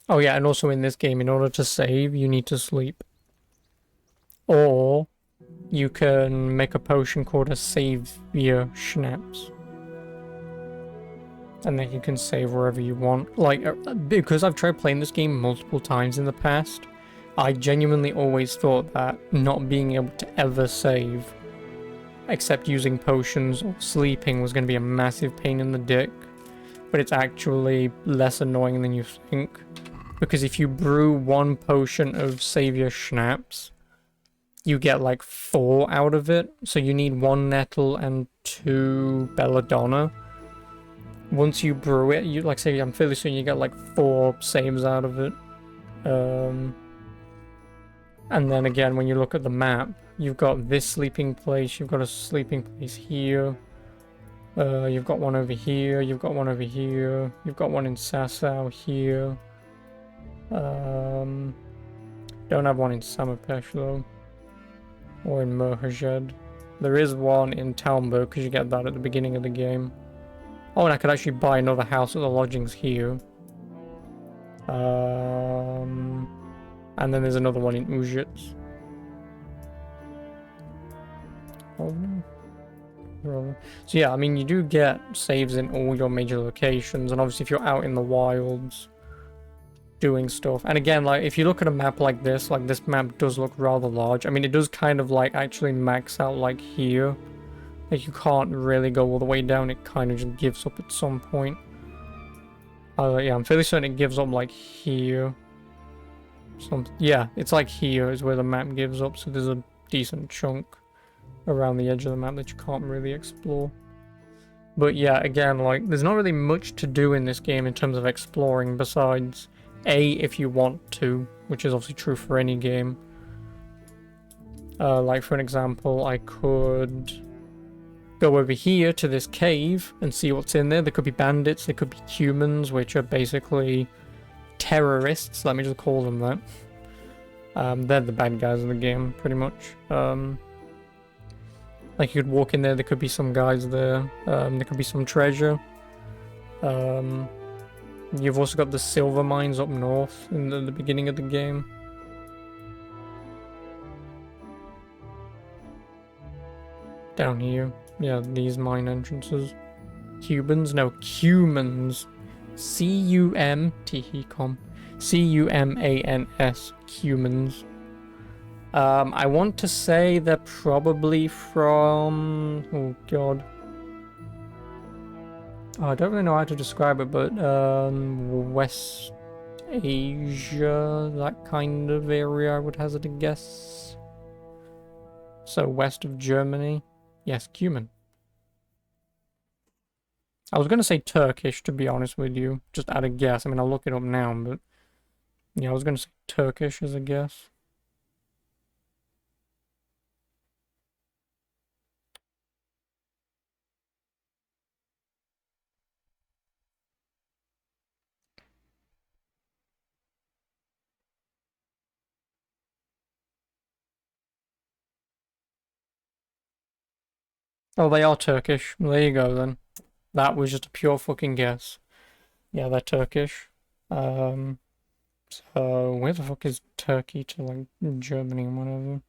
Oh yeah, and also in this game, in order to save, you need to sleep. Or you can make a potion called a Savior Schnapps. And then you can save wherever you want. Like, because I've tried playing this game multiple times in the past, I genuinely always thought that not being able to ever save, except using potions or sleeping, was going to be a massive pain in the dick. But it's actually less annoying than you think. Because if you brew one potion of Savior Schnapps, you get like 4 out of it. So you need 1 nettle and 2 belladonna. Once you brew it, you, like say, I'm fairly certain you get like 4 saves out of it. And then again, when you look at the map, you've got this sleeping place, you've got a sleeping place here. You've got one over here, you've got one over here, you've got one in Sasau here. Don't have one in Samapesh though. Or in Merhajed. There is one in Talmberg, because you get that at the beginning of the game. Oh, and I could actually buy another house at the lodgings here. And then there's another one in Ujits. Oh no. So yeah, I mean, you do get saves in all your major locations, and obviously if you're out in the wilds doing stuff. And again, like, if you look at a map like this map does look rather large. I mean, it does kind of, like, actually max out, like, here. Like, you can't really go all the way down, it kind of just gives up at some point. Yeah, I'm fairly certain it gives up, like, here. Yeah, it's like here is where the map gives up, so there's a decent chunk around the edge of the map that you can't really explore. But yeah, again, like, there's not really much to do in this game in terms of exploring besides A, if you want to, which is obviously true for any game. Like, for an example, I could go over here to this cave and see what's in there. There could be bandits, there could be humans, which are basically terrorists, let me just call them that. They're the bad guys in the game, pretty much. Like, you could walk in there, there could be some guys there, there could be some treasure. You've also got the silver mines up north in the beginning of the game. Down here. Yeah, these mine entrances. Cubans? No, Cumans. C-U-M-T-E-Com. C-U-M-A-N-S. Cumans. I want to say they're probably from... Oh, God. Oh, I don't really know how to describe it, but West Asia, that kind of area, I would hazard a guess. So west of Germany. Yes, Cuman. I was going to say Turkish, to be honest with you. Just at a guess. I mean, I'll look it up now, but... Yeah, I was going to say Turkish as a guess. Oh, they are Turkish. There you go, then. That was just a pure fucking guess. Yeah, they're Turkish. So, where the fuck is Turkey to, like, Germany and whatever?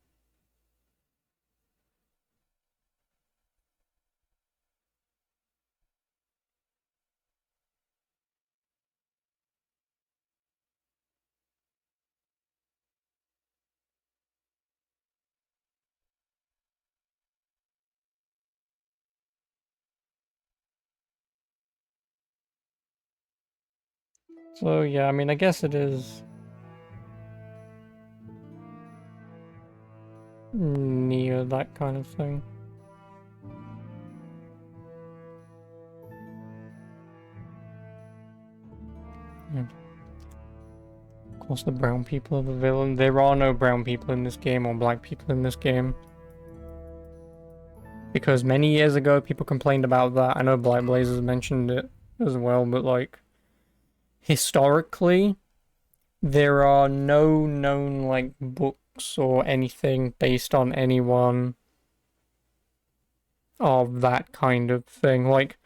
So, yeah, I mean, I guess it is... near that kind of thing. Yeah. Of course, the brown people are the villain. There are no brown people in this game or black people in this game. Because many years ago, people complained about that. I know Black Blazers mentioned it as well, but like, historically, there are no known like books or anything based on anyone of that kind of thing. Like,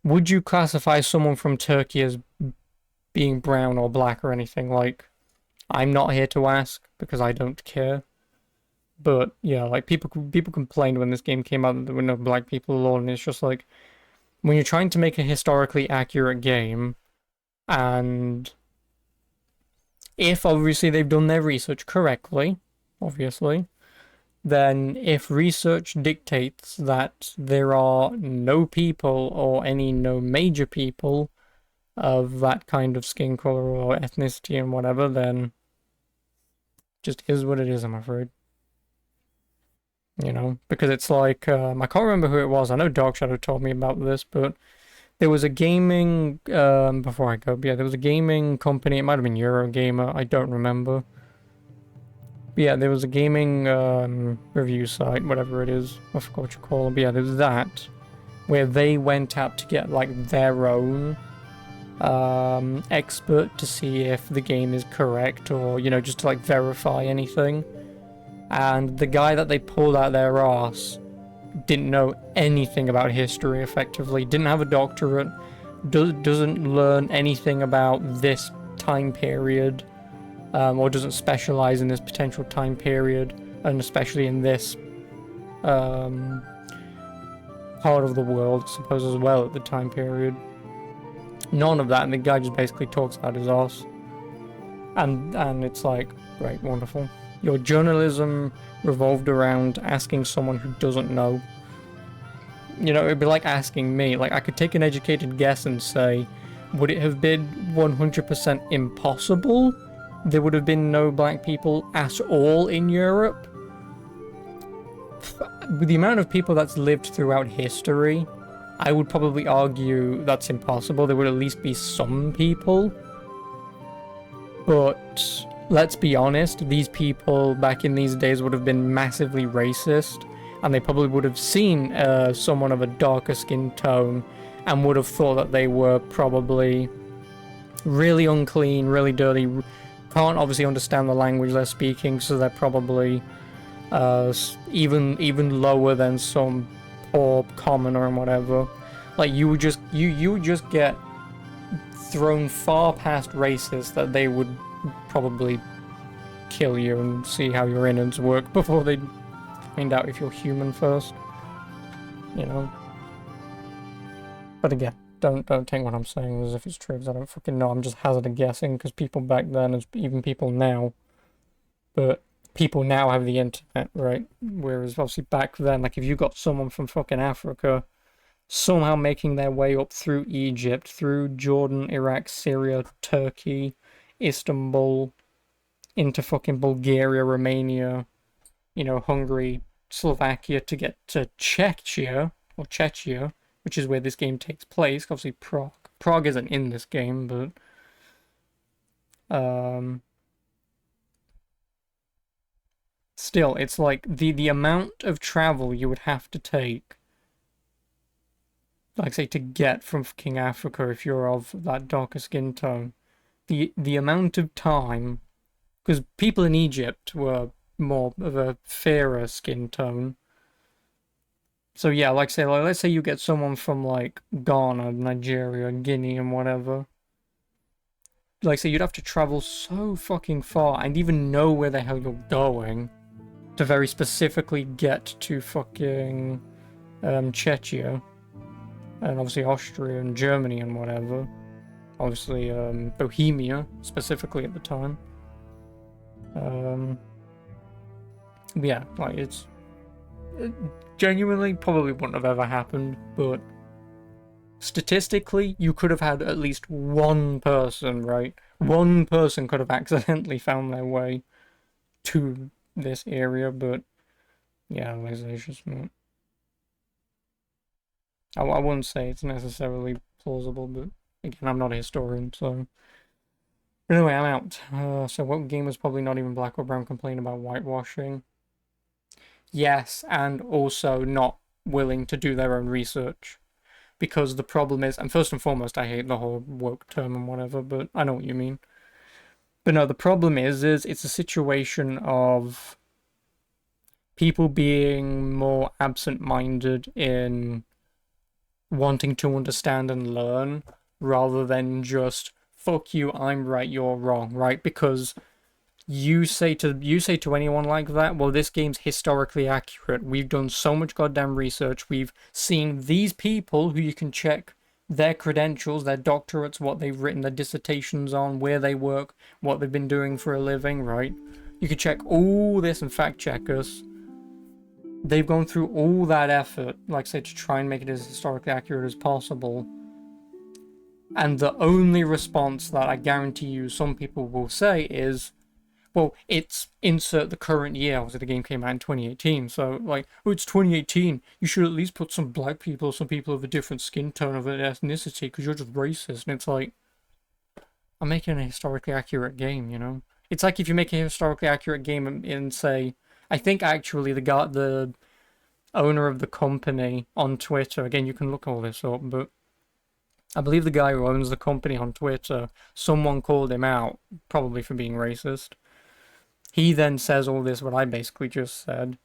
would you classify someone from Turkey as being brown or black or anything? Like, I'm not here to ask because I don't care. But yeah, like people complained when this game came out that there were no black people at all, and it's just like when you're trying to make a historically accurate game, and if obviously they've done their research correctly, obviously, then if research dictates that there are no people or no major people of that kind of skin color or ethnicity and whatever, then just is what it is, I'm afraid. You know, because it's like, I can't remember who it was. I know Dark Shadow told me about this, but there was a gaming, before I go, but yeah, there was a gaming company, it might have been Eurogamer, I don't remember. But yeah, there was a gaming, review site, whatever it is, I forgot what you call it, but yeah, there was that, where they went out to get, like, their own, expert to see if the game is correct, or, you know, just to, like, verify anything. And the guy that they pulled out their arse didn't know anything about history, effectively. Didn't have a doctorate. Doesn't learn anything about this time period. Or doesn't specialize in this potential time period. And especially in this part of the world, I suppose, as well, at the time period. None of that, and the guy just basically talks about his arse. And it's like, great, wonderful. Your journalism revolved around asking someone who doesn't know. You know, it'd be like asking me. Like, I could take an educated guess and say, would it have been 100% impossible? There would have been no black people at all in Europe? With the amount of people that's lived throughout history, I would probably argue that's impossible. There would at least be some people. But let's be honest, these people back in these days would have been massively racist, and they probably would have seen someone of a darker skin tone and would have thought that they were probably really unclean, really dirty, can't obviously understand the language they're speaking, so they're probably even lower than some poor commoner and whatever. Like, you would just get thrown far past racist that they would probably kill you and see how your innards work before they find out if you're human first. You know? But again, don't take what I'm saying as if it's true, because I don't fucking know. I'm just hazarding guessing, because people back then, as even people now, but people now have the internet, right? Whereas obviously back then, like, if you got someone from fucking Africa somehow making their way up through Egypt, through Jordan, Iraq, Syria, Turkey, Istanbul, into fucking Bulgaria, Romania, you know, Hungary, Slovakia, to get to Czechia, or Chechnya, which is where this game takes place. Obviously Prague. Prague isn't in this game, but still, it's like the amount of travel you would have to take, like, say, to get from fucking Africa if you're of that darker skin tone. The amount of time, because people in Egypt were more of a fairer skin tone. So yeah, like say, like, let's say you get someone from like Ghana, Nigeria, Guinea, and whatever. Like say, you'd have to travel so fucking far and even know where the hell you're going to very specifically get to fucking Czechia, and obviously Austria and Germany and whatever. Obviously Bohemia specifically at the time. Yeah, like it genuinely probably wouldn't have ever happened, but statistically you could have had at least one person, right? One person could have accidentally found their way to this area, but yeah, it's just not. I wouldn't say it's necessarily plausible, but again, I'm not a historian, so But anyway, I'm out. So what game was probably not even black or brown complaining about whitewashing? Yes, and also not willing to do their own research. Because the problem is, and first and foremost, I hate the whole woke term and whatever, but I know what you mean. But no, the problem is it's a situation of people being more absent-minded in wanting to understand and learn, rather than just, fuck you, I'm right, you're wrong, right? Because you say to anyone like that, well, this game's historically accurate. We've done so much goddamn research. We've seen these people who you can check their credentials, their doctorates, what they've written their dissertations on, where they work, what they've been doing for a living, right? You can check all this and fact check us. They've gone through all that effort, like I said, to try and make it as historically accurate as possible. And the only response that I guarantee you some people will say is, well, it's insert the current year. Obviously, the game came out in 2018, so like, oh, it's 2018. You should at least put some black people, some people of a different skin tone, of an ethnicity, because you're just racist. And it's like, I'm making a historically accurate game, you know? It's like if you make a historically accurate game and say, I think actually the owner of the company on Twitter, again, you can look all this up, but I believe the guy who owns the company on Twitter, someone called him out, probably for being racist. He then says all this, what I basically just said.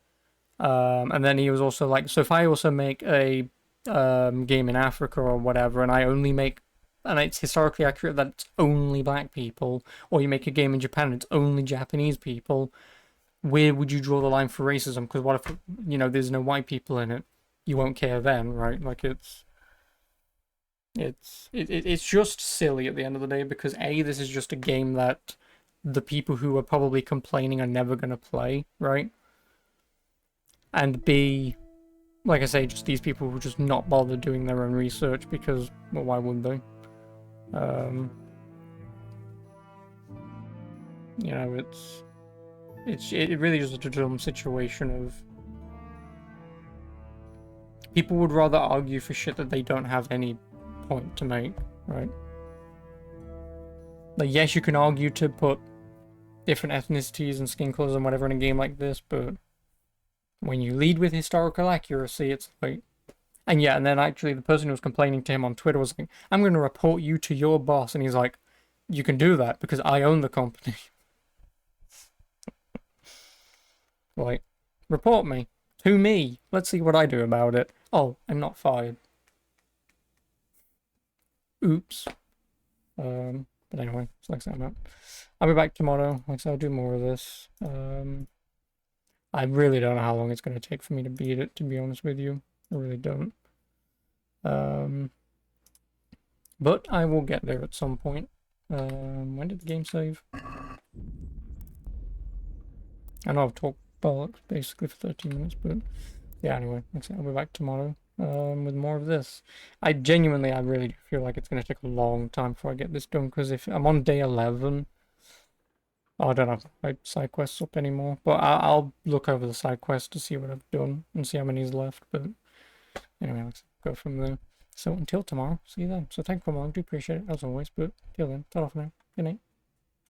And then he was also like, so if I also make a game in Africa or whatever, and I only make, and it's historically accurate that it's only black people, or you make a game in Japan and it's only Japanese people, where would you draw the line for racism? Because what if, you know, there's no white people in it? You won't care then, right? Like, it's just silly at the end of the day, because A, this is just a game that the people who are probably complaining are never going to play, right? And B, like I say, just these people will just not bother doing their own research because, well, why would they? You know, it really is a dumb situation of people would rather argue for shit that they don't have any point to make, right? Like, yes, you can argue to put different ethnicities and skin colors and whatever in a game like this, but when you lead with historical accuracy, it's like... And yeah, and then actually the person who was complaining to him on Twitter was like, I'm going to report you to your boss, and he's like, you can do that because I own the company. Like, report me. To me. Let's see what I do about it. Oh, I'm not fired. Oops. But anyway, so like I said, I'm out. I'll be back tomorrow. Like I said, I'll do more of this. I really don't know how long it's going to take for me to beat it, to be honest with you. I really don't. But I will get there at some point. When did the game save? I know I've talked bollocks basically for 13 minutes, but yeah, anyway, like I said, I'll be back tomorrow with more of this. I really do feel like it's going to take a long time before I get this done, because if I'm on day 11, I don't have my side quests up anymore, but I'll look over the side quests to see what I've done and see how many is left, but anyway, let's go from there. So until tomorrow, see you then. So thank you for watching, I do appreciate it as always, but till then, ta-ra for now. Good night.